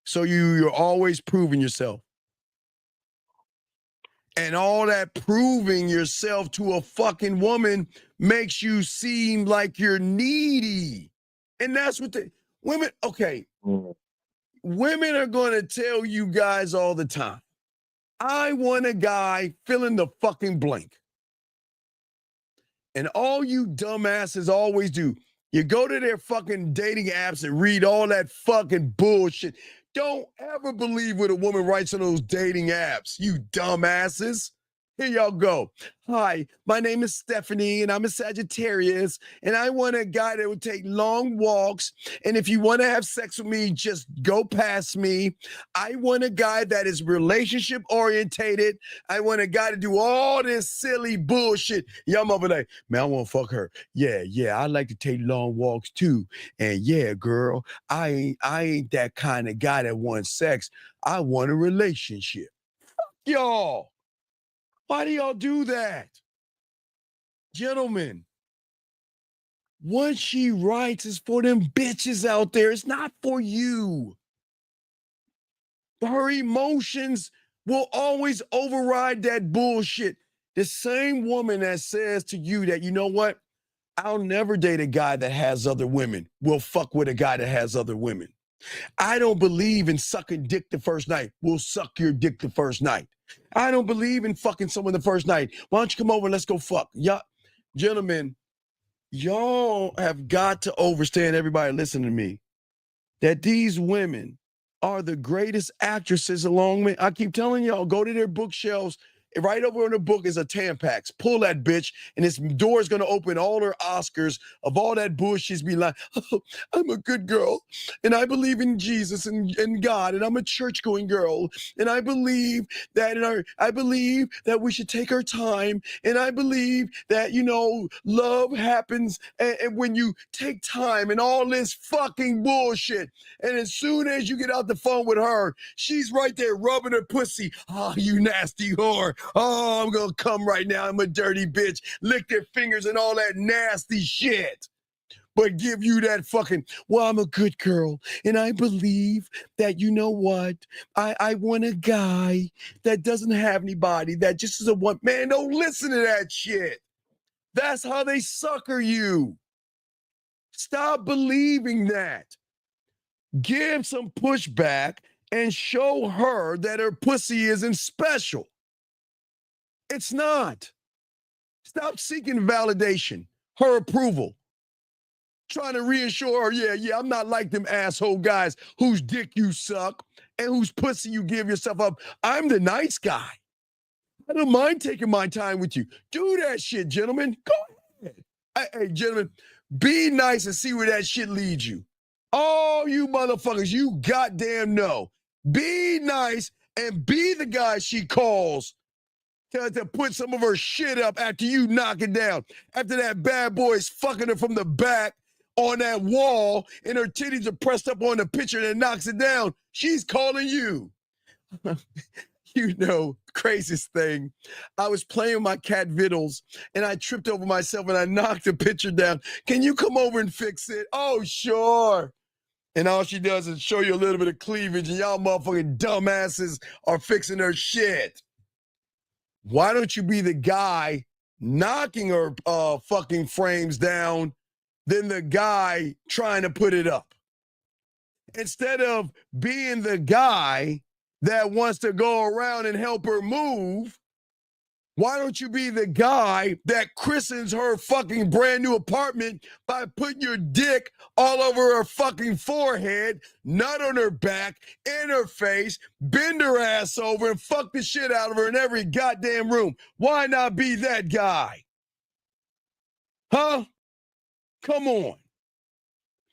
So you're always proving yourself. And all that proving yourself to a fucking woman makes you seem like you're needy. And that's what the women, okay. Women are going to tell you guys all the time, I want a guy fill in the fucking blank. And all you dumbasses always do, you go to their fucking dating apps and read all that fucking bullshit. Don't ever believe what a woman writes on those dating apps, you dumbasses. Here y'all go. Hi, my name is Stephanie, and I'm a Sagittarius, and I want a guy that would take long walks. And if you want to have sex with me, just go past me. I want a guy that is relationship orientated. I want a guy to do all this silly bullshit. Y'all mother like, man, I want to fuck her. Yeah, I like to take long walks too. And yeah, girl, I ain't that kind of guy that wants sex. I want a relationship. Fuck y'all. Why do y'all do that? Gentlemen, what she writes is for them bitches out there. It's not for you. Her emotions will always override that bullshit. The same woman that says to you that, you know what? I'll never date a guy that has other women. Will fuck with a guy that has other women. I don't believe in sucking dick the first night. We'll suck your dick the first night. I don't believe in fucking someone the first night. Why don't you come over and let's go fuck? Y'all, gentlemen, y'all have got to understand, everybody listen to me, that these women are the greatest actresses along with, I keep telling y'all, go to their bookshelves. Right over in the book is a Tampax. Pull that bitch, and this door is going to open all her Oscars of all that bullshit. Be like, oh, I'm a good girl, and I believe in Jesus and God, and I'm a church-going girl, and I believe that I believe that we should take our time, and I believe that, you know, love happens and when you take time and all this fucking bullshit. And as soon as you get out the phone with her, she's right there rubbing her pussy. Oh, you nasty whore. Oh, I'm going to come right now. I'm a dirty bitch. Lick their fingers and all that nasty shit. But give you that fucking, well, I'm a good girl. And I believe that, you know what? I want a guy that doesn't have anybody, that just is a one. Man, don't listen to that shit. That's how they sucker you. Stop believing that. Give some pushback and show her that her pussy isn't special. It's not. Stop seeking validation, her approval. Trying to reassure her, yeah, I'm not like them asshole guys whose dick you suck and whose pussy you give yourself up. I'm the nice guy. I don't mind taking my time with you. Do that shit, gentlemen. Go ahead. Hey, gentlemen, be nice and see where that shit leads you. Oh, you motherfuckers, you goddamn know. Be nice and be the guy she calls to put some of her shit up after you knock it down. After that bad boy is fucking her from the back on that wall and her titties are pressed up on the picture that knocks it down, she's calling you. You know, craziest thing. I was playing with my cat Vittles and I tripped over myself and I knocked the picture down. Can you come over and fix it? Oh, sure. And all she does is show you a little bit of cleavage and y'all motherfucking dumbasses are fixing her shit. Why don't you be the guy knocking her fucking frames down than the guy trying to put it up? Instead of being the guy that wants to go around and help her move, why don't you be the guy that christens her fucking brand new apartment by putting your dick all over her fucking forehead, nut on her back, in her face, bend her ass over and fuck the shit out of her in every goddamn room? Why not be that guy? Huh? Come on.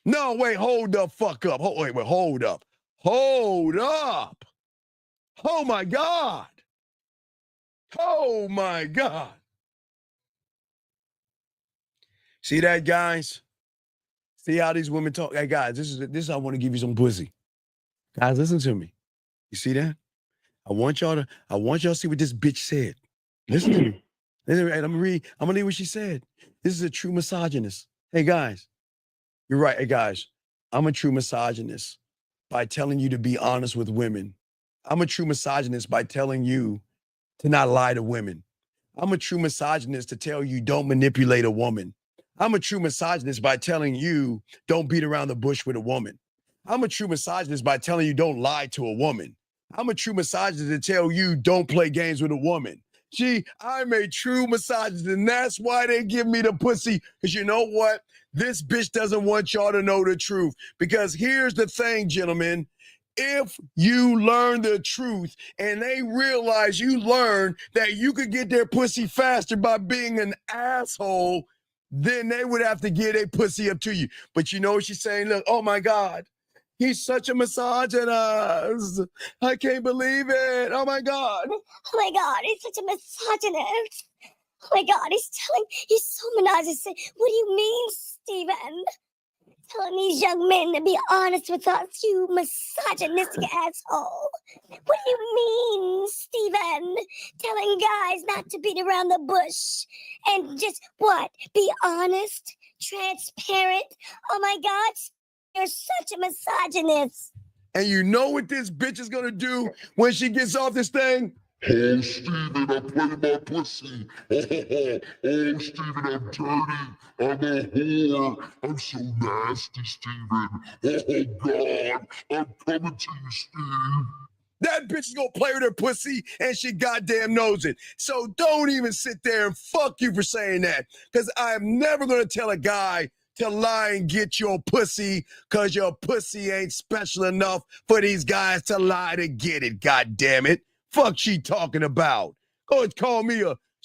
No, wait, hold the fuck up. Hold up. Hold up. Oh my God. Oh my God. See that, guys? See how these women talk? Hey, guys, this is I want to give you some pussy. Guys, listen to me. You see that? I want y'all to see what this bitch said. Listen to me. I'm gonna read what she said. This is a true misogynist. Hey guys, you're right. Hey guys, I'm a true misogynist by telling you to be honest with women. I'm a true misogynist by telling you to not lie to women. I'm a true misogynist to tell you don't manipulate a woman. I'm a true misogynist by telling you don't beat around the bush with a woman. I'm a true misogynist by telling you don't lie to a woman. I'm a true misogynist to tell you don't play games with a woman. Gee, I'm a true misogynist, and that's why they give me the pussy. Because you know what? This bitch doesn't want y'all to know the truth. Because here's the thing, gentlemen. if you learn the truth and they realize you learn that you could get their pussy faster by being an asshole, then they would have to get a pussy up to you. But you know what she's saying? Look, oh my God, he's such a misogynist. I can't believe it. Oh my God. Oh my God, he's such a misogynist. Oh my God, he's so misogynist. What do you mean, Stephen? Telling these young men to be honest with us, you misogynistic asshole. What do you mean, Stephen? Telling guys not to beat around the bush and just what? Be honest, transparent. Oh my God, you're such a misogynist. And you know what this bitch is gonna do when she gets off this thing? Oh, Steven, I play my pussy. Oh, Steven, I'm dirty. I'm a whore. I'm so nasty, Steven. Oh, God, I'm coming to you, Steve. That bitch is gonna play with her pussy and she goddamn knows it. So don't even sit there and fuck you for saying that. Because I'm never gonna tell a guy to lie and get your pussy because your pussy ain't special enough for these guys to lie to get it, goddamn it. Fuck she talking about. She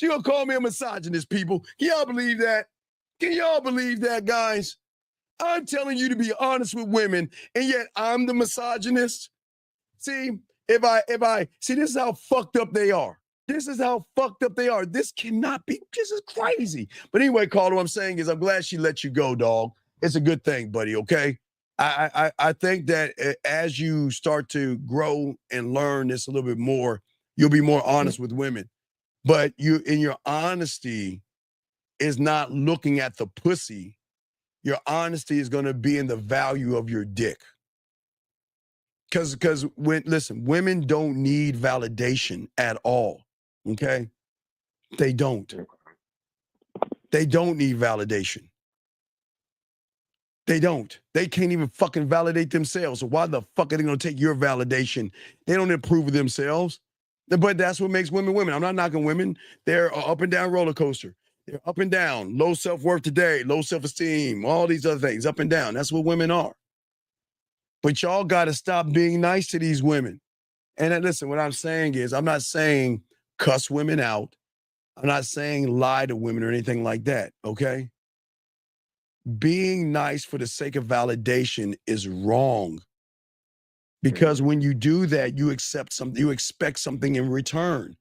gonna call me a misogynist, people. Can y'all believe that? Can y'all believe that, guys? I'm telling you to be honest with women, and yet I'm the misogynist. See, if I see, this is how fucked up they are. This is how fucked up they are. This cannot be, this is crazy. But anyway, Carter, what I'm saying is I'm glad she let you go, dog. It's a good thing, buddy, okay? I think that as you start to grow and learn this a little bit more, you'll be more honest with women. But you, in your honesty, is not looking at the pussy. Your honesty is going to be in the value of your dick. Because women don't need validation at all. Okay, they don't. They don't need validation. They don't. They can't even fucking validate themselves. So why the fuck are they gonna take your validation? They don't improve themselves. But that's what makes women women. I'm not knocking women. They're an up and down roller coaster. They're up and down. Low self-worth today, low self-esteem, all these other things, up and down. That's what women are. But y'all gotta stop being nice to these women. And listen, what I'm saying is, I'm not saying cuss women out. I'm not saying lie to women or anything like that, okay? Being nice for the sake of validation is wrong. Because when you do that, you expect something in return.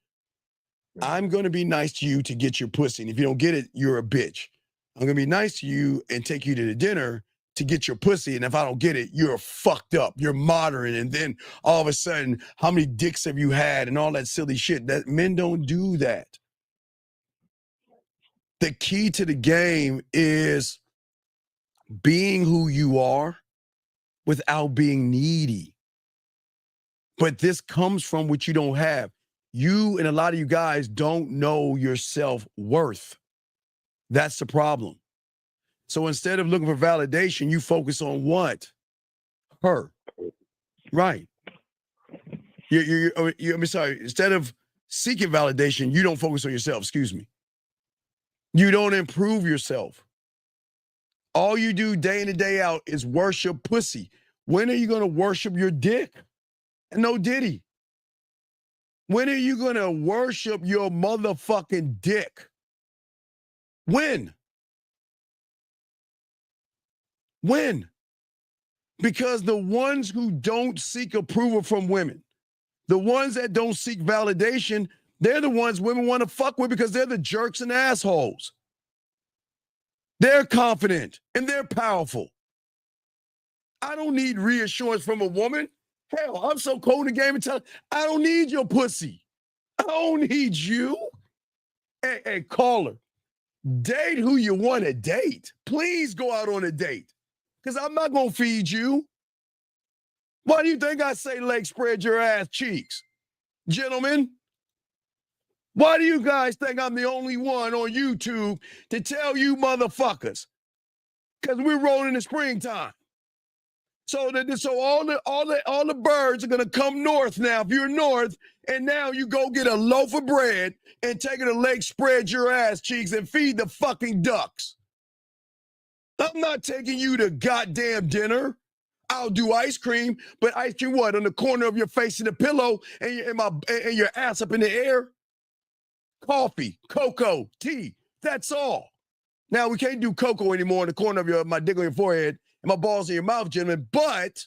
I'm going to be nice to you to get your pussy. And if you don't get it, you're a bitch. I'm going to be nice to you and take you to the dinner to get your pussy. And if I don't get it, you're fucked up. You're modern. And then all of a sudden, how many dicks have you had and all that silly shit? That men don't do that. The key to the game is being who you are without being needy. But this comes from what you don't have. You and a lot of you guys don't know your self-worth. That's the problem. So instead of looking for validation, you focus on what? Her. Right. I'm sorry. Instead of seeking validation, you don't focus on yourself. Excuse me. You don't improve yourself. All you do day in and day out is worship pussy. When are you going to worship your dick? And no diddy. When are you going to worship your motherfucking dick? When? When? Because the ones who don't seek approval from women, the ones that don't seek validation, they're the ones women want to fuck with because they're the jerks and assholes. They're confident and they're powerful. I don't need reassurance from a woman. Hell, I'm so cold in the game and tell I don't need your pussy. I don't need you. Hey, caller, date who you want to date. Please go out on a date because I'm not going to feed you. Why do you think I say leg spread your ass cheeks? Gentlemen, why do you guys think I'm the only one on YouTube to tell you motherfuckers? Because we're rolling in springtime. So all the birds are gonna come north now. If you're north, and now you go get a loaf of bread and take it a leg spread your ass cheeks and feed the fucking ducks. I'm not taking you to goddamn dinner. I'll do ice cream, but ice cream what? On the corner of your face in the pillow and your ass up in the air? Coffee, cocoa, tea. That's all. Now, we can't do cocoa anymore in the corner of my dick on your forehead and my balls in your mouth, gentlemen, but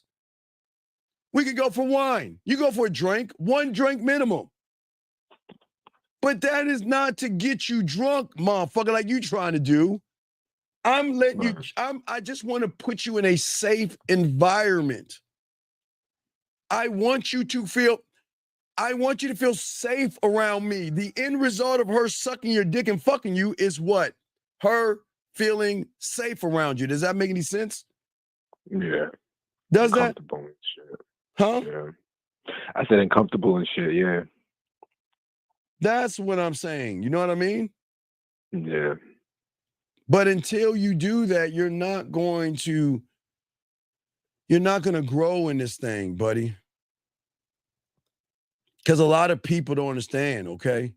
we can go for wine. You go for a drink, 1 drink minimum. But that is not to get you drunk, motherfucker, like you trying to do. I'm letting you, I just want to put you in a safe environment. I want you to feel safe around me. The end result of her sucking your dick and fucking you is what? Her feeling safe around you. Does that make any sense? Yeah. Does that? Comfortable and shit. Huh? Yeah. I said uncomfortable and shit, yeah. That's what I'm saying. You know what I mean? Yeah. But until you do that, you're not going to grow in this thing, buddy. Because a lot of people don't understand, okay?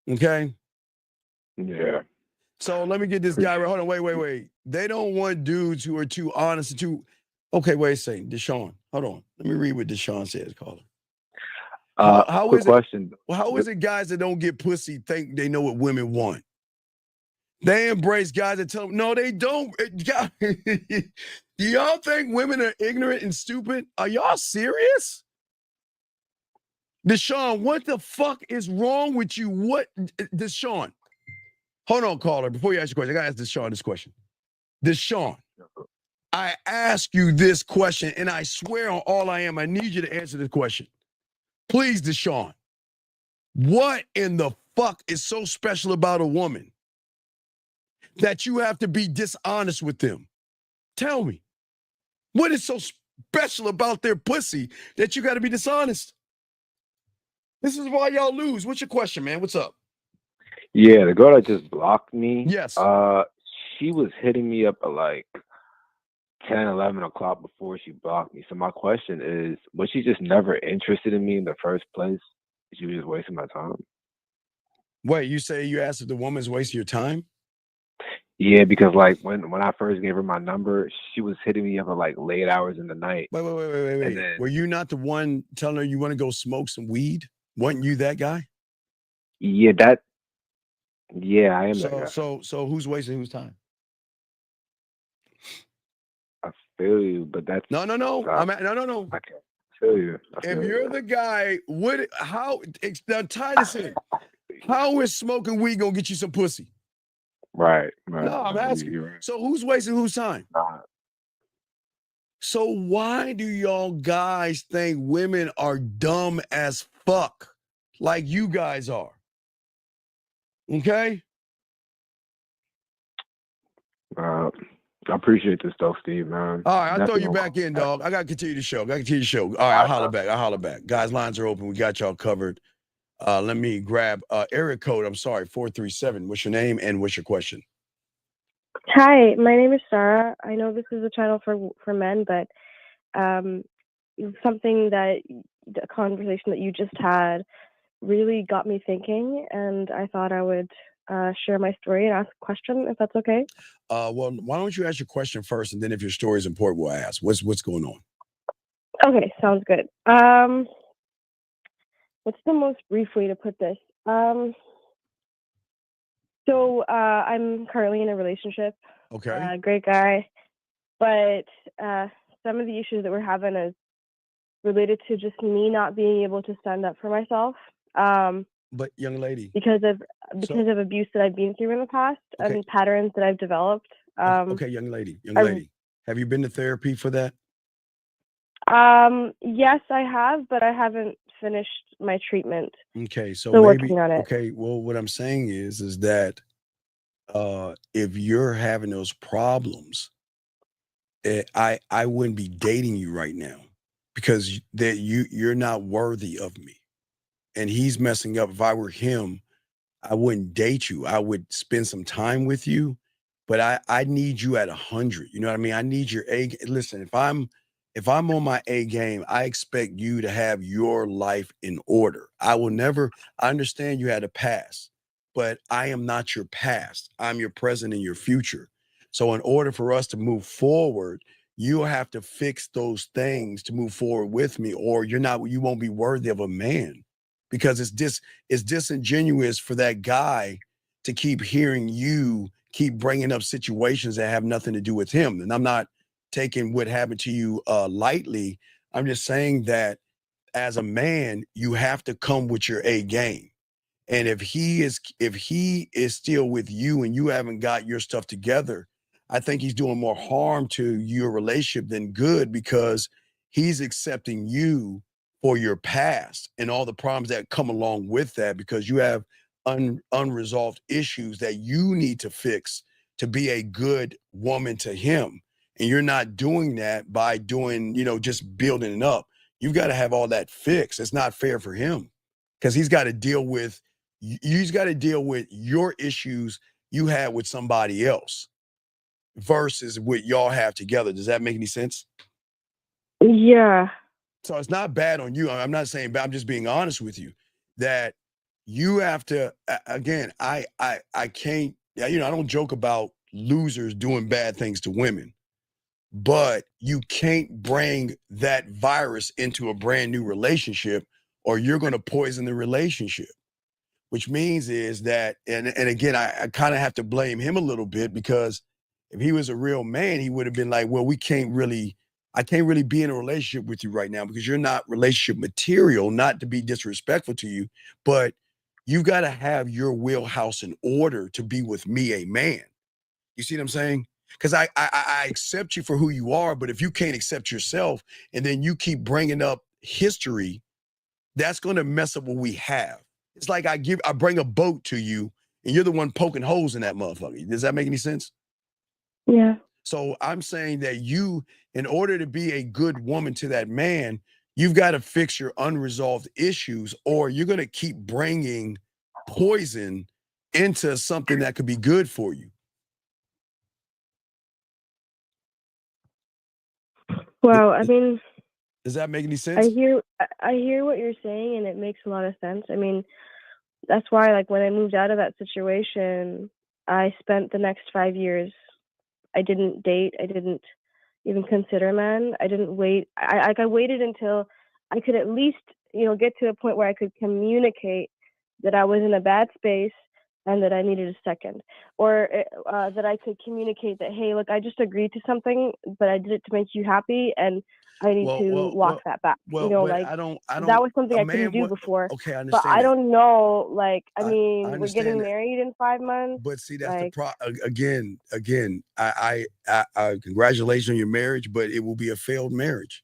Okay? Yeah. So let me get this guy right. Hold on, wait. They don't want dudes who are too honest and too. Okay, wait a second. Deshaun, hold on. Let me read what Deshaun says, caller. How quick is it? question. Well, how is it guys that don't get pussy think they know what women want? They embrace guys that tell them, no, they don't. Do y'all think women are ignorant and stupid? Are y'all serious? Deshaun, what the fuck is wrong with you? What, Deshaun? Hold on, caller. Before you ask your question, I gotta ask Deshaun this question. Deshaun, I ask you this question, and I swear on all I am, I need you to answer this question. Please, Deshaun, what in the fuck is so special about a woman that you have to be dishonest with them? Tell me. What is so special about their pussy that you got to be dishonest? This is why y'all lose. What's your question, man? What's up? Yeah, the girl that just blocked me. Yes. She was hitting me up at like 10, 11 o'clock before she blocked me. So my question is, was she just never interested in me in the first place? She was just wasting my time. Wait, you say you asked if the woman's wasting your time? Yeah, because like when I first gave her my number, she was hitting me up at like late hours in the night. Wait. And then, Were you not the one telling her you want to go smoke some weed? Wasn't you that guy? yeah, I am that guy. So who's wasting whose time? I feel you, but that's No. no. I can't feel you. If you're the guy, now tie this in. How is smoking weed gonna get you some pussy? Right. No, I'm asking. You're right. So who's wasting whose time? Nah. So why do y'all guys think women are dumb as fuck like you guys are? Okay? I appreciate this stuff, Steve, man. All right, I'll throw you back in, dog. I got to continue the show. All right, I'll holler back. Guys, lines are open. We got y'all covered. Let me grab area code. I'm sorry, 437. What's your name and what's your question? Hi, my name is Sarah. I know this is a channel for men, but something that the conversation that you just had really got me thinking, and I thought I would share my story and ask a question, if that's okay. Well, why don't you ask your question first, and then if your story is important, we'll ask. What's going on? Okay, sounds good. What's the most brief way to put this? So I'm currently in a relationship. Okay. Great guy, but some of the issues that we're having is related to just me not being able to stand up for myself. But young lady, because of abuse that I've been through in the past and patterns that I've developed. Okay, young lady, have you been to therapy for that? Yes, I have, but I haven't finished my treatment. Okay, so Still maybe working on it. okay. Well, what I'm saying is that if you're having those problems, I wouldn't be dating you right now because you're not worthy of me, and he's messing up. If I were him, I wouldn't date you. I would spend some time with you, but I need you at 100. You know what I mean? I need your A. Listen, if I'm on my A game, I expect you to have your life in order. I understand you had a past, but I am not your past. I'm your present and your future. So in order for us to move forward, you'll have to fix those things to move forward with me, or you won't be worthy of a man, because it's disingenuous for that guy to keep hearing you keep bringing up situations that have nothing to do with him. And I'm not taking what happened to you lightly. I'm just saying that as a man, you have to come with your A game. And if he is still with you and you haven't got your stuff together, I think he's doing more harm to your relationship than good, because he's accepting you for your past and all the problems that come along with that, because you have unresolved issues that you need to fix to be a good woman to him. And you're not doing that by doing, just building it up. You've got to have all that fixed. It's not fair for him, because he's got to deal with your issues you had with somebody else versus what y'all have together. Does that make any sense? Yeah. So it's not bad on you. I'm not saying bad. I'm just being honest with you that you have to, again, I can't, I don't joke about losers doing bad things to women, but you can't bring that virus into a brand new relationship, or you're going to poison the relationship. Which means is that, and again, I kind of have to blame him a little bit, because if he was a real man, he would have been like, well, I can't really be in a relationship with you right now because you're not relationship material, not to be disrespectful to you, but you got to have your wheelhouse in order to be with me, a man. You see what I'm saying? Because I accept you for who you are, but if you can't accept yourself and then you keep bringing up history, that's going to mess up what we have. It's like I bring a boat to you and you're the one poking holes in that motherfucker. Does that make any sense? Yeah. So I'm saying that you, in order to be a good woman to that man, you've got to fix your unresolved issues, or you're going to keep bringing poison into something that could be good for you. Well, I mean, does that make any sense? I hear what you're saying, and it makes a lot of sense. I mean, that's why, like, when I moved out of that situation, I spent the next 5 years, I didn't date. I didn't even consider men. I didn't wait. I waited until I could at least, get to a point where I could communicate that I was in a bad space and that I needed a second, or that I could communicate that, hey, look, I just agreed to something, but I did it to make you happy, and I need to walk that back. I don't. That was something I couldn't do before. Okay, I understand. But I don't know. Like, I mean, we're getting that. married in 5 months. But see, that's the problem. Again, I congratulations on your marriage, but it will be a failed marriage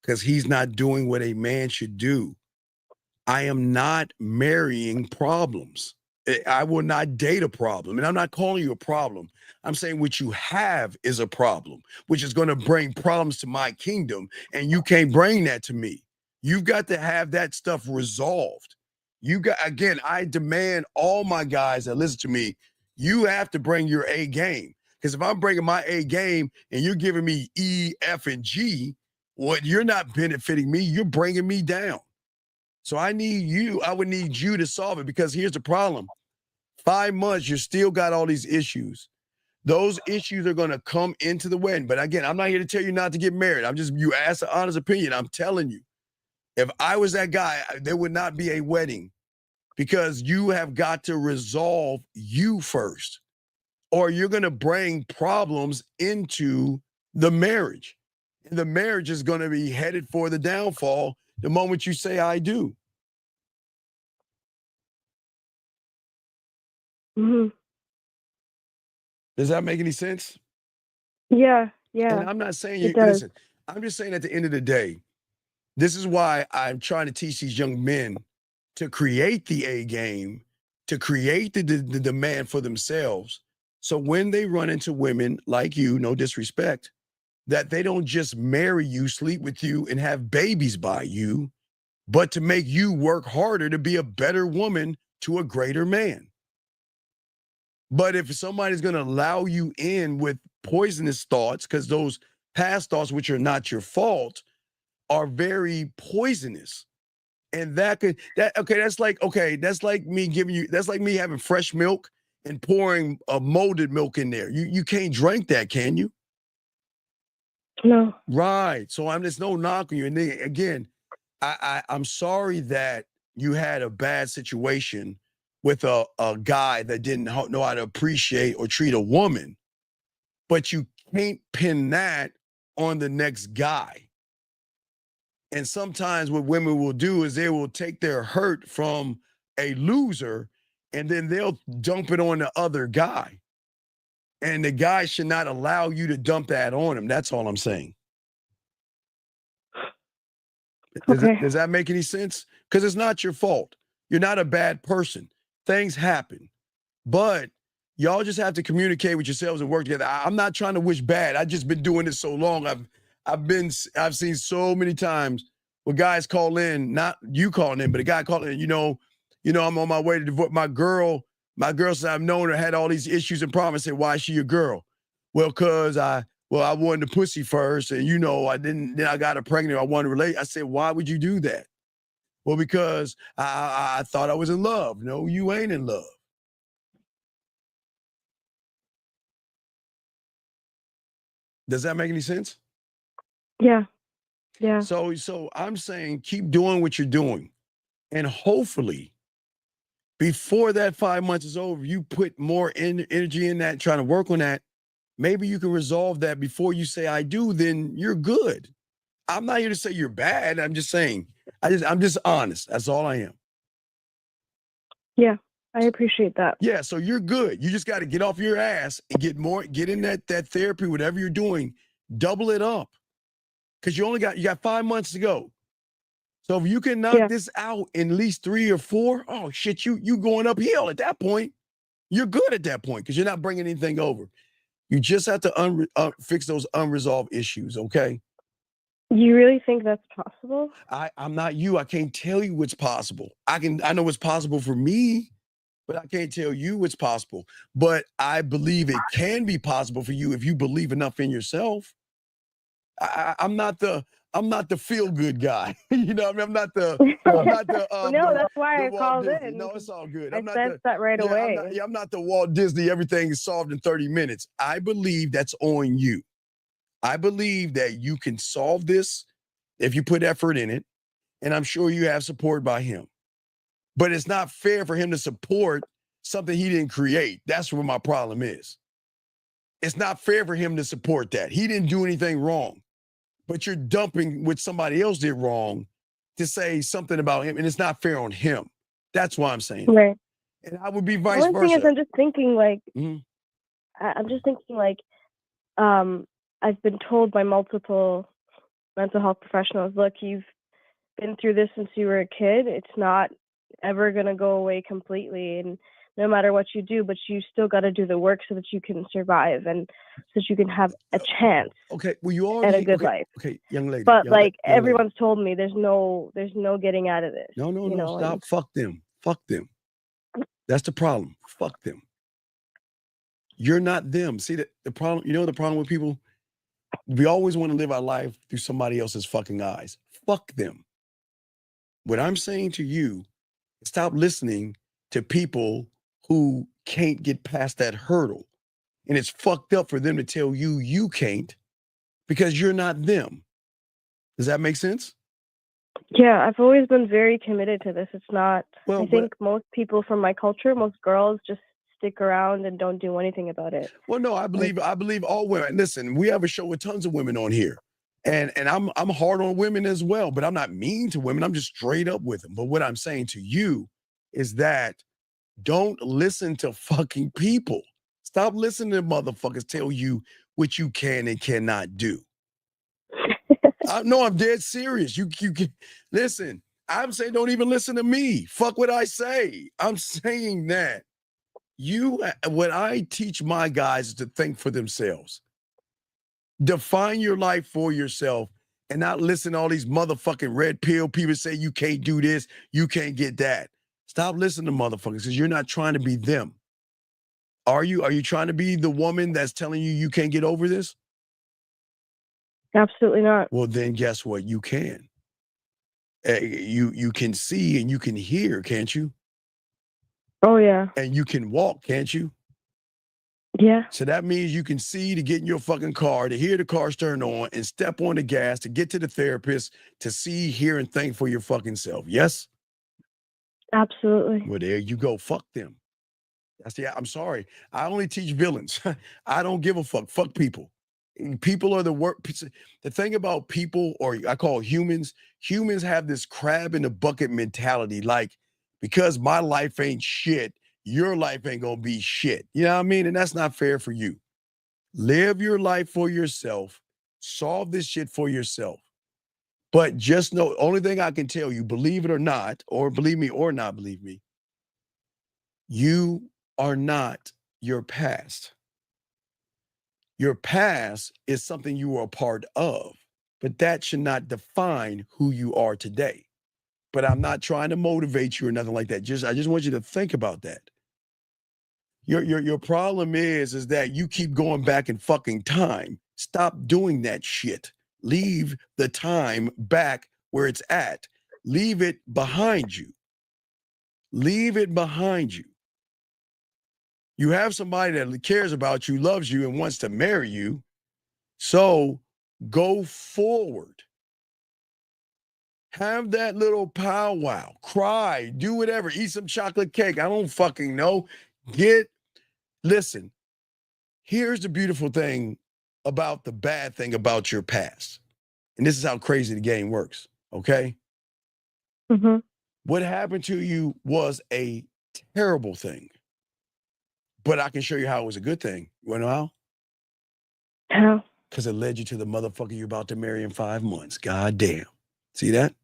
because he's not doing what a man should do. I am not marrying problems. I will not date a problem. And I'm not calling you a problem. I'm saying what you have is a problem, which is going to bring problems to my kingdom. And you can't bring that to me. You've got to have that stuff resolved. Again, I demand all my guys that listen to me, you have to bring your A game. Because if I'm bringing my A game and you're giving me E, F, and G, you're not benefiting me. You're bringing me down. So I would need you to solve it, because here's the problem. 5 months, you still got all these issues. Those issues are going to come into the wedding. But again, I'm not here to tell you not to get married. You asked an honest opinion. I'm telling you, if I was that guy, there would not be a wedding, because you have got to resolve you first, or you're going to bring problems into the marriage. And the marriage is going to be headed for the downfall the moment you say I do. Mm-hmm. Does that make any sense? Yeah. And I'm not saying listen, I'm just saying at the end of the day, this is why I'm trying to teach these young men to create the A game, to create the demand for themselves. So when they run into women like you, no disrespect, that they don't just marry you, sleep with you, and have babies by you, but to make you work harder to be a better woman to a greater man. But if somebody's going to allow you in with poisonous thoughts, because those past thoughts, which are not your fault, are very poisonous. And that's like me having fresh milk and pouring molded milk in there. You can't drink that, can you? No. Right. So there's no knock on you. And then, again, I'm sorry that you had a bad situation with a guy that didn't know how to appreciate or treat a woman, but you can't pin that on the next guy. And sometimes what women will do is they will take their hurt from a loser and then they'll dump it on the other guy. And the guy should not allow you to dump that on him. That's all I'm saying. Does that make any sense? Because it's not your fault. You're not a bad person. Things happen. But y'all just have to communicate with yourselves and work together. I'm not trying to wish bad. I've just been doing this so long. I've seen so many times where guys call in, not you calling in, but a guy calling in, I'm on my way to divorce. My girl said I've known her, had all these issues and problems. I said, why is she your girl? Well, because I wanted the pussy first, and then I got her pregnant. I wanted to relate. I said, why would you do that? Well, because I thought I was in love. No, you ain't in love. Does that make any sense? Yeah. Yeah. So I'm saying keep doing what you're doing. And hopefully, before that 5 months is over, you put more energy in that, trying to work on that. Maybe you can resolve that before you say I do, then you're good. I'm not here to say you're bad. I'm just saying, I'm just honest. That's all I am. Yeah, I appreciate that. Yeah, so you're good. You just got to get off your ass and get in that therapy, whatever you're doing, double it up. Because you got 5 months to go. So if you can knock this out in at least 3 or 4, oh shit, you going uphill at that point. You're good at that point because you're not bringing anything over. You just have to fix those unresolved issues, okay? You really think that's possible? I'm not you. I can't tell you what's possible. I know what's possible for me, but I can't tell you what's possible. But I believe it can be possible for you if you believe enough in yourself. I'm not the feel good guy. You know what I mean? I'm not the no, that's why I called in. No, it's all good. I sensed that right away. I'm not the Walt Disney, everything is solved in 30 minutes. I believe that's on you. I believe that you can solve this if you put effort in it, and I'm sure you have support by him. But it's not fair for him to support something he didn't create. That's where my problem is. It's not fair for him to support that. He didn't do anything wrong. But you're dumping what somebody else did wrong to say something about him, and it's not fair on him. That's why I'm saying right. And I would be vice versa. The thing is, I'm just thinking I've been told by multiple mental health professionals, look, you've been through this since you were a kid. It's not ever going to go away completely. And no matter what you do, but you still got to do the work so that you can survive and so that you can have a chance. Okay. Well, you already at a good life. Okay, young lady. But everyone's told me there's no getting out of this. No, stop. Fuck them. Fuck them. That's the problem. Fuck them. You're not them. See the problem, the problem with people, we always want to live our life through somebody else's fucking eyes. Fuck them. What I'm saying to you, stop listening to people who can't get past that hurdle. And it's fucked up for them to tell you you can't because you're not them. Does that make sense? Yeah, I've always been very committed to this. It's not, I think most people from my culture, most girls just stick around and don't do anything about it. Well, no, I believe all women. Listen, we have a show with tons of women on here. And I'm hard on women as well, but I'm not mean to women. I'm just straight up with them. But what I'm saying to you is that don't listen to fucking people. Stop listening to motherfuckers tell you what you can and cannot do. No, I'm dead serious. You can listen. I'm saying don't even listen to me. Fuck what I say. I'm saying that what I teach my guys is to think for themselves. Define your life for yourself and not listen to all these motherfucking red pill people say you can't do this, you can't get that. Stop listening to motherfuckers because you're not trying to be them. Are you trying to be the woman that's telling you can't get over this? Absolutely not. Well, then guess what? You can. You can see and you can hear, can't you? Oh, yeah. And you can walk, can't you? Yeah. So that means you can see to get in your fucking car, to hear the car turn on, and step on the gas to get to the therapist to see, hear, and think for your fucking self. Yes? Absolutely. Well, there you go. Fuck them. I'm sorry. I only teach villains. I don't give a fuck. Fuck people. People are the worst. The thing about people, or I call humans have this crab in the bucket mentality. Like, because my life ain't shit, your life ain't gonna be shit. You know what I mean? And that's not fair for you. Live your life for yourself. Solve this shit for yourself. But just know, only thing I can tell you, believe it or not, or believe me or not believe me, you are not your past. Your past is something you were a part of, but that should not define who you are today. But I'm not trying to motivate you or nothing like that. I just want you to think about that. Your problem is that you keep going back in fucking time. Stop doing that shit. Leave the time back where it's at. Leave it behind you. Leave it behind you. You have somebody that cares about you, loves you, and wants to marry you. So go forward. Have that little powwow. Cry. Do whatever. Eat some chocolate cake. I don't fucking know. Listen, here's the beautiful thing about the bad thing about your past. And this is how crazy the game works, okay? Mm-hmm. What happened to you was a terrible thing. But I can show you how it was a good thing. You want to know how? How? Because it led you to the motherfucker you're about to marry in 5 months. God damn. See that?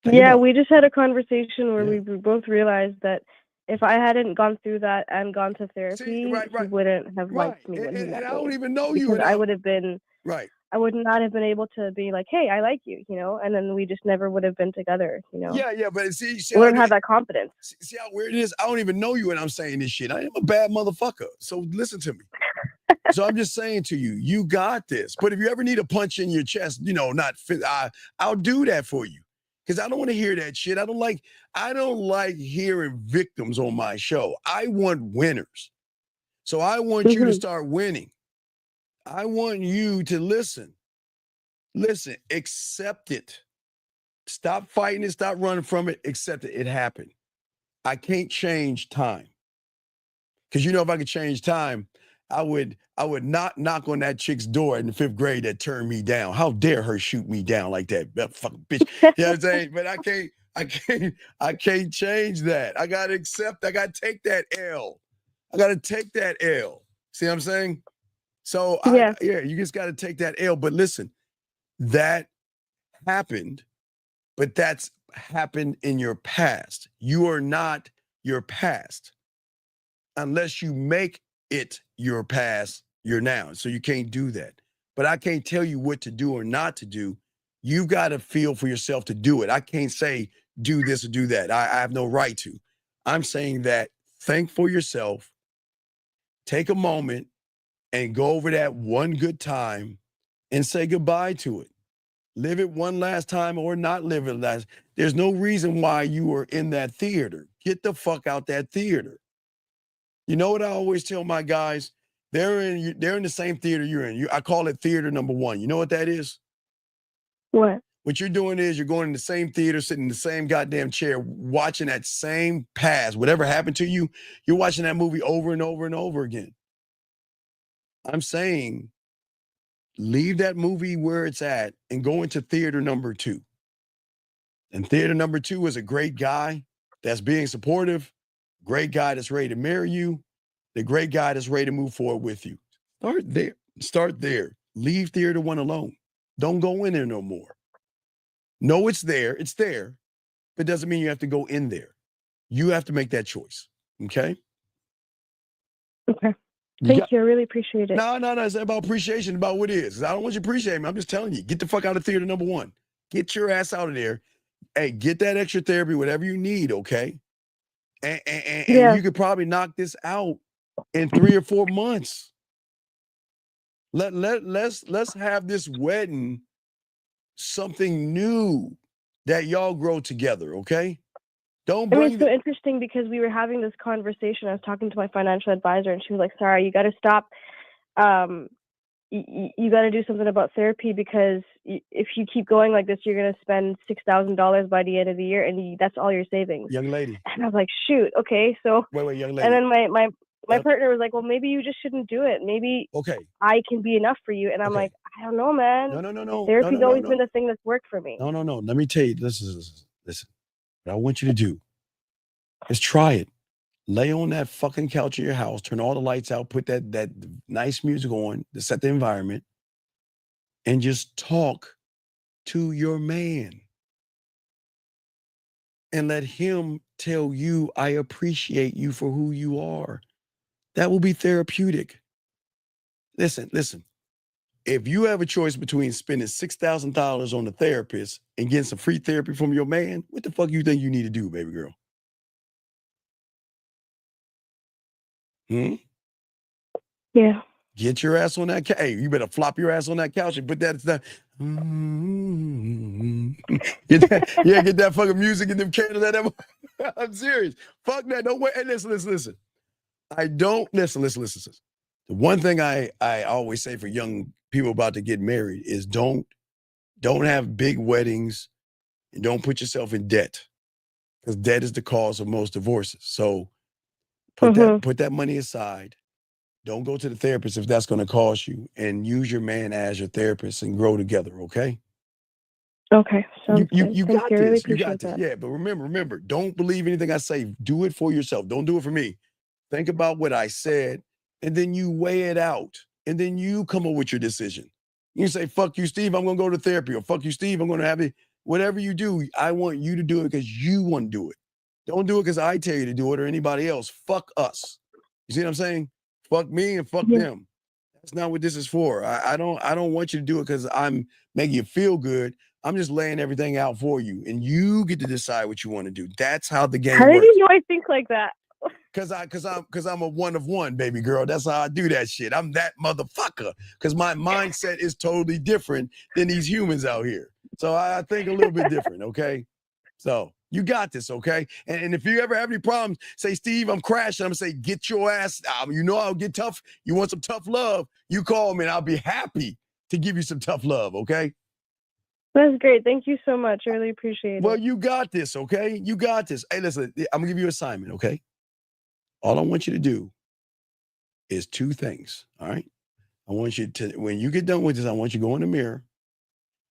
Yeah, we just had a conversation where we both realized that if I hadn't gone through that and gone to therapy, he wouldn't have liked me when he met me. I don't even know because you. I would have been right. I would not have been able to be like, hey, I like you, and then we just never would have been together, Yeah, but see we wouldn't have that confidence. See how weird it is? I don't even know you and I'm saying this shit. I am a bad motherfucker. So listen to me. So I'm just saying to you, you got this. But if you ever need a punch in your chest, I'll do that for you. Because I don't want to hear that shit. I don't like hearing victims on my show. I want winners. So I want you to start winning. I want you to listen. Listen, accept it. Stop fighting it. Stop running from it. Accept it. It happened. I can't change time. Because if I could change time, I would not knock on that chick's door in the 5th grade that turned me down. How dare her shoot me down like that fucking bitch? You know what I'm saying? But I can't change that. I gotta accept. I gotta take that L. I gotta take that L. See what I'm saying? So you just gotta take that L. But listen, that happened, but that's happened in your past. You are not your past. Unless you make it your past, your now. So you can't do that. But I can't tell you what to do or not to do. You got to feel for yourself to do it. I can't say do this or do that. I have no right to. I'm saying that think for yourself, take a moment and go over that one good time and say goodbye to it. Live it one last time or not live it last. There's no reason why you are in that theater. Get the fuck out that theater. You know what I always tell my guys? They're in the same theater you're in. I call it theater number 1. You know what that is? What? What you're doing is you're going in the same theater, sitting in the same goddamn chair, watching that same past. Whatever happened to you, you're watching that movie over and over and over again. I'm saying leave that movie where it's at and go into theater number 2. And theater number 2 is a great guy that's being supportive, great guy that's ready to marry you, the great guy that's ready to move forward with you. Start there. Leave theater 1 alone. Don't go in there no more. No, it's there, but it doesn't mean you have to go in there. You have to make that choice, okay? Okay. Thank you. I really appreciate it. No, it's not about appreciation, about what it is. I don't want you to appreciate me. I'm just telling you, get the fuck out of theater number 1. Get your ass out of there. Hey, get that extra therapy, whatever you need, okay? And you could probably knock this out in 3 or 4 months. Let's have this wedding something new that y'all grow together, okay? Don't I mean, bring it's so interesting because we were having this conversation. I was talking to my financial advisor, and she was like, "Sorry, you got to stop. You got to do something about therapy because if you keep going like this, you're gonna spend $6,000 by the end of the year, and that's all your savings." young lady. And I was like, "Shoot, okay." So, Wait, young lady. and then my partner was like, "Well, maybe you just shouldn't do it. Maybe I can be enough for you." And I'm like, "I don't know, man. No. Therapy's always been the thing that's worked for me." No. Let me tell you. Listen. What I want you to do is try it. Lay on that fucking couch in your house, turn all the lights out, put that nice music on to set the environment, and just talk to your man. And let him tell you, I appreciate you for who you are. That will be therapeutic. Listen. If you have a choice between spending $6,000 on a therapist and getting some free therapy from your man, what the fuck you think you need to do, baby girl? Yeah. Get your ass on that couch. Hey, you better flop your ass on that couch and put that. Get that fucking music and them candles. I'm serious. Fuck that. Don't wait. Hey, listen. I don't listen. The one thing I always say for young people about to get married is don't have big weddings and don't put yourself in debt, because debt is the cause of most divorces. So put that money aside. Don't go to the therapist if that's going to cost you, and use your man as your therapist and grow together. Okay. Okay. Sounds good. You Thank got you. I really this. You appreciate got this. that. Yeah, but remember, don't believe anything I say. Do it for yourself. Don't do it for me. Think about what I said, and then you weigh it out, and then you come up with your decision. You say, "Fuck you, Steve. I'm going to go to therapy," or "Fuck you, Steve. I'm going to have it." Whatever you do, I want you to do it because you want to do it. Don't do it because I tell you to do it or anybody else. Fuck us. You see what I'm saying? Fuck me and fuck them. That's not what this is for. I don't want you to do it because I'm making you feel good. I'm just laying everything out for you, and you get to decide what you want to do. That's how the game How did works. you know I think like that? Cause I'm a one of one, baby girl. That's how I do that shit. I'm that motherfucker. Cause my mindset is totally different than these humans out here. So I think a little bit different. Okay. So you got this, okay? And if you ever have any problems, say, "Steve, I'm crashing." I'm gonna say, "Get your ass." You know I'll get tough. You want some tough love? You call me, and I'll be happy to give you some tough love, okay? That's great. Thank you so much. I really appreciate Well, it. you got this, okay? You got this. Hey, listen, I'm gonna give you an assignment, okay? All I want you to do is two things, all right? I want you to, when you get done with this, I want you to go in the mirror.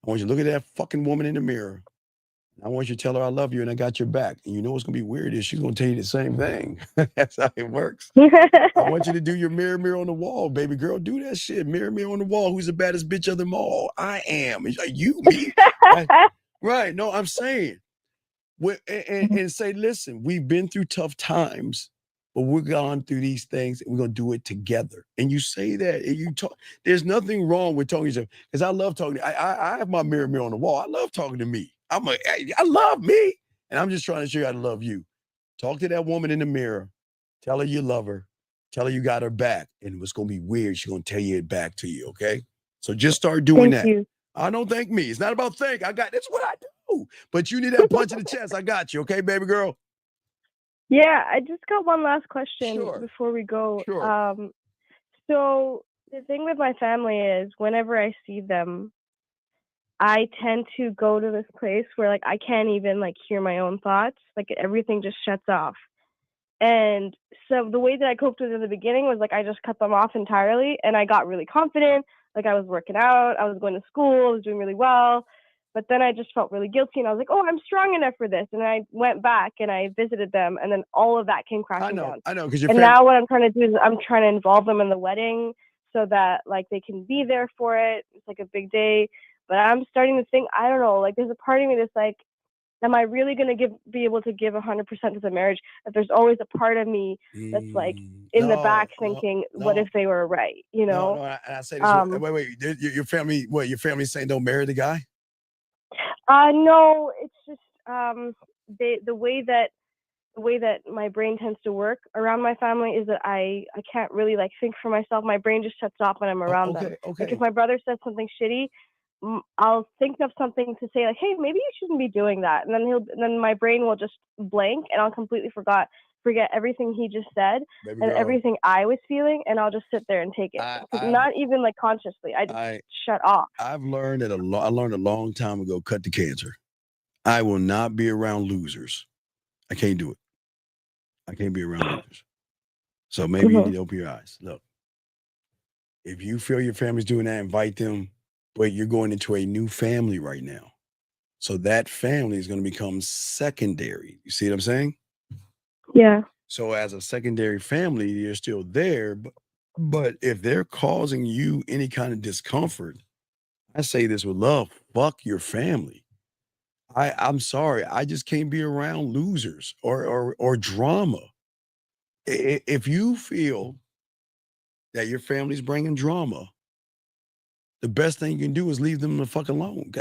I want you to look at that fucking woman in the mirror. I want you to tell her I love you and I got your back. And you know what's going to be weird is she's going to tell you the same thing. That's how it works. I want you to do your mirror on the wall, baby girl. Do that shit. Mirror on the wall. Who's the baddest bitch of them all? I am. It's like, you, me. Right. No, I'm saying. And say, listen, we've been through tough times, but we're gone through these things and we're going to do it together. And you say that and you talk. There's nothing wrong with talking to yourself, because I love talking. I have my mirror on the wall. I love talking to me. I love me. And I'm just trying to show you how to love you. Talk to that woman in the mirror. Tell her you love her. Tell her you got her back. And what's going to be weird, she's going to tell you it back to you, okay? So just start doing that. You. I don't thank me. It's not about thank. That's what I do. But you need that punch in the chest. I got you, okay, baby girl? Yeah, I just got one last question before we go. Sure. So the thing with my family is whenever I see them, I tend to go to this place where like I can't even like hear my own thoughts. Like everything just shuts off. And so the way that I coped with it in the beginning was like I just cut them off entirely, and I got really confident. Like I was working out, I was going to school, I was doing really well. But then I just felt really guilty, and I was like, "Oh, I'm strong enough for this." And I went back and I visited them, and then all of that came crashing down. I know, because now what I'm trying to do is I'm trying to involve them in the wedding so that like they can be there for it. It's like a big day. But I'm starting to think, I don't know, like there's a part of me that's like, am I really going to be able to give 100% to the marriage? If there's always a part of me that's like in the back thinking, what if they were right? You know? No, and I say this. Wait. Your family, your family saying don't marry the guy? No, it's just the way that my brain tends to work around my family is that I can't really like think for myself. My brain just shuts off when I'm around them. Okay. Like if my brother says something shitty, I'll think of something to say like, hey, maybe you shouldn't be doing that, and then my brain will just blank, and I'll completely forget everything he just said Baby and girl, everything I was feeling, and I'll just sit there and take it. Not even like consciously. I just shut off. I've learned I learned a long time ago, cut the cancer. I will not be around losers. I can't do it. I can't be around losers. So maybe you need to open your eyes. Look, if you feel your family's doing that, invite them, but you're going into a new family right now. So that family is going to become secondary. You see what I'm saying? Yeah. So as a secondary family, you're still there, but if they're causing you any kind of discomfort, I say this with love, fuck your family. I'm sorry, I just can't be around losers or drama. If you feel that your family's bringing drama, the best thing you can do is leave them the fuck alone.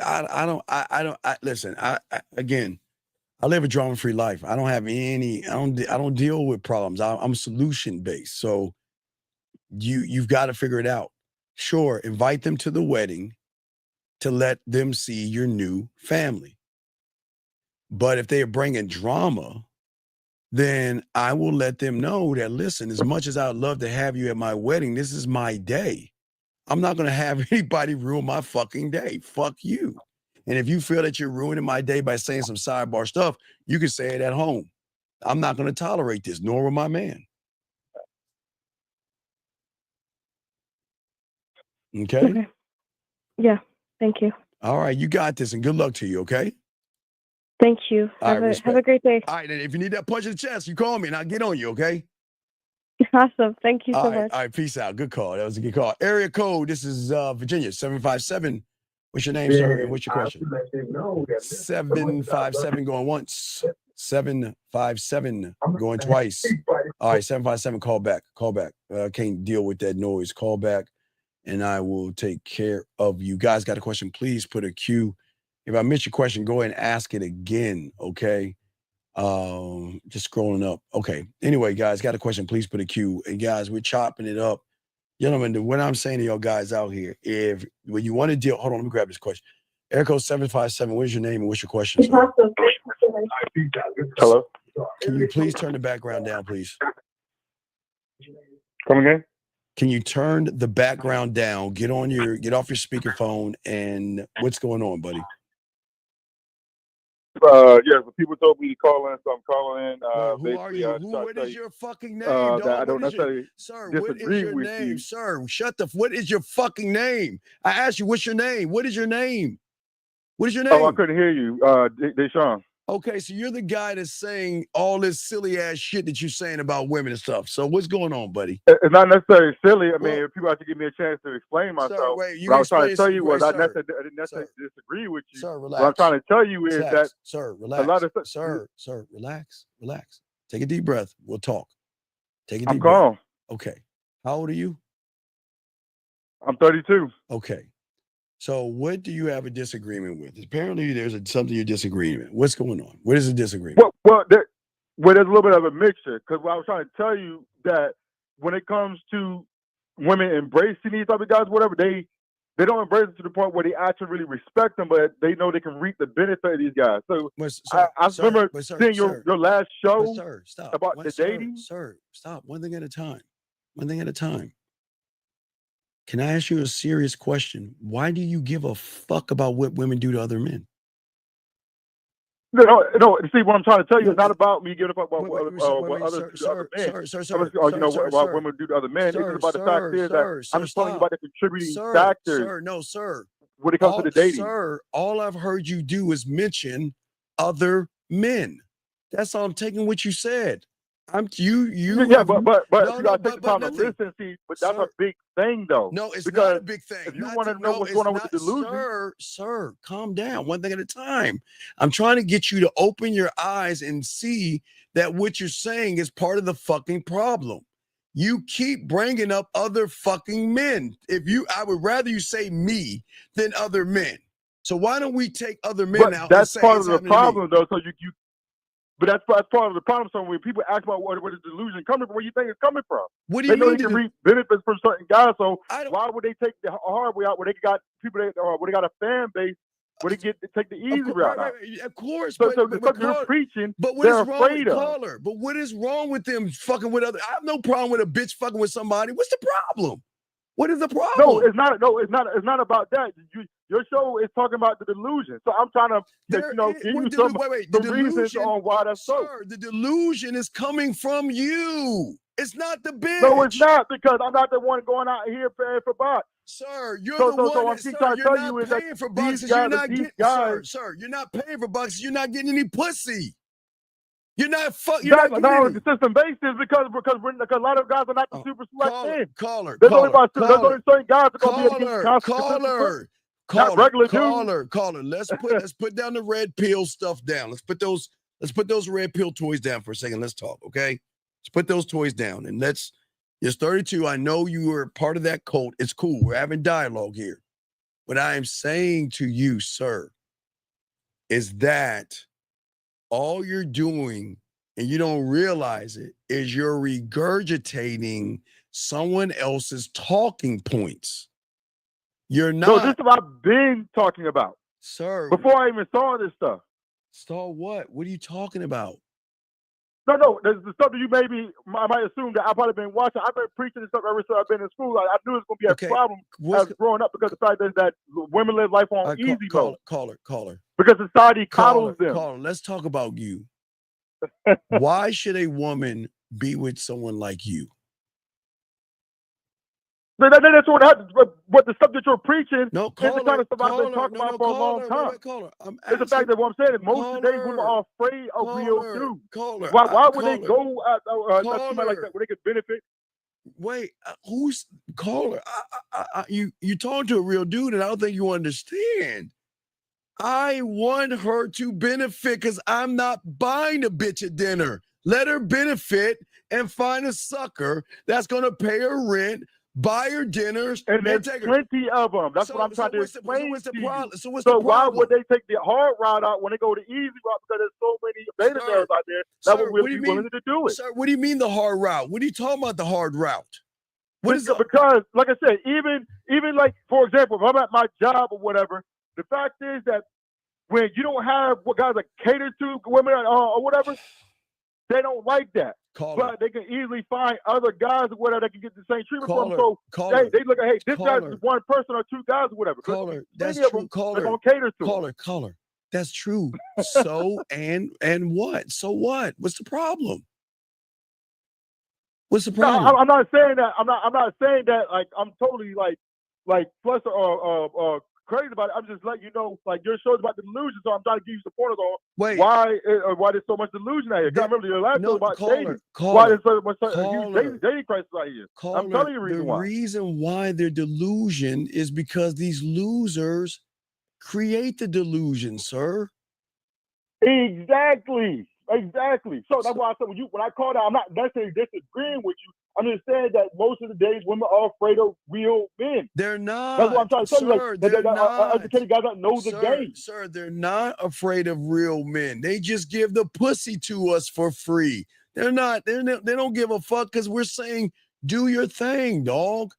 Listen, again, I live a drama-free life. I don't have any, I don't deal with problems. I'm solution-based. So you've got to figure it out. Sure, invite them to the wedding to let them see your new family. But if they are bringing drama, then I will let them know that, listen, as much as I'd love to have you at my wedding, this is my day. I'm not going to have anybody ruin my fucking day. Fuck you. And if you feel that you're ruining my day by saying some sidebar stuff, you can say it at home. I'm not going to tolerate this, nor will my man. Okay? Yeah. Thank you. All right, you got this, and good luck to you, okay? Thank you. All Have right, a great day. All right, and if you need that punch in the chest, you call me, and I'll get on you, okay? Awesome. Thank you so All right, much. all right, peace out. Good call. That was a good call. Area code, this is Virginia, 757. What's your name, sir, and what's your question? 757 going once. 757 going twice. All right, 757, call back. Call back. Can't deal with that noise. Call back, and I will take care of you. Guys, got a question? Please put a Q. If I miss your question, go ahead and ask it again, okay? Just scrolling up. Okay. Anyway, guys, got a question? Please put a Q. And guys, we're chopping it up. Gentlemen, what I'm saying to y'all guys out here, when you want to deal, hold on, let me grab this question. Aircode 757, what is your name and what's your question, sir? Hello? Can you please turn the background down, please? Come again? Can you turn the background down? Get off your speakerphone, and what's going on, buddy? Yeah, but people told me to call in, so I'm calling in. Who are you? What is your fucking name, dog? I don't necessarily Sir, what is disagree your with name? you. Sir, what is your fucking name? I asked you, what's your name? What is your name? What is your name? Oh, I couldn't hear you. Deshaun. Okay, so you're the guy that's saying all this silly ass shit that you're saying about women and stuff. So what's going on, buddy? It's not necessarily silly. I mean, if people have to give me a chance to explain myself. Sir, wait, what I was trying to tell you was I sir, didn't necessarily disagree with you. Sir, relax. What I'm trying to tell you is that sir, relax. a lot of Sir, relax. Take a deep breath. We'll talk. Take a deep I'm breath. calm. Okay. How old are you? I'm 32. Okay. So what do you have a disagreement with? Apparently there's something you're disagreeing with. What's going on? What is the disagreement? Well, there's a little bit of a mixture, because what I was trying to tell you that when it comes to women embracing these type of guys, whatever, they don't embrace them to the point where they actually really respect them, but they know they can reap the benefit of these guys. So I remember seeing your last show about the dating. Sir, stop. One thing at a time. One thing at a time. Can I ask you a serious question? Why do you give a fuck about what women do to other men? No. See, what I'm trying to tell you is not about me giving a fuck about what others do to other men. What women do to other men. It's about the fact is that I'm just telling you about the contributing factors. Sir. When it comes to the dating. Sir, all I've heard you do is mention other men. That's all I'm taking what you said. Yeah, but you gotta take the time to listen. See, but that's a big thing, though. No, it's not a big thing. If you want to know what's going on with the delusion, sir, calm down. One thing at a time. I'm trying to get you to open your eyes and see that what you're saying is part of the fucking problem. You keep bringing up other fucking men. I would rather you say me than other men. So why don't we take other men out? That's part of the problem, though. So you But that's part of the problem. So when people ask about where the delusion coming from, where you think it's coming from? What do They you know mean? they can reap benefits from certain guys. So why would they take the hard way out? Where they got people where they got a fan base where they get to take the easy route out? Of course, So but the stuff you're preaching, but what they're is wrong with afraid of. caller? But what is wrong with them fucking with other? I have no problem with a bitch fucking with somebody. What's the problem? What is the problem? No, it's not. No, it's not. It's not about that. Your show is talking about the delusion. So I'm trying to, give you some reasons on why that's so. Sir, the delusion is coming from you. It's not the bitch. No, it's not, because I'm not the one going out here paying for bots. Sir, you're the one. So I'm Sir, trying to you're tell not you is that paying for bucks. these You're guys, not getting. Sir, you're not paying for bucks. You're not getting any pussy. You're not fucking. Not on a consistent basis because a lot of guys are not the super select men. Caller. There's only certain guys that are going to be against Caller. Not regular dudes. Caller. Let's put down the red pill stuff down. Let's put those red pill toys down for a second. Let's talk, okay? Let's put those toys down and it's 32. I know you are part of that cult. It's cool. We're having dialogue here. What I am saying to you, sir, is that all you're doing, and you don't realize it, is you're regurgitating someone else's talking points. You're not. No, this is what I've been talking about. Sir. Before I even saw this stuff. Saw what? What are you talking about? No, there's the stuff that you I might assume that I've probably been watching. I've been preaching this stuff ever since I've been in school. I knew it was going to be a problem as growing up because the fact that women live life on easy mode. Caller. Because society coddles them. Caller, let's talk about you. Why should a woman be with someone like you? That's what happens. But the stuff that you're preaching is the kind of stuff I've been talking about for a long time. It's the fact that what I'm saying is most of today's women are afraid of real dudes. Why would they go at somebody like that where they could benefit? Wait, who's caller? You talking to a real dude, and I don't think you understand. I want her to benefit because I'm not buying a bitch at dinner. Let her benefit and find a sucker that's gonna pay her rent, buy her dinners, and there's plenty of them. That's what I'm trying to explain. So what's the problem? So why would they take the hard route out when they go the easy route? Because there's so many beta males out there that would really be willing to do it. Sir, what do you mean the hard route? What are you talking about the hard route? Because, like I said, even like, for example, if I'm at my job or whatever, the fact is that when you don't have what guys are catered to women or whatever, they don't like that. But they can easily find other guys or whatever that can get the same treatment from them. So they look at, hey, this guy's one person or two guys or whatever. That's many true. Of them, they're gonna cater to Caller. That's true. So and what? So what? What's the problem? What's the problem? No, I'm not saying that. I'm not saying that. Like I'm totally like plus or crazy about it. I'm just letting you know, like your show's about the delusion, so I'm trying to give you some pointers on why there's so much delusion out here. I remember your last show about dating. Why there's so much dating crisis out here. I'm telling you the reason why. The reason why their delusion is because these losers create the delusion, sir. Exactly. So that's why I said when I called out, I'm not necessarily disagreeing with you. I'm just saying that most of the days women are afraid of real men. They're not. That's what I'm trying to tell you. Like, they're not. Educated guys that know the game. Sir, they're not afraid of real men. They just give the pussy to us for free. They're not. They don't give a fuck because we're saying do your thing, dog.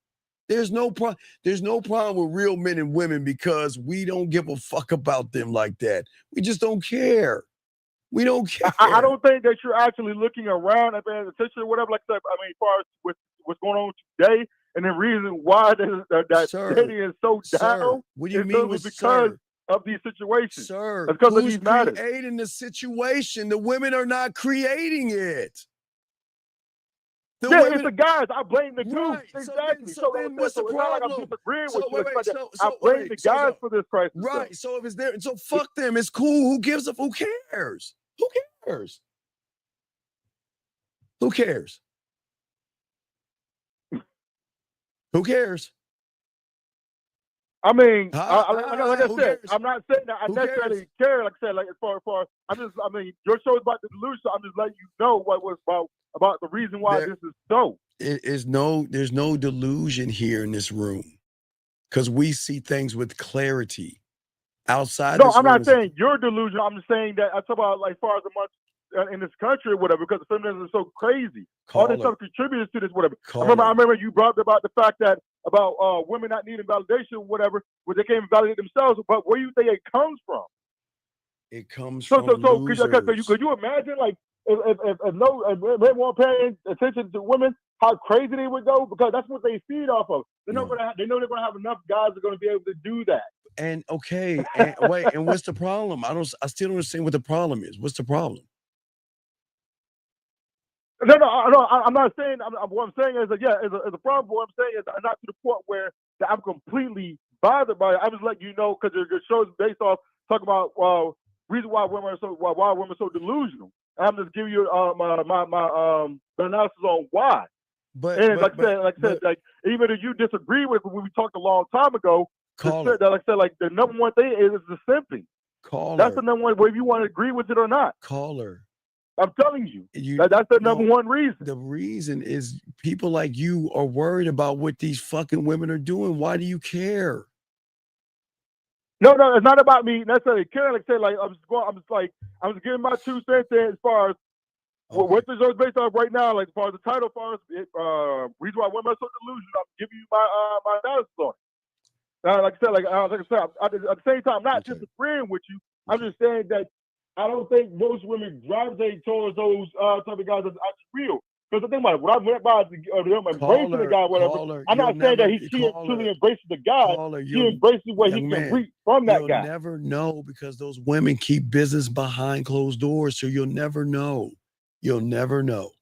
There's no problem with real men and women because we don't give a fuck about them like that. We just don't care. We don't care. I don't think that you're actually looking around and paying attention or whatever. Like that. I mean, as far as with what's going on today and the reason why that dating is so down. What do you mean with because of these situations? Sir, it's because of these matters. Creating the situation? The women are not creating it. It's the guys. I blame the dudes. Right. Exactly. So then what's the problem? It's not like I'm disagreeing with you. I blame the guys for this crisis. Right. So if it's there, so fuck them. It's cool. Who gives a? Who cares? Who cares? Who cares? Who cares? I mean, like I said, I'm not saying that I necessarily care. Like I said, like as far your show is about the delusion. So I'm just letting you know what was about the reason why this is so. There's no delusion here in this room because we see things with clarity. Outside. No, I'm not saying you're delusional. I'm just saying that I talk about like as far as amongst in this country or whatever, because feminism is so crazy. All this stuff contributes to this, whatever. I remember you brought up about the fact that about women not needing validation or whatever, where they can't even validate themselves. But where do you think it comes from? It comes from losers. Could you imagine, like, if men weren't paying attention to women, how crazy they would go? Because that's what they feed off of. They know they're going to have enough guys that are going to be able to do that. And okay, and wait, and what's the problem? I still don't understand what the problem is. What's the problem? No, I'm not saying. What I'm saying is that it's a problem. What I'm saying is not to the point where that I'm completely bothered by it. I just let you know because your show's based off talking about reason why women are so delusional. I'm just giving you my analysis on why. But like I said, even if you disagree with it, when we talked a long time ago, the number one thing is the simping. That's the number one, whether you want to agree with it or not. Caller. I'm telling you, that's the number one reason. The reason is people like you are worried about what these fucking women are doing. Why do you care? No, it's not about me necessarily caring. Like I say, I'm just giving my 2 cents in as far as what the show's based on right now. Like as far as the title, as far as reason why women are so delusional, I'm giving you my analysis on it. Like I said, at the same time, I'm not disagreeing with you. I'm just saying that I don't think most women gravitate towards those type of guys that's actually real. Because the thing about it, what I meant by them embracing the guy, whatever, I'm not saying that she truly embraces the guy. She embraces what he can reap from that guy. You'll never know because those women keep business behind closed doors. So you'll never know. You'll never know.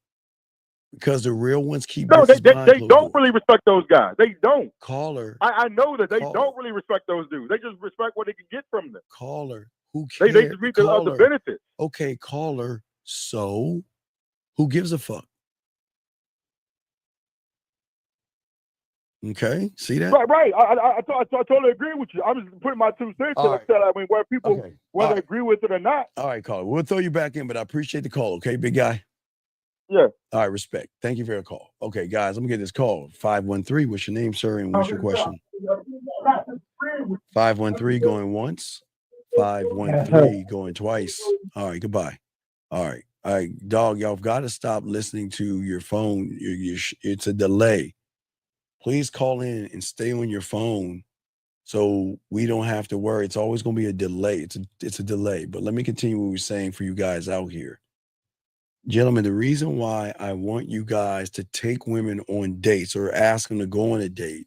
Because the real ones keep business behind closed doors. They don't really respect those guys. They don't. Caller. I know that they don't really respect those dudes. They just respect what they can get from them. Caller. Who cares? They just reap the benefits. Okay, caller. So who gives a fuck? Okay, see that? Right. I totally agree with you. I'm just putting my 2 cents in. Like I said, I mean, where people whether they agree with it or not. All right, caller. We'll throw you back in, but I appreciate the call. Okay, big guy. Yeah. All right, respect. Thank you for your call. Okay, guys, I'm gonna get this call. 513. What's your name, sir? And what's your question? 513 going once. 513 going twice. All right, goodbye. All right, dog. Y'all got to stop listening to your phone. It's a delay. Please call in and stay on your phone so we don't have to worry. It's always going to be a delay. It's a delay. But let me continue what we're saying for you guys out here. Gentlemen, the reason why I want you guys to take women on dates or ask them to go on a date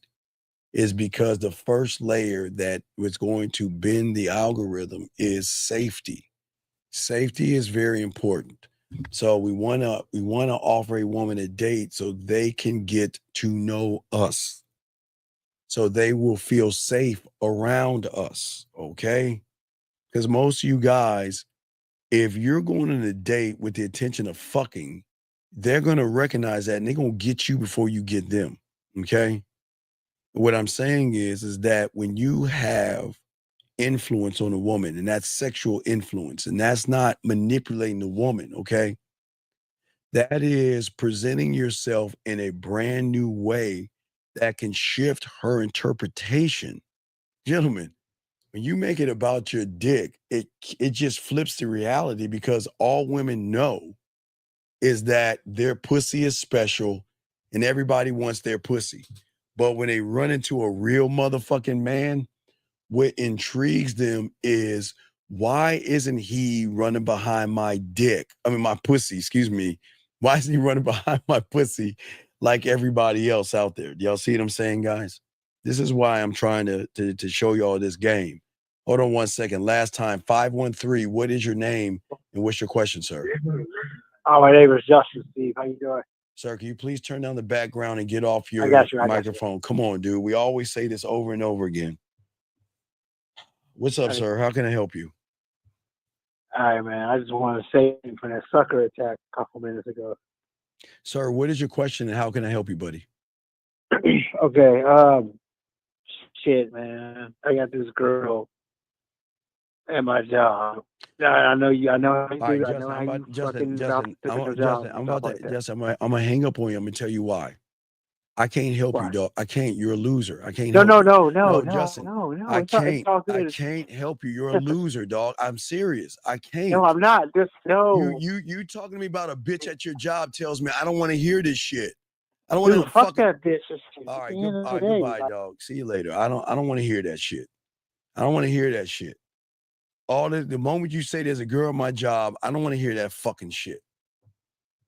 is because the first layer that was going to bend the algorithm is safety. Safety is very important. So we want to offer a woman a date so they can get to know us. So they will feel safe around us, okay? Because most of you guys, if you're going on a date with the intention of fucking, they're going to recognize that and they're going to get you before you get them, okay? What I'm saying is that when you have influence on a woman, and that's sexual influence, and that's not manipulating the woman, okay? That is presenting yourself in a brand new way that can shift her interpretation. Gentlemen, when you make it about your dick, it just flips the reality because all women know is that their pussy is special and everybody wants their pussy. But when they run into a real motherfucking man, what intrigues them is, why isn't he running behind my dick? I mean, my pussy, excuse me. Why isn't he running behind my pussy like everybody else out there? Do y'all see what I'm saying, guys? This is why I'm trying to show y'all this game. Hold on one second. Last time, 513, what is your name and what's your question, sir? My name is Justin, Steve. How you doing? Sir, can you please turn down the background and get off your microphone? Come on, dude. We always say this over and over again. What's up, sir? How can I help you? All right, man. I just want to say for that sucker attack a couple minutes ago. Sir, what is your question and how can I help you, buddy? Okay. Shit, man. I got this girl at my job. I know you. I know how you do. I'm gonna hang up on you. I'm gonna tell you why. I can't help you, What? dog. I can't. You're a loser. I can't No, help no, you. no, no, No, no, Justin, no, no. I It's all I good. can't help you. You're a loser, dog. I'm serious. I can't. No, I'm not. Just no. You talking to me about a bitch at your job tells me I don't want to hear this shit. I don't Dude, want to fuck fucking. that bitch. All At right, the end of the day, goodbye, like, dog. See you later. I don't want to hear that shit. I don't want to hear that shit. The moment you say there's a girl at my job, I don't want to hear that fucking shit.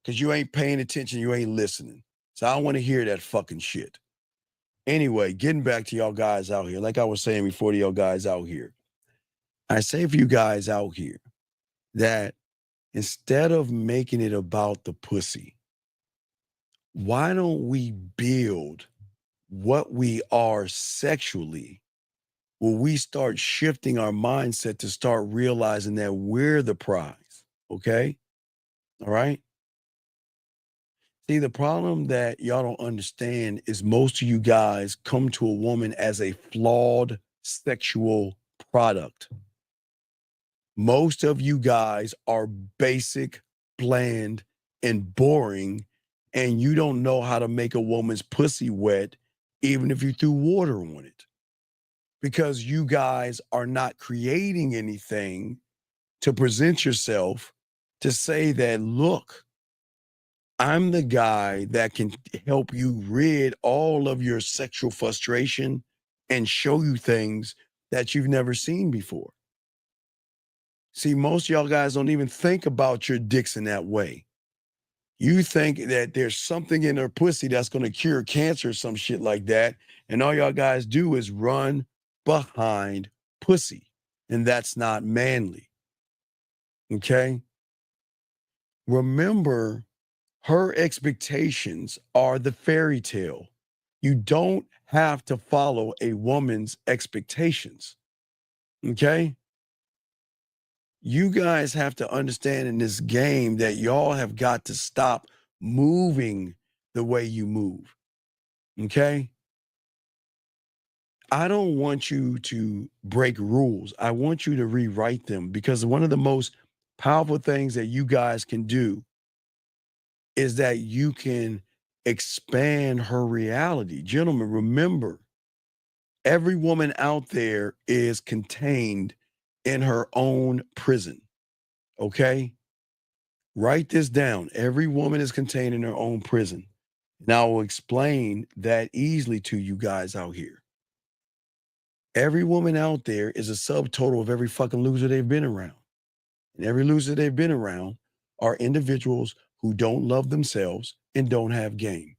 Because you ain't paying attention, you ain't listening. So I don't want to hear that fucking shit. Anyway, getting back to y'all guys out here, like I was saying before to y'all guys out here, I say for you guys out here that instead of making it about the pussy, why don't we build what we are sexually, where we start shifting our mindset to start realizing that we're the prize, okay? All right? See, the problem that y'all don't understand is most of you guys come to a woman as a flawed sexual product. Most of you guys are basic, bland, and boring, and you don't know how to make a woman's pussy wet, even if you threw water on it. Because you guys are not creating anything to present yourself to say that, look, I'm the guy that can help you rid all of your sexual frustration and show you things that you've never seen before. See, most of y'all guys don't even think about your dicks in that way. You think that there's something in her pussy that's going to cure cancer or some shit like that. And all y'all guys do is run behind pussy. And that's not manly. Okay? Remember, her expectations are the fairy tale. You don't have to follow a woman's expectations. Okay? You guys have to understand in this game that y'all have got to stop moving the way you move. Okay? I don't want you to break rules. I want you to rewrite them, because one of the most powerful things that you guys can do is that you can expand her reality. Gentlemen, remember, every woman out there is contained in her own prison. Okay? Write this down. Every woman is contained in her own prison. Now, I will explain that easily to you guys out here. Every woman out there is a subtotal of every fucking loser they've been around. And every loser they've been around are individuals who don't love themselves and don't have game.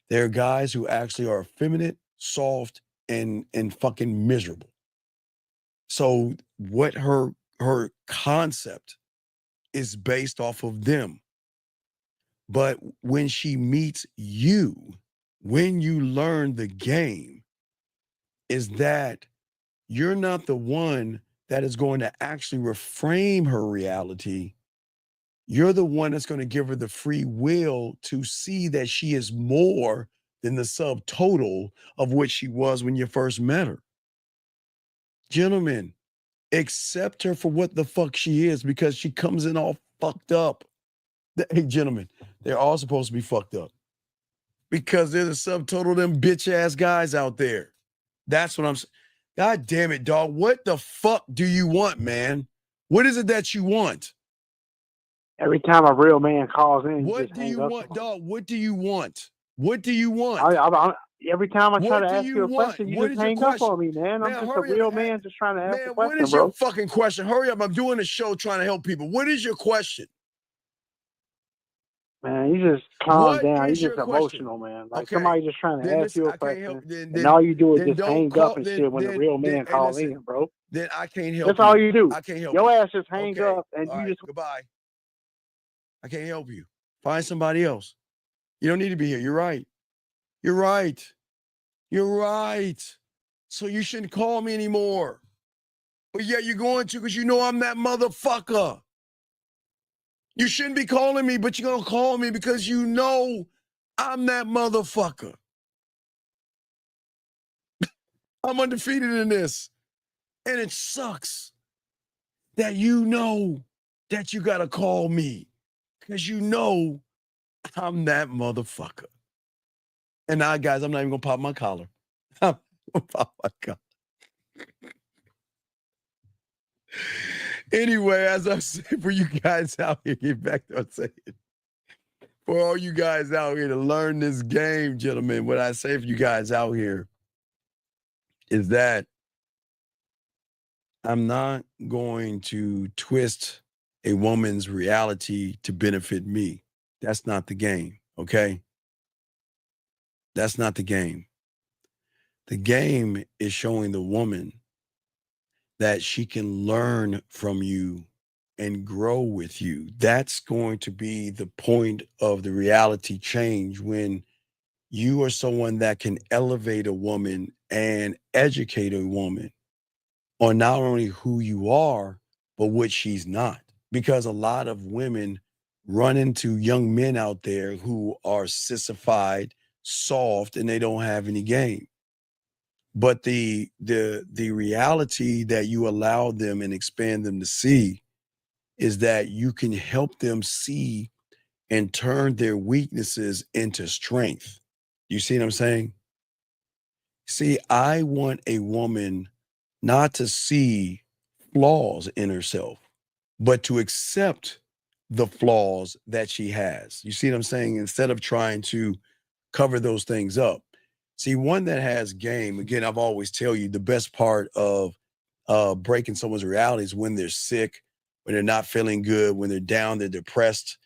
They're guys who actually are effeminate, soft, and fucking miserable. So what her concept is based off of them. But when she meets you, when you learn the game, is that you're not the one that is going to actually reframe her reality. You're the one that's going to give her the free will to see that she is more than the subtotal of what she was when you first met her. Gentlemen, accept her for what the fuck she is, because she comes in all fucked up. Hey, gentlemen, they're all supposed to be fucked up because they're the subtotal of them bitch ass guys out there. That's what I'm saying. God damn it, dog. What the fuck do you want, man? What is it that you want? Every time a real man calls in, What do you want, dog? What do you want? What do you want? Every time I try What to do ask you you a want? question, you What just is your hang up question? on me, man. I'm Man, just a hurry up. real man just trying to ask a Man, question, what is bro. your fucking question? Hurry up. I'm doing a show trying to help people. What is your question? Man, you just calm What down. is You your just question? emotional, man. Like Okay. somebody just trying to Then ask listen, you a I can't help. question, and all you do is just Don't hang call. up and shit when a real man Hey, calls listen. in, bro. Then I can't help That's all you. you do. I can't help Your you. ass just hang Okay. up, and All you right. just Goodbye. I can't help you. Find somebody else. You don't need to be here. You're right. You're right. You're right. So you shouldn't call me anymore. But yeah, you're going to, because you know I'm that motherfucker. You shouldn't be calling me, but you're going to call me because you know I'm that motherfucker. I'm undefeated in this. And it sucks that you know that you got to call me, because you know I'm that motherfucker. And now, guys, I'm not even gonna pop my collar. I'm gonna pop my collar. Anyway, as I say, for you guys out here, get back to what I'm saying. For all you guys out here to learn this game, gentlemen, what I say for you guys out here is that I'm not going to twist a woman's reality to benefit me. That's not the game, okay? That's not the game. The game is showing the woman that she can learn from you and grow with you. That's going to be the point of the reality change, when you are someone that can elevate a woman and educate a woman on not only who you are, but what she's not. Because a lot of women run into young men out there who are sissified, soft, and they don't have any game. But the reality that you allow them and expand them to see is that you can help them see and turn their weaknesses into strength. You see what I'm saying? See, I want a woman not to see flaws in herself, but to accept the flaws that she has. You see what I'm saying? Instead of trying to cover those things up. See, one that has game, again, I've always tell you the best part of breaking someone's reality is when they're sick, when they're not feeling good, when they're down, they're depressed,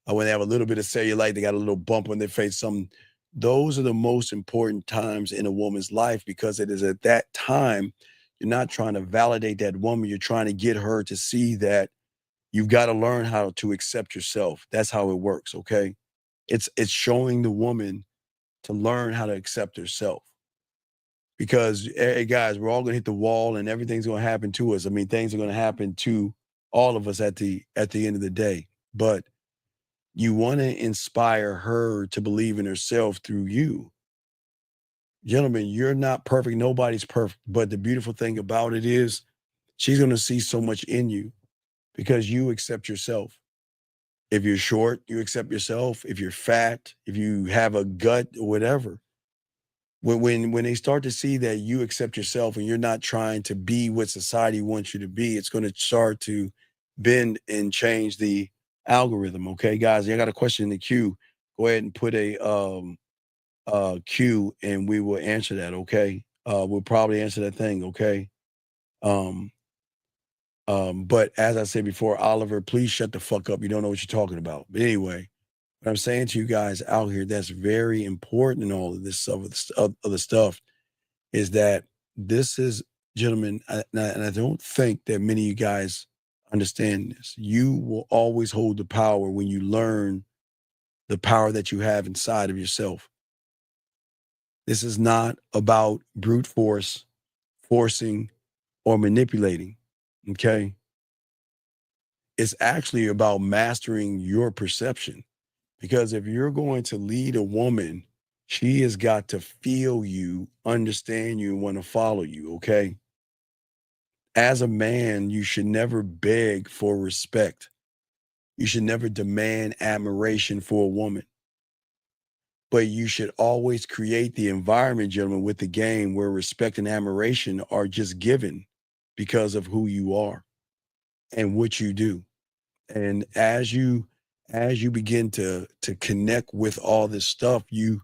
when they have a little bit of cellulite, they got a little bump on their face, something. Those are the most important times in a woman's life, because it is at that time you're not trying to validate that woman. You're trying to get her to see that you've got to learn how to accept yourself. That's how it works, okay? It's showing the woman to learn how to accept herself. Because, hey, guys, we're all going to hit the wall and everything's going to happen to us. I mean, things are going to happen to all of us at the end of the day. But you want to inspire her to believe in herself through you. Gentlemen, you're not perfect. Nobody's perfect. But the beautiful thing about it is she's going to see so much in you because you accept yourself. If you're short, you accept yourself. If you're fat, if you have a gut or whatever. When they start to see that you accept yourself and you're not trying to be what society wants you to be, it's going to start to bend and change the algorithm. Okay, guys, I got a question in the queue. Go ahead and put a queue and we will answer that. Okay, we'll probably answer that thing. Okay. But as I said before, Oliver, please shut the fuck up. You don't know what you're talking about. But anyway, what I'm saying to you guys out here that's very important in all of this other stuff is that this is, gentlemen, and I don't think that many of you guys understand this. You will always hold the power when you learn the power that you have inside of yourself. This is not about brute force, forcing, or manipulating, okay? It's actually about mastering your perception. Because if you're going to lead a woman, she has got to feel you, understand you, and want to follow you, okay? As a man, you should never beg for respect. You should never demand admiration for a woman. But you should always create the environment, gentlemen, with the game where respect and admiration are just given because of who you are and what you do. And as you begin to connect with all this stuff, you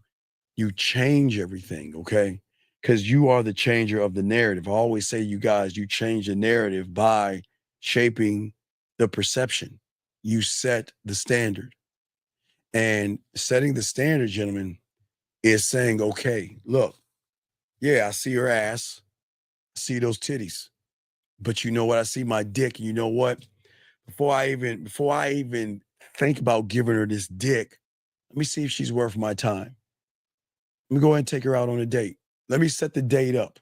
change everything, okay? Because you are the changer of the narrative. I always say, you guys, you change the narrative by shaping the perception. You set the standard. And setting the standard, gentlemen, is saying, okay, look, yeah, I see her ass, I see those titties, but you know what? I see my dick, and you know what? Before I even think about giving her this dick, let me see if she's worth my time. Let me go ahead and take her out on a date. Let me set the date up.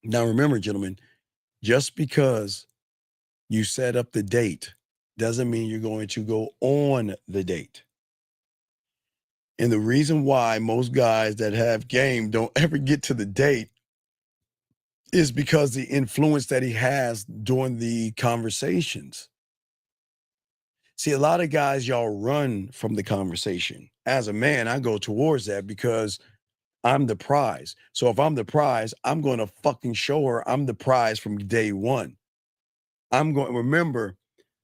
Now, remember, gentlemen, just because you set up the date doesn't mean you're going to go on the date. And the reason why most guys that have game don't ever get to the date is because the influence that he has during the conversations. See, a lot of guys, y'all run from the conversation. As a man, I go towards that because I'm the prize. So if I'm the prize, I'm going to fucking show her I'm the prize from day one. Remember,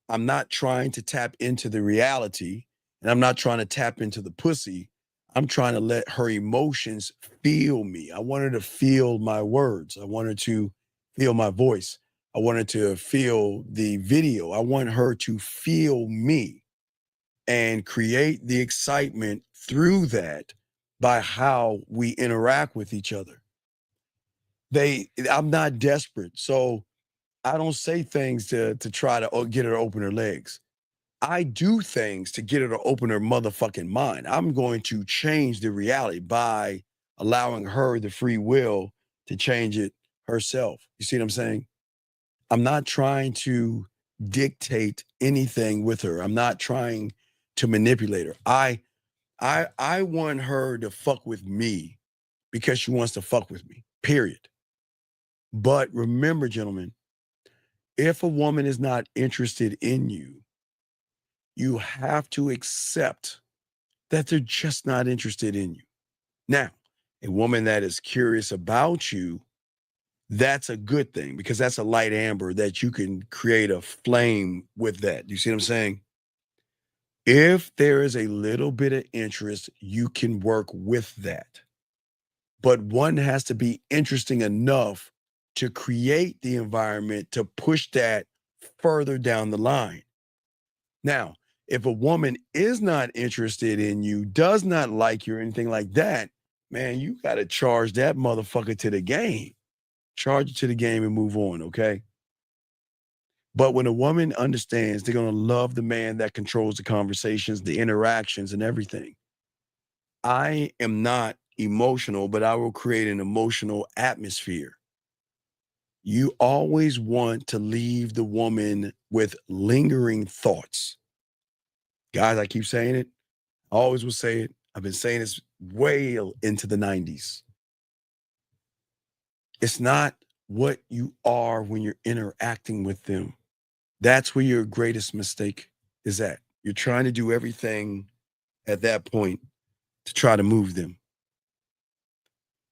I'm not trying to tap into the reality, and I'm not trying to tap into the pussy. I'm trying to let her emotions feel me. I want her to feel my words. I want her to feel my voice. I want her to feel the video. I want her to feel me and create the excitement through that by how we interact with each other. I'm not desperate. So I don't say things to try to get her to open her legs. I do things to get her to open her motherfucking mind. I'm going to change the reality by allowing her the free will to change it herself. You see what I'm saying? I'm not trying to dictate anything with her. I'm not trying to manipulate her. I want her to fuck with me because she wants to fuck with me, period. But remember, gentlemen, if a woman is not interested in you, you have to accept that they're just not interested in you. Now, a woman that is curious about you, that's a good thing because that's a light amber that you can create a flame with that. You see what I'm saying? If there is a little bit of interest, you can work with that. But one has to be interesting enough to create the environment to push that further down the line. Now, if a woman is not interested in you, does not like you or anything like that, man, you got to charge that motherfucker to the game. Charge it to the game and move on, okay? But when a woman understands, they're going to love the man that controls the conversations, the interactions, and everything. I am not emotional, but I will create an emotional atmosphere. You always want to leave the woman with lingering thoughts. Guys, I keep saying it. I always will say it. I've been saying this way into the 90s. It's not what you are when you're interacting with them. That's where your greatest mistake is at. You're trying to do everything at that point to try to move them.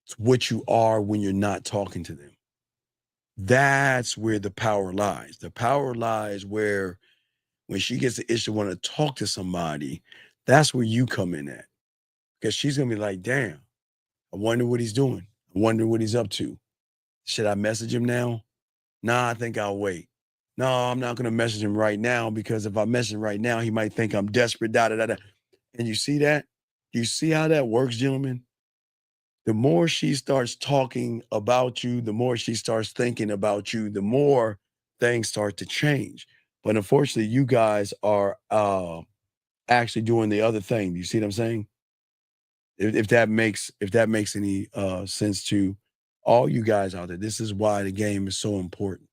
It's what you are when you're not talking to them. That's where the power lies. The power lies where when she gets the issue to want to talk to somebody, that's where you come in at. Because she's going to be like, damn, I wonder what he's doing. I wonder what he's up to. Should I message him now? Nah, I think I'll wait. No, I'm not going to message him right now because if I message him right now, he might think I'm desperate, da-da-da-da. And you see that? You see how that works, gentlemen? The more she starts talking about you, the more she starts thinking about you, the more things start to change. But unfortunately, you guys are actually doing the other thing. You see what I'm saying? If that makes any sense to all you guys out there, this is why the game is so important.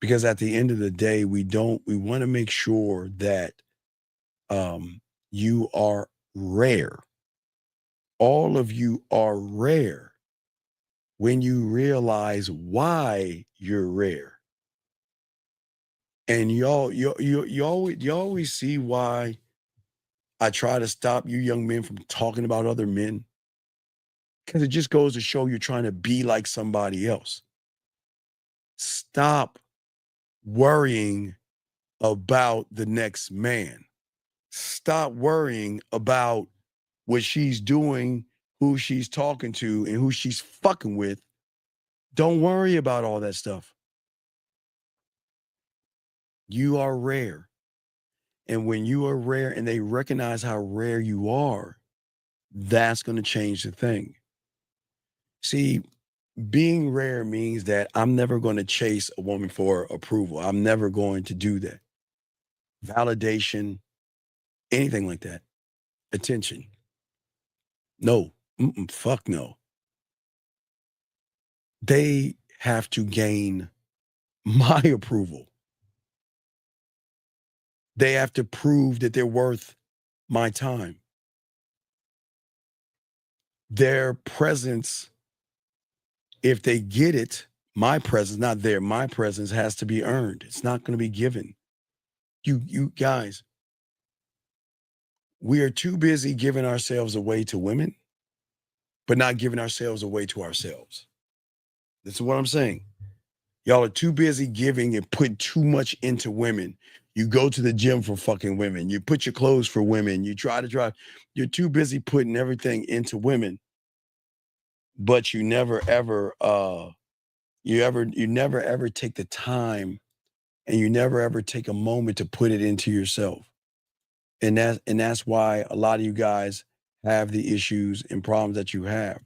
Because at the end of the day, we want to make sure that you are rare. All of you are rare when you realize why you're rare. And you always see why I try to stop you young men from talking about other men. Because it just goes to show you're trying to be like somebody else. Stop worrying about the next man. Stop worrying about what she's doing, who she's talking to, and who she's fucking with. Don't worry about all that stuff. You are rare. And when you are rare and they recognize how rare you are, that's going to change the thing. See, being rare means that I'm never going to chase a woman for approval. I'm never going to do that. Validation, anything like that. Attention. No. Fuck no. They have to gain my approval. They have to prove that they're worth my time. Their presence, if they get it, my presence, not their, my presence has to be earned. It's not going to be given. You guys, we are too busy giving ourselves away to women, but not giving ourselves away to ourselves. This is what I'm saying. Y'all are too busy giving and putting too much into women. You go to the gym for fucking women. You put your clothes for women. You try to drive. You're too busy putting everything into women, but you never ever you never ever take the time, and you never ever take a moment to put it into yourself. And that's why a lot of you guys have the issues and problems that you have.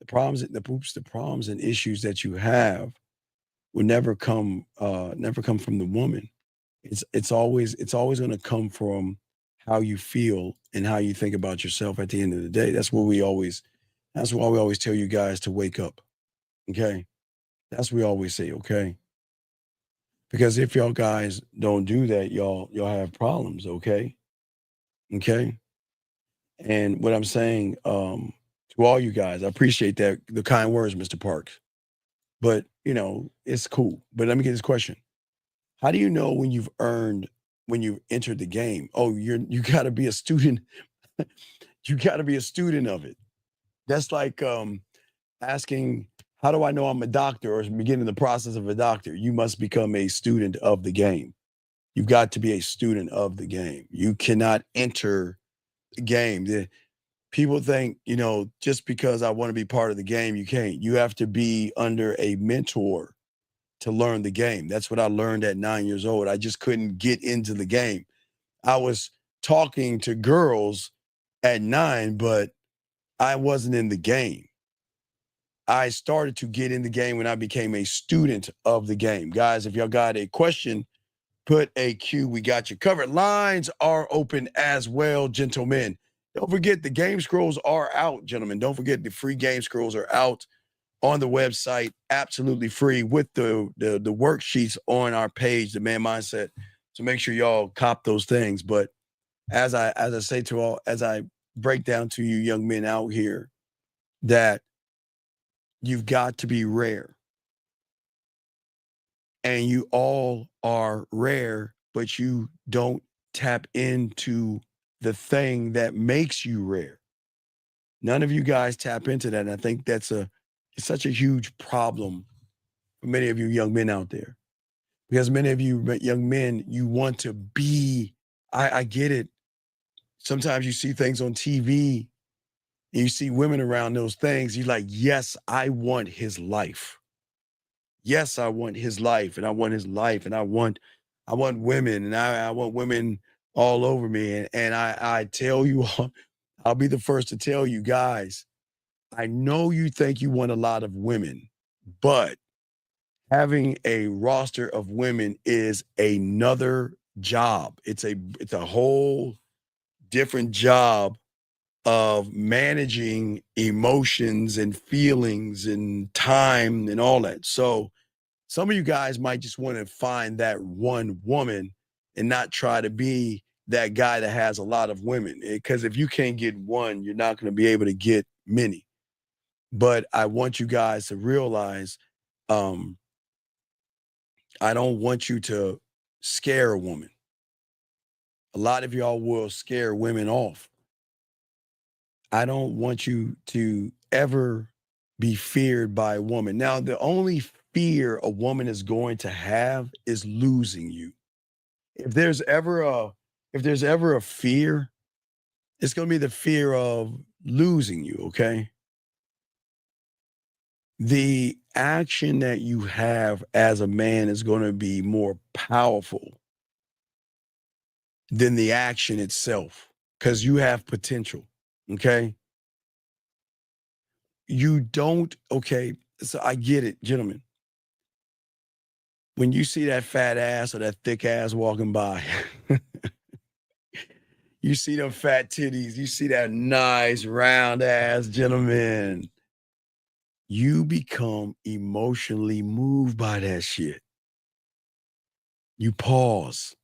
The problems and issues that you have will never come from the woman. It's always going to come from how you feel and how you think about yourself at the end of the day. That's why we always tell you guys to wake up. Okay? That's what we always say, okay? Because if y'all guys don't do that, y'all have problems, okay? Okay? And what I'm saying to all you guys, I appreciate that, the kind words, Mr. Parks. But, it's cool. But let me get this question. How do you know when you've entered the game? Oh, you got to be a student. You got to be a student of it. That's like asking, how do I know I'm a doctor or beginning the process of a doctor? You must become a student of the game. You've got to be a student of the game. You cannot enter the game. People think, just because I want to be part of the game, you can't. You have to be under a mentor to learn the game. That's what I learned at 9 years old. I just couldn't get into the game. I was talking to girls at 9, but I wasn't in the game. I started to get in the game when I became a student of the game. Guys, if y'all got a question, put a Q. We got you covered. Lines are open as well, gentlemen. Don't forget the game scrolls are out, gentlemen. Don't forget the free game scrolls are out on the website, absolutely free, with the worksheets on our page, The Man Mindset. So make sure y'all cop those things. But as I say to all, as I break down to you young men out here, that you've got to be rare. And you all are rare, but you don't tap into the thing that makes you rare. None of you guys tap into that. And I think it's such a huge problem for many of you young men out there. Because many of you young men, you want to be, I get it. Sometimes you see things on TV and you see women around those things. You're like, yes, I want his life. Yes, I want his life, and I want his life, and I want women, and I want women all over me. And I tell you, I'll be the first to tell you guys, I know you think you want a lot of women, but having a roster of women is another job. It's a whole different job of managing emotions and feelings and time and all that. So some of you guys might just want to find that one woman and not try to be that guy that has a lot of women. Because if you can't get one, you're not going to be able to get many. But I want you guys to realize, I don't want you to scare a woman. A lot of y'all will scare women off. I don't want you to ever be feared by a woman. Now, the only fear a woman is going to have is losing you. If there's ever a fear, it's going to be the fear of losing you, okay? The action that you have as a man is going to be more powerful than the action itself, because you have potential, okay? You don't, okay, so I get it, gentlemen. When you see that fat ass or that thick ass walking by, you see them fat titties, you see that nice round ass, gentlemen, you become emotionally moved by that shit. You pause.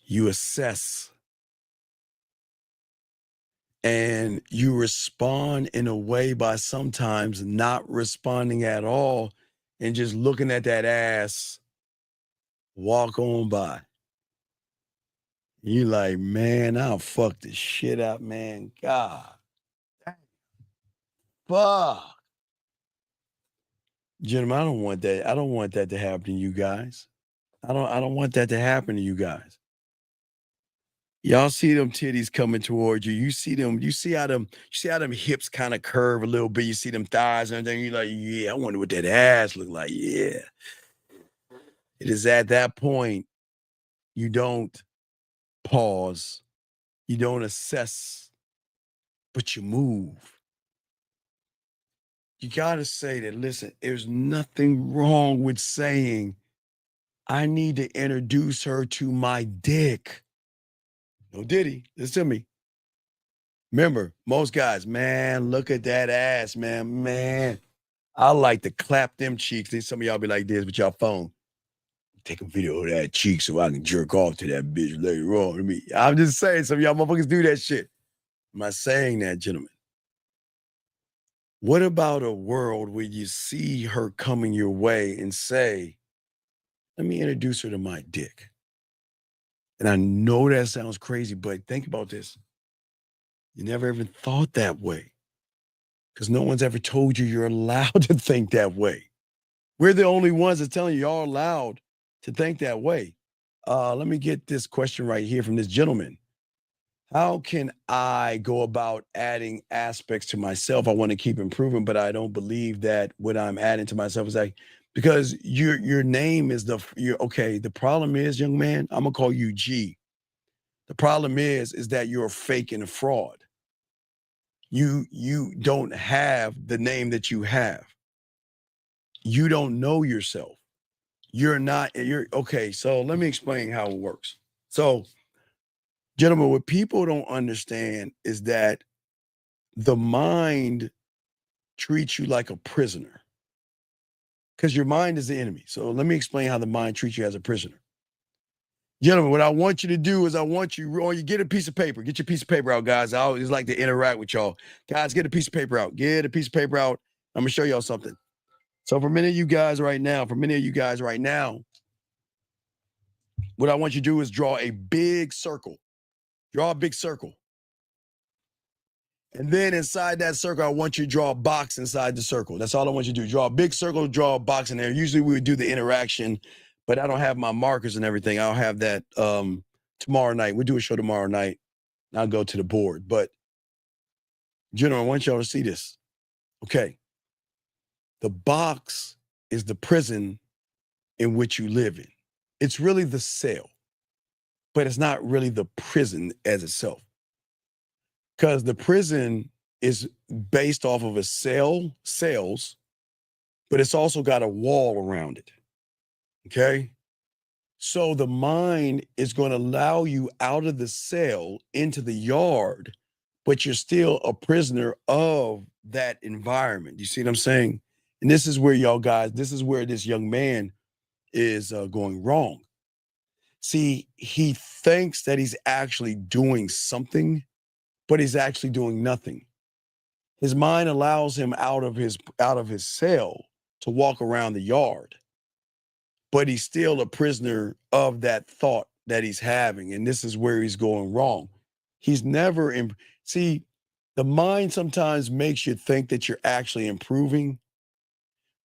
You assess. And you respond in a way by sometimes not responding at all and just looking at that ass walk on by. You like, man, I'll fuck the shit up, man. God. Fuck. Gentlemen, I don't want that. I don't want that to happen to you guys. I don't want that to happen to you guys. Y'all see them titties coming towards you. You see how them hips kind of curve a little bit. You see them thighs and everything. You're like, yeah, I wonder what that ass look like. Yeah. It is at that point you don't pause. You don't assess, but you move. You got to say that, listen, there's nothing wrong with saying, I need to introduce her to my dick. No diddy. Listen to me. Remember, most guys, man, look at that ass, man. Man, I like to clap them cheeks. Then some of y'all be like this with y'all phone. Take a video of that cheek so I can jerk off to that bitch later on to me. I'm just saying, some of y'all motherfuckers do that shit. I'm not saying that, gentlemen. What about a world where you see her coming your way and say, let me introduce her to my dick? And I know that sounds crazy, but think about this. You never even thought that way because no one's ever told you you're allowed to think that way. We're the only ones that telling you you're allowed to think that way. Let me get this question right here from this gentleman. How can I go about adding aspects to myself? I want to keep improving, but I don't believe that what I'm adding to myself is like, because your name is okay. The problem is, young man, I'm gonna call you G. The problem is that you're a fake and a fraud. You don't have the name that you have. You don't know yourself. You're okay. So let me explain how it works. So, gentlemen, what people don't understand is that the mind treats you like a prisoner because your mind is the enemy. So let me explain how the mind treats you as a prisoner. Gentlemen, what I want you to do is you get a piece of paper. Get your piece of paper out, guys. I always like to interact with y'all. Guys, get a piece of paper out. Get a piece of paper out. I'm going to show y'all something. So for many of you guys right now, what I want you to do is draw a big circle. Draw a big circle. And then inside that circle, I want you to draw a box inside the circle. That's all I want you to do. Draw a big circle, draw a box in there. Usually we would do the interaction, but I don't have my markers and everything. I'll have that tomorrow night. We'll do a show tomorrow night. And I'll go to the board. But, gentlemen, I want y'all to see this. Okay. The box is the prison in which you live in. It's really the cell, but it's not really the prison as itself. Because the prison is based off of cells, but it's also got a wall around it. Okay? So the mind is going to allow you out of the cell into the yard, but you're still a prisoner of that environment. You see what I'm saying? And this is where this is where this young man is going wrong. See, he thinks that he's actually doing something, but he's actually doing nothing. His mind allows him out of his cell to walk around the yard, but he's still a prisoner of that thought that he's having. And this is where he's going wrong. He's never see, the mind sometimes makes you think that you're actually improving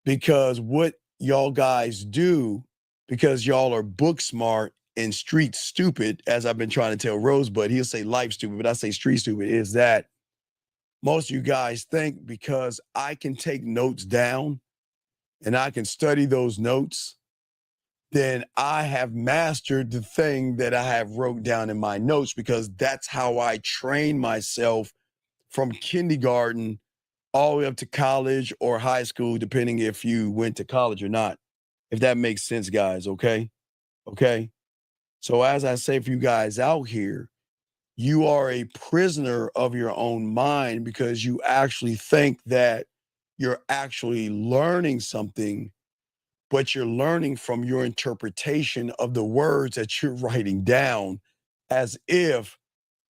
because what y'all guys do, because y'all are book smart and street stupid, as I've been trying to tell Rosebud, he'll say life stupid, but I say street stupid, is that most of you guys think because I can take notes down and I can study those notes, then I have mastered the thing that I have wrote down in my notes, because that's how I train myself from kindergarten all the way up to college or high school, depending if you went to college or not. If that makes sense, guys, okay? Okay? So as I say for you guys out here, you are a prisoner of your own mind because you actually think that you're actually learning something, but you're learning from your interpretation of the words that you're writing down, as if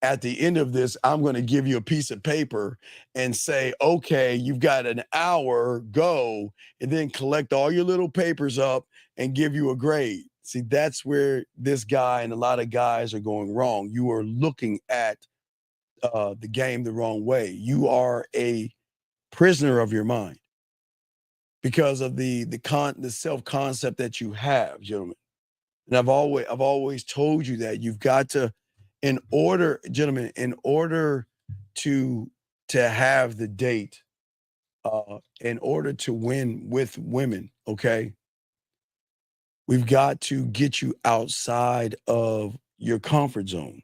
at the end of this, I'm going to give you a piece of paper and say, okay, you've got an hour, go, and then collect all your little papers up and give you a grade. See, that's where this guy and a lot of guys are going wrong. You are looking at the game the wrong way. You are a prisoner of your mind because of the self-concept that you have, gentlemen. And I've always told you that you've got to, in order to have the date, in order to win with women, okay, we've got to get you outside of your comfort zone.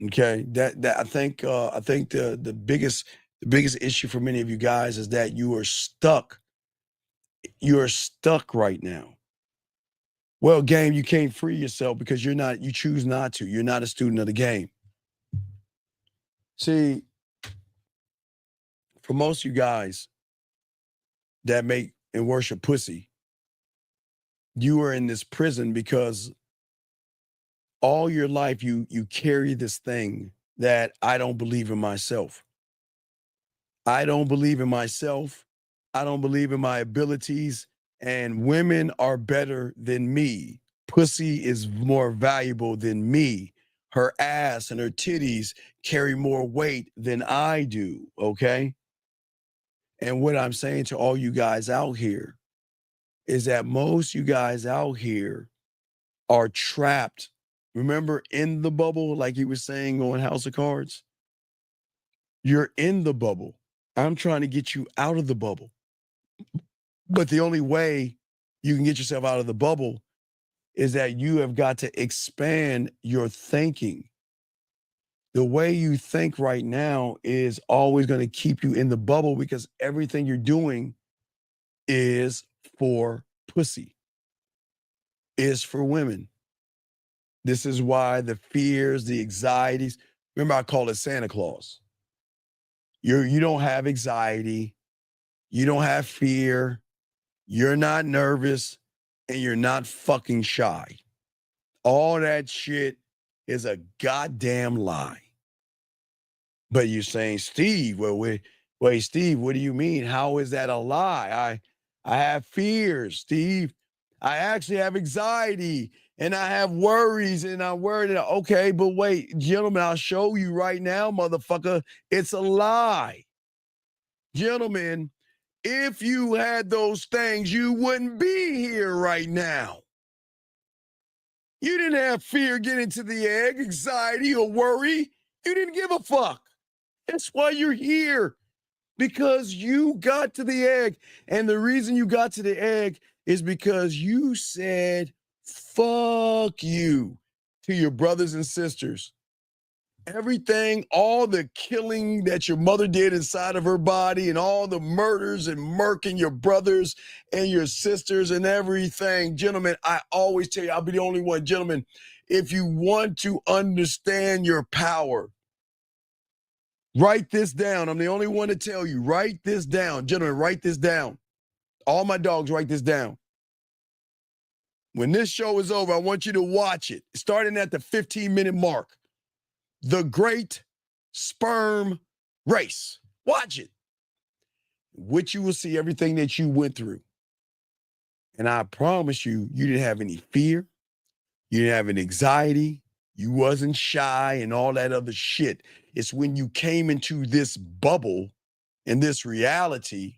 Okay, that I think the biggest issue for many of you guys is that you are stuck. You are stuck right now. Well, game, you can't free yourself because you choose not to. You're not a student of the game. See, for most of you guys that make and worship pussy, you are in this prison because all your life you carry this thing that I don't believe in myself. I don't believe in myself. I don't believe in my abilities, and women are better than me. Pussy is more valuable than me. Her ass and her titties carry more weight than I do, okay? And what I'm saying to all you guys out here is that most you guys out here are trapped. Remember in the bubble, like he was saying on House of Cards? You're in the bubble. I'm trying to get you out of the bubble. But the only way you can get yourself out of the bubble is that you have got to expand your thinking. The way you think right now is always going to keep you in the bubble because everything you're doing is for pussy, is for women. This is why the fears, the anxieties, remember I call it Santa Claus. You don't have anxiety, you don't have fear, you're not nervous, and you're not fucking shy. All that shit is a goddamn lie. But you're saying, Steve, wait, Steve, what do you mean? How is that a lie? I have fears, Steve. I actually have anxiety and I have worries and I'm worried. Okay, but wait, gentlemen, I'll show you right now, motherfucker. It's a lie. Gentlemen, if you had those things, you wouldn't be here right now. You didn't have fear getting to the egg, anxiety, or worry. You didn't give a fuck. That's why you're here, because you got to the egg. And the reason you got to the egg is because you said, fuck you to your brothers and sisters. Everything, all the killing that your mother did inside of her body and all the murders and murking your brothers and your sisters and everything. Gentlemen, I always tell you, I'll be the only one. Gentlemen, if you want to understand your power, write this down. I'm the only one to tell you. Write this down. Gentlemen, write this down. All my dogs, write this down. When this show is over, I want you to watch it, starting at the 15-minute mark. The Great Sperm Race. Watch it. Which you will see everything that you went through. And I promise you, you didn't have any fear. You didn't have any anxiety. You wasn't shy and all that other shit. It's when you came into this bubble and this reality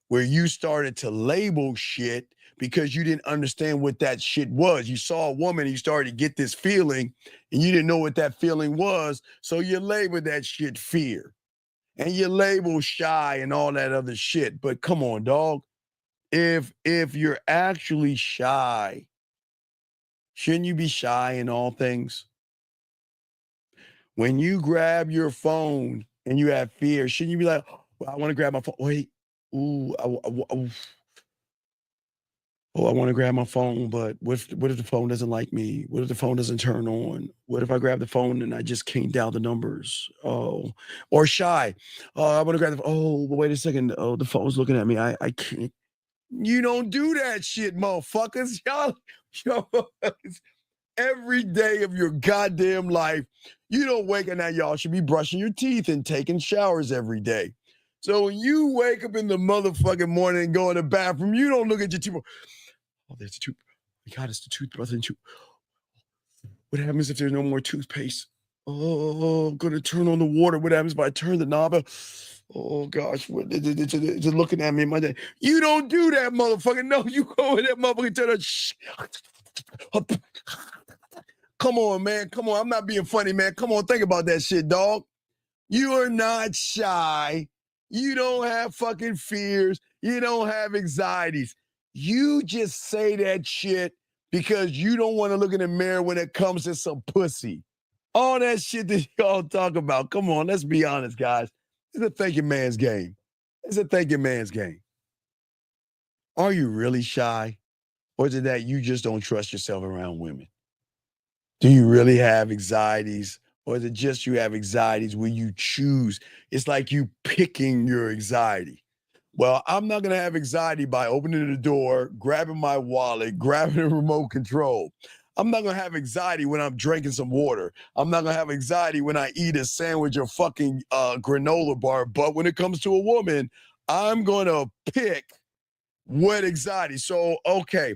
where you started to label shit because you didn't understand what that shit was. You saw a woman and you started to get this feeling and you didn't know what that feeling was. So you labeled that shit fear and you label shy and all that other shit. But come on, dog. If you're actually shy, shouldn't you be shy in all things? When you grab your phone and you have fear, shouldn't you be like, well, I want to grab my phone. Wait, ooh, I want to grab my phone, but what if the phone doesn't like me? What if the phone doesn't turn on? What if I grab the phone and I just can't dial the numbers? Oh, or shy. Oh, I want to grab the phone. Oh, but wait a second. Oh, the phone's looking at me. I can't. You don't do that shit, motherfuckers. Y'all, every day of your goddamn life, you don't wake up now. Y'all should be brushing your teeth and taking showers every day. So when you wake up in the motherfucking morning and go in the bathroom, you don't look at your toothbrush. Oh, there's a toothbrush. my God, it's the toothbrush and what happens if there's no more toothpaste? Oh, I'm gonna turn on the water. What happens if I turn the knob? Oh gosh, they're looking at me in my day. You don't do that, motherfucker. No, you go in that motherfucker. Turn the Come on, man. Come on. I'm not being funny, man. Come on, think about that shit, dog. You are not shy. You don't have fucking fears. You don't have anxieties. You just say that shit because you don't want to look in the mirror when it comes to some pussy. All that shit that y'all talk about. Come on, let's be honest, guys. It's a thinking man's game. It's a thinking man's game. Are you really shy? Or is it that you just don't trust yourself around women? Do you really have anxieties? Or is it just you have anxieties where you choose? It's like you picking your anxiety. Well, I'm not going to have anxiety by opening the door, grabbing my wallet, grabbing the remote control. I'm not going to have anxiety when I'm drinking some water. I'm not going to have anxiety when I eat a sandwich or fucking granola bar. But when it comes to a woman, I'm going to pick what anxiety. So, okay.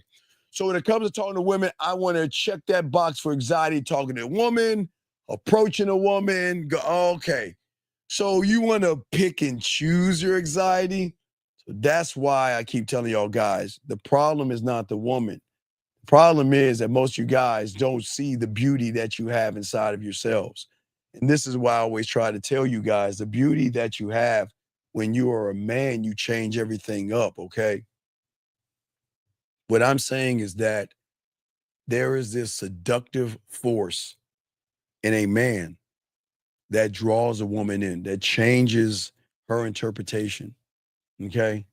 So when it comes to talking to women, I want to check that box for anxiety, talking to a woman, approaching a woman. Okay. So you want to pick and choose your anxiety? So that's why I keep telling y'all guys, the problem is not the woman. The problem is that most of you guys don't see the beauty that you have inside of yourselves. And this is why I always try to tell you guys, the beauty that you have when you are a man, you change everything up, okay? What I'm saying is that there is this seductive force in a man that draws a woman in, that changes her interpretation, okay?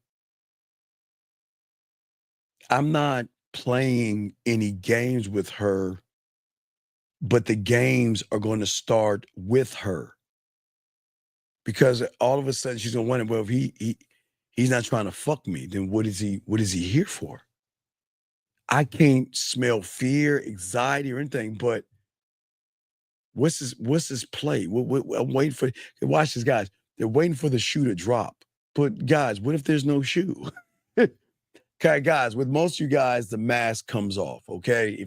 I'm not playing any games with her, but the games are going to start with her. Because all of a sudden she's going to wonder, well, if he's not trying to fuck me, then what is he here for? I can't smell fear, anxiety, or anything, but what's his play? I'm waiting for, watch this, guys. They're waiting for the shoe to drop. But guys, what if there's no shoe? Okay, guys, with most of you guys, the mask comes off, okay?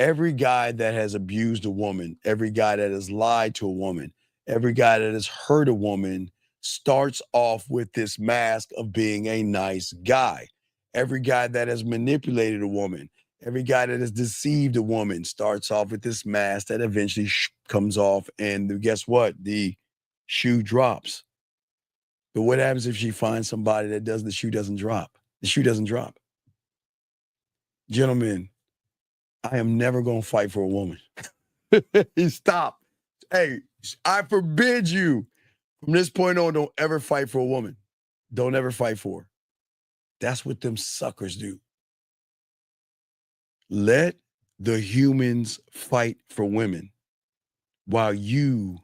Every guy that has abused a woman, every guy that has lied to a woman, every guy that has hurt a woman starts off with this mask of being a nice guy. Every guy that has manipulated a woman, every guy that has deceived a woman starts off with this mask that eventually comes off, and guess what? The shoe drops. But what happens if she finds somebody that the shoe doesn't drop? The shoe doesn't drop. Gentlemen, I am never going to fight for a woman. Stop. Hey, I forbid you from this point on, don't ever fight for a woman. Don't ever fight for her. That's what them suckers do. Let the humans fight for women while you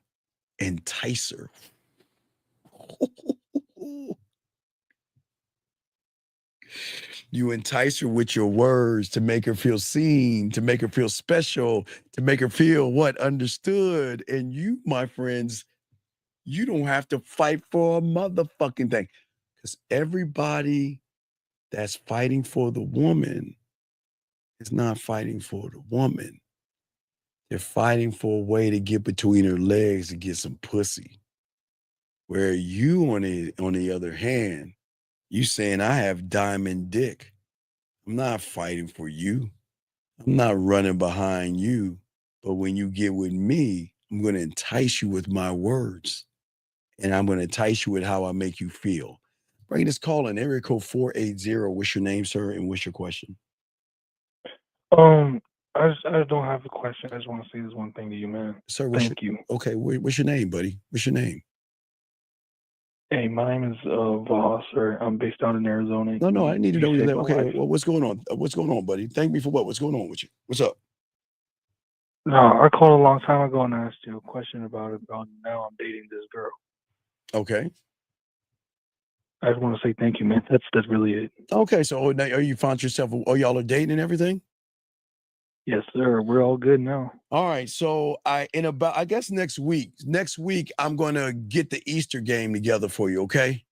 entice her. You entice her with your words to make her feel seen, to make her feel special, to make her feel what? Understood. And you, my friends, you don't have to fight for a motherfucking thing. Because everybody that's fighting for the woman is not fighting for the woman. They're fighting for a way to get between her legs to get some pussy. Where you, on the other hand, you saying, I have diamond dick. I'm not fighting for you. I'm not running behind you. But when you get with me, I'm going to entice you with my words. And I'm going to entice you with how I make you feel. Bring this call in, area code 480. What's your name, sir? And what's your question? I just don't have a question. I just want to say this one thing to you, man. Sir, Thank you. Okay, what's your name, buddy? What's your name? Hey, my name is Vaha, sir. I'm based out in Arizona. No, I need to know your name. Okay, life. well, what's going on? What's going on, buddy? Thank me for what? What's going on with you? What's up? No, I called a long time ago and asked you a question about it. Now I'm dating this girl. Okay. I just want to say thank you, man. That's really it. Okay, so now you found yourself, y'all are dating and everything? Yes, sir. We're all good now. All right, so I guess next week, I'm going to get the Easter game together for you, okay?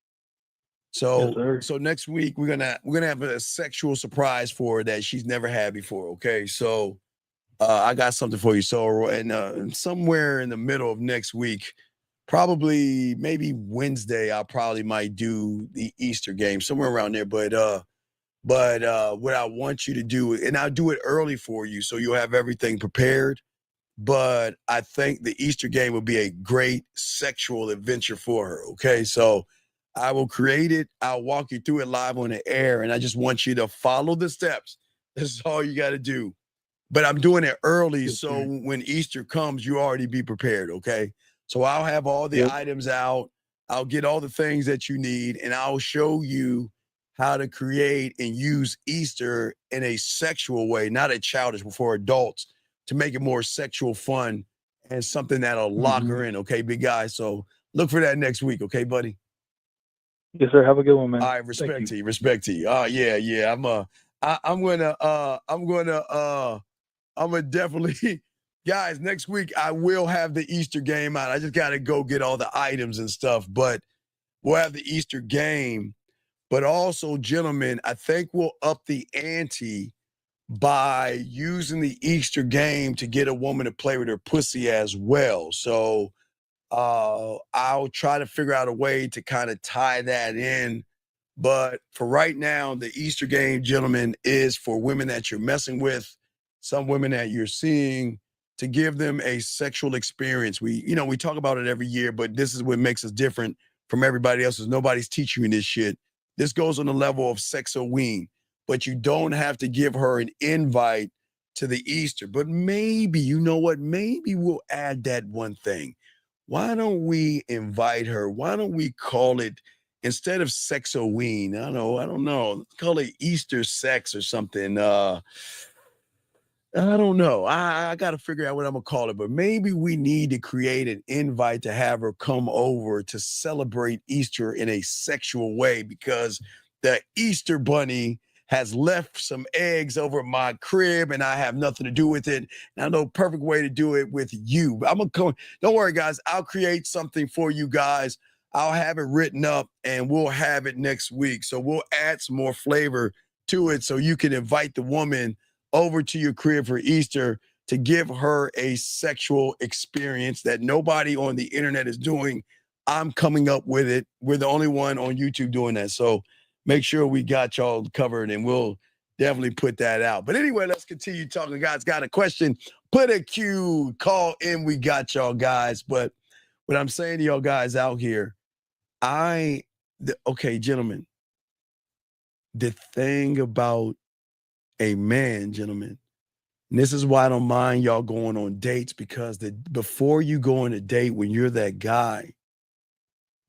So next week we're gonna have a sexual surprise for her that she's never had before. Okay, so I got something for you. So and somewhere in the middle of next week, probably maybe Wednesday, I probably might do the Easter game somewhere around there. But what I want you to do, and I'll do it early for you, so you'll have everything prepared. But I think the Easter game will be a great sexual adventure for her. Okay, so I will create it. I'll walk you through it live on the air, and I just want you to follow the steps. This is all you got to do. But I'm doing it early, so when Easter comes, you already be prepared. Okay, so I'll have all the items out. I'll get all the things that you need, and I'll show you how to create and use Easter in a sexual way, not a childish, for adults, to make it more sexual fun and something that'll lock her in. Okay, big guy. So look for that next week. Okay, buddy. Yes, sir. Have a good one, man. All right, respect to you. Respect to you. Oh yeah. I'm gonna definitely, guys, next week I will have the Easter game out. I just gotta go get all the items and stuff, but we'll have the Easter game. But also, gentlemen, I think we'll up the ante by using the Easter game to get a woman to play with her pussy as well. So I'll try to figure out a way to kind of tie that in. But for right now, the Easter game, gentlemen, is for women that you're messing with, some women that you're seeing, to give them a sexual experience. We talk about it every year, but this is what makes us different from everybody else, is nobody's teaching you this shit. This goes on the level of Sexoween, but you don't have to give her an invite to the Easter. But maybe, you know what? Maybe we'll add that one thing. Why don't we invite her? Why don't we call it, instead of Sexoween, I don't know, call it Easter sex or something. I don't know. I got to figure out what I'm going to call it, but maybe we need to create an invite to have her come over to celebrate Easter in a sexual way, because the Easter bunny has left some eggs over my crib and I have nothing to do with it. And I know a perfect way to do it with you. I'm going to come. Don't worry, guys. I'll create something for you guys. I'll have it written up and we'll have it next week. So we'll add some more flavor to it so you can invite the woman over to your crib for Easter to give her a sexual experience that nobody on the internet is doing. I'm coming up with it. We're the only one on YouTube doing that. So make sure we got y'all covered and we'll definitely put that out. But anyway, let's continue talking. Guys, got a question? Put a Q, call in. We got y'all guys. But what I'm saying to y'all guys out here, okay, gentlemen, the thing about a man, gentlemen, and this is why I don't mind y'all going on dates, because before you go on a date, when you're that guy,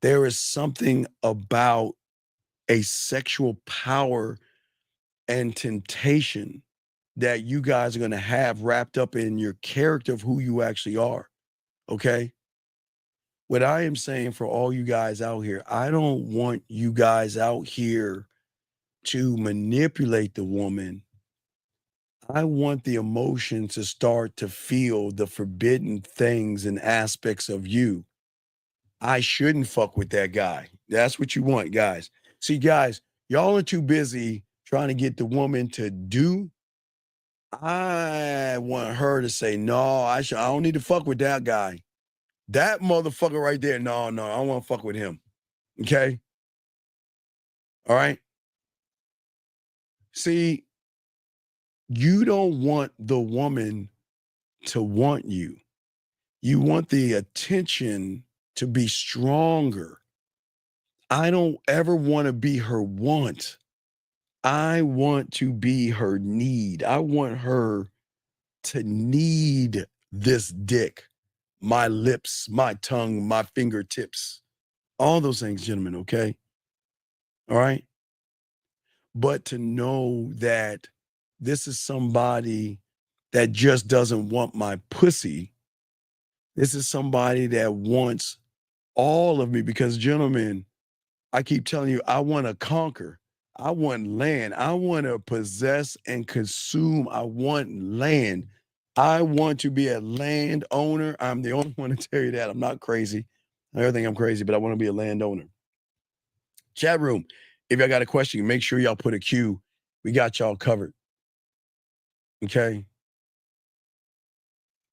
there is something about a sexual power and temptation that you guys are going to have wrapped up in your character of who you actually are. Okay? What I am saying for all you guys out here, I don't want you guys out here to manipulate the woman. I want the emotion to start to feel the forbidden things and aspects of you. I shouldn't fuck with that guy. That's what you want, guys. See, guys, y'all are too busy trying to get the woman to do. I want her to say, no, I don't need to fuck with that guy. That motherfucker right there, no, I don't want to fuck with him. Okay? All right? See, you don't want the woman to want you. You want the attention to be stronger. I don't ever want to be her want. I want to be her need. I want her to need this dick, my lips, my tongue, my fingertips, all those things, gentlemen, okay? All right? But to know that this is somebody that just doesn't want my pussy. This is somebody that wants all of me, because, gentlemen, I keep telling you, I want to conquer. I want land. I want to possess and consume. I want land. I want to be a land owner. I'm the only one to tell you that. I'm not crazy. I don't think I'm crazy, but I want to be a landowner. Chat room, if y'all got a question, make sure y'all put a Q. We got y'all covered. Okay?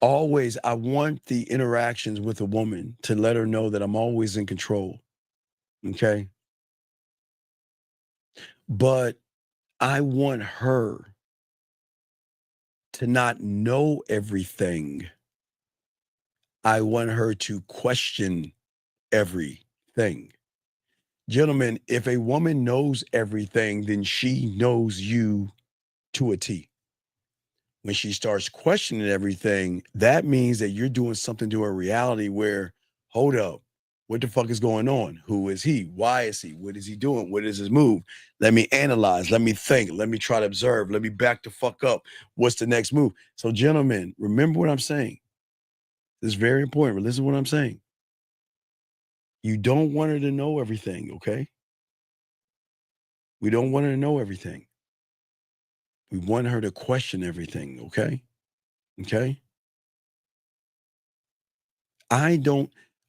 Always, I want the interactions with a woman to let her know that I'm always in control. Okay? But I want her to not know everything. I want her to question everything. Gentlemen, if a woman knows everything, then she knows you to a T. When she starts questioning everything, that means that you're doing something to her reality where, hold up, what the fuck is going on? Who is he? Why is he? What is he doing? What is his move? Let me analyze. Let me think. Let me try to observe. Let me back the fuck up. What's the next move? So, gentlemen, remember what I'm saying. This is very important. Listen to what I'm saying. You don't want her to know everything, okay? We don't want her to know everything. We want her to question everything, okay? Okay?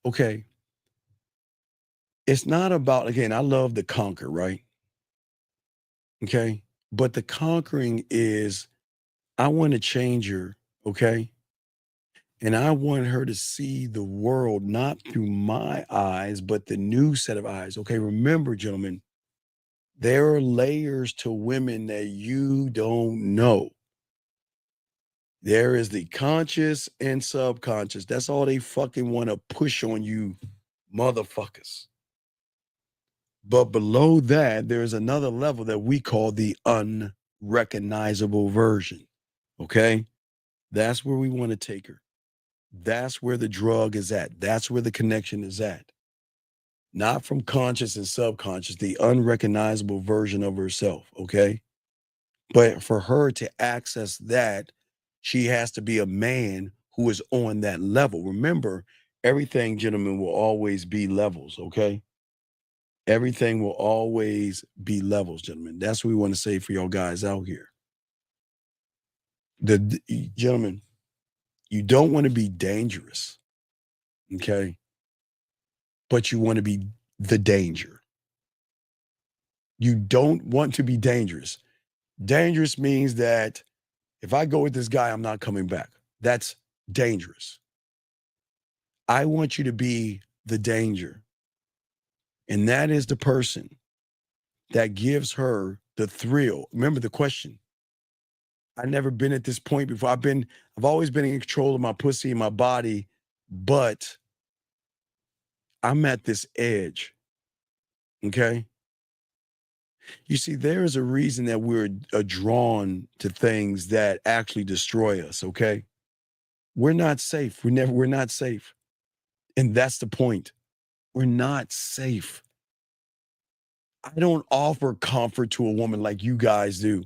Okay. It's not about, again, I love to conquer, right? Okay? But the conquering is, I want to change her, okay? And I want her to see the world not through my eyes, but the new set of eyes. Okay, remember, gentlemen, there are layers to women that you don't know. There is the conscious and subconscious. That's all they fucking want to push on you, motherfuckers. But below that, there's another level that we call the unrecognizable version. Okay? That's where we want to take her. That's where the drug is at. That's where the connection is at. Not from conscious and subconscious, the unrecognizable version of herself. Okay? But for her to access that, she has to be a man who is on that level. Remember, everything, gentlemen, will always be levels, okay? Everything will always be levels, gentlemen. That's what we want to say for y'all guys out here. Gentlemen, you don't want to be dangerous, okay? But you want to be the danger. You don't want to be dangerous. Dangerous means that if I go with this guy, I'm not coming back. That's dangerous. I want you to be the danger. And that is the person that gives her the thrill. Remember the question. I've never been at this point before. I've always been in control of my pussy and my body, but I'm at this edge. Okay? You see, there is a reason that we're drawn to things that actually destroy us, okay? We're not safe. We're not safe. And that's the point. We're not safe. I don't offer comfort to a woman like you guys do.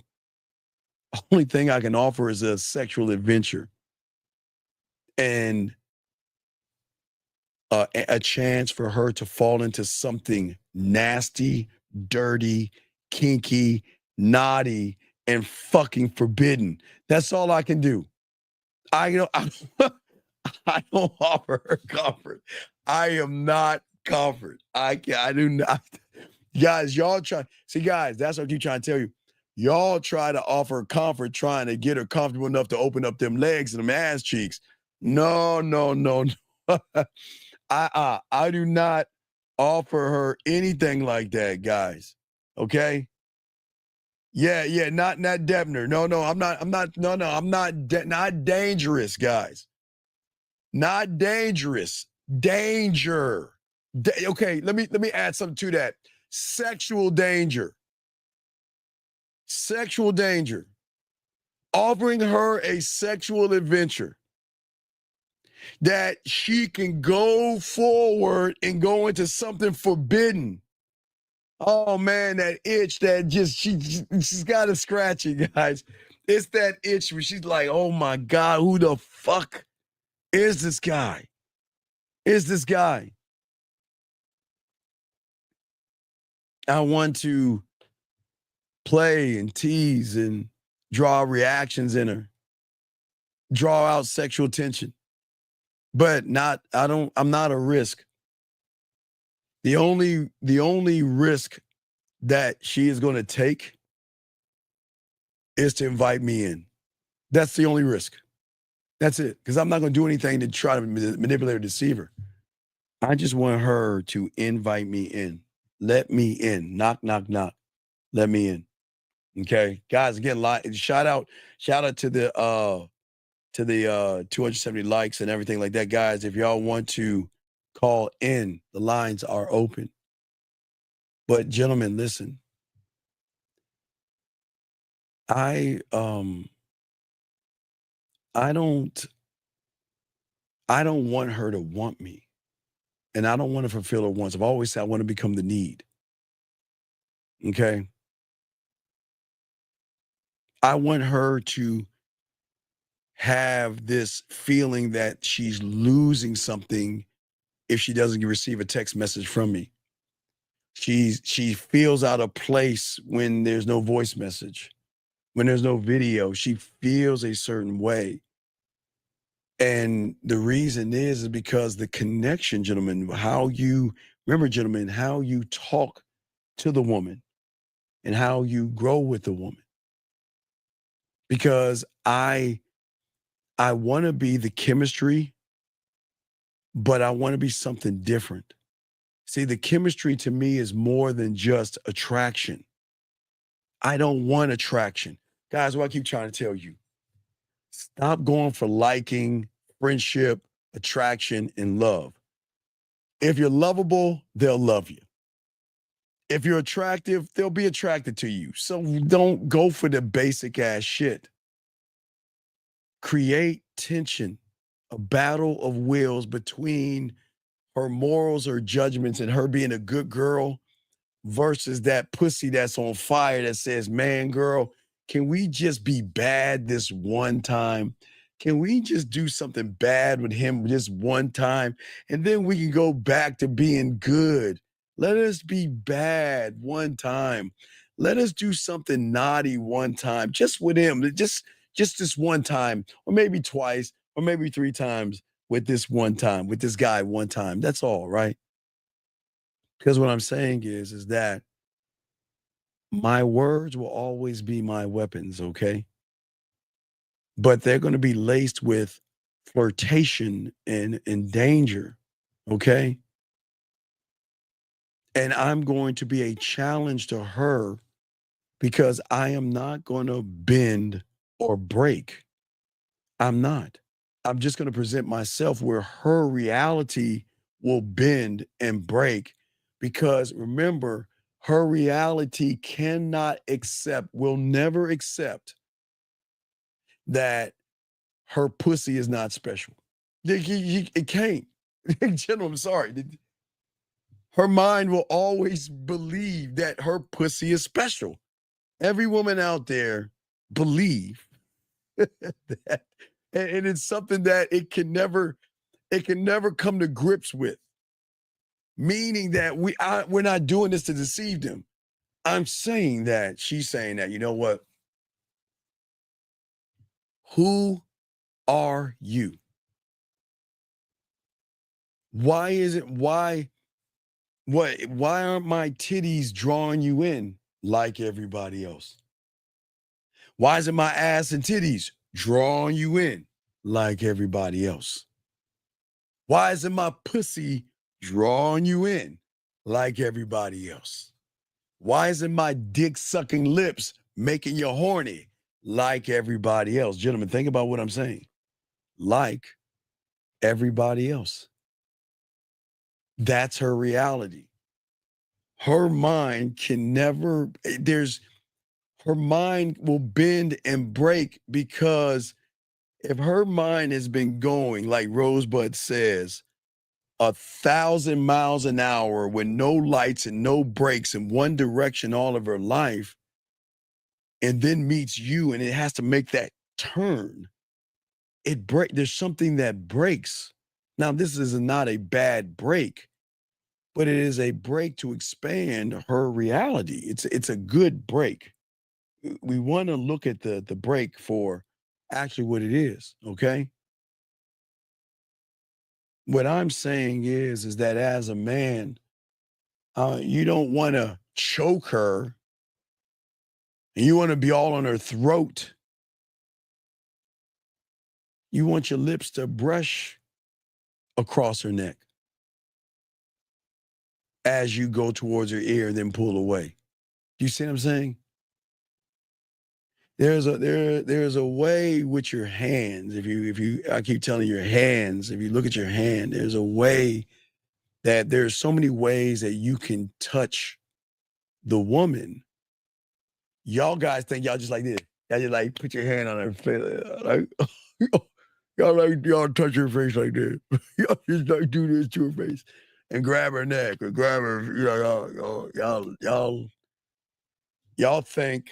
Only thing I can offer is a sexual adventure and a chance for her to fall into something nasty, dirty, kinky, naughty, and fucking forbidden. That's all I can do. I don't offer her comfort. I am not comfort. I do not. Guys, y'all try. See, guys, that's what I keep trying to tell you. Y'all try to offer comfort, trying to get her comfortable enough to open up them legs and them ass cheeks. No. I do not offer her anything like that, guys. Okay? Yeah, not Debner. No, not dangerous, guys. Not dangerous. Danger. Okay, let me add something to that. Sexual danger. Sexual danger. Offering her a sexual adventure that she can go forward and go into something forbidden. Oh man, that itch that she's got to scratch it, guys. It's that itch where she's like, oh my God, who the fuck is this guy? I want to play and tease and draw reactions in her, draw out sexual tension, but I'm not a risk. The only risk that she is going to take is to invite me in. That's the only risk. That's it. Because I'm not going to do anything to try to manipulate or deceive her. I just want her to invite me in. Let me in. Knock, knock, knock. Let me in. Okay. Guys, again, shout out to the 270 likes and everything like that. Guys, if y'all want to call in, the lines are open. But gentlemen, listen. I don't want her to want me. And I don't want to fulfill her wants. I've always said I want to become the need. Okay. I want her to have this feeling that she's losing something if she doesn't receive a text message from me. She feels out of place when there's no voice message, when there's no video. She feels a certain way. And the reason is because the connection, gentlemen, how you talk to the woman and how you grow with the woman. Because I want to be the chemistry, but I want to be something different. See, the chemistry to me is more than just attraction. I don't want attraction. Guys, what I keep trying to tell you, stop going for liking, friendship, attraction, and love. If you're lovable, they'll love you. If you're attractive, they'll be attracted to you. So don't go for the basic ass shit. Create tension, a battle of wills between her morals or judgments and her being a good girl versus that pussy that's on fire that says, man, girl, can we just be bad this one time? Can we just do something bad with him this one time? And then we can go back to being good. Let us be bad one time. Let us do something naughty one time, just with him, just this one time, or maybe twice, or maybe 3 times with this one time, with this guy one time. That's all, right? Because what I'm saying is that my words will always be my weapons, okay? But they're going to be laced with flirtation and danger, okay? And I'm going to be a challenge to her because I am not going to bend or break. I'm not. I'm just going to present myself where her reality will bend and break because remember, her reality will never accept that her pussy is not special. It can't. General, I'm sorry. Her mind will always believe that her pussy is special. Every woman out there believe that, and it's something that it can never come to grips with. Meaning that we're not doing this to deceive them. I'm saying that, she's saying that, you know what? Who are you? Why aren't my titties drawing you in like everybody else? Why isn't my ass and titties drawing you in like everybody else? Why isn't my pussy drawing you in like everybody else? Why isn't my dick sucking lips making you horny like everybody else? Gentlemen, think about what I'm saying. Like everybody else. That's her reality. Her mind her mind will bend and break because if her mind has been going, like Rosebud says, 1,000 miles an hour with no lights and no brakes in one direction all of her life, and then meets you and it has to make that turn, there's something that breaks. Now, this is not a bad break, but it is a break to expand her reality. It's a good break. We want to look at the break for actually what it is, okay? What I'm saying is that as a man, You don't want to choke her. And you want to be all on her throat. You want your lips to brush across her neck as you go towards her ear and then pull away. Do you see what I'm saying? There's a way with your hands. I keep telling you, your hands, if you look at your hand, there's a way that there's so many ways that you can touch the woman. Y'all guys think y'all just like this. Y'all just like put your hand on her face. Like, y'all touch her face like this. Y'all just like do this to her face and grab her neck or grab her. Y'all think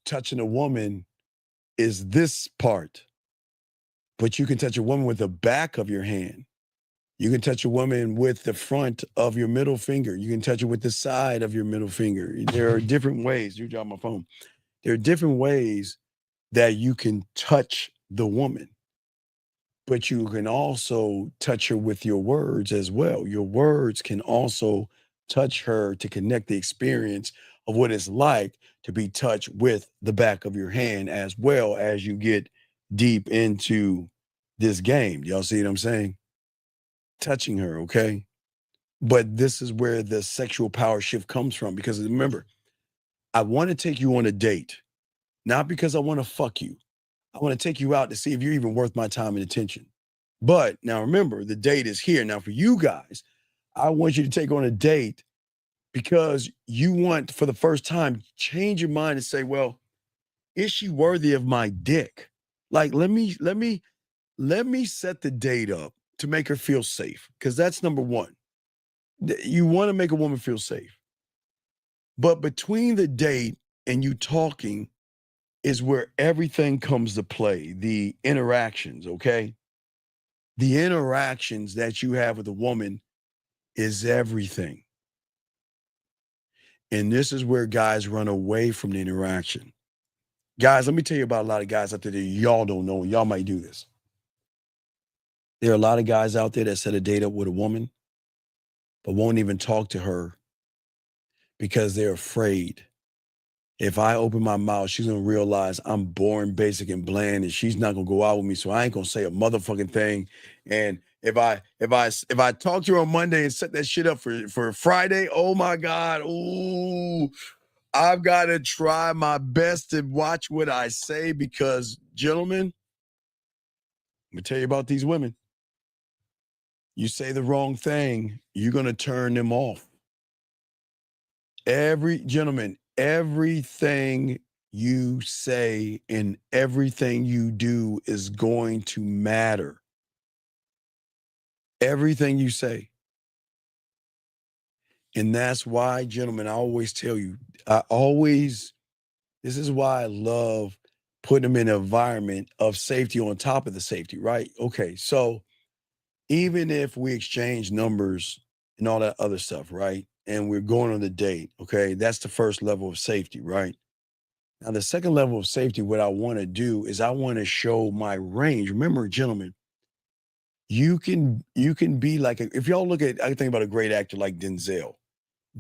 touching a woman is this part, but you can touch a woman with the back of your hand. You can touch a woman with the front of your middle finger. You can touch her with the side of your middle finger. There are different ways. You drop my phone. There are different ways that you can touch the woman, but you can also touch her with your words as well. Your words can also touch her to connect the experience of what it's like to be touched with the back of your hand, as well as you get deep into this game. Y'all see what I'm saying? Touching her, okay? But this is where the sexual power shift comes from, because remember, I want to take you on a date, not because I want to fuck you. I want to take you out to see if you're even worth my time and attention. But now remember, the date is here. Now for you guys, I want you to take on a date because you want, for the first time, change your mind and say, well, is she worthy of my dick? Like, let me set the date up to make her feel safe, because that's number one. You want to make a woman feel safe. But between the date and you talking is where everything comes to play, the interactions, okay? The interactions that you have with a woman is everything. And this is where guys run away from the interaction. Guys, let me tell you about a lot of guys out there that y'all don't know. Y'all might do this. There are a lot of guys out there that set a date up with a woman, but won't even talk to her because they're afraid. If I open my mouth, she's gonna realize I'm boring, basic, and bland, and she's not gonna go out with me. So I ain't gonna say a motherfucking thing. And if I talk to her on Monday and set that shit up for Friday, oh my God, ooh, I've got to try my best to watch what I say, because, gentlemen, let me tell you about these women. You say the wrong thing, you're gonna turn them off. Gentlemen, everything you say and everything you do is going to matter. Everything you say. And that's why, gentlemen, I always tell you, this is why I love putting them in an environment of safety on top of the safety, right? Okay, so even if we exchange numbers and all that other stuff, right? And we're going on the date, okay? That's the first level of safety, right? Now, the second level of safety, what I want to do is I want to show my range. Remember, gentlemen, you can be like, if y'all look at, I think about a great actor like Denzel.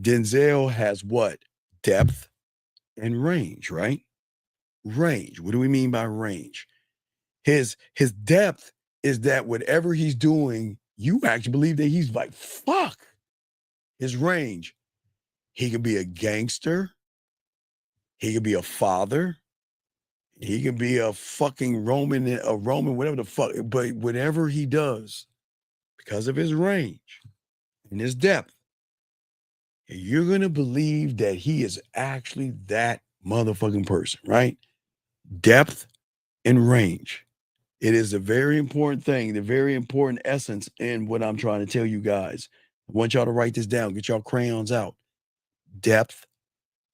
Denzel has what? Depth and range, right? Range. What do we mean by range? His depth is that whatever he's doing, you actually believe that he's like, fuck. His range. He could be a gangster. He could be a father. He could be a fucking Roman, whatever the fuck. But whatever he does, because of his range and his depth, you're going to believe that he is actually that motherfucking person, right? Depth and range. It is a very important thing, the very important essence in what I'm trying to tell you guys. I want y'all to write this down. Get y'all crayons out. Depth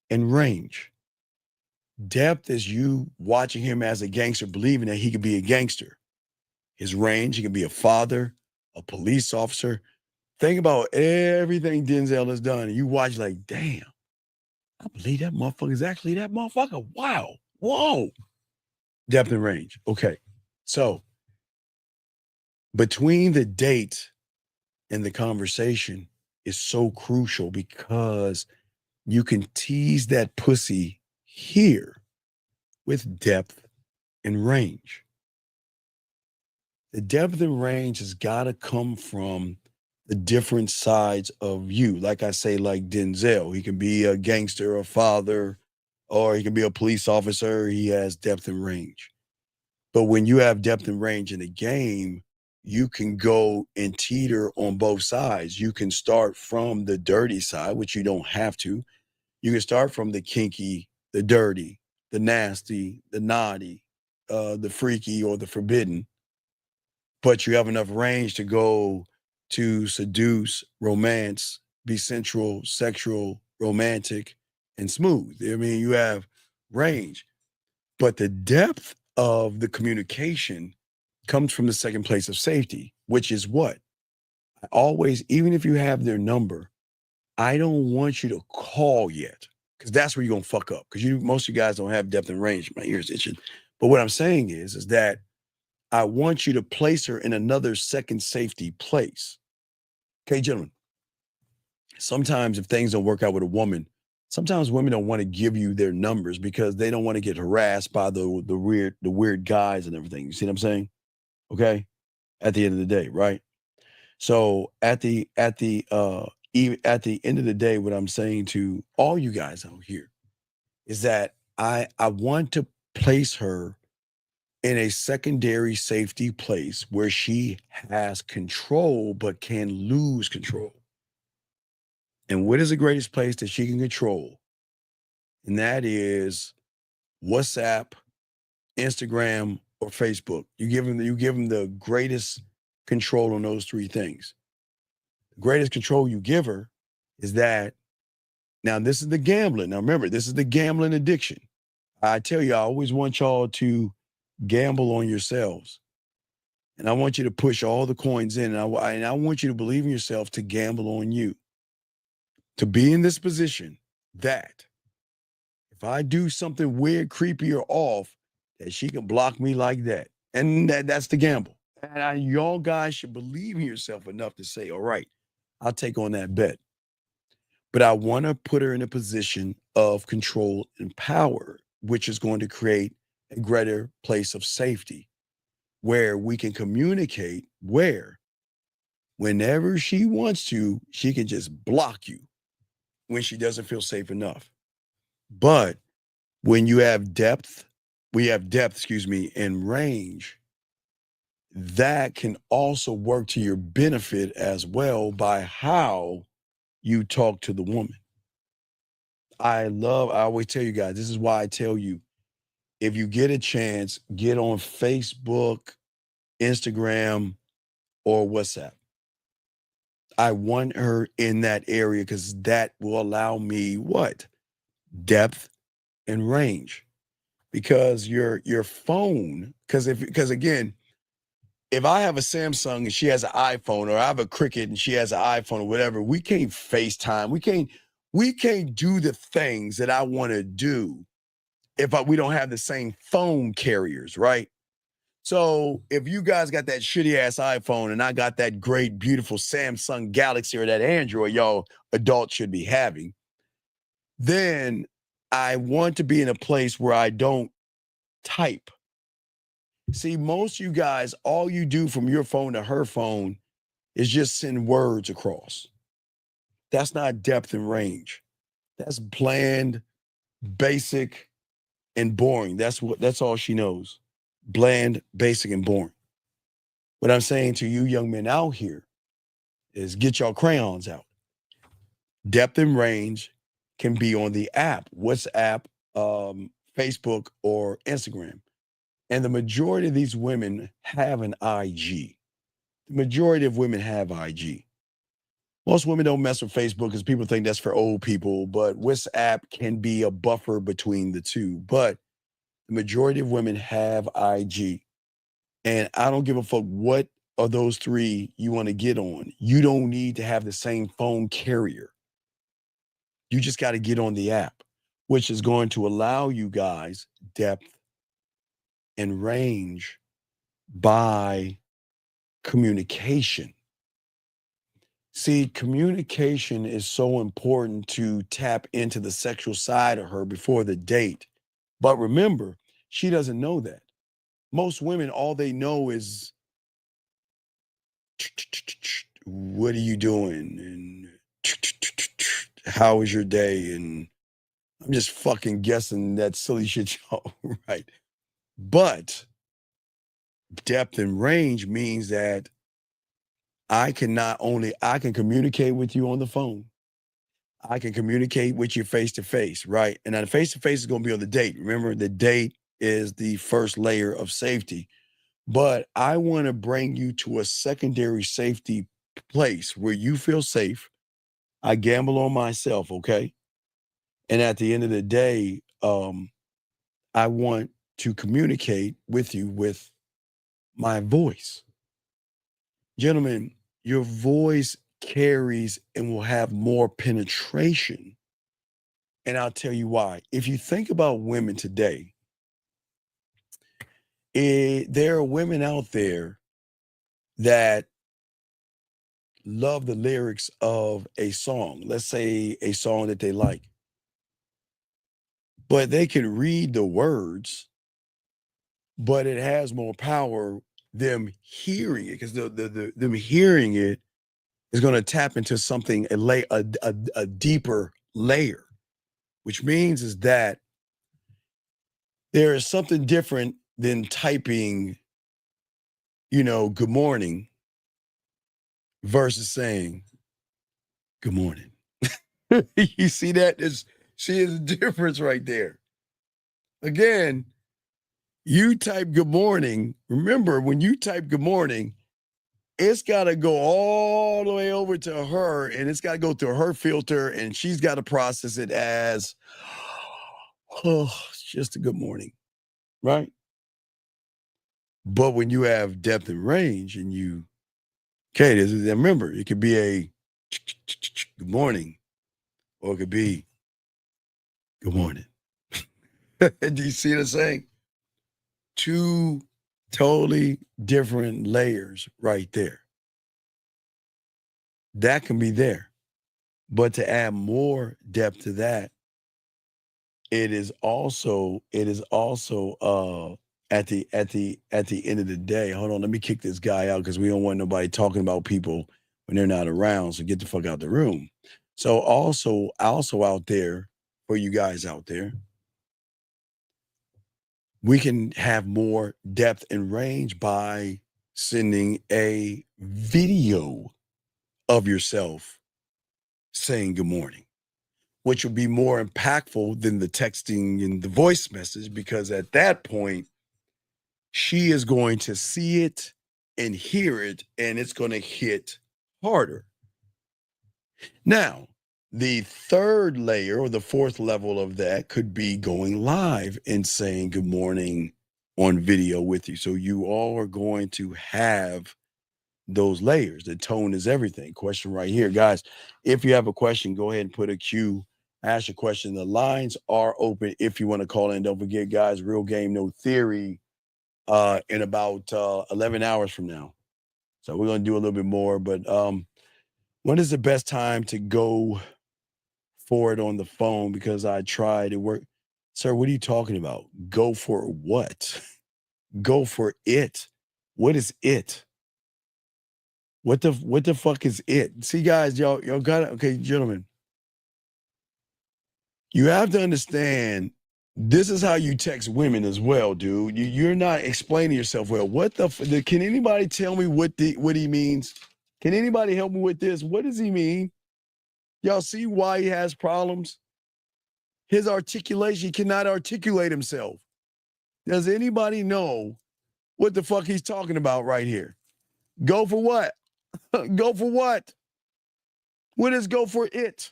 and range. Depth is you watching him as a gangster, believing that he could be a gangster. His range, he can be a father, a police officer. Think about everything Denzel has done, and you watch like, damn, I believe that motherfucker is actually that motherfucker. Wow. Whoa. Depth and range. Okay. So between the date and the conversation is so crucial because you can tease that pussy here with depth and range. The depth and range has got to come from the different sides of you. Like I say, like Denzel, he can be a gangster, a father, or he can be a police officer. He has depth and range. But when you have depth and range in the game, you can go and teeter on both sides. You can start from the dirty side, which you don't have to. You can start from the kinky, the dirty, the nasty, the naughty, the freaky, or the forbidden. But you have enough range to go to seduce, romance, be sensual, sexual, romantic, and smooth. I mean, you have range. But the depth of the communication comes from the second place of safety, which is what? I always, even if you have their number, I don't want you to call yet, because that's where you're gonna fuck up. Because most of you guys don't have depth and range. My ears itching. But what I'm saying is that I want you to place her in another second safety place. Okay, gentlemen. Sometimes if things don't work out with a woman, sometimes women don't want to give you their numbers because they don't want to get harassed by the weird guys and everything. You see what I'm saying? Okay. At the end of the day, right? So at the end of the day, what I'm saying to all you guys out here is that I want to place her in a secondary safety place where she has control but can lose control. And what is the greatest place that she can control? And that is WhatsApp, Instagram, or Facebook. You give them the greatest control on those three things. The greatest control you give her is that, now this is the gambling. Now remember, this is the gambling addiction. I tell you, I always want y'all to gamble on yourselves. And I want you to push all the coins in. And I want you to believe in yourself to gamble on you. To be in this position that if I do something weird, creepy, or off, that she can block me like that. And that's the gamble. And y'all guys should believe in yourself enough to say, all right, I'll take on that bet. But I want to put her in a position of control and power, which is going to create a greater place of safety where we can communicate, where whenever she wants to, she can just block you when she doesn't feel safe enough. But when you have depth, and range, that can also work to your benefit as well by how you talk to the woman. I always tell you guys, this is why I tell you, if you get a chance, get on Facebook, Instagram, or WhatsApp. I want her in that area because that will allow me what? Depth and range. Because your phone, because again, if I have a Samsung and she has an iPhone, or I have a Cricket and she has an iPhone or whatever, we can't FaceTime. We can't do the things that I want to do if we don't have the same phone carriers, right? So if you guys got that shitty ass iPhone and I got that great, beautiful Samsung Galaxy or that Android y'all adults should be having, then I want to be in a place where I don't type. See, most of you guys, all you do from your phone to her phone is just send words across. That's not depth and range. That's bland, basic, and boring. That's all she knows. Bland, basic, and boring. What I'm saying to you young men out here is get your crayons out. Depth and range can be on the app, WhatsApp, Facebook, or Instagram. And the majority of these women have an IG. The majority of women have IG. Most women don't mess with Facebook because people think that's for old people, but WhatsApp can be a buffer between the two. But the majority of women have IG. And I don't give a fuck what of those three you want to get on. You don't need to have the same phone carrier. You just got to get on the app, which is going to allow you guys depth and range by communication. See, communication is so important to tap into the sexual side of her before the date. But remember, she doesn't know that. Most women, all they know is, what are you doing? And how was your day? And I'm just fucking guessing that silly shit, y'all, right? But depth and range means that I can communicate with you on the phone. I can communicate with you face to face, right? And now the face to face is going to be on the date. Remember, the date is the first layer of safety. But I want to bring you to a secondary safety place where you feel safe. I gamble on myself, okay? And at the end of the day, I want to communicate with you with my voice. Gentlemen, your voice carries and will have more penetration. And I'll tell you why. If you think about women today, there are women out there that love the lyrics of a song. Let's say a song that they like. But they can read the words, but it has more power them hearing it, because them hearing it is going to tap into something, a deeper layer, which means is that there is something different than typing, good morning versus saying good morning. You see that? See a difference right there. Again, you type good morning. Remember, when you type good morning, it's got to go all the way over to her, and it's got to go through her filter, and she's got to process it as, oh, it's just a good morning, right? But when you have depth and range and remember, it could be a good morning, or it could be good morning. Do you see what I'm saying? Two totally different layers right there. That can be there. But to add more depth to that, it is also at the end of the day. Hold on, let me kick this guy out because we don't want nobody talking about people when they're not around. So get the fuck out the room. So also out there, for you guys out there, we can have more depth and range by sending a video of yourself saying good morning, which will be more impactful than the texting and the voice message, because at that point, she is going to see it and hear it, and it's going to hit harder. Now, the third layer or the fourth level of that could be going live and saying good morning on video with you. So you all are going to have those layers. The tone is everything. Question right here. Guys, if you have a question, go ahead and put a Q. Ask a question. The lines are open if you want to call in. Don't forget, guys, Real Game, No Theory in about 11 hours from now. So we're going to do a little bit more. But when is the best time to go for it on the phone? Because I tried it work. Sir, what are you talking about? Go for what? Go for it. What is it? What the fuck is it? See, guys, y'all got it. Okay, gentlemen, you have to understand, this is how you text women as well, dude. You're not explaining yourself well. What can anybody tell me what he means? Can anybody help me with this? What does he mean? Y'all see why he has problems? His articulation, he cannot articulate himself. Does anybody know what the fuck he's talking about right here? Go for what? Go for what? What is go for it?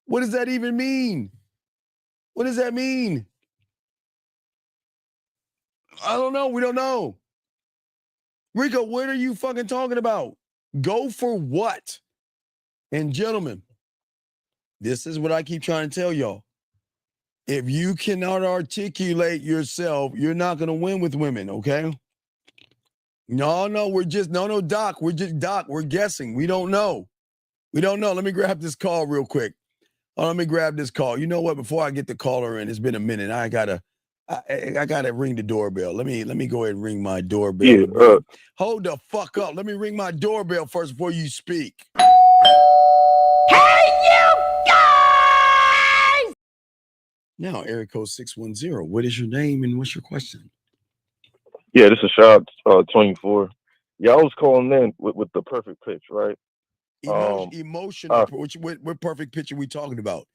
What does that even mean? What does that mean? I don't know. We don't know. Rico, what are you fucking talking about? Go for what? And gentlemen, this is what I keep trying to tell y'all. If you cannot articulate yourself, you're not going to win with women, okay? No, Doc. We're guessing. We don't know. We don't know. Let me grab this call real quick. Let me grab this call. You know what? Before I get the caller in, it's been a minute. I gotta ring the doorbell. Let me go ahead and ring my doorbell. Yeah. Hold the fuck up. Let me ring my doorbell first before you speak. Hey, you guys! Now, area code 610. What is your name and what's your question? Yeah, this is Shop 24. Yeah, I was calling in with the perfect pitch, right? Emotional. What perfect pitch are we talking about?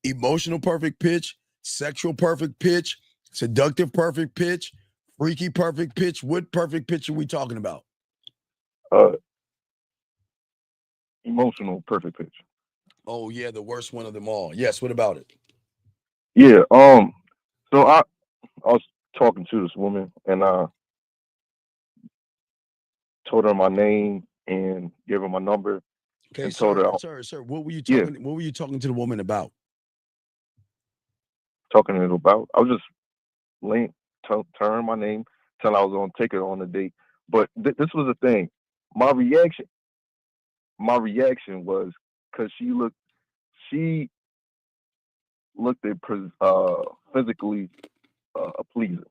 Emotional perfect pitch, sexual perfect pitch, seductive perfect pitch, freaky perfect pitch. What perfect pitch are we talking about? Emotional perfect pitch. Oh yeah, the worst one of them all. Yes. What about it? Yeah. So I was talking to this woman and I told her my name and gave her my number. Okay, and told sir. her, What were you talking? What were you talking to the woman about? talking to her about. I was just telling my name, telling I was going to take her on a date. But this was the thing. My reaction was because she looked at physically pleasing.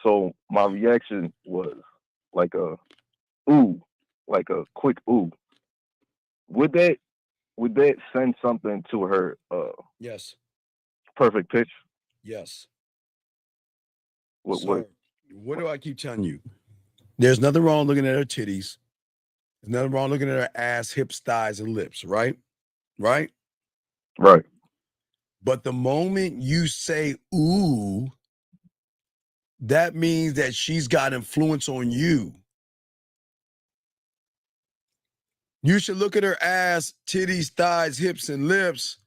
So my reaction was like a ooh, like a quick ooh. Would that send something to her Yes. perfect pitch? Yes. What What do I keep telling you? There's nothing wrong looking at her titties. There's nothing wrong looking at her ass, hips, thighs, and lips, right? Right? Right. But the moment you say ooh, that means that she's got influence on you. You should look at her ass, titties, thighs, hips, and lips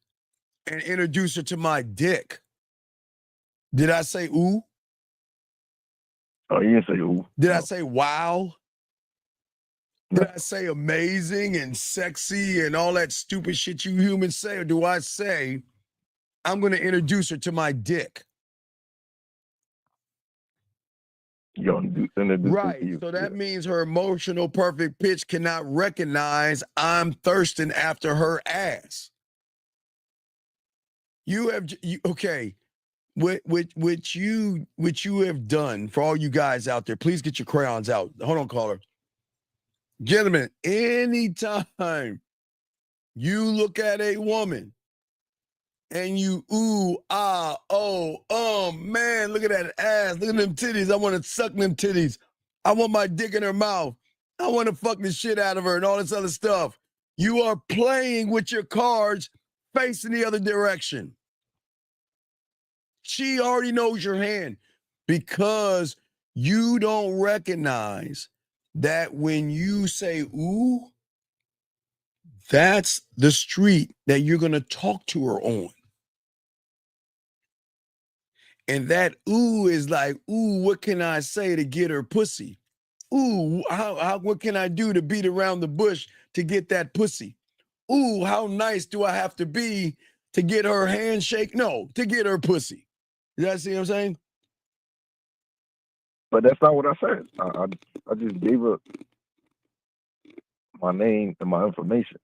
and introduce her to my dick. Did I say ooh? Oh, you didn't say ooh. Did I say wow? Did I say amazing and sexy and all that stupid shit you humans say? Or do I say, I'm going to introduce her to my dick? Right. So that means her emotional perfect pitch cannot recognize I'm thirsting after her ass. Okay. What you have done for all you guys out there, please get your crayons out. Hold on, caller. Gentlemen, anytime you look at a woman and you ooh, ah, oh, man, look at that ass. Look at them titties. I want to suck them titties. I want my dick in her mouth. I want to fuck the shit out of her and all this other stuff. You are playing with your cards facing the other direction. She already knows your hand because you don't recognize that when you say ooh, that's the street that you're going to talk to her on. And that ooh is like, ooh, what can I say to get her pussy? Ooh, what can I do to beat around the bush to get that pussy? Ooh, how nice do I have to be to get her handshake? No, to get her pussy. You guys see what I'm saying? But that's not what I said. I just gave her my name and my information.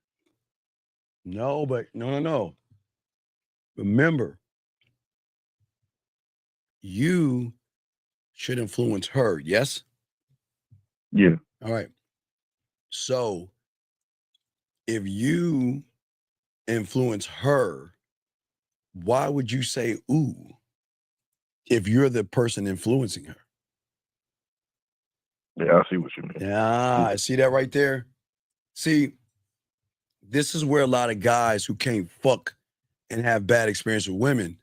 No. Remember, you should influence her, yes? Yeah. All right. So if you influence her, why would you say ooh if you're the person influencing her? Yeah, I see what you mean. Yeah, see that right there? See, this is where a lot of guys who can't fuck and have bad experience with women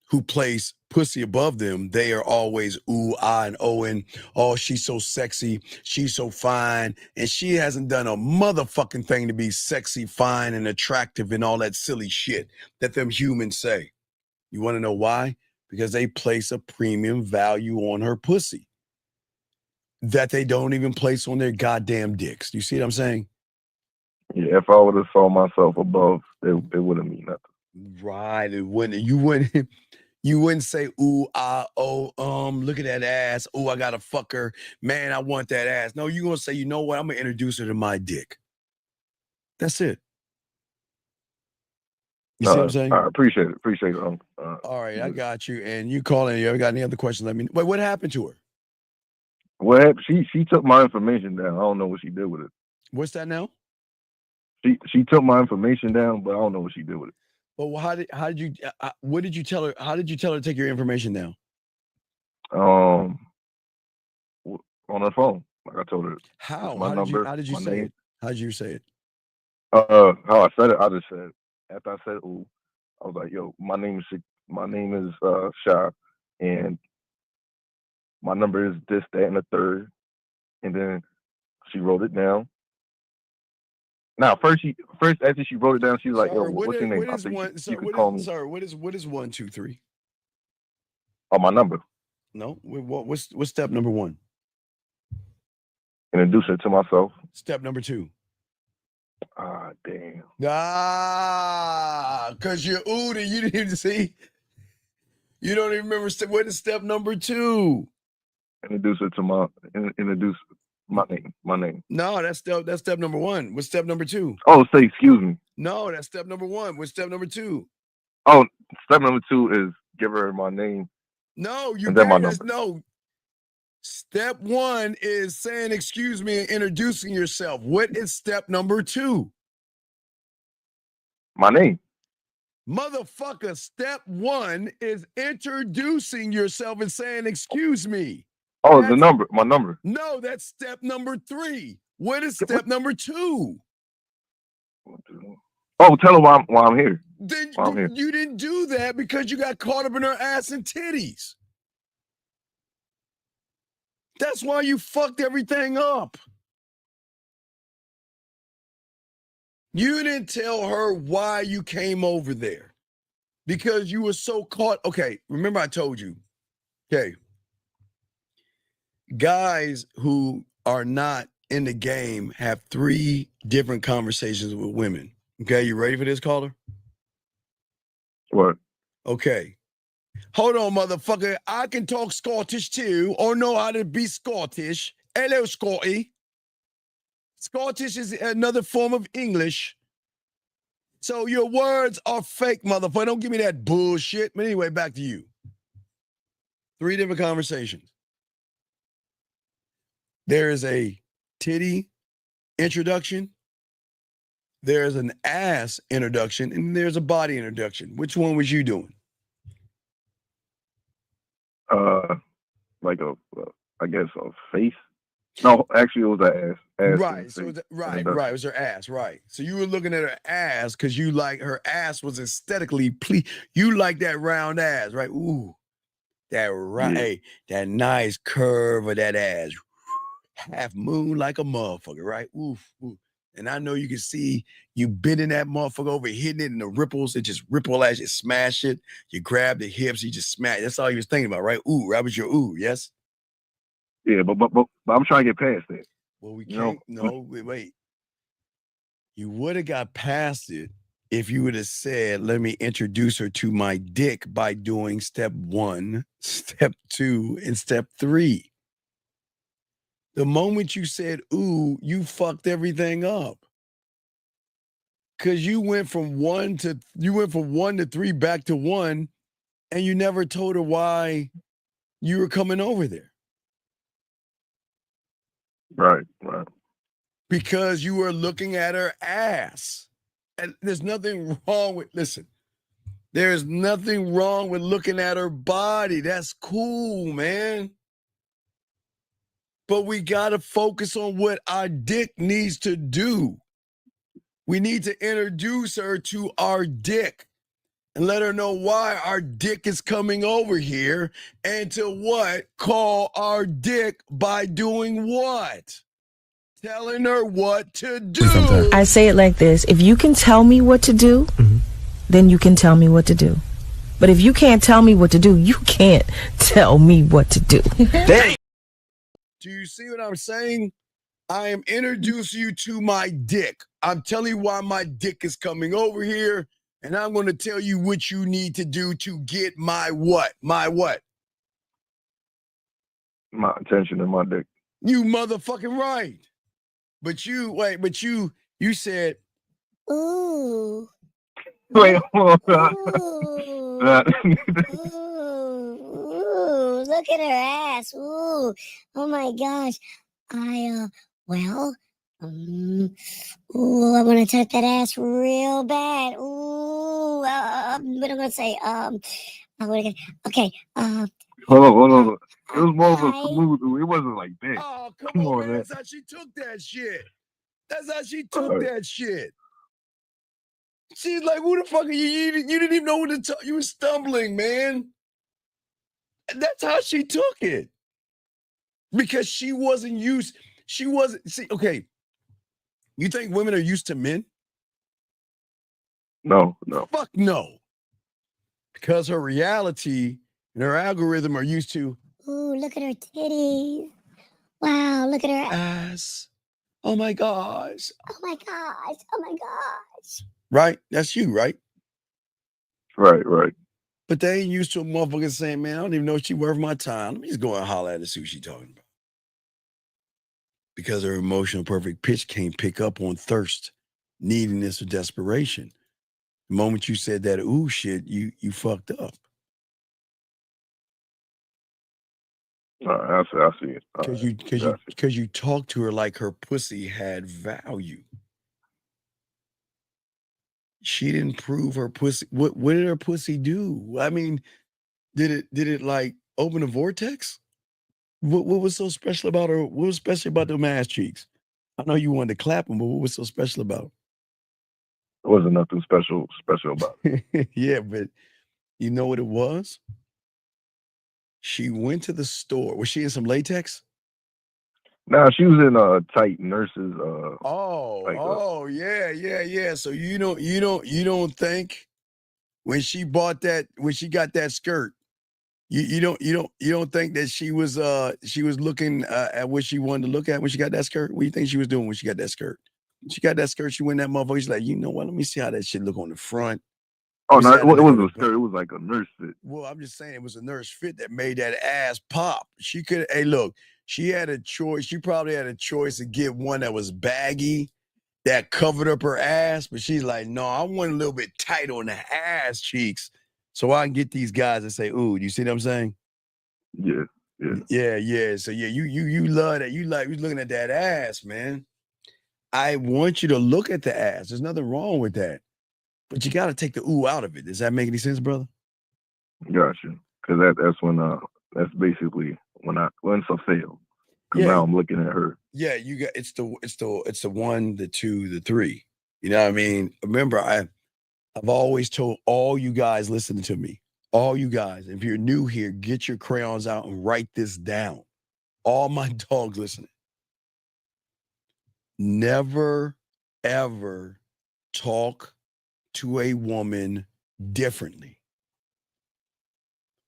who place pussy above them, they are always ooh, ah, and oh, and oh, she's so sexy, she's so fine, and she hasn't done a motherfucking thing to be sexy, fine, and attractive and all that silly shit that them humans say. You want to know why? Because they place a premium value on her pussy that they don't even place on their goddamn dicks. You see what I'm saying? Yeah, if I would have saw myself above, it wouldn't mean nothing. Right. It wouldn't. You wouldn't say, ooh, ah, oh, look at that ass. Oh, I gotta fuck her. Man, I want that ass. No, you're gonna say, you know what? I'm gonna introduce her to my dick. That's it. You see what I'm saying? I appreciate it. All right, I got you. And you call in. You ever got any other questions? Let me know. Wait, what happened to her? What happened? She took my information down. I don't know what she did with it. What's that now? She took my information down, but I don't know what she did with it. Well, how did you? What did you tell her? How did you tell her to take your information down? On her phone, like I told her. How? My number. How did you say it? How did you say it? How I said it, I just said after I said ooh, I was like, yo, my name is Shy, and my number is this, that, and the third. And then she wrote it down. Now, first after she wrote it down, she was like, yo, what's your name? I think you could call me. Sorry, what is 1, 2, 3? Oh, my number. No, what's step number 1? Introduce her to myself. Step number 2. Ah, damn. Because you're ooh, you didn't even see. You don't even remember what is step number 2? Introduce my name. No, that's step number 1. What's step number 2? Oh, say excuse me. No, that's step number 1. What's step number 2? Oh, step number 2 is give her my name. No, and then my number. No. Step 1 is saying excuse me and introducing yourself. What is step number 2? My name. Motherfucker, step 1 is introducing yourself and saying excuse me. Oh, my number. No, that's step number 3. What is step number 2? Oh, tell her why I'm here. Then you didn't do that because you got caught up in her ass and titties. That's why you fucked everything up. You didn't tell her why you came over there because you were so caught. Okay, remember I told you. Okay. Guys who are not in the game have 3 different conversations with women. Okay, you ready for this, caller? What? Okay. Hold on, motherfucker. I can talk Scottish too, or know how to be Scottish. Hello, Scotty. Scottish is another form of English. So your words are fake, motherfucker. Don't give me that bullshit. But anyway, back to you. 3 different conversations. There is a titty introduction. There's an ass introduction, and there's a body introduction. Which one was you doing? Like I guess a face. No, actually it was an ass. Right. So right. It was her ass. Right. So you were looking at her ass because you like her ass was aesthetically you like that round ass, right? Ooh, that right, that nice curve of that ass, half moon like a motherfucker, right? Oof. And I know you can see you bending that motherfucker over, hitting it in the ripples. It just ripple as you smash it. You grab the hips, you just smash. That's all you was thinking about, right? Ooh, that was your ooh, yes? Yeah, but I'm trying to get past that. Well, we can't. No, wait. You would have got past it if you would have said, let me introduce her to my dick by doing step 1, step 2, and step 3. The moment you said, ooh, you fucked everything up. Cause you went from 1 to 3 back to 1, and you never told her why you were coming over there. Right. Because you were looking at her ass. And there's nothing wrong with, listen, there's nothing wrong with looking at her body. That's cool, man. But we got to focus on what our dick needs to do. We need to introduce her to our dick and let her know why our dick is coming over here and to what? Call our dick by doing what? Telling her what to do. I say it like this. If you can tell me what to do, then you can tell me what to do. But if you can't tell me what to do, you can't tell me what to do. Do you see what I'm saying? I am introducing you to my dick. I'm telling you why my dick is coming over here, and I'm going to tell you what you need to do to get my what? My what? My attention and my dick. You motherfucking right. But you said, ooh. Wait, hold on. Ooh, look at her ass. Ooh, oh my gosh. Well, ooh, I want to touch that ass real bad. Ooh, what am I gonna say? Okay. Hold on. It was more of a smooth. It wasn't like that. Oh, come on, man. That's how she took that shit. That shit. She's like, who the fuck are you? You didn't even know what to talk. You were stumbling, man. That's how she took it. Because she wasn't used. See, okay. You think women are used to men? No. Fuck no. Because her reality and her algorithm are used to. Ooh, look at her titties. Wow, look at her ass. Oh my gosh. Oh my gosh. Right? That's you, right? Right. But they ain't used to a motherfucker saying, man, I don't even know if she worth my time. Let me just go and holler at her and see what she talking about. Because her emotional perfect pitch can't pick up on thirst, neediness, or desperation. The moment you said that ooh shit, you fucked up. I see it. Because you talked to her like her pussy had value. She didn't prove her pussy. What did her pussy do? I mean, did it like open a vortex? What was so special about her? What was special about them ass cheeks? I know you wanted to clap them, but what was so special about? There wasn't nothing special about it. Yeah, but you know what it was? She went to the store. Was she in some latex? Nah, she was in tight nurses. Yeah. So you don't think when she got that skirt, you don't think that she was looking at what she wanted to look at when she got that skirt? What do you think she was doing when she got that skirt? She got that skirt. She went that motherfucker. She's like, you know what? Let me see how that shit look on the front. Oh no, it wasn't a skirt. It was like a nurse fit. Well, I'm just saying it was a nurse fit that made that ass pop. She could. Hey, look, she had a choice. She probably had a choice to get one that was baggy, that covered up her ass. But she's like, no, I want a little bit tight on the ass cheeks, so I can get these guys to say, ooh, you see what I'm saying? Yeah. So yeah, you love that. You looking at that ass, man. I want you to look at the ass. There's nothing wrong with that. But you got to take the ooh out of it. Does that make any sense, brother? Gotcha. Because that's when that's basically once I fail. Because now I'm looking at her. Yeah, you got it's the 1, the 2, the 3. You know what I mean? Remember, I've always told all you guys listening to me, all you guys, if you're new here, get your crayons out and write this down. All my dogs listening. Never, ever talk to a woman differently.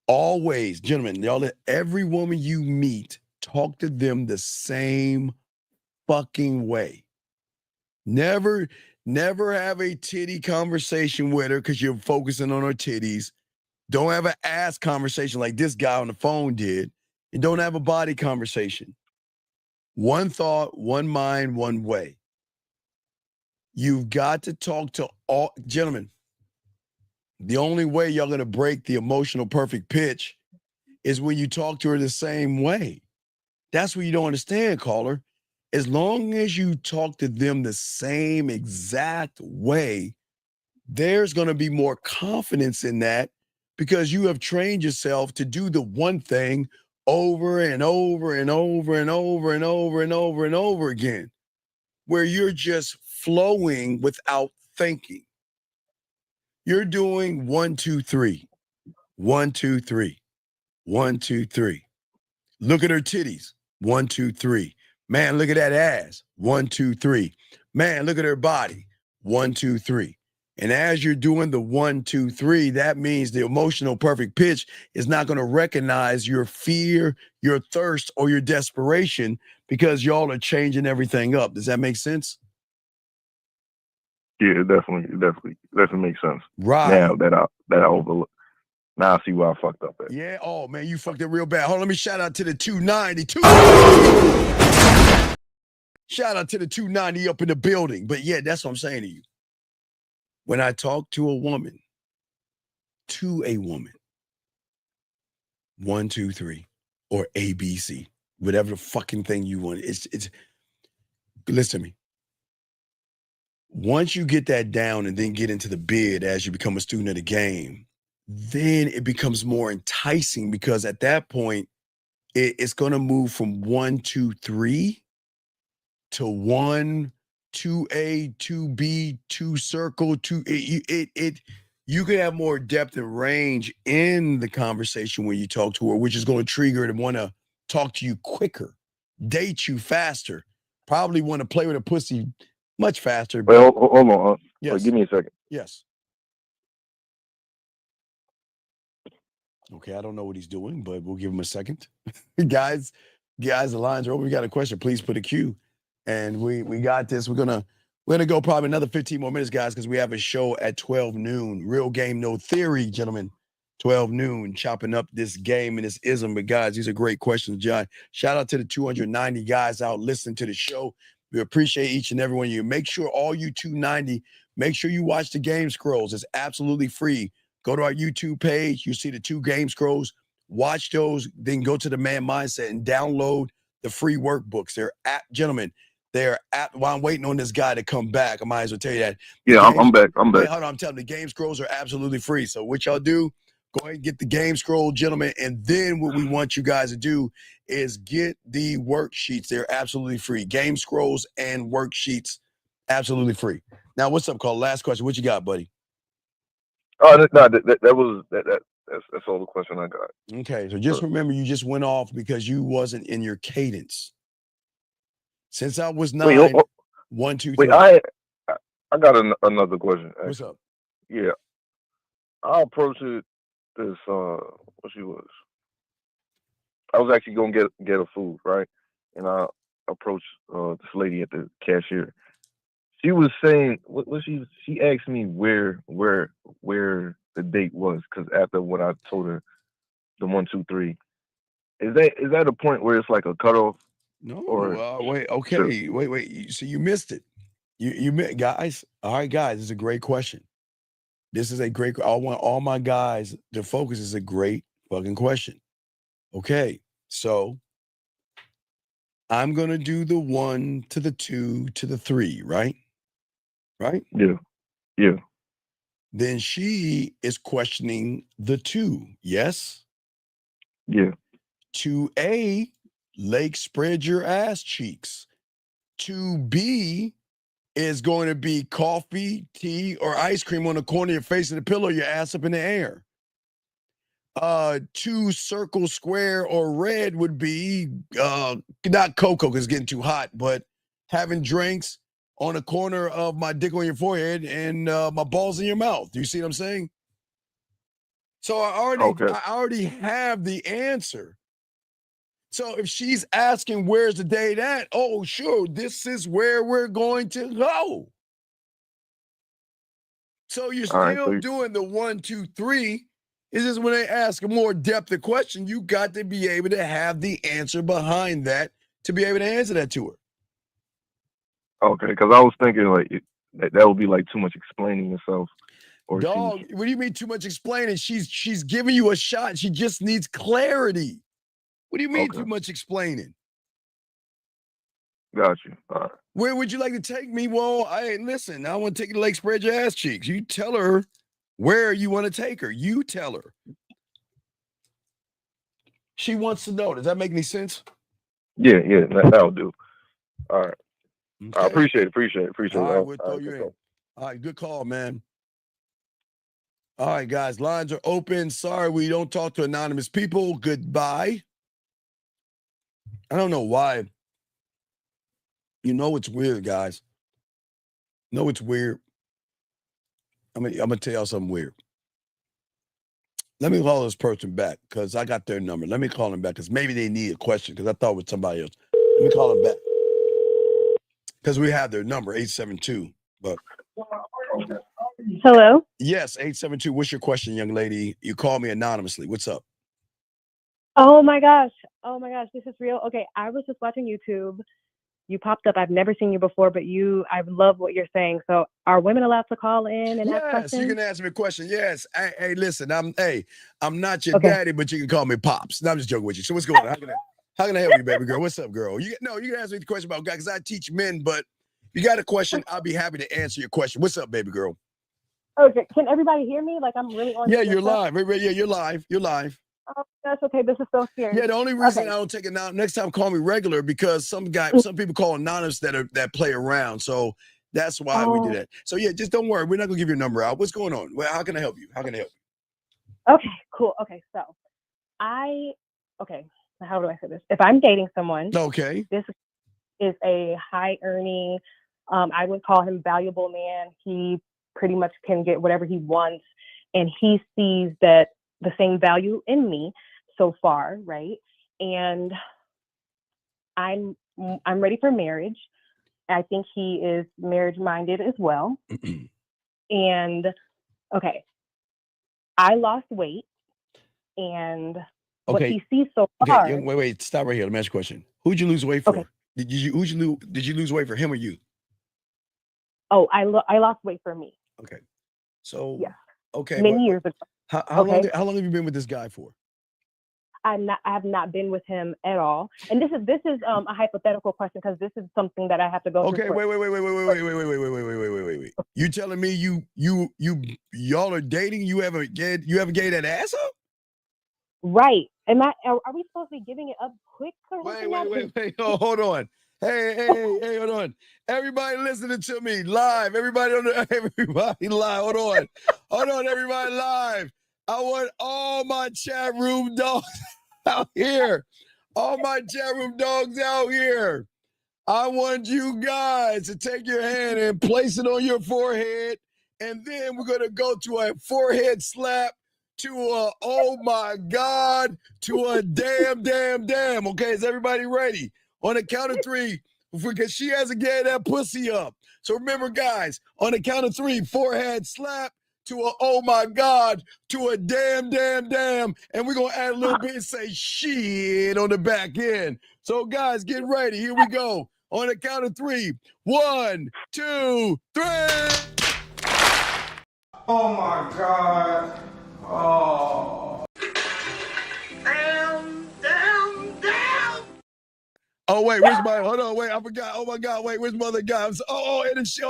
Always, gentlemen, y'all, every woman you meet, talk to them the same fucking way. Never have a titty conversation with her because you're focusing on her titties. Don't have an ass conversation like this guy on the phone did. And don't have a body conversation. One thought, one mind, one way. You've got to talk to all, gentlemen, the only way y'all going to break the emotional perfect pitch is when you talk to her the same way. That's what you don't understand, caller. As long as you talk to them the same exact way, there's going to be more confidence in that because you have trained yourself to do the one thing over and over and over and over and over and over and over again, where you're just flowing without thinking. You're doing 1, 2, 3. 1, 2, 3. 1, 2, 3. Look at her titties. 1, 2, 3. Man, look at that ass. 1, 2, 3. Man, look at her body. 1, 2, 3. And as you're doing the 1, 2, 3, that means the emotional perfect pitch is not going to recognize your fear, your thirst, or your desperation because y'all are changing everything up. Does that make sense? Yeah, it definitely doesn't make sense. Right. Now that I overlook. Now I see where I fucked up at. Yeah. Oh man, you fucked up real bad. Hold on, let me shout out to the 292. Shout out to the 290 up in the building. But yeah, that's what I'm saying to you. When I talk to a woman, 1, 2, 3, or ABC, whatever the fucking thing you want. It's listen to me. Once you get that down and then get into the bid as you become a student of the game, then it becomes more enticing because at that point, it's going to move from 1, 2, 3 to 1, 2A, 2B, 2 circle, 2. You could have more depth and range in the conversation when you talk to her, which is going to trigger her to want to talk to you quicker, date you faster, probably want to play with a pussy much faster. Wait, hold on. Yes. Wait, give me a second. Yes. Okay, I don't know what he's doing, but we'll give him a second. guys, the lines are open. We got a question. Please put a Q. And we got this. We're gonna go probably another 15 more minutes, guys, because we have a show at 12 noon. Real game, no theory, gentlemen. 12 noon, chopping up this game and this ism. But guys, these are great questions, John. Shout out to the 290 guys out listening to the show. We appreciate each and every one of you. Make sure all you 290, make sure you watch the game scrolls. It's absolutely free. Go to our YouTube page. You see the 2 game scrolls. Watch those. Then go to the Man Mindset and download the free workbooks. Gentlemen, they're while I'm waiting on this guy to come back, I might as well tell you that. Yeah, I'm back. Hold on, I'm telling you, the game scrolls are absolutely free. So what y'all do, go ahead and get the game scroll, gentlemen. And then what we want you guys to do is get the worksheets. They're absolutely free. Game scrolls and worksheets, absolutely free. Now, what's up, Carl? Last question. What you got, buddy? Oh, that's all the question I got. Okay, so just remember, you just went off because you wasn't in your cadence. Since I was 9, Wait, 1, 2, 3. Wait, I got another question. Actually. What's up? Yeah, I approached it this what she was. I was actually gonna get her food, right? And I approached this lady at the cashier. She was saying what she asked me where the date was, because after what I told her, the 1, 2, 3, is that a point where it's like a cutoff? No, or wait, okay, sure. wait. So you missed it. You guys. All right, guys, this is a great question. This is a great. I want all my guys to focus. Is a great fucking question. Okay, so I'm gonna do the 1 to the 2 to the 3, right? Right? Yeah. Then she is questioning the 2. Yes. Yeah. 2A, Lake, spread your ass cheeks. 2B is going to be coffee, tea, or ice cream on the corner of your face and the pillow, your ass up in the air. 2 circle, square, or red would be not cocoa because it's getting too hot, but having drinks on the corner of my dick on your forehead and my balls in your mouth. Do you see what I'm saying? So I already have the answer. So if she's asking where's the date at, oh sure, this is where we're going to go. So you're still doing the 1, 2, 3. It's just when they ask a more depth of question, you got to be able to have the answer behind that to be able to answer that to her. Okay, because I was thinking like that would be like too much explaining yourself. Or dog, what do you mean too much explaining? She's giving you a shot. She just needs clarity. What do you mean too much explaining? Got you. All right. Where would you like to take me? Well, listen, I want to take you to Lake, spread your ass cheeks. You tell her where you want to take her. You tell her. She wants to know. Does that make any sense? Yeah, that'll do. All right. Okay. I appreciate it. All right, we'll throw you in. All right, good call, man. All right, guys, lines are open. Sorry, we don't talk to anonymous people. Goodbye. I don't know why. You know it's weird, guys. No, it's weird. I'm gonna tell y'all something weird. Let me call this person back because I got their number. Let me call them back because maybe they need a question because I thought it was somebody else. Let me call them back because we have their number, 872. But hello? Yes, 872. What's your question, young lady? You call me anonymously. What's up? Oh my gosh, this is real. Okay, I was just watching YouTube You popped up. I've never seen you before, but I love what you're saying. So are women allowed to call in and ask questions? Yes, you can ask me a question. Yes. Hey, listen, I'm not your daddy, but you can call me Pops. No, I'm just joking with you. So what's going on? How can I help you, baby girl? What's up, girl? You can ask me the question about guys, because I teach men, but if you got a question, I'll be happy to answer your question. What's up, baby girl? Okay. Can everybody hear me? Like I'm really on. Yeah, you're live. Yeah, you're live. You're live. Oh, that's okay. This is so scary. Yeah, the only reason I don't take it now, next time call me regular, because some people call anonymous that play around. So that's why we do that. So yeah, just don't worry. We're not gonna give your number out. What's going on? Well, how can I help you? How can I help you? Okay, cool. Okay, so how do I say this? If I'm dating someone, this is a high earning, I would call him valuable man. He pretty much can get whatever he wants, and he sees that the same value in me so far, right? And I'm ready for marriage. I think he is marriage minded as well. And I lost weight, and what he sees so far. Okay, wait, stop right here. Let me ask you a question. Who'd you lose weight for? Did you lose weight for him or you? Oh, I lost weight for me. Okay. So yeah. Okay. Many years ago. How long have you been with this guy for? I have not been with him at all. And this is a hypothetical question, because this is something that I have to go through. Okay, wait. You telling me y'all are dating? You haven't gave that ass up? Right. Are we supposed to be giving it up quick? Wait. Oh, hold on. Hey, hold on. Everybody listening to me live. Everybody live. Hold on, everybody live. I want all my chat room dogs out here. All my chat room dogs out here. I want you guys to take your hand and place it on your forehead. And then we're going to go to a forehead slap, to a oh my God, to a damn. Okay, is everybody ready? On the count of three, because she hasn't gave that pussy up. So remember, guys, on the count of three, forehead slap, to a oh my God, to a damn. And we're going to add a little bit and say shit on the back end. So, guys, get ready. Here we go. On the count of three. 1, 2, 3. Oh my God. Oh. Oh, wait, where's my, hold on, wait, I forgot. Oh my God, wait, where's my other guy? And it's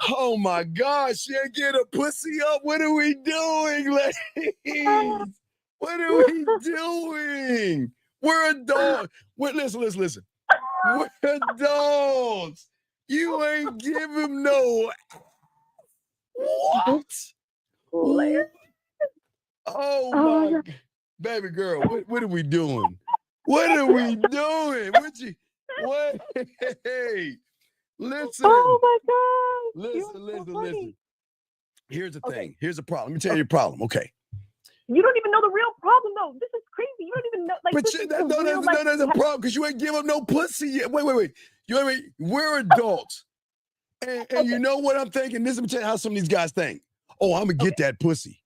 oh my God, she ain't get a pussy up. What are we doing, ladies? What are we doing? We're adults. Listen. We're adults. You ain't give him no. What? Oh my God. Baby girl, what are we doing? What are we doing? What? Hey, listen. Oh my God. Listen. Here's the thing. Here's the problem. Let me tell you the problem. Okay. You don't even know the real problem, though. This is crazy. You don't even know. That's a problem, because you ain't give up no pussy yet. Wait. We're adults. And you know what I'm thinking? Let me tell you how some of these guys think. Oh, I'm going to get that pussy.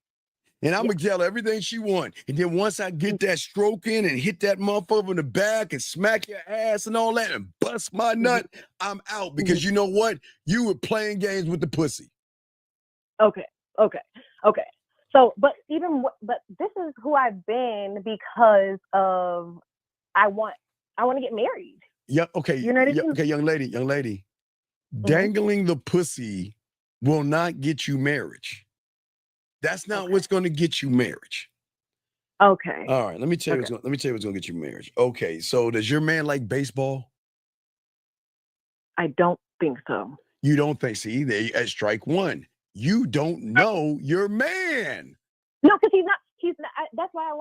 And I'm going to tell her everything she wants. And then once I get that stroke in and hit that motherfucker in the back and smack your ass and all that and bust my nut, I'm out, because you know what? You were playing games with the pussy. Okay. So, but this is who I've been because of I want to get married. Yeah. Okay. You know what I mean? Okay, young lady. Dangling the pussy will not get you marriage. That's not what's going to get you marriage. Okay. All right. Let me tell you what's going to get you marriage. Okay. So does your man like baseball? I don't think so. You don't think? See, they at strike one. You don't know your man. No, because he's not. That's why I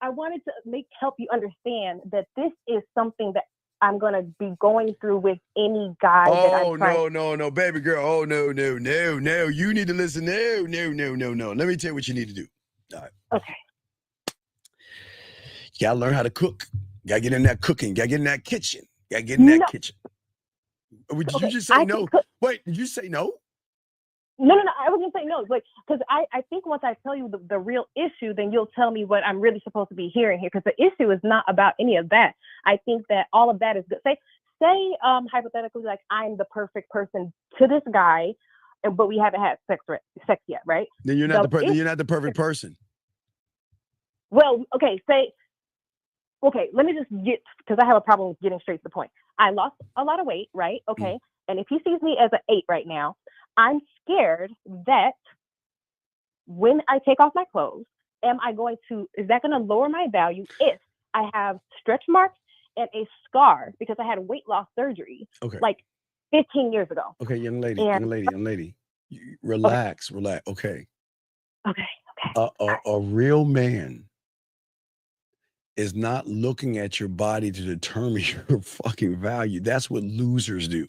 wanted to help you understand that this is something that I'm going to be going through with any guy that I'm trying. No, baby girl. Oh, no. You need to listen. No. Let me tell you what you need to do. All right. Okay. You got to learn how to cook. You got to get in that cooking. You got to get in that kitchen. You got to get in that kitchen. Did you just say no? Wait, did you say no? No. I was gonna say no, like, because I think once I tell you the real issue, then you'll tell me what I'm really supposed to be hearing here. Because the issue is not about any of that. I think that all of that is good. Say hypothetically, like, I'm the perfect person to this guy, but we haven't had sex yet, right? Then you're not you're not the perfect person. Well, okay, let me just get, because I have a problem with getting straight to the point. I lost a lot of weight, right? Okay. And if he sees me as an 8 right now, I'm scared that when I take off my clothes, is that going to lower my value if I have stretch marks and a scar because I had weight loss surgery like 15 years ago? Okay, young lady, relax. Okay. A real man is not looking at your body to determine your fucking value. That's what losers do.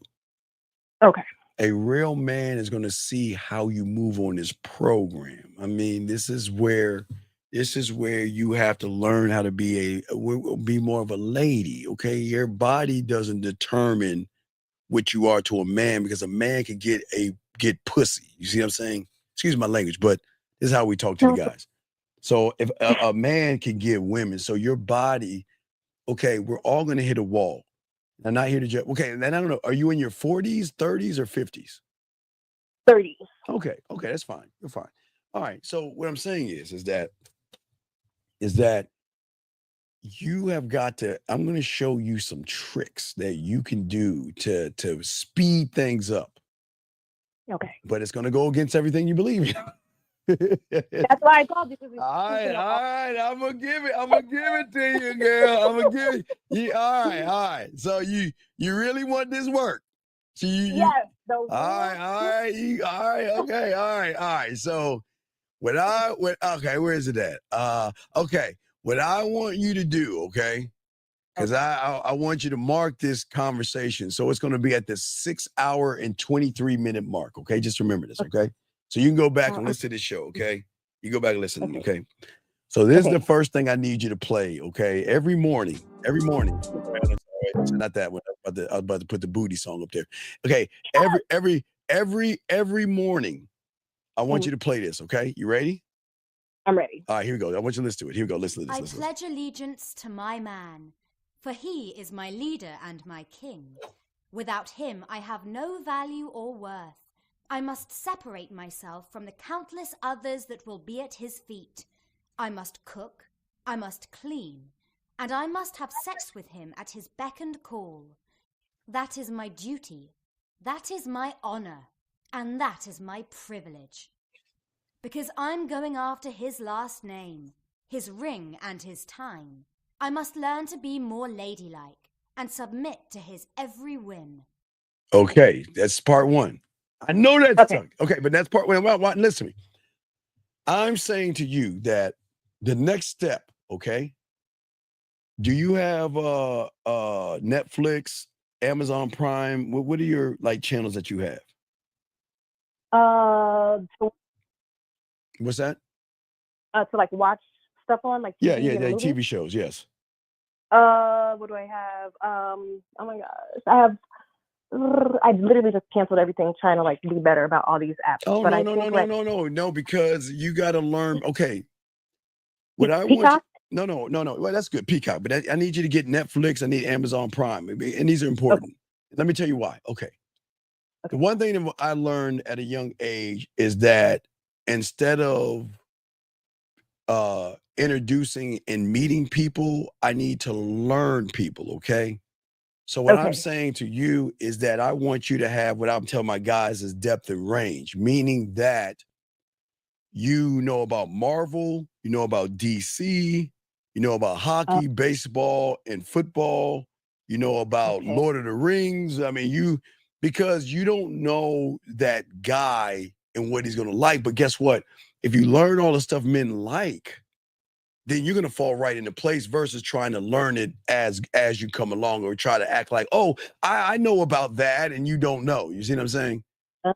Okay. A real man is going to see how you move on this program. I mean, this is where you have to learn how to be more of a lady. Okay. Your body doesn't determine what you are to a man, because a man can get pussy. You see what I'm saying? Excuse my language, but this is how we talk to the guys. So if a man can get women, so your body, okay, we're all going to hit a wall. I'm not here to judge. Okay, and then I don't know. Are you in your 40s, 30s, or 50s? 30s. Okay, that's fine. You're fine. All right. So what I'm saying is that you have got to. I'm going to show you some tricks that you can do to speed things up. Okay. But it's going to go against everything you believe in. That's why I called you. All right. I'm gonna give it to you, girl. I'm gonna give it. All right. So you really want this work? So yes. All right. All right. So where is it at? Okay. What I want you to do, okay? Because I want you to mark this conversation. So it's going to be at the 6 hour and 23 minute mark. Okay. Just remember this. Okay. So you can go back and listen to this show. Okay. You go back and listen. Okay. So this is the first thing I need you to play. Okay. Every morning. It's not that one. I was about to put the booty song up there. Okay. Every morning, I want you to play this. Okay. You ready? I'm ready. All right. Here we go. I want you to listen to it. Here we go. Listen to this. I pledge allegiance to my man, for he is my leader and my king. Without him, I have no value or worth. I must separate myself from the countless others that will be at his feet. I must cook, I must clean, and I must have sex with him at his beck and call. That is my duty, that is my honor, and that is my privilege. Because I'm going after his last name, his ring and his time, I must learn to be more ladylike and submit to his every whim. Okay, that's part one. I know that's okay, but that's part one. Listen to me. I'm saying to you that the next step, okay? Do you have Netflix, Amazon Prime? What are your channels that you have? What's that? To watch stuff on TV TV shows, yes. What do I have? Oh my gosh, I literally just canceled everything trying to be better about all these apps. Oh, but no, because you got to learn. Okay. What I Peacock? want you, no. Well, that's good, Peacock, but I need you to get Netflix. I need Amazon Prime, and these are important. Okay. Let me tell you why. Okay. The one thing that I learned at a young age is that instead of introducing and meeting people, I need to learn people. Okay. So what I'm saying to you is that I want you to have what I'm telling my guys is depth and range, meaning that you know about Marvel, you know about DC, you know about hockey, baseball, and football, you know about Lord of the Rings. I mean, because you don't know that guy and what he's going to like. But guess what? If you learn all the stuff men like, then you're going to fall right into place versus trying to learn it as you come along or try to act like, oh, I know about that and you don't know. You see what I'm saying?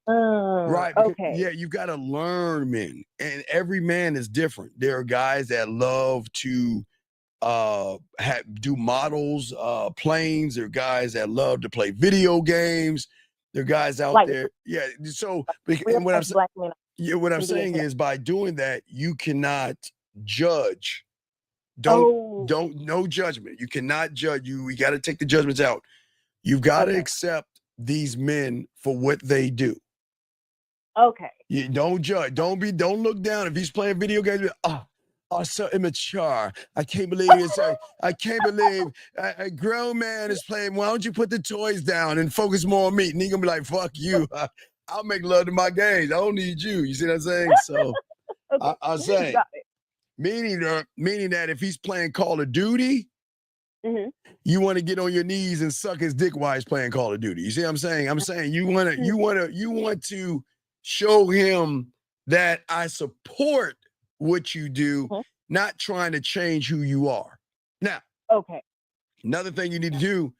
Right. Because, yeah, you've got to learn men. And every man is different. There are guys that love to do models, planes. There are guys that love to play video games. There are guys out Like there. Yeah. So real and what I'm life black men what I'm can be saying into that. is by doing that, you cannot judge. Don't no judgment. You cannot judge. We got to take the judgments out. You've got to accept these men for what they do. Okay. You don't judge. Don't look down. If he's playing video games, so immature. I can't believe it's I can't believe a grown man is playing. Why don't you put the toys down and focus more on me? And he gonna be like, fuck you. I'll make love to my games. I don't need you. You see what I'm saying? So I'm saying, meaning that if he's playing Call of Duty, you want to get on your knees and suck his dick while he's playing Call of Duty. You see what I'm saying? I'm saying you want to show him that I support what you do, not trying to change who you are. Now, another thing you need to do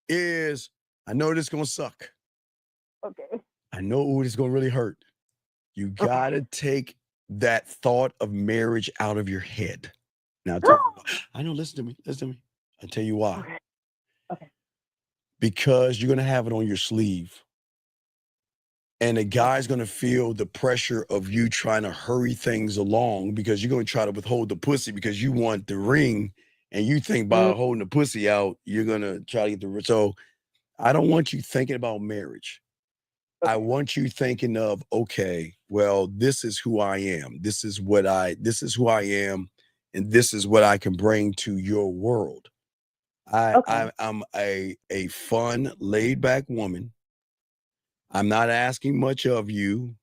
is, I know this is gonna suck. I know it's gonna really hurt. You gotta take that thought of marriage out of your head. Now, I know. Listen to me. I'll tell you why. Because you're gonna have it on your sleeve. And the guy's going to feel the pressure of you trying to hurry things along because you're going to try to withhold the pussy because you want the ring. And you think by holding the pussy out, you're going to try to get the ring. So I don't want you thinking about marriage. I want you thinking of, okay, well, this is who I am. This is who I am. And this is what I can bring to your world. I'm a fun, laid back woman. I'm not asking much of you.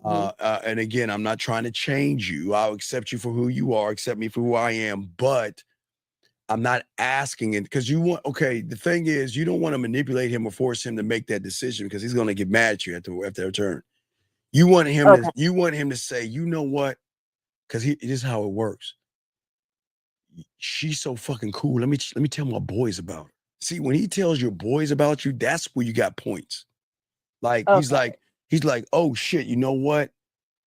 And again, I'm not trying to change you. I'll accept you for who you are, accept me for who I am, but I'm not asking it because the thing is, you don't want to manipulate him or force him to make that decision because he's going to get mad at you after a turn. You want him to say, you know what? Because this is how it works. She's so fucking cool. Let me tell my boys about her. See, when he tells your boys about you, that's where you got points. Like he's like, oh shit, you know what,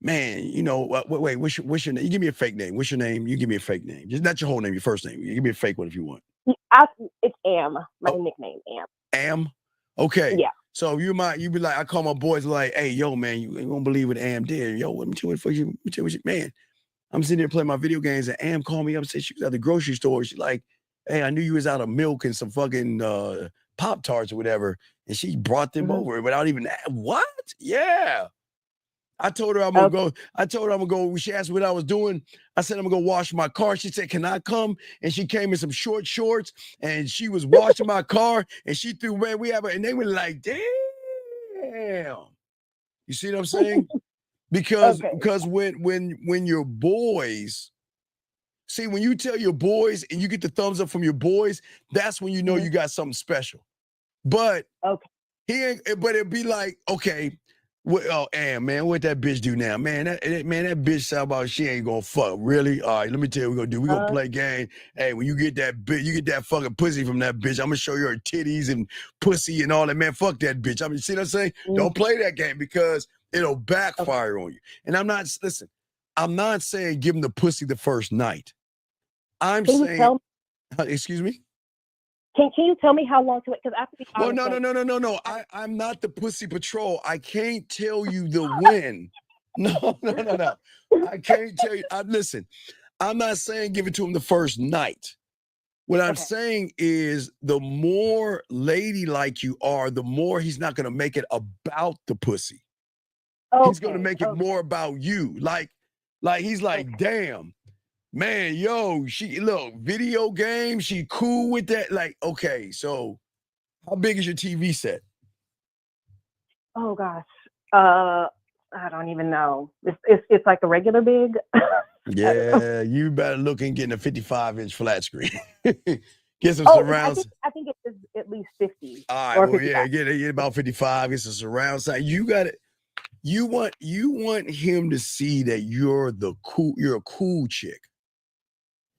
man? You know wait, what's your name? You give me a fake name. What's your name? You give me a fake name. Just not your whole name, your first name. You give me a fake one if you want. It's Am. My nickname, Am. Am? Okay. Yeah. So you be like, I call my boys like, hey, yo, man, you ain't gonna believe what Am did. Yo, let me tell you what you, man. I'm sitting there playing my video games and Am called me up and said she was at the grocery store. She's like, hey, I knew you was out of milk and some fucking Pop-Tarts or whatever. And she brought them over without even what? Yeah. I told her I'm gonna go. She asked me what I was doing. I said I'm gonna go wash my car. She said, can I come? And she came in some short shorts and she was washing my car and she threw, man, and they were like, damn. You see what I'm saying? Because when your boys, see, when you tell your boys and you get the thumbs up from your boys, that's when you know you got something special. But but it'd be like, okay, man, what that bitch do now? Man, that bitch sound about she ain't gonna fuck. Really? All right, let me tell you what we're gonna do. We're gonna play game. Hey, when you get that bitch, you get that fucking pussy from that bitch. I'm gonna show you her titties and pussy and all that. Man, fuck that bitch. I mean, see what I'm saying? Don't play that game because it'll backfire on you. And I'm not saying give him the pussy the first night. I'm saying, excuse me? Can you tell me how long to wait? Because I have to be honest. Well, no. I'm not the pussy patrol. I can't tell you the when. No. I can't tell you. Listen, I'm not saying give it to him the first night. What I'm saying is the more ladylike you are, the more he's not going to make it about the pussy. He's going to make it more about you. Like he's like, damn. Man, yo, video game, she cool with that. Like, okay, so how big is your TV set? Oh gosh. I don't even know. It's like a regular big. Yeah, you better look and get a 55-inch flat screen. Get some surrounds. I think it is at least 50. All right, well, 55. Yeah, get about 55. Get some surround sound. You got it. You want him to see that you're a cool chick.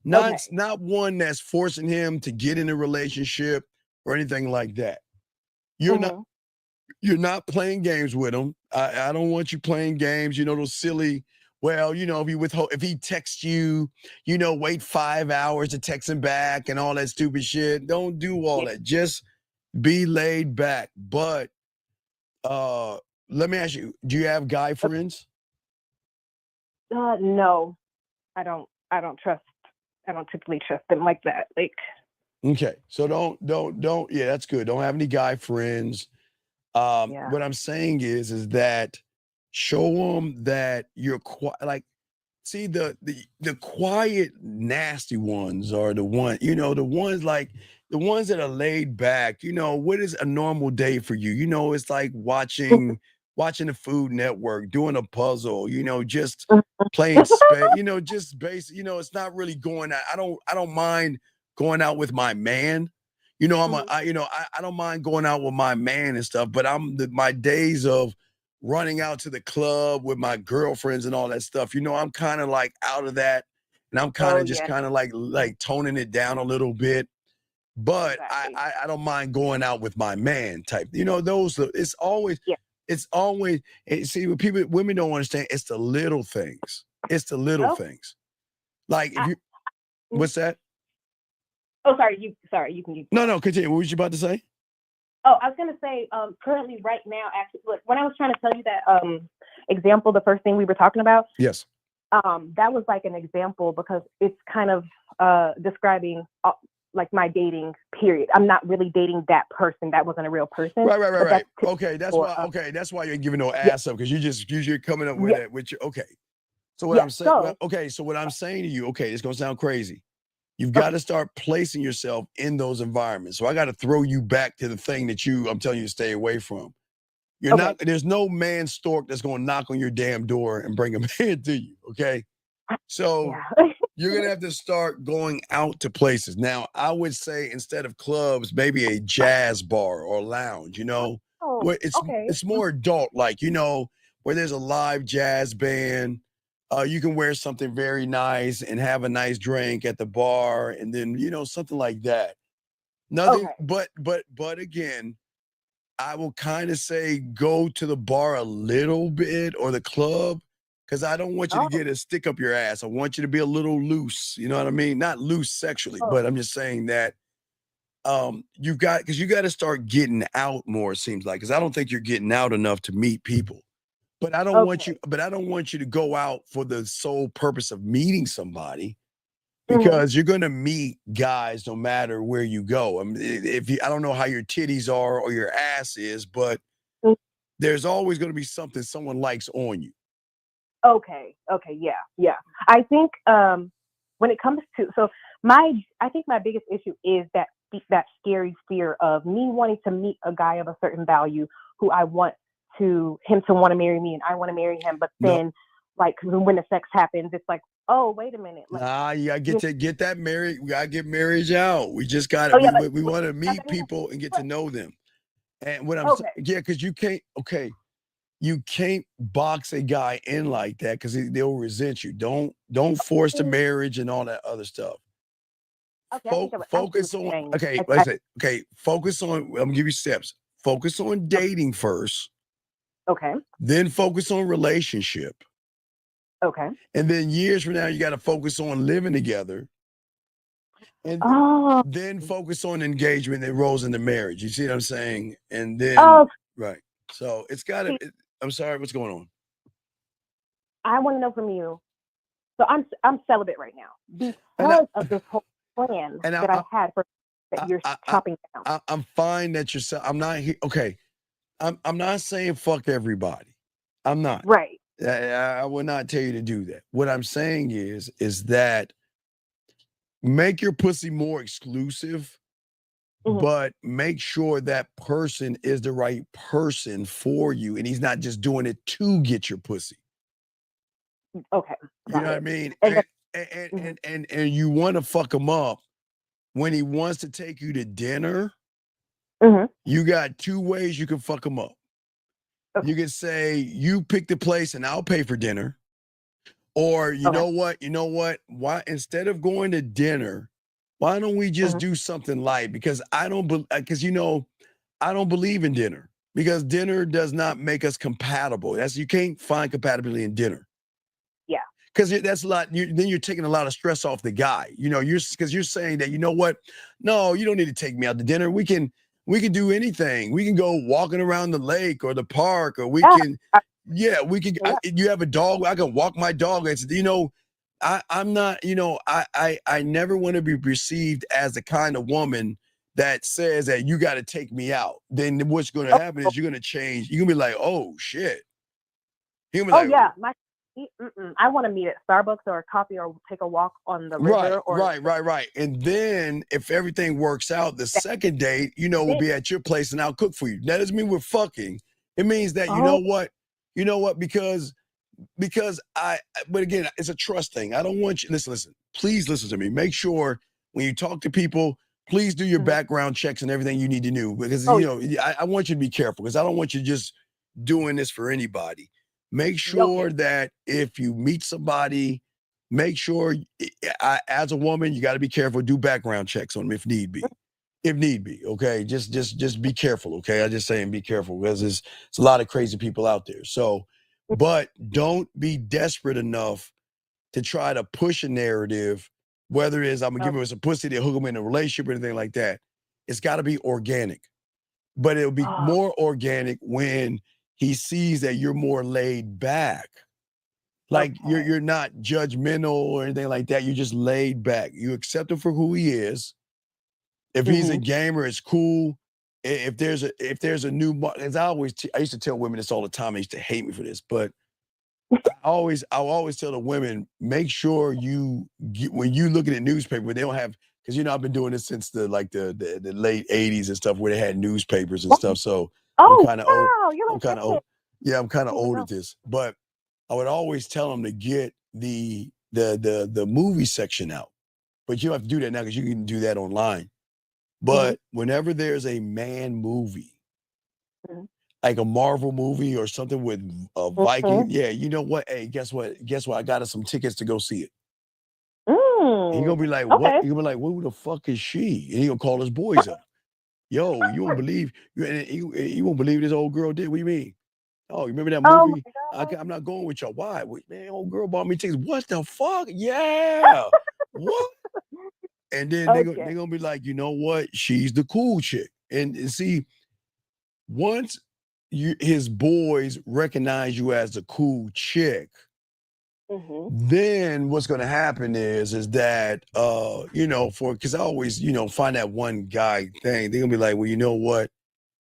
Not one that's forcing him to get in a relationship or anything like that. You're not playing games with him. I don't want you playing games, those silly, well, if he texts you, wait 5 hours to text him back and all that stupid shit. Don't do all that. Just be laid back. But Let me ask you, do you have guy friends? No, I don't trust. I don't typically trust them like that. Like, okay, so don't. Yeah, that's good. Don't have any guy friends. What I'm saying is that show them that you're like. See the quiet nasty ones are the one, the ones like the ones that are laid back. What is a normal day for you? It's like watching the Food Network, doing a puzzle, just playing space, just basic, it's not really going out. I don't mind going out with my man. I don't mind going out with my man and stuff, but my days of running out to the club with my girlfriends and all that stuff, I'm kind of like out of that, and I'm kind of just kind of like toning it down a little bit. But I don't mind going out with my man type. Those it's always see what women don't understand. It's the little things. It's the little things. Like if you what's that? Oh, sorry, you can use. No, continue. What was you about to say? Oh, I was gonna say, currently, right now, actually, look, when I was trying to tell you that example, the first thing we were talking about, yes, that was like an example because it's kind of describing like my dating period. I'm not really dating that person. That wasn't a real person. Right. Okay, that's why. Okay, that's why you're giving no ass up because you're coming up with it. With your okay. So what I'm saying. So what I'm saying to you. Okay, it's gonna sound crazy. You've got to start placing yourself in those environments. So I got to throw you back to the thing that I'm telling you to stay away from. You're not, there's no man stork that's going to knock on your damn door and bring a man to you. Okay. So you're going to have to start going out to places. Now, I would say instead of clubs, maybe a jazz bar or lounge, where it's more adult, like, where there's a live jazz band. You can wear something very nice and have a nice drink at the bar, and then something like that. Nothing, but again, I will kind of say go to the bar a little bit or the club, because I don't want you to get a stick up your ass. I want you to be a little loose. You know what I mean? Not loose sexually, but I'm just saying that you got to start getting out more. It seems like, because I don't think you're getting out enough to meet people. But I don't want you. But I don't want you to go out for the sole purpose of meeting somebody, because you're going to meet guys no matter where you go. I mean, I don't know how your titties are or your ass is, but there's always going to be something someone likes on you. Okay. Yeah. I think when it comes to I think my biggest issue is that scary fear of me wanting to meet a guy of a certain value who I want him to want to marry me and I want to marry him, but then like when the sex happens, it's like, oh, wait a minute. Like, you gotta get that married. We gotta get marriage out. We just got it. We want to meet people and get to know them. And what I'm saying, because you can't box a guy in like that, because they'll resent you. Don't force the marriage and all that other stuff. Focus on focus on. I'm gonna give you steps. Focus on dating first. Okay. Then focus on relationship. Okay. And then years from now, you got to focus on living together. And then focus on engagement that rolls into marriage. You see what I'm saying? And then, right. So it's got to, I'm sorry, what's going on? I want to know from you. So I'm celibate right now because of this whole plan that I had for that you're chopping down. I'm fine that I'm not here. Okay. I'm not saying fuck everybody. I'm not. Right. I will not tell you to do that. What I'm saying is that make your pussy more exclusive, but make sure that person is the right person for you, and he's not just doing it to get your pussy. Okay. You know what I mean? And you want to fuck him up when he wants to take you to dinner. You got two ways you can fuck him up. You can say, you pick the place and I'll pay for dinner. Or you know what? Why, instead of going to dinner, why don't we just do something light? Because I don't believe in dinner, because dinner does not make us compatible. You can't find compatibility in dinner. Yeah. Because that's a lot. Then you're taking a lot of stress off the guy. Because you're saying that, you know what? No, you don't need to take me out to dinner. We can We can do anything. We can go walking around the lake or the park, or we can, we can. You have a dog. I can walk my dog. It's, I'm not. I never want to be perceived as the kind of woman that says that you got to take me out. Then what's going to happen is you're going to change. You're going to be like, oh shit. You're going to be like, I want to meet at Starbucks or a coffee or take a walk on the river. Right. And then if everything works out, the second date, will be at your place and I'll cook for you. That doesn't mean we're fucking. It means that you know what, because but again, it's a trust thing. I don't want you, listen, please listen to me. Make sure when you talk to people, please do your background checks and everything you need to do, because I want you to be careful, because I don't want you just doing this for anybody. Make sure that if you meet somebody, make sure as a woman, you got to be careful. Do background checks on them if need be. Okay, just be careful. Okay, I just saying be careful, because it's a lot of crazy people out there. So, but don't be desperate enough to try to push a narrative. Whether it is I'm gonna give him some pussy to hook him in a relationship or anything like that, it's got to be organic. But it'll be more organic when he sees that you're more laid back. Like you're not judgmental or anything like that. You're just laid back. You accept him for who he is. If he's a gamer, it's cool. If there's a new, as I used to tell women this all the time. They used to hate me for this, but I always tell the women, make sure when you look at the newspaper, they don't have, because I've been doing this since the late 80s and stuff, where they had newspapers and stuff. So I'm kind of old. I'm kind of old. Yeah, I'm kind of old at this. But I would always tell them to get the movie section out. But you don't have to do that now, because you can do that online. But whenever there's a man movie, like a Marvel movie or something with a Viking, you know what? Hey, guess what? I got us some tickets to go see it. He's gonna be like, what? He's gonna be like, who the fuck is she? And he gonna call his boys up. Yo, you won't believe you won't believe this old girl did. What do you mean? Oh, you remember that movie? I'm not going with y'all. Why? Man, old girl bought me tickets. What the fuck? Yeah. What? And then they're gonna be like, you know what? She's the cool chick. And see, once his boys recognize you as the cool chick, then what's gonna happen is that because I always, find that one guy thing, they're gonna be like, well, you know what,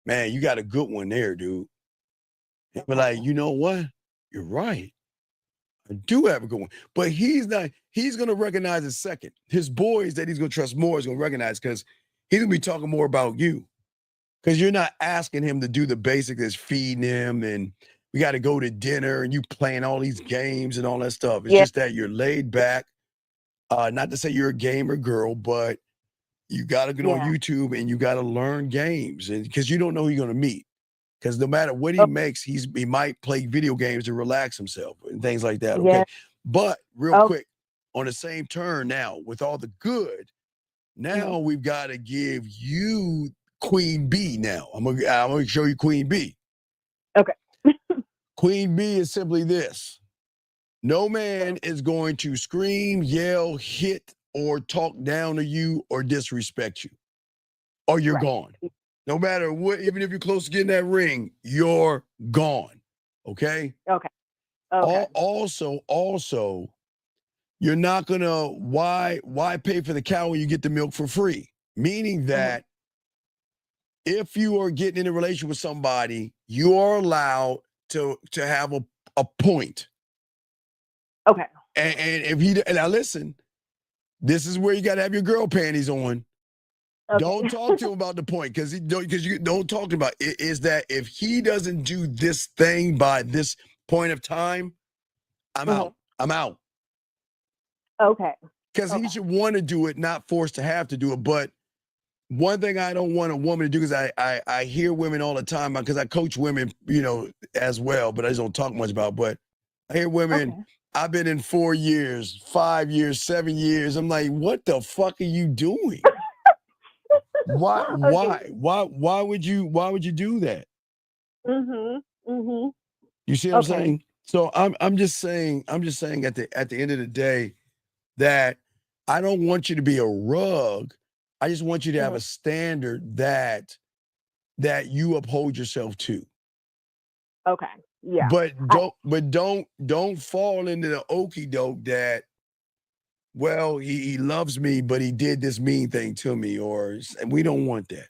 man, you got a good one there, dude. They'll be like, you know what? You're right. I do have a good one. But he's gonna recognize it second. His boys that he's gonna trust more is gonna recognize, because he's gonna be talking more about you. Because you're not asking him to do the basic that's feeding him and we got to go to dinner and you playing all these games and all that stuff. It's just that you're laid back. Not to say you're a gamer girl, but you got to get on YouTube and you got to learn games, and because you don't know who you're going to meet. Because no matter what he makes, he might play video games to relax himself and things like that. Okay. But real quick, on the same turn now, with all the good, now we've got to give you Queen B now. I'm gonna show you Queen B. Okay. Queen B is simply this. No man is going to scream, yell, hit, or talk down to you or disrespect you. Or you're gone. No matter what, even if you're close to getting that ring, you're gone. Okay? Okay. Also, you're not gonna why pay for the cow when you get the milk for free? Meaning that if you are getting in a relationship with somebody, you are allowed to have a point. Okay. And if now listen, this is where you got to have your girl panties on. Okay. Don't talk to him about the point, because you don't talk about it. Is that if he doesn't do this thing by this point of time, I'm out. I'm out. Okay. Because he should want to do it, not forced to have to do it. But one thing I don't want a woman to do, because I hear women all the time, because I coach women, as well, but I just don't talk much about it. But I hear women, I've been in 4 years, 5 years, 7 years. I'm like, what the fuck are you doing? Why would you do that? You see what I'm saying? So I'm just saying at the end of the day that I don't want you to be a rug. I just want you to have a standard that that you uphold yourself to. Okay. Yeah. But don't fall into the okie doke that, well, he loves me, but he did this mean thing to me, and we don't want that.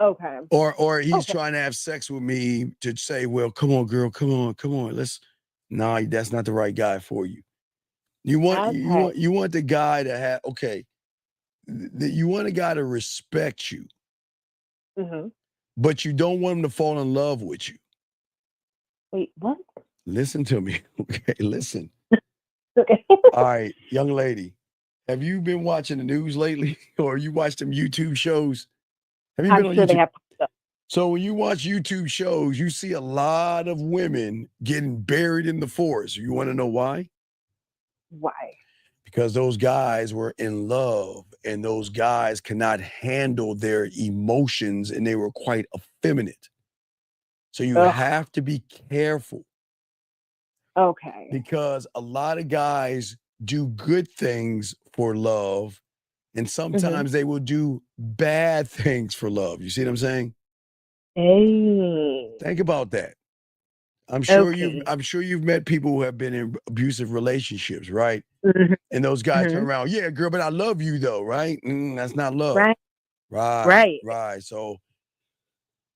Okay. Or he's trying to have sex with me to say, well, come on, girl, come on. No, that's not the right guy for you. You want the guy to have, you want a guy to respect you, but you don't want him to fall in love with you. Wait, what? Listen to me. Okay, listen. Okay. All right, young lady, have you been watching the news lately, or you watch them YouTube shows? Have you been on sure YouTube? They have. So when you watch YouTube shows, you see a lot of women getting buried in the forest. You want to know why? Why? Because those guys were in love, and those guys cannot handle their emotions, and they were quite effeminate. So you have to be careful. Okay. Because a lot of guys do good things for love, and sometimes they will do bad things for love. You see what I'm saying? Hey. Think about that. I'm sure you've met people who have been in abusive relationships, right? And those guys turn around, yeah, girl, but I love you though, right? That's not love. Right. So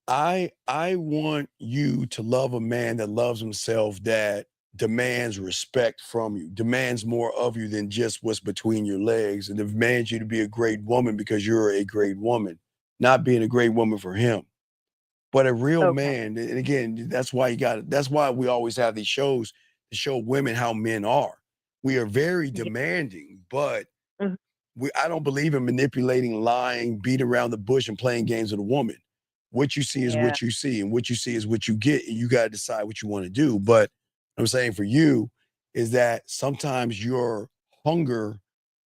I want you to love a man that loves himself, that demands respect from you, demands more of you than just what's between your legs, and demands you to be a great woman because you're a great woman, not being a great woman for him. But a real man, and again, that's why we always have these shows to show women how men are. We are very demanding, but I don't believe in manipulating, lying, beat around the bush, and playing games with a woman. What you see is what you see, and what you see is what you get, and you got to decide what you want to do. But I'm saying for you is that sometimes your hunger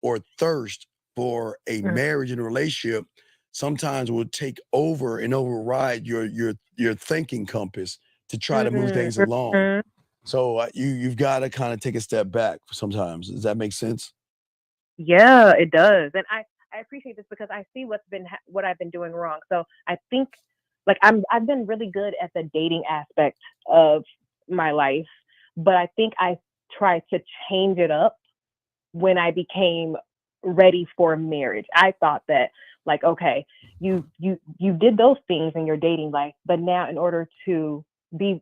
or thirst for a marriage and a relationship sometimes will take over and override your thinking compass to try to move things along. So you've got to kind of take a step back sometimes. Does that make sense? Yeah, it does. And I appreciate this because I see what I've been doing wrong. So I think I've been really good at the dating aspect of my life, but I think I tried to change it up when I became ready for marriage. I thought that okay, you did those things in your dating life, but now in order to be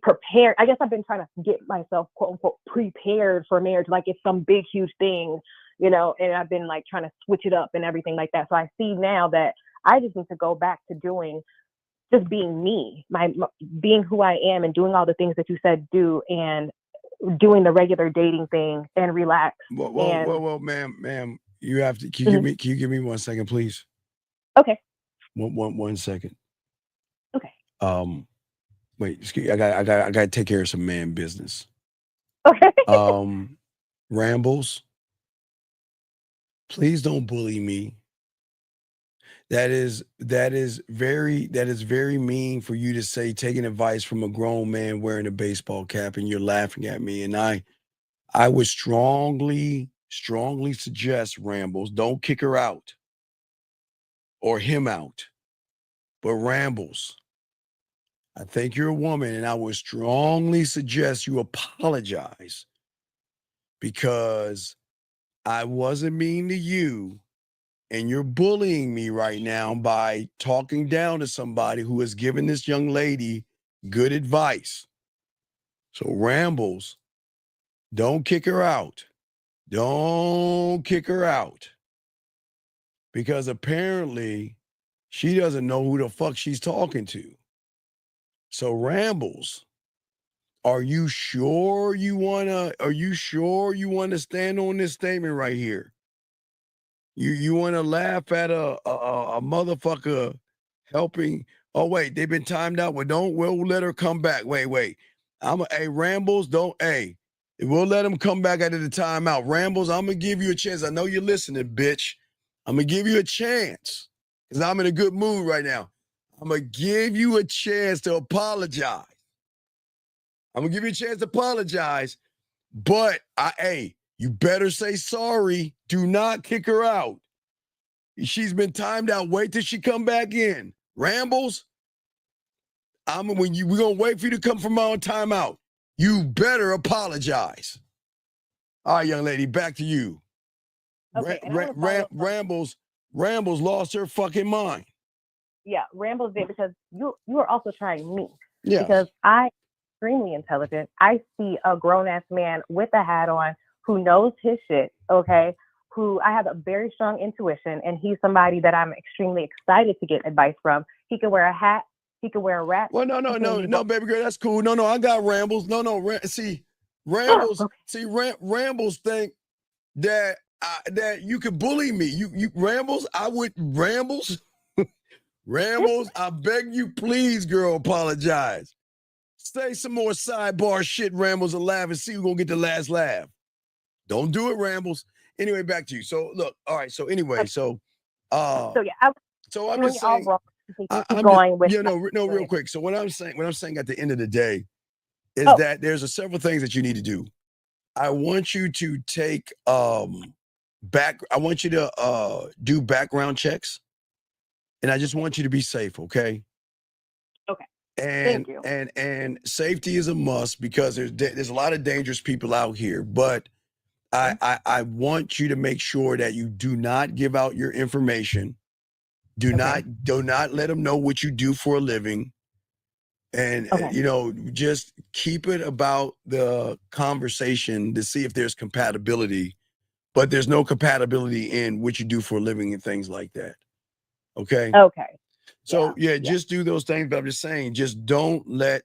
prepared, I guess I've been trying to get myself quote unquote prepared for marriage, like it's some big huge thing, and I've been trying to switch it up and everything like that. So I see now that I just need to go back to just being me, being who I am, and doing all the things that you said do, and doing the regular dating thing and relax. Well, ma'am, you have to. Can you give me 1 second, please? Okay. One second. Okay. Wait, excuse, I got to take care of some man business. Okay. Rambles, please don't bully me. That is very mean for you to say, taking advice from a grown man wearing a baseball cap, and you're laughing at me. And I would strongly suggest, Rambles, don't kick her out or him out. But Rambles, I think you're a woman, and I would strongly suggest you apologize, because I wasn't mean to you. And you're bullying me right now by talking down to somebody who has given this young lady good advice. So Rambles, don't kick her out. Don't kick her out. Because apparently she doesn't know who the fuck she's talking to. So Rambles, are you sure you wanna stand on this statement right here? You want to laugh at a motherfucker helping? Oh wait, they've been timed out. We'll let her come back. Wait. Rambles, we'll let him come back after the timeout. Rambles, I'm gonna give you a chance. I know you're listening, bitch. I'm gonna give you a chance because I'm in a good mood right now. I'm gonna give you a chance to apologize. But you better say sorry. Do not kick her out. She's been timed out. Wait till she come back in. Rambles, we're gonna wait for you to come from on timeout. You better apologize. All right, young lady, back to you. Okay, and I wanna follow Rambles lost her fucking mind. Yeah, Rambles did, because you are also trying me. Yeah. Because I'm extremely intelligent. I see a grown ass man with a hat on who knows his shit, okay? Who I have a very strong intuition, and he's somebody that I'm extremely excited to get advice from. He could wear a hat, he could wear a wrap. Well, no, baby girl, that's cool. No, I got Rambles. Rambles think that that you can bully me. You Rambles, Rambles, I beg you, please, girl, apologize. Say some more sidebar shit, Rambles, and laugh and see who's gonna get the last laugh. Don't do it, Rambles. Anyway, back to you. So look, all right. So anyway, so I'm just saying. Real quick. So what I'm saying at the end of the day is that there's several things that you need to do. I want you to take I want you to do background checks, and I just want you to be safe, okay? Okay. And Thank you. and safety is a must, because there's a lot of dangerous people out here, but I want you to make sure that you do not give out your information. Do not let them know what you do for a living. And just keep it about the conversation to see if there's compatibility, but there's no compatibility in what you do for a living and things like that. Okay. Okay. So just do those things. But I'm just saying, just don't let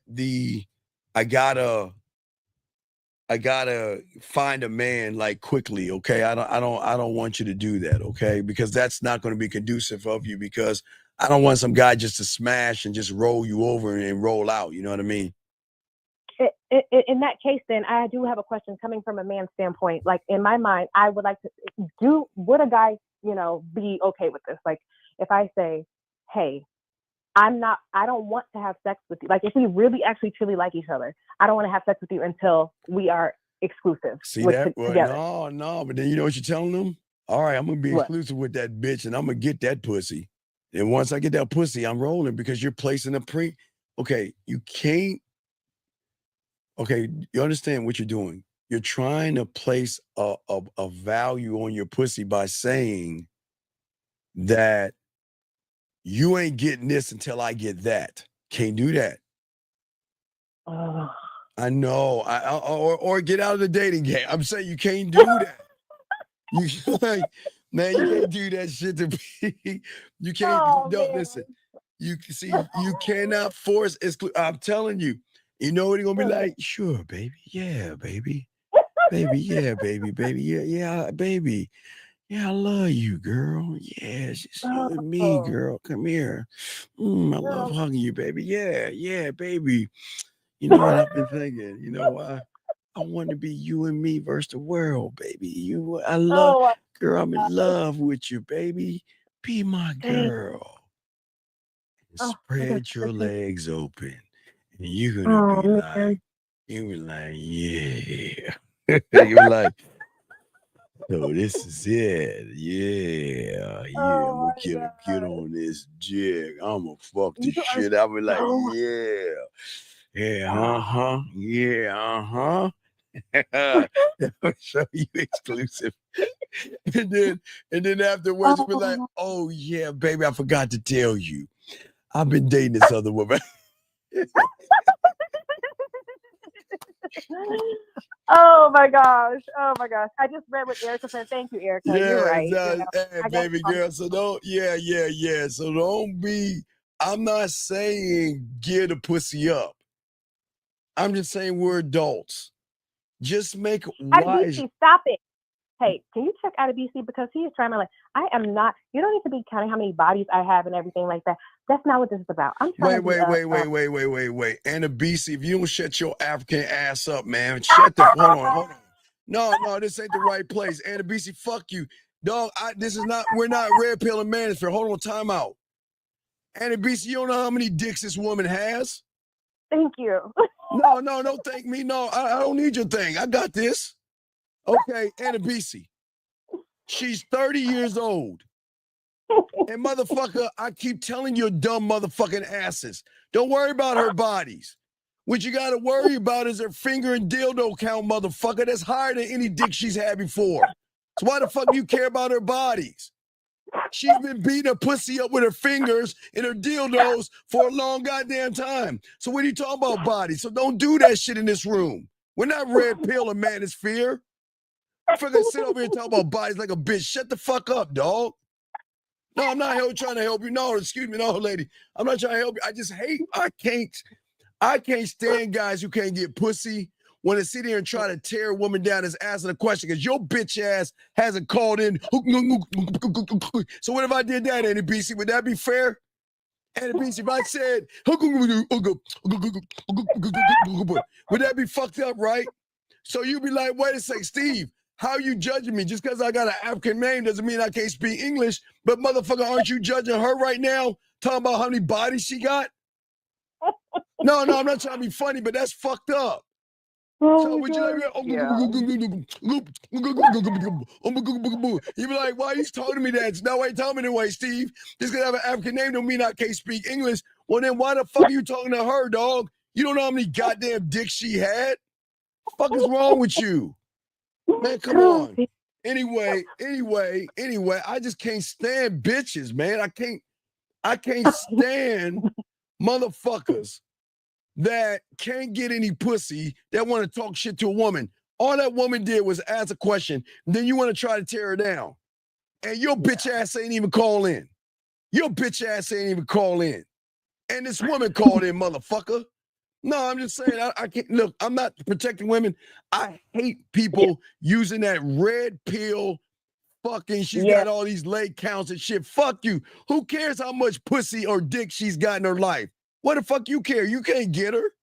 I gotta find a man like quickly. Okay. I don't want you to do that. Okay. Because that's not going to be conducive of you, because I don't want some guy just to smash and just roll you over and roll out. You know what I mean? In that case, then I do have a question coming from a man's standpoint. Like, in my mind, I would like to would a guy, be okay with this? Like, if I say, hey, I don't want to have sex with you. Like, if we really actually truly like each other, I don't want to have sex with you until we are exclusive. See that? Well, no, but then you know what you're telling them? All right, I'm going to be exclusive with that bitch, and I'm going to get that pussy. And once I get that pussy, I'm rolling, because you're placing okay, you can't. Okay, you understand what you're doing. You're trying to place a value on your pussy by saying that you ain't getting this until I get that. Can't do that. I know. Or get out of the dating game. I'm saying you can't do that. Man, you can't do that shit to me. You can't. Listen. You cannot force. I'm telling you. You know what he's gonna be like? Sure, baby. Yeah, baby. Baby, yeah, baby. Yeah, baby. Yeah, I love you, girl. Yeah, it's just you and me, girl. Come here. I love hugging you, baby. Yeah, baby. You know what I've been thinking? I want to be you and me versus the world, baby. Girl, I'm in love with you, baby. Be my girl. Spread your legs open. And you're gonna be like, yeah. You're like, so this is it. Yeah. I'm gonna get on this jig. I'm gonna fuck this shit. I'll be like, yeah, I'll show you exclusive. and then afterwards, we're like, oh yeah, baby, I forgot to tell you. I've been dating this other woman. Oh my gosh. I just read what Erica said. Thank you, Erica. You're right. Hey, baby girl. So don't, So don't be, I'm not saying get a pussy up. I'm just saying we're adults. Just make wise. Stop it. Hey, can you check out of BC? Because he is trying to I am not, you don't need to be counting how many bodies I have and everything like that. That's not what this is about. I'm trying wait. Anna BC, if you don't shut your African ass up, man, hold on. No, this ain't the right place. Anna BC, fuck you. Dog, we're not red pill and manosphere. Hold on, time out. Anna BC, you don't know how many dicks this woman has? Thank you. No, don't thank me. No, I don't need your thing. I got this. Okay, Anna BC. She's 30 years old. And motherfucker, I keep telling you dumb motherfucking asses. Don't worry about her bodies. What you gotta worry about is her finger and dildo count, motherfucker. That's higher than any dick she's had before. So why the fuck do you care about her bodies? She's been beating her pussy up with her fingers and her dildos for a long goddamn time. So what are you talking about bodies? So don't do that shit in this room. We're not red pill and manosphere. Fucking sit over here and talk about bodies like a bitch. Shut the fuck up, dog. No, I'm not trying to help you. No, excuse me, no, lady. I'm not trying to help you. I just hate, I can't stand guys who can't get pussy when they sit here and try to tear a woman down as asking a question because your bitch ass hasn't called in. So what if I did that, Annie BC? Would that be fair? Annie BC, if I said, would that be fucked up, right? So you'd be like, wait a second, Steve, how are you judging me? Just because I got an African name doesn't mean I can't speak English. But motherfucker, aren't you judging her right now? Talking about how many bodies she got? No, I'm not trying to be funny, but that's fucked up. So would you like, you be like, why are you talking to me that? No, wait, tell me anyway, Steve. Just because I have an African name don't mean I can't speak English. Well, then why the fuck are you talking to her, dog? You don't know how many goddamn dicks she had? What the fuck is wrong with you? Man, come on. Anyway, I just can't stand bitches, man. I can't stand motherfuckers that can't get any pussy that want to talk shit to a woman. All that woman did was ask a question, and then you want to try to tear her down. And your bitch ass ain't even call in. Your bitch ass ain't even call in. And this woman called in, motherfucker. No, I'm just saying, I can't, look, I'm not protecting women. I hate people using that red pill fucking, she's got all these leg counts and shit. Fuck you. Who cares how much pussy or dick she's got in her life? What the fuck you care? You can't get her.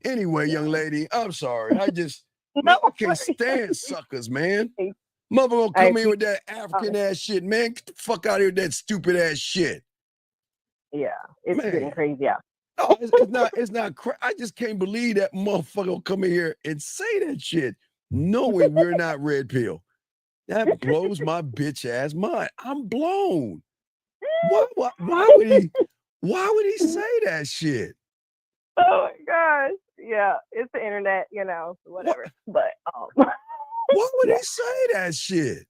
Anyway, young lady, I'm sorry. I can't stand suckers, man. Mother gonna come in with that African ass shit, man. Get the fuck out of here with that stupid ass shit. Yeah, it's getting crazy out. No, it's not I just can't believe that motherfucker will come in here and say that shit, knowing we're not red pill. That blows my bitch ass mind. I'm blown. Why would he say that shit? Oh my gosh. Yeah, it's the internet, whatever. But why would he say that shit?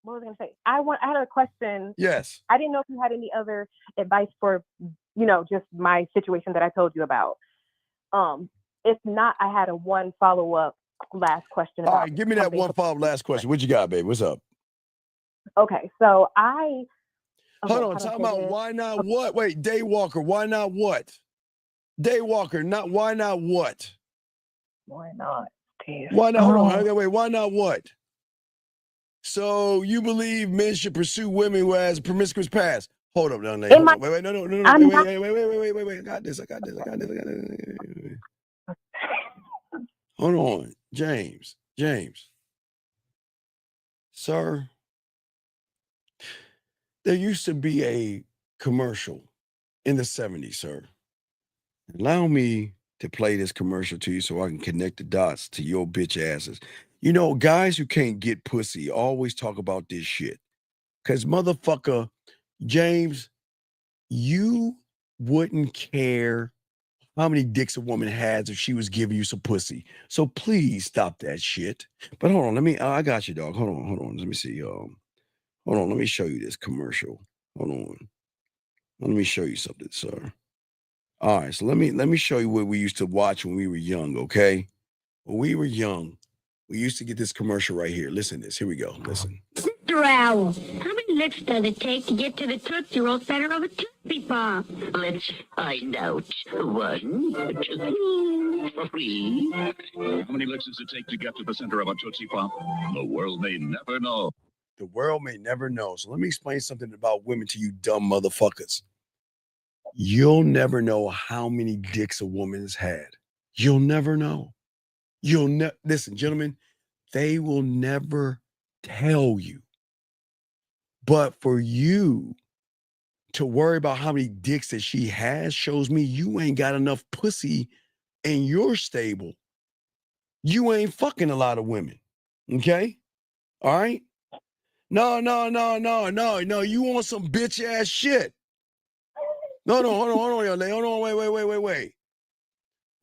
What was I gonna say? I had a question. Yes. I didn't know if you had any other advice for, just my situation that I told you about. If not, I had a one follow-up last question. All right, give me that one follow-up last question. What you got, babe? What's up? Okay, so hold on, talking about why not what? Wait, Daywalker, why not what? Daywalker, not why not what? Why not, Steve? Why not? Hold on, wait, why not what? So you believe men should pursue women who has a promiscuous past? Hold up, young lady. Wait, wait. I got this. Hold on, James. Sir, there used to be a commercial in the 70s, sir. Allow me to play this commercial to you so I can connect the dots to your bitch asses. Guys who can't get pussy always talk about this shit. Because motherfucker, James, you wouldn't care how many dicks a woman has if she was giving you some pussy. So please stop that shit. But hold on, I got you, dog. Hold on. Let me see. Hold on, let me show you this commercial. Hold on. Let me show you something, sir. All right, so let me show you what we used to watch when we were young, okay? When we were young, we used to get this commercial right here. Listen to this. Here we go. Listen. How many licks does it take to get to the Tootsie Roll center of a Tootsie Pop? Let's find out. 1, 2, 3. How many licks does it take to get to the center of a Tootsie Pop? The world may never know. The world may never know. So let me explain something about women to you dumb motherfuckers. You'll never know how many dicks a woman has had. You'll never know. Listen, gentlemen, they will never tell you. But for you to worry about how many dicks that she has shows me you ain't got enough pussy in your stable. You ain't fucking a lot of women. Okay? All right? No. You want some bitch ass shit. No, hold on, young lady. Hold on, wait.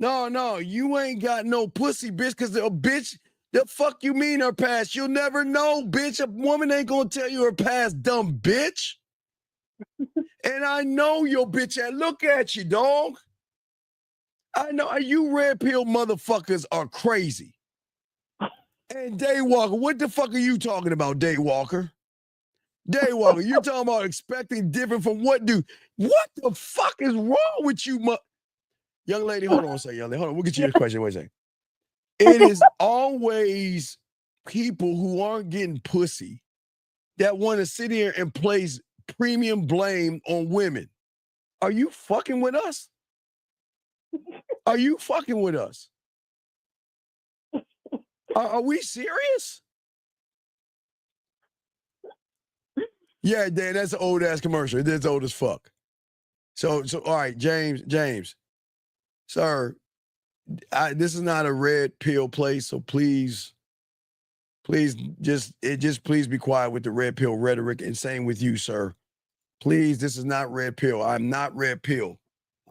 No, you ain't got no pussy, bitch, because the bitch, the fuck you mean her past? You'll never know, bitch. A woman ain't gonna tell you her past, dumb bitch. And I know your bitch ass. Look at you, dog. I know you red pill motherfuckers are crazy. And Daywalker, what the fuck are you talking about, Daywalker? Daywalker, you're talking about expecting different from what the fuck is wrong with you, young lady? Hold on a second, young lady. Hold on, we'll get to your question. Wait a second. It is always people who aren't getting pussy that want to sit here and place premium blame on women. Are you fucking with us? Are you fucking with us? Are we serious? Yeah, Dan, that's an old ass commercial. It's old as fuck. So all right, James, sir, this is not a red pill place, so please just please be quiet with the red pill rhetoric, and same with you, sir. Please, this is not red pill. I'm not red pill.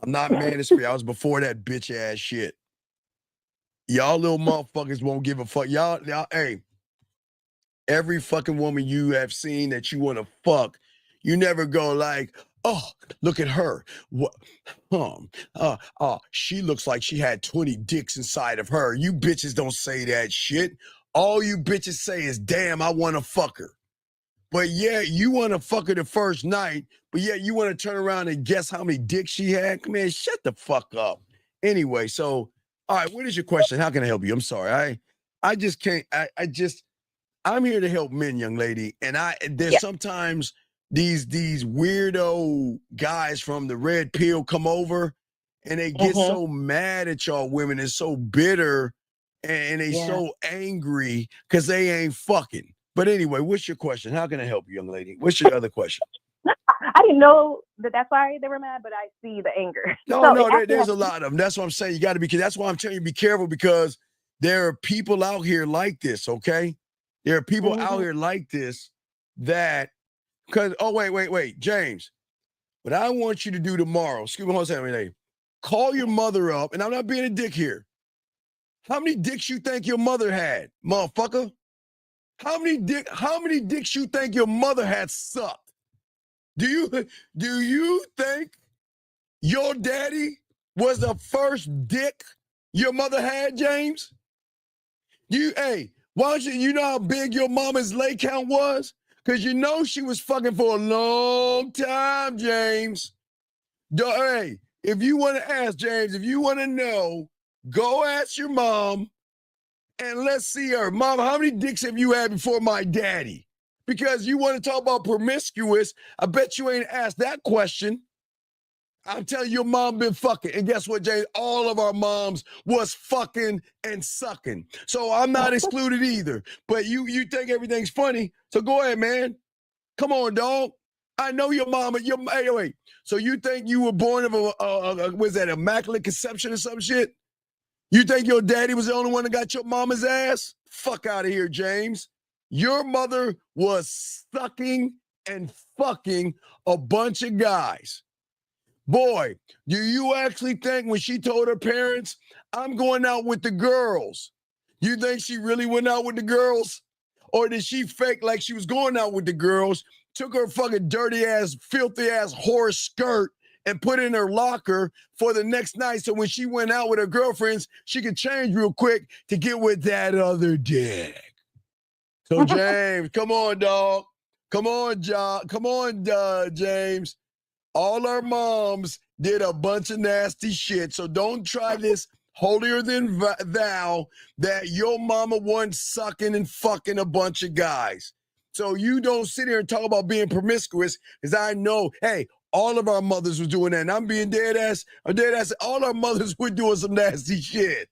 I'm not manosphere. I was before that bitch ass shit. Y'all little motherfuckers won't give a fuck. Y'all, hey, every fucking woman you have seen that you want to fuck, you never go like, oh, look at her. What? She looks like she had 20 dicks inside of her. You bitches don't say that shit. All you bitches say is, damn, I want to fuck her. But yeah, you want to fuck her the first night, but yeah, you want to turn around and guess how many dicks she had? Man, shut the fuck up. Anyway, so, all right, what is your question? How can I help you? I'm sorry. I just can't, I'm here to help men, young lady. And there's sometimes these weirdo guys from the red pill come over and they get so mad at y'all women and so bitter and they so angry because they ain't fucking. But anyway, what's your question? How can I help you, young lady? What's your other question? I didn't know that's why they were mad, but I see the anger. There's a lot of them. That's what I'm saying. You got to be. That's why I'm telling you be careful, because there are people out here like this. Okay, there are people out here like this that because wait, James. What I want you to do tomorrow, excuse me, hold on a second, call your mother up, and I'm not being a dick here. How many dicks you think your mother had, motherfucker? How many dicks you think your mother had sucked? Do you think your daddy was the first dick your mother had, James? Why don't you know how big your mama's lay count was? Because you know she was fucking for a long time, James. Hey, if you want to ask, James, if you want to know, go ask your mom and let's see her. Mom, how many dicks have you had before my daddy? Because you want to talk about promiscuous, I bet you ain't asked that question. I'm telling you, your mom been fucking. And guess what, James? All of our moms was fucking and sucking. So I'm not excluded either. But you think everything's funny. So go ahead, man. Come on, dog. I know your mama. Wait. So you think you were born of was that immaculate conception or some shit? You think your daddy was the only one that got your mama's ass? Fuck out of here, James. Your mother was sucking and fucking a bunch of guys. Boy, do you actually think when she told her parents, I'm going out with the girls, you think she really went out with the girls? Or did she fake like she was going out with the girls, took her fucking dirty ass, filthy ass horse skirt and put it in her locker for the next night so when she went out with her girlfriends, she could change real quick to get with that other dick? So James, come on, dog. Come on, James. All our moms did a bunch of nasty shit. So don't try this holier than thou that your mama wasn't sucking and fucking a bunch of guys. So you don't sit here and talk about being promiscuous, because I know, hey, all of our mothers were doing that. And I'm being dead ass. All our mothers were doing some nasty shit.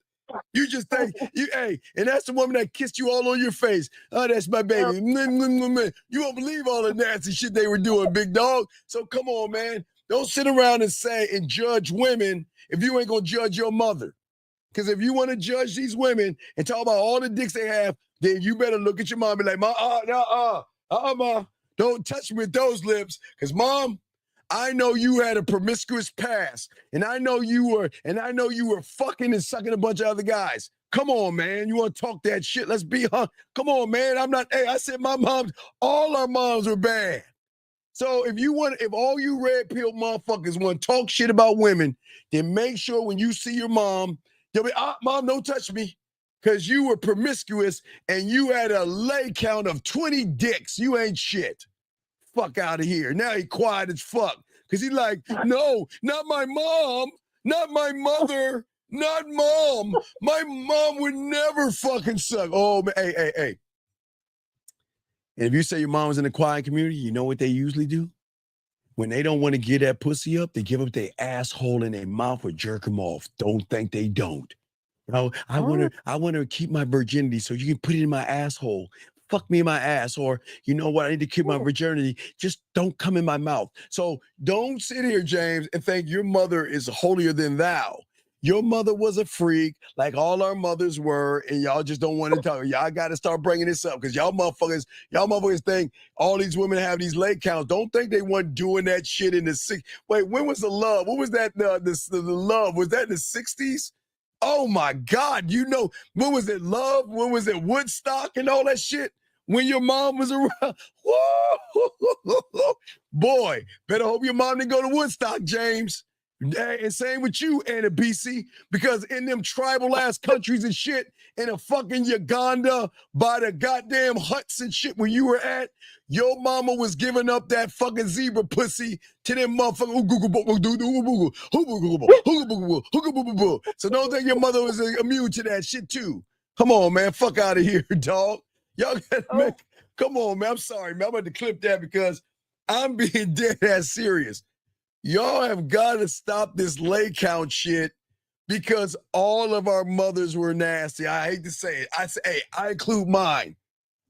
You just think, and that's the woman that kissed you all on your face. Oh, that's my baby. You won't believe all the nasty shit they were doing, big dog. So come on, man. Don't sit around and say and judge women if you ain't gonna judge your mother. Because if you want to judge these women and talk about all the dicks they have, then you better look at your mom and be like, Mom, don't touch me with those lips. Because Mom, I know you had a promiscuous past, and I know you were fucking and sucking a bunch of other guys. Come on, man. You want to talk that shit? Let's be Come on, man. I said all our moms were bad. So if all you red pill motherfuckers want to talk shit about women, then make sure when you see your mom, you'll be, Mom, don't touch me. Because you were promiscuous and you had a lay count of 20 dicks. You ain't shit. Fuck out of here. Now he quiet as fuck. Because he like, no, not my mom, not my mother, not mom. My mom would never fucking suck. Oh, hey. And if you say your mom was in the quiet community, you know what they usually do? When they don't want to get that pussy up, they give up their asshole in their mouth or jerk them off. Don't think they don't. I want to keep my virginity so you can put it in my asshole. Fuck me in my ass. Or, you know what, I need to keep my virginity. Just don't come in my mouth. So don't sit here, James, and think your mother is holier than thou. Your mother was a freak, like all our mothers were, and y'all just don't want to talk. Y'all got to start bringing this up because y'all motherfuckers think all these women have these leg counts. Don't think they weren't doing that shit in the 60s. Wait, when was the love? What was that? The love? Was that in the 60s? Oh my God, when was it love? When was it Woodstock and all that shit? When your mom was around? Boy, better hope your mom didn't go to Woodstock, James. And same with you, Anna BC, because in them tribal ass countries and shit, in a fucking Uganda by the goddamn huts and shit where you were at, your mama was giving up that fucking zebra pussy to them motherfuckers. So don't think your mother was immune to that shit too. Come on, man. Fuck out of here, dog. Y'all gotta come on, man. I'm sorry, man. I'm about to clip that because I'm being dead ass serious. Y'all have got to stop this lay count shit because all of our mothers were nasty. I hate to say it. I say, hey, I include mine.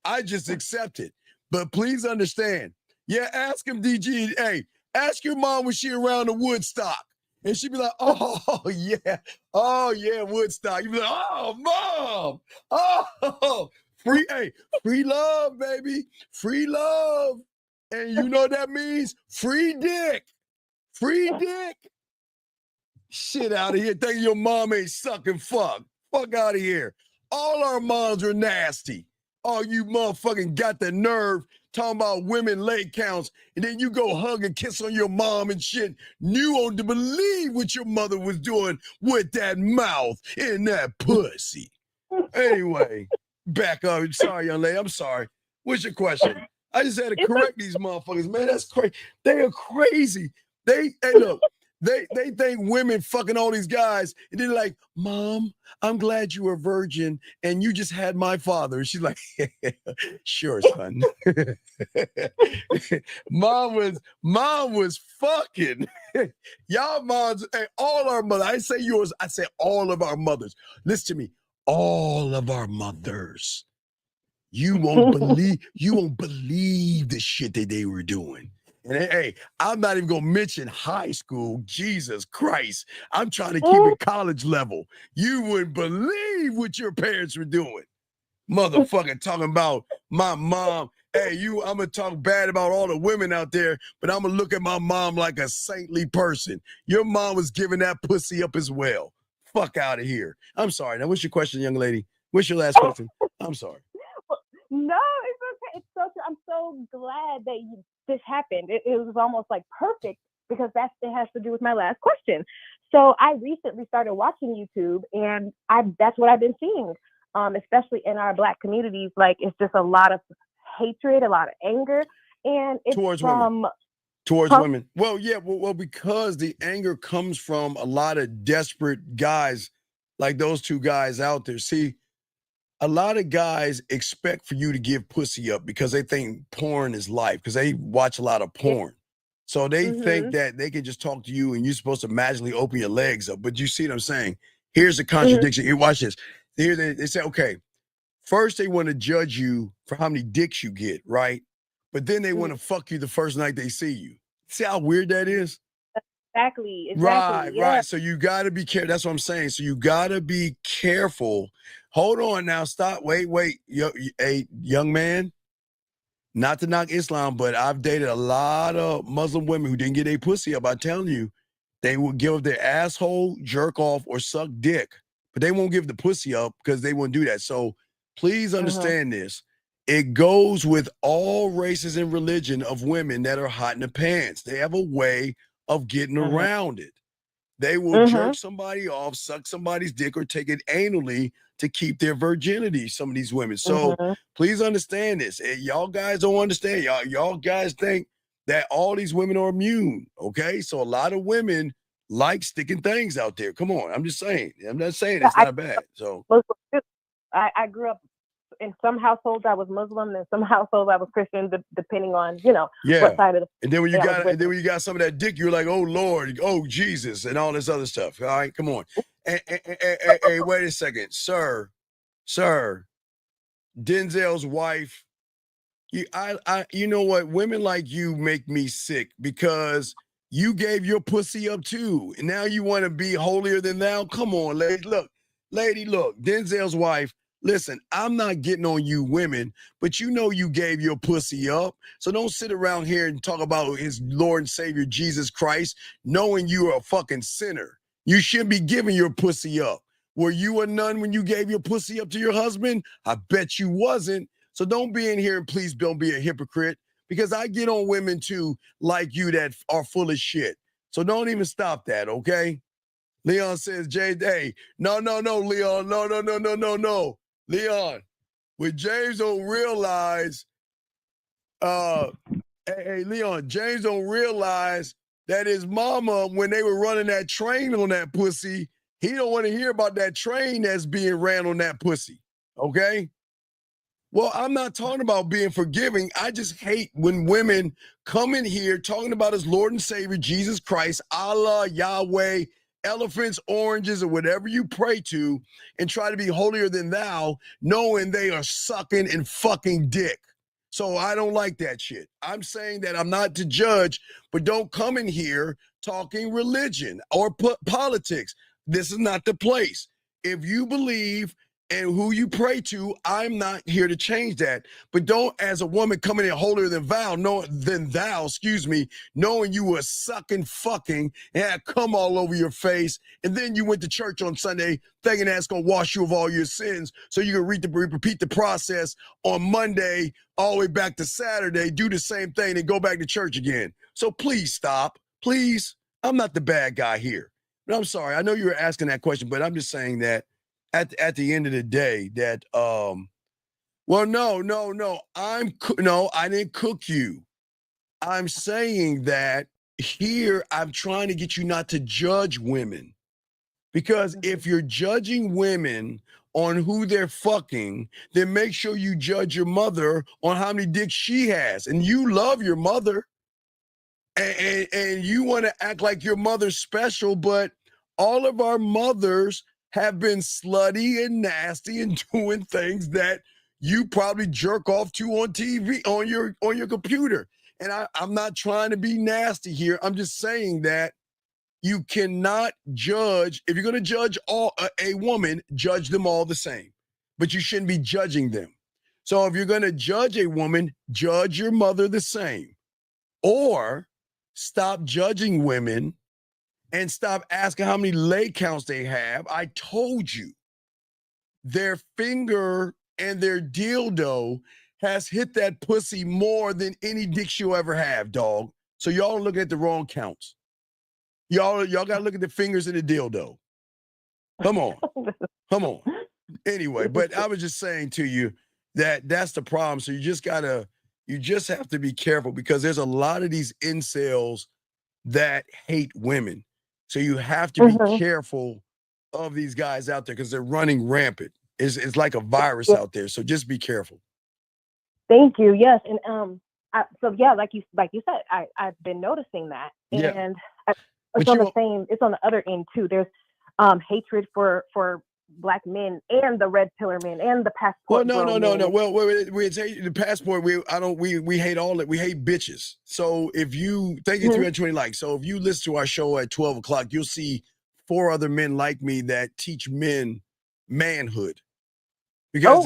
I just accept it. But please understand. Yeah, ask him, DG. Hey, ask your mom was she around the Woodstock? And she'd be like, oh, yeah, Woodstock. You'd be like, oh, Mom. Oh, free love, baby. Free love. And you know what that means? Free dick. Free dick. Shit out of here. Thinking your mom ain't sucking fuck. Fuck out of here. All our moms are nasty. All you motherfucking got the nerve talking about women leg counts, and then you go hug and kiss on your mom and shit. You won't believe what your mother was doing with that mouth and that pussy. Anyway, back up. Sorry, young lady. I'm sorry. What's your question? I just had to correct these motherfuckers, man. That's crazy. They are crazy. They think women fucking all these guys, and they're like, Mom, I'm glad you were a virgin and you just had my father. And she's like, sure, son. Mom was fucking. Y'all moms, all our mothers. I say yours, I say all of our mothers. Listen to me, all of our mothers. You won't believe the shit that they were doing. And hey, I'm not even gonna mention high school. Jesus Christ. I'm trying to keep it college level. You wouldn't believe what your parents were doing. Motherfucker talking about my mom. Hey, I'm gonna talk bad about all the women out there, but I'm gonna look at my mom like a saintly person. Your mom was giving that pussy up as well. Fuck out of here. I'm sorry. Now, what's your question, young lady? What's your last question? I'm sorry. No, it's okay. It's so I'm so glad that this happened. It was almost like perfect because it has to do with my last question. So I recently started watching YouTube, and that's what I've been seeing, especially in our Black communities. Like, it's just a lot of hatred, a lot of anger, and it's towards women. Well, yeah, well, because the anger comes from a lot of desperate guys like those two guys out there. See, a lot of guys expect for you to give pussy up because they think porn is life, because they watch a lot of porn. So they think that they can just talk to you and you're supposed to magically open your legs up. But you see what I'm saying? Here's the contradiction. Here, watch this. Here they say, okay, first they want to judge you for how many dicks you get, right? But then they want to fuck you the first night they see you. See how weird that is? Exactly. Right, Yeah. right. So you got to be careful. That's what I'm saying. So you got to be careful. Hold on now. Stop. Wait. Hey, young man, not to knock Islam, but I've dated a lot of Muslim women who didn't get a pussy up. I'm telling you, they will give their asshole, jerk off, or suck dick, but they won't give the pussy up because they won't do that. So please understand this. It goes with all races and religion of women that are hot in the pants. They have a way of getting around it. They will jerk somebody off, suck somebody's dick, or take it anally to keep their virginity, some of these women. So please understand this. Y'all guys don't understand. Y'all guys think that all these women are immune, okay? So a lot of women like sticking things out there. Come on, I'm just saying. I'm not saying it's not bad. So I grew up in some households I was Muslim, and in some households I was Christian, depending on what side of the. And then when you got some of that dick, you're like, oh Lord, oh Jesus, and all this other stuff. All right, come on. Hey, wait a second, sir, Denzel's wife. You know what? Women like you make me sick because you gave your pussy up too, and now you want to be holier than thou. Come on, lady. Look, Denzel's wife. Listen, I'm not getting on you women, but you know you gave your pussy up. So don't sit around here and talk about his Lord and Savior Jesus Christ, knowing you are a fucking sinner. You shouldn't be giving your pussy up. Were you a nun when you gave your pussy up to your husband? I bet you wasn't. So don't be in here and please don't be a hypocrite, because I get on women too like you that are full of shit. So don't even stop that, okay? Leon says, hey, no, Leon, no. Leon, what James don't realize, hey, Leon, James don't realize that his mama, when they were running that train on that pussy, he don't want to hear about that train that's being ran on that pussy, okay? Well, I'm not talking about being forgiving. I just hate when women come in here talking about his Lord and Savior, Jesus Christ, Allah, Yahweh, elephants, oranges, or whatever you pray to, and try to be holier than thou, knowing they are sucking and fucking dick. So I don't like that shit. I'm saying that I'm not to judge, but don't come in here talking religion or politics. This is not the place. If you believe and who you pray to, I'm not here to change that. But don't, as a woman, come in here holier than thou, knowing you were sucking, fucking, and had cum all over your face, and then you went to church on Sunday thinking that's gonna wash you of all your sins, so you can repeat the process on Monday all the way back to Saturday, do the same thing, and go back to church again. So please stop, please. I'm not the bad guy here. But I'm sorry. I know you were asking that question, but I'm just saying that at the end of the day, that no, I didn't cook you. I'm saying that here I'm trying to get you not to judge women, because if you're judging women on who they're fucking, then make sure you judge your mother on how many dicks she has. And you love your mother, and you want to act like your mother's special, but all of our mothers have been slutty and nasty and doing things that you probably jerk off to on TV, on your computer. And I'm not trying to be nasty here. I'm just saying that you cannot judge. If you're going to judge a woman, judge them all the same, but you shouldn't be judging them. So if you're going to judge a woman, judge your mother the same, or stop judging women and stop asking how many leg counts they have. I told you, their finger and their dildo has hit that pussy more than any dick you'll ever have, dog. So y'all are looking at the wrong counts. Y'all got to look at the fingers and the dildo. Come on. Anyway, but I was just saying to you that that's the problem. So you just have to be careful, because there's a lot of these incels that hate women. So you have to be careful of these guys out there, because they're running rampant. It's like a virus out there. So just be careful. Thank you. Yes, and like you said, I've been noticing that, and it's on the other end too. There's hatred for black men and the red pillar men and the passport. Well, no. men. Well, we say the passport. We hate all that. We hate bitches. So if you thank you 320 likes. So if you listen to our show at 12 o'clock, you'll see 4 other men like me that teach men manhood. Because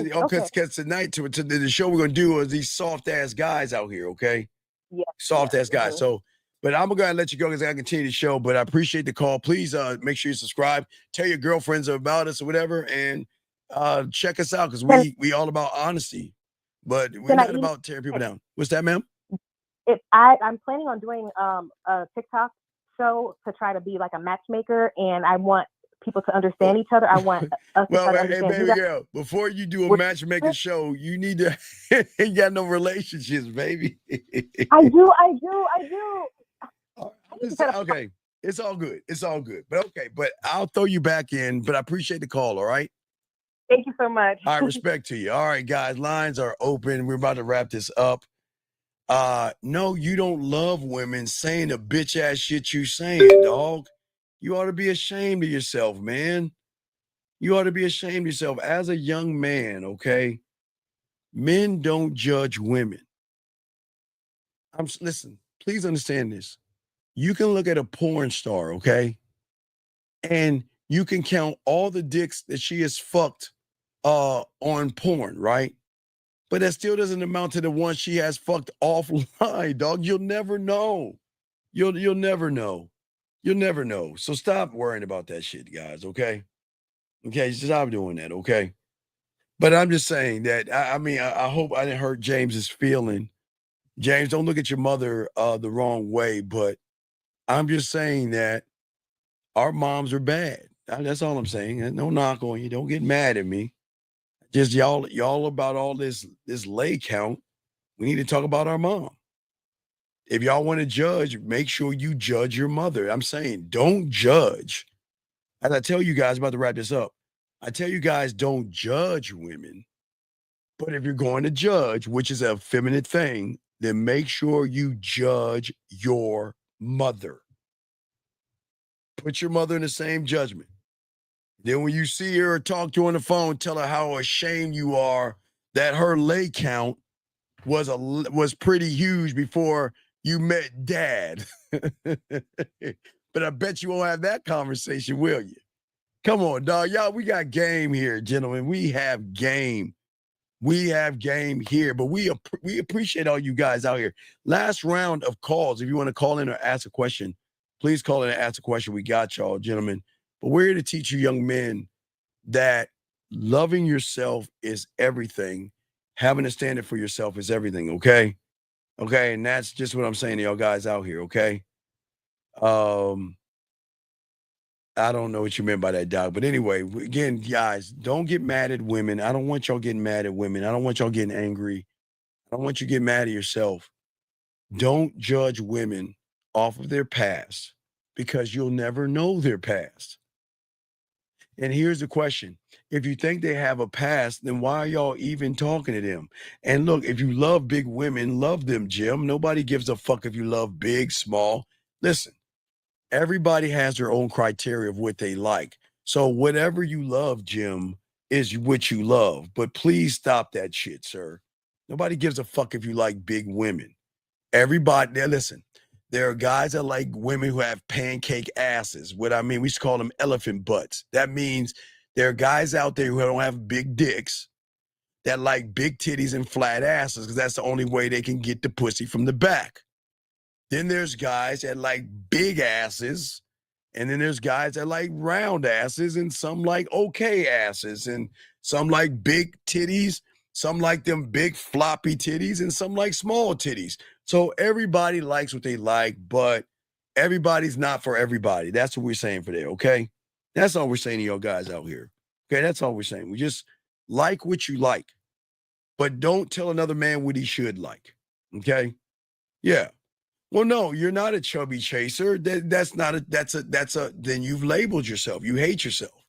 tonight to the show we're gonna do is these soft ass guys out here. Okay. Yeah. Soft ass guys. So. But I'm going to let you go because I continue the show. But I appreciate the call. Please make sure you subscribe. Tell your girlfriends about us or whatever. And check us out because we all about honesty. But we're not about tearing people down. What's that, ma'am? I'm planning on doing a TikTok show to try to be like a matchmaker. And I want people to understand each other. I want us to try to understand. Hey, baby girl, before you do a matchmaking show, you need to you got no relationships, baby. I do. Okay, it's all good. But I'll throw you back in. But I appreciate the call. All right. Thank you so much. All right, respect to you. All right, guys, lines are open. We're about to wrap this up. No, you don't love women saying the bitch ass shit you saying, dog. You ought to be ashamed of yourself, man. You ought to be ashamed of yourself as a young man. Okay, men don't judge women. Listen. Please understand this. You can look at a porn star, okay? And you can count all the dicks that she has fucked on porn, right? But that still doesn't amount to the one she has fucked offline, dog. You'll never know. You'll never know. You'll never know. So stop worrying about that shit, guys, okay? Okay, stop doing that, okay? But I'm just saying that, I hope I didn't hurt James's feeling. James, don't look at your mother the wrong way, but I'm just saying that our moms are bad. That's all I'm saying. No knock on you. Don't get mad at me. Just y'all about all this lay count. We need to talk about our mom. If y'all want to judge, make sure you judge your mother. I'm saying don't judge. As I tell you guys, about to wrap this up. I tell you guys, don't judge women. But if you're going to judge, which is a feminine thing, then make sure you judge your mother. Put your mother in the same judgment. Then when you see her or talk to her on the phone, tell her how ashamed you are that her lay count was pretty huge before you met dad. But I bet you won't have that conversation, will you? Come on, dog. Y'all, we got game here, gentlemen. We have game. We have game here, but we appreciate all you guys out here. Last round of calls. If you want to call in or ask a question, please call in and ask a question. We got y'all, gentlemen. But we're here to teach you young men that loving yourself is everything. Having a standard for yourself is everything, okay? Okay, and that's just what I'm saying to y'all guys out here, okay? I don't know what you meant by that, Doc. But anyway, again, guys, don't get mad at women. I don't want y'all getting mad at women. I don't want y'all getting angry. I don't want you to get mad at yourself. Don't judge women off of their past because you'll never know their past. And here's the question. If you think they have a past, then why are y'all even talking to them? And look, if you love big women, love them, Jim. Nobody gives a fuck if you love big, small. Listen, everybody has their own criteria of what they like. So whatever you love, Jim, is what you love. But please stop that shit, sir. Nobody gives a fuck if you like big women. Everybody, now listen, there are guys that like women who have pancake asses. What I mean, we used to call them elephant butts. That means there are guys out there who don't have big dicks that like big titties and flat asses because that's the only way they can get the pussy from the back. Then there's guys that like big asses, and then there's guys that like round asses, and some like okay asses, and some like big titties, some like them big floppy titties, and some like small titties. So everybody likes what they like, but everybody's not for everybody. That's what we're saying for there, okay? That's all we're saying to y'all guys out here. Okay, that's all we're saying. We just like what you like, but don't tell another man what he should like, okay? Yeah. Well, no, you're not a chubby chaser. Then you've labeled yourself. You hate yourself.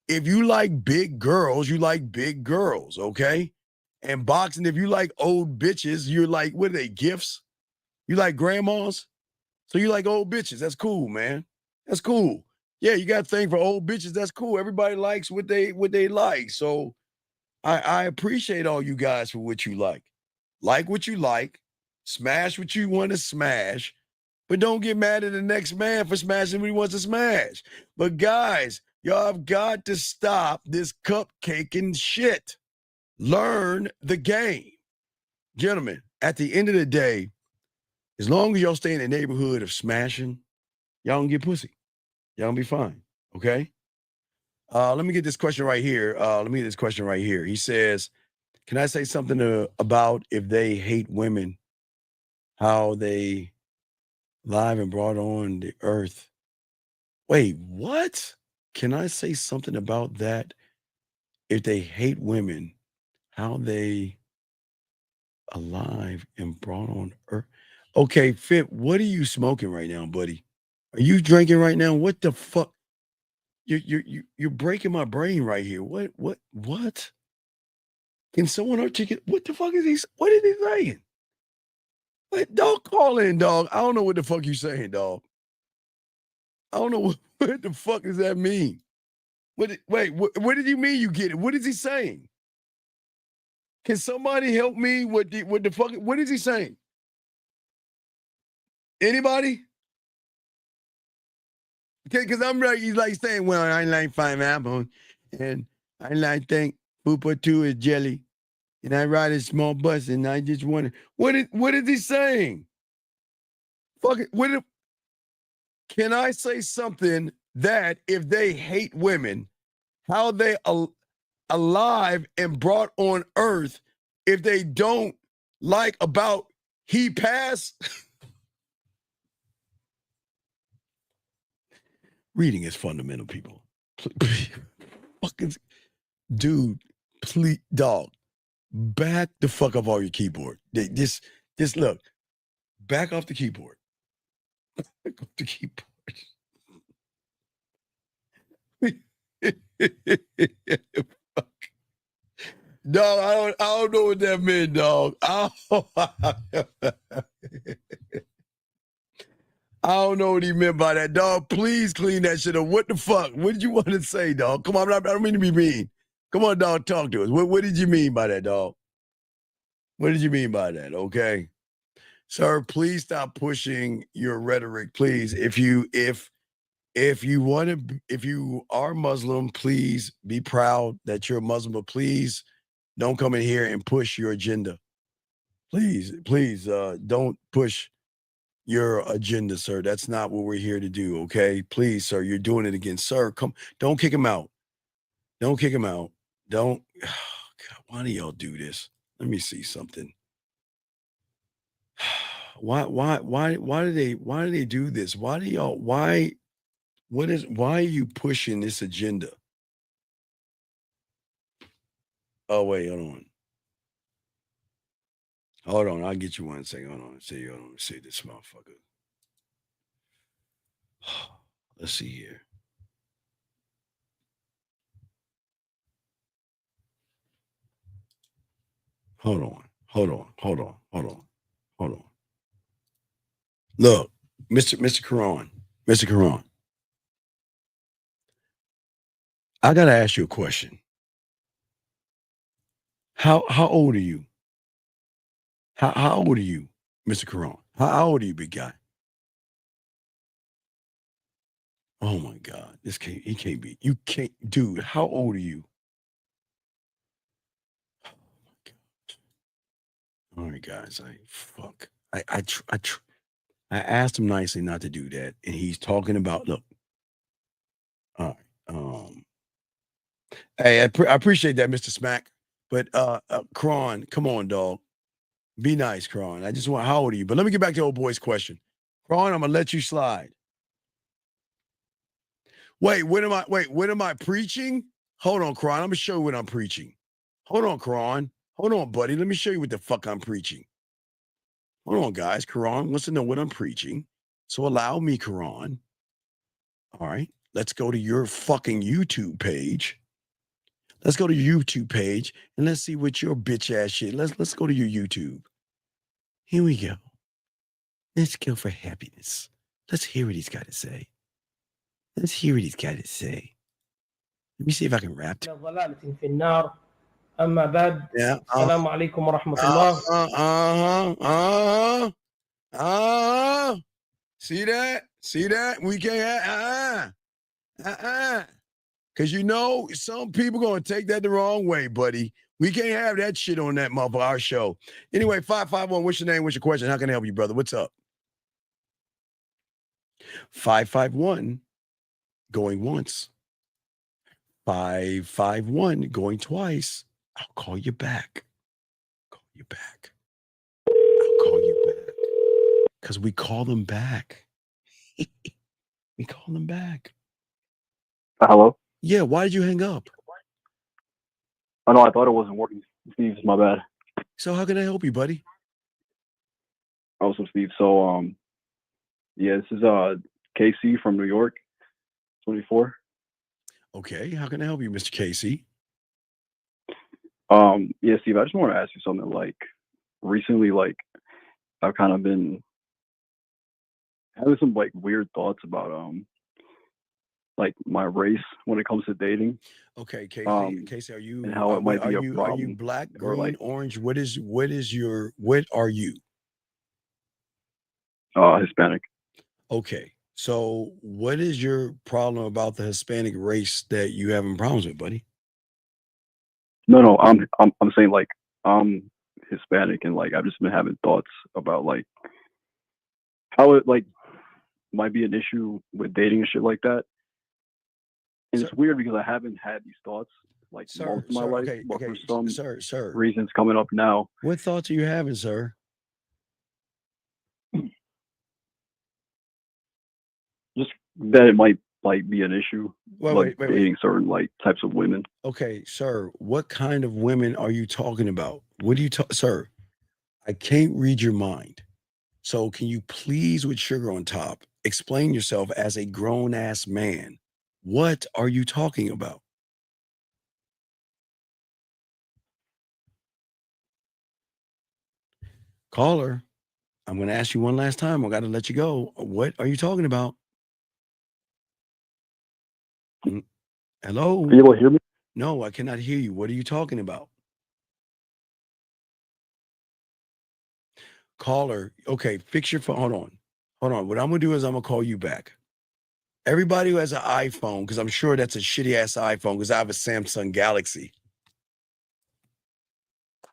If you like big girls, you like big girls, okay? And boxing, if you like old bitches, you're like, what are they, gifts? You like grandmas? So you like old bitches. That's cool, man. That's cool. Yeah, you got a thing for old bitches. That's cool. Everybody likes what they like. So I appreciate all you guys for what you like. Like what you like, smash what you want to smash, but don't get mad at the next man for smashing what he wants to smash. But guys, y'all have got to stop this cupcaking shit. Learn the game. Gentlemen, at the end of the day, as long as y'all stay in the neighborhood of smashing, y'all don't get pussy. Y'all gonna be fine. Okay? Let me get this question right here. He says, can I say something about if they hate women, how they live and brought on the earth? Wait, what? Can I say something about that? If they hate women, how they alive and brought on earth? Okay, Fit, what are you smoking right now, buddy? Are you drinking right now? What the fuck? You're breaking my brain right here. What? Can someone articulate? What the fuck is he? What is he saying? Wait, dog, call in, dog. I don't know what the fuck you saying, dog. I don't know what the fuck does that mean. What did you mean you get it? What is he saying? Can somebody help me with the fuck? What is he saying? Anybody? Because I'm right. He's like saying, well, I like 5 apples, and I like think Poopa 2 is jelly, and I ride a small bus, and I just wonder what is he saying? Fuck it. Can I say something that if they hate women, how they alive and brought on earth, if they don't like about he passed? Reading is fundamental, people. Fucking dude, please, dog, back the fuck off all your keyboard. Just look, back off the keyboard. Back off the keyboard. Fuck. Dog, I don't know what that meant, dog. I don't know what he meant by that, dog. Please clean that shit up. What the fuck? What did you want to say, dog? Come on, I don't mean to be mean. Come on, dog, talk to us. What did you mean by that, dog? What did you mean by that? Okay, sir, please stop pushing your rhetoric, please. If you are Muslim, please be proud that you're a Muslim, but please don't come in here and push your agenda. Please, don't push your agenda, sir. That's not what we're here to do, okay? Please, sir, you're doing it again. Sir, don't kick him out. Don't kick him out. Don't. Oh, God, why do y'all do this? Let me see something. Why do they do this? Why are you pushing this agenda? Oh, wait, hold on. I'll get you one second. Hold on. See this motherfucker. Let's see here. Hold on. Look, Mr. Karan. I gotta ask you a question. How old are you? How old are you, Mr. Karan? How old are you, big guy? Oh my God, he can't be. You can't, dude. How old are you? Oh my God. All right, guys. I asked him nicely not to do that, and he's talking about look. All right. Hey, I appreciate that, Mr. Smack. But Kron, come on, dog. Be nice, Kron. I just want, how old are you? But let me get back to old boy's question. Kron, I'm gonna let you slide. Wait, what am I preaching? Hold on, Kron. I'm gonna show you what I'm preaching. Hold on, Kron. Hold on, buddy. Let me show you what the fuck I'm preaching. Hold on, guys. Kron wants to know what I'm preaching. So allow me, Kron. All right. Let's go to your fucking YouTube page. Let's go to your YouTube page and let's see what your bitch ass shit. Let's go to your YouTube. Here we go. Let's go for happiness. Let's hear what he's got to say. Let's hear what he's got to say. Let me see if I can rap. ضلالة في النار أما بعد Yeah. السلام عليكم ورحمة الله. See that? See that? We can't have Because you know, some people gonna take that the wrong way, buddy. We can't have that shit on that motherfucker, our show. Anyway, 551, what's your name? What's your question? How can I help you, brother? What's up? 551 going once. 551 going twice. I'll call you back. Call you back. I'll call you back. Because we call them back. We call them back. Hello? Yeah, why did you hang up? Oh, no, I thought it wasn't working. Steve, my bad. So how can I help you, buddy? Also, Steve. So, yeah, this is KC from New York, 24. Okay, how can I help you, Mr. Casey? Yeah, Steve, I just want to ask you something. Like, recently, like, I've kind of been having some like weird thoughts about like my race when it comes to dating. Okay, Casey, are you and how it might be a are you problem, black, or green, like orange? What are you? Hispanic. Okay. So what is your problem about the Hispanic race that you having problems with, buddy? No, I'm saying like I'm Hispanic, and like I've just been having thoughts about like how it like might be an issue with dating and shit like that. And it's weird because I haven't had these thoughts like most of my life, but for some reasons coming up now. What thoughts are you having, sir? Just that it might like be an issue, Wait. dating certain like types of women. Okay, sir, what kind of women are you talking about? What do you talk, sir? I can't read your mind. So can you please, with sugar on top, explain yourself as a grown-ass man? What are you talking about? Caller, I'm going to ask you one last time. I got to let you go. What are you talking about? Hello? Are you able to hear me? No, I cannot hear you. What are you talking about? Caller, okay, fix your phone. Hold on. What I'm going to do is I'm going to call you back. Everybody who has an iPhone, because I'm sure that's a shitty ass iPhone, because I have a Samsung Galaxy.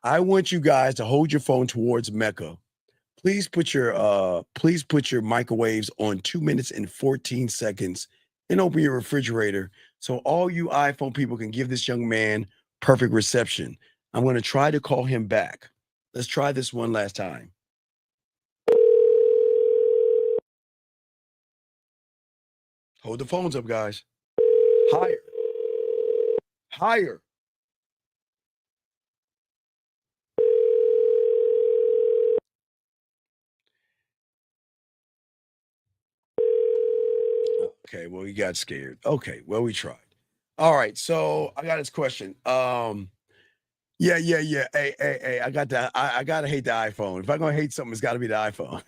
I want you guys to hold your phone towards Mecca. Please put your microwaves on 2 minutes and 14 seconds and open your refrigerator so all you iPhone people can give this young man perfect reception. I'm going to try to call him back. Let's try this one last time. Hold the phones up, guys. Higher. Okay, well, he got scared. Okay, well, we tried. All right, so I got his question. Yeah. Hey, I got that. I gotta hate the iPhone. If I'm gonna hate something, it's gotta be the iPhone.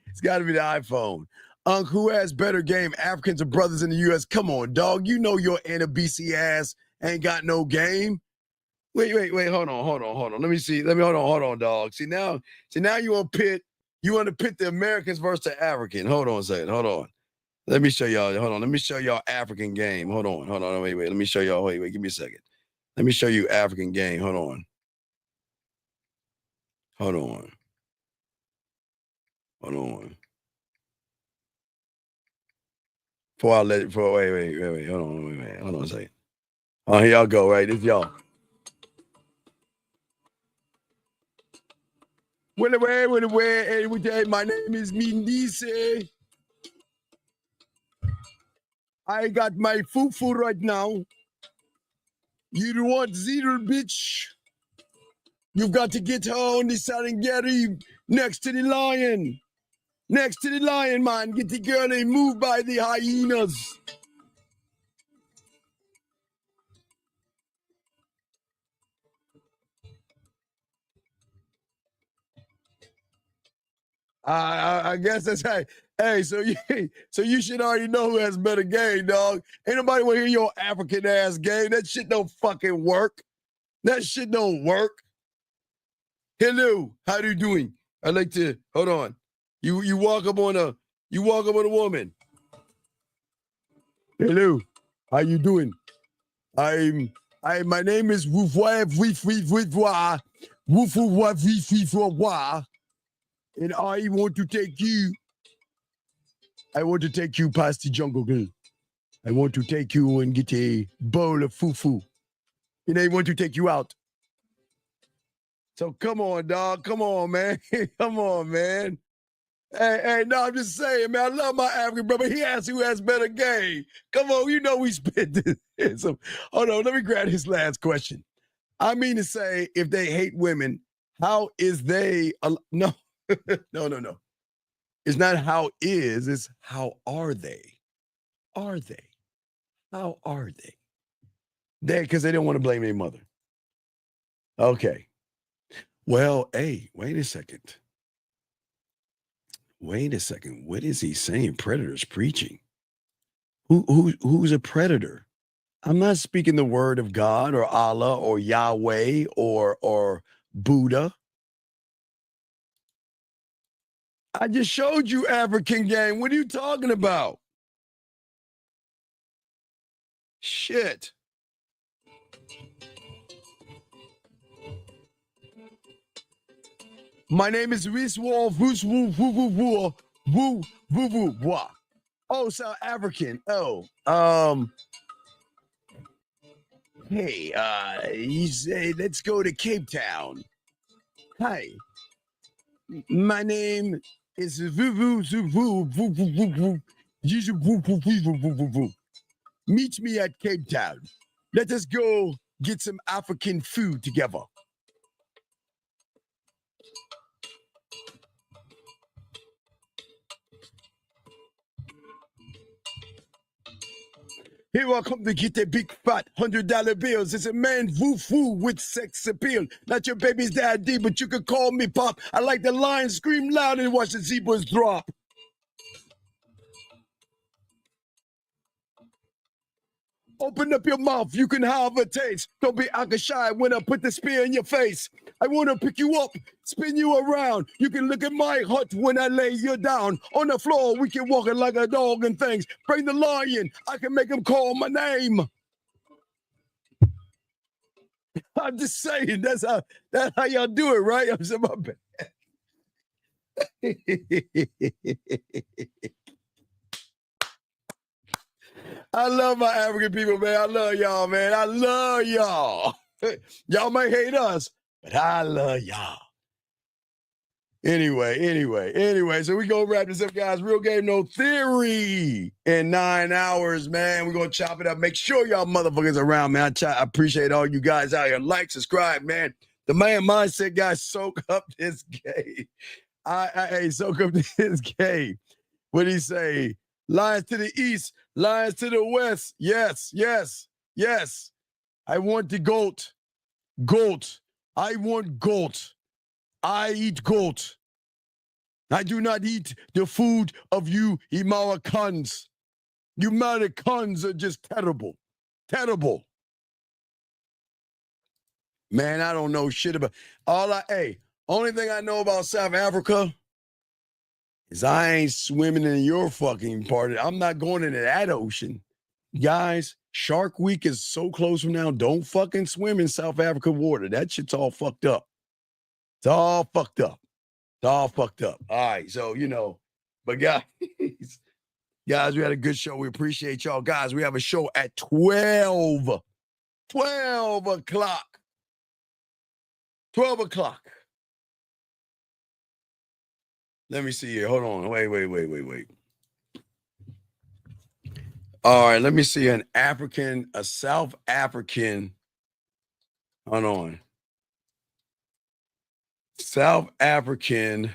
It's gotta be the iPhone. Who has better game, Africans or brothers in the US? Come on, dog. You know your NBC ass ain't got no game. Wait, hold on. Let me see. Hold on, dog. See now you want to pit the Americans versus the African. Hold on a second. Hold on. Let me show y'all. Hold on. Let me show y'all African game. Hold on. Wait. Let me show y'all. Wait. Give me a second. Let me show you African game. Hold on. Before I let it. Wait. Hold on. Hold on a second. Oh, here y'all go. Right, this y'all. Wait. Hey, my name is Mindise. I got my food right now. You want zero, bitch? You've got to get her on the Serengeti next to the lion. Next to the lion, man. Get the girl and move by the hyenas. I guess that's how. Hey, so you should already know who has better game, dog. Ain't nobody want to hear your African ass game. That shit don't fucking work. That shit don't work. Hello, how you doing? I like to hold on. You walk up on a woman. Hello, how you doing? My name is and I want to take you. I want to take you past the jungle girl. I want to take you and get a bowl of fufu. And I want to take you out. So come on, dog. Come on, man. Come on, man. Hey, no, I'm just saying, man. I love my African brother. He asked who has better game. Come on, you know we spit this. So, hold on, let me grab his last question. I mean to say, if they hate women, how is they? No, no. It's not how is, it's how are they? Are they? How are they? Because they don't want to blame their mother. Okay. Well, hey, wait a second. What is he saying? Predators preaching. Who's a predator? I'm not speaking the word of God or Allah or Yahweh or Buddha. I just showed you African game. What are you talking about? Shit. My name is Wiswall Woo. Oh, South African. Oh, hey, you say let's go to Cape Town. Hi. My name is Meet me at Cape Town. Let us go get some African food together. Here I come to get the big fat $100 bills. It's a man woo with sex appeal. Not your baby's daddy, but you can call me Pop. I like the lions scream loud and watch the zebras drop. Open up your mouth, you can have a taste. Don't be shy when I put the spear in your face. I want to pick you up, spin you around. You can look at my hut when I lay you down. On the floor, we can walk it like a dog and things. Bring the lion, I can make him call my name. I'm just saying, that's how y'all do it, right? I'm saying my bad. I love my African people, man. I love y'all, man. I love y'all. Y'all may hate us, but I love y'all. Anyway. So we gonna wrap this up, guys. Real game, no theory. In 9 hours, man. We're gonna chop it up. Make sure y'all motherfuckers around, man. I appreciate all you guys out here. Like, subscribe, man. The man mindset, guys, soak up this game. Hey, soak up this game. What did he say? Lions to the east, lions to the west. Yes. I want the goat. I want goat. I eat goat. I do not eat the food of you Americans. You Americans are just terrible. Terrible. Man, I don't know shit about only thing I know about South Africa is I ain't swimming in your fucking part. I'm not going into that ocean. Guys, Shark Week is so close from now. Don't fucking swim in South Africa water. That shit's all fucked up. It's all fucked up. All right, so, but guys, we had a good show. We appreciate y'all. Guys, we have a show at 12 o'clock. 12 o'clock. Let me see here. Hold on. Wait. All right, let me see a South African. Hold on. South African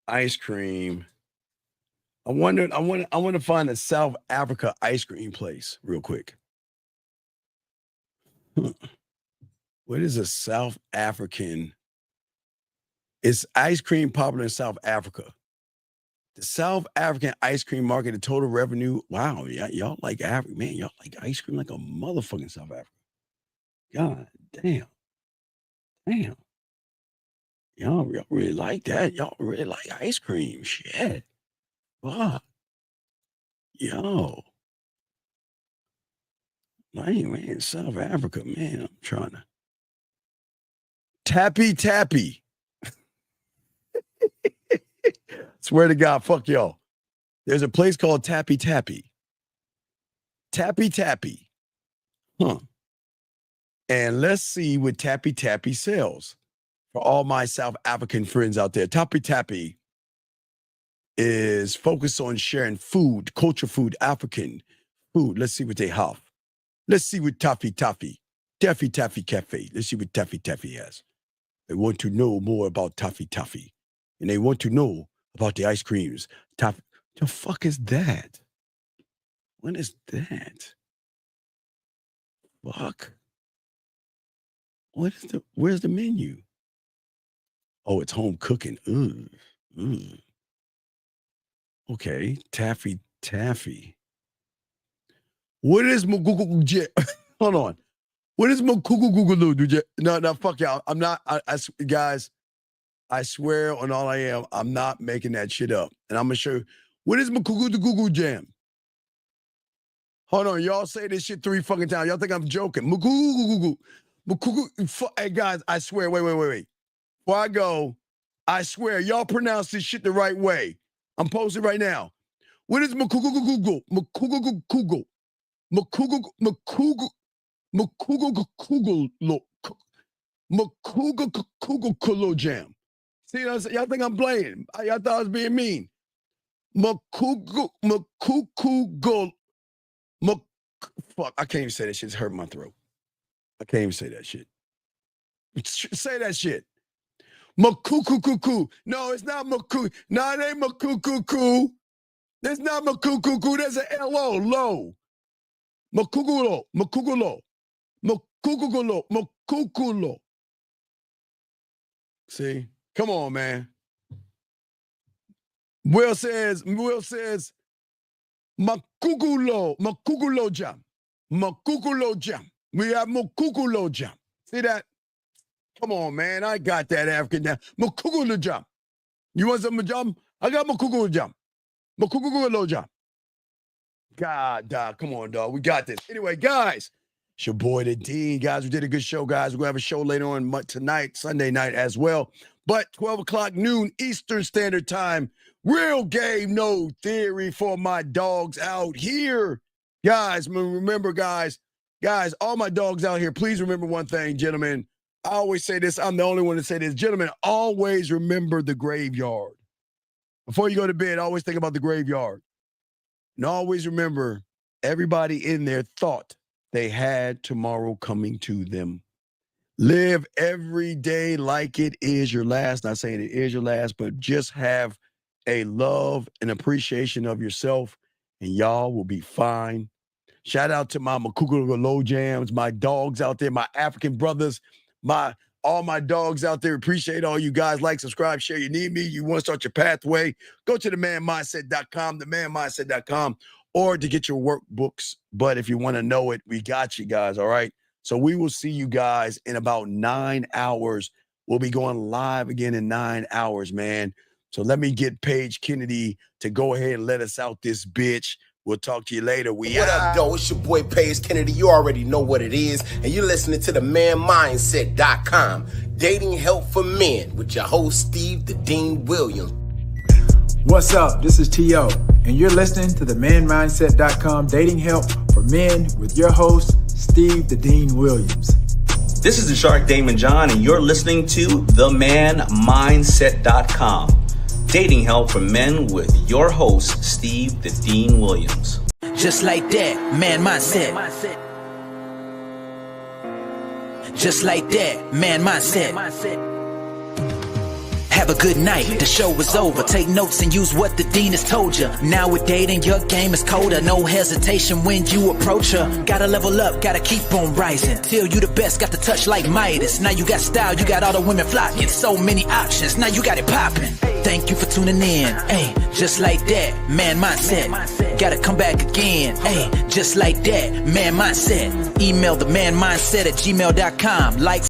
ice cream. I want to find a South Africa ice cream place real quick. What is a South African? Is ice cream popular in South Africa? The South African ice cream market, the total revenue. Wow, y'all like Africa, man. Y'all like ice cream like a motherfucking South Africa. God damn. Damn. Y'all really like that. Y'all really like ice cream. Shit. Fuck. Yo. Man, South Africa, man. I'm trying to. Tappy. Swear to God, fuck y'all. There's a place called Tappy. Tappy. Huh. And let's see what Tappy sells. For all my South African friends out there, Tappy is focused on sharing food, culture food, African food. Let's see what they have. Let's see what Taffy Cafe. Let's see what Taffy has. They want to know more about Taffy. And they want to know about the ice creams. Taffy. The fuck is that? What is that? Fuck. Where's the menu? Oh, it's home cooking. Okay, Taffy. What is Mugugu? Hold on. What is Mugugu? No, fuck y'all. I'm not. Guys, I swear on all I am, I'm not making that shit up. And I'm gonna show you. What is Mugugu jam? Hold on, y'all say this shit 3 fucking times. Y'all think I'm joking? Mugugu. Hey guys, I swear. Wait. Before I go, I swear, y'all pronounce this shit the right way. I'm posting right now. What is Makugugugu? Makugugugulo jam. See what I'm saying? Y'all think I'm playing. Y'all thought I was being mean. Fuck, I can't even say that shit. It's hurting my throat. I can't even say that shit. Say that shit. Makukukuku. No, it's not Maku. No, it ain't Makukuku. That's not Makukuku. There's an L-O, low. Makugulo. See? Come on, man. Will says, Makugulo jam. We have Makugulo jam. See that? Come on, man. I got that African now. Makugulo jam. You want some jam? I got Makugulo jam. Makugulo jam. God, dog. Come on, dog. We got this. Anyway, guys, it's your boy, the Dean. Guys, we did a good show, guys. We're going to have a show later on tonight, Sunday night as well. But 12 o'clock noon Eastern Standard Time. Real game, no theory for my dogs out here. Guys, remember, guys, all my dogs out here, please remember one thing, gentlemen. I always say this. I'm the only one to say this. Gentlemen, always remember the graveyard. Before you go to bed, always think about the graveyard. And always remember, everybody in there thought they had tomorrow coming to them. Live every day like it is your last. Not saying it is your last, but just have a love and appreciation of yourself, and y'all will be fine. Shout out to my Makugulo jams, my dogs out there, my African brothers, all my dogs out there. Appreciate all you guys. Like, subscribe, share. You need me. You want to start your pathway. Go to themanmindset.com, themanmindset.com, or to get your workbooks. But if you want to know it, we got you guys. All right. So we will see you guys in about 9 hours. We'll be going live again in 9 hours, man. So let me get Paige Kennedy to go ahead and let us out this bitch. We'll talk to you later. What up, though? It's your boy, Paige Kennedy. You already know what it is. And you're listening to themanmindset.com. Dating help for men with your host, Steve the Dean Williams. What's up? This is T.O. And you're listening to themanmindset.com. Dating help for men with your host, Steve the Dean Williams. This is the Shark Damon John, and you're listening to themanmindset.com. Dating help for men with your host, Steve the Dean Williams. Just like that, man mindset. Just like that, man mindset. have a good night. The show is over. Take notes and use what the dean has told you. Now with dating, your game is colder. No hesitation when you approach her. Gotta level up, gotta keep on rising. Till you the best, got the touch like Midas. Now you got style, you got all the women flocking. So many options, now you got it popping. Thank you for tuning in. Hey, just like that, man mindset. Gotta come back again. Hey, just like that, man mindset. Email the manmindset@gmail.com. Like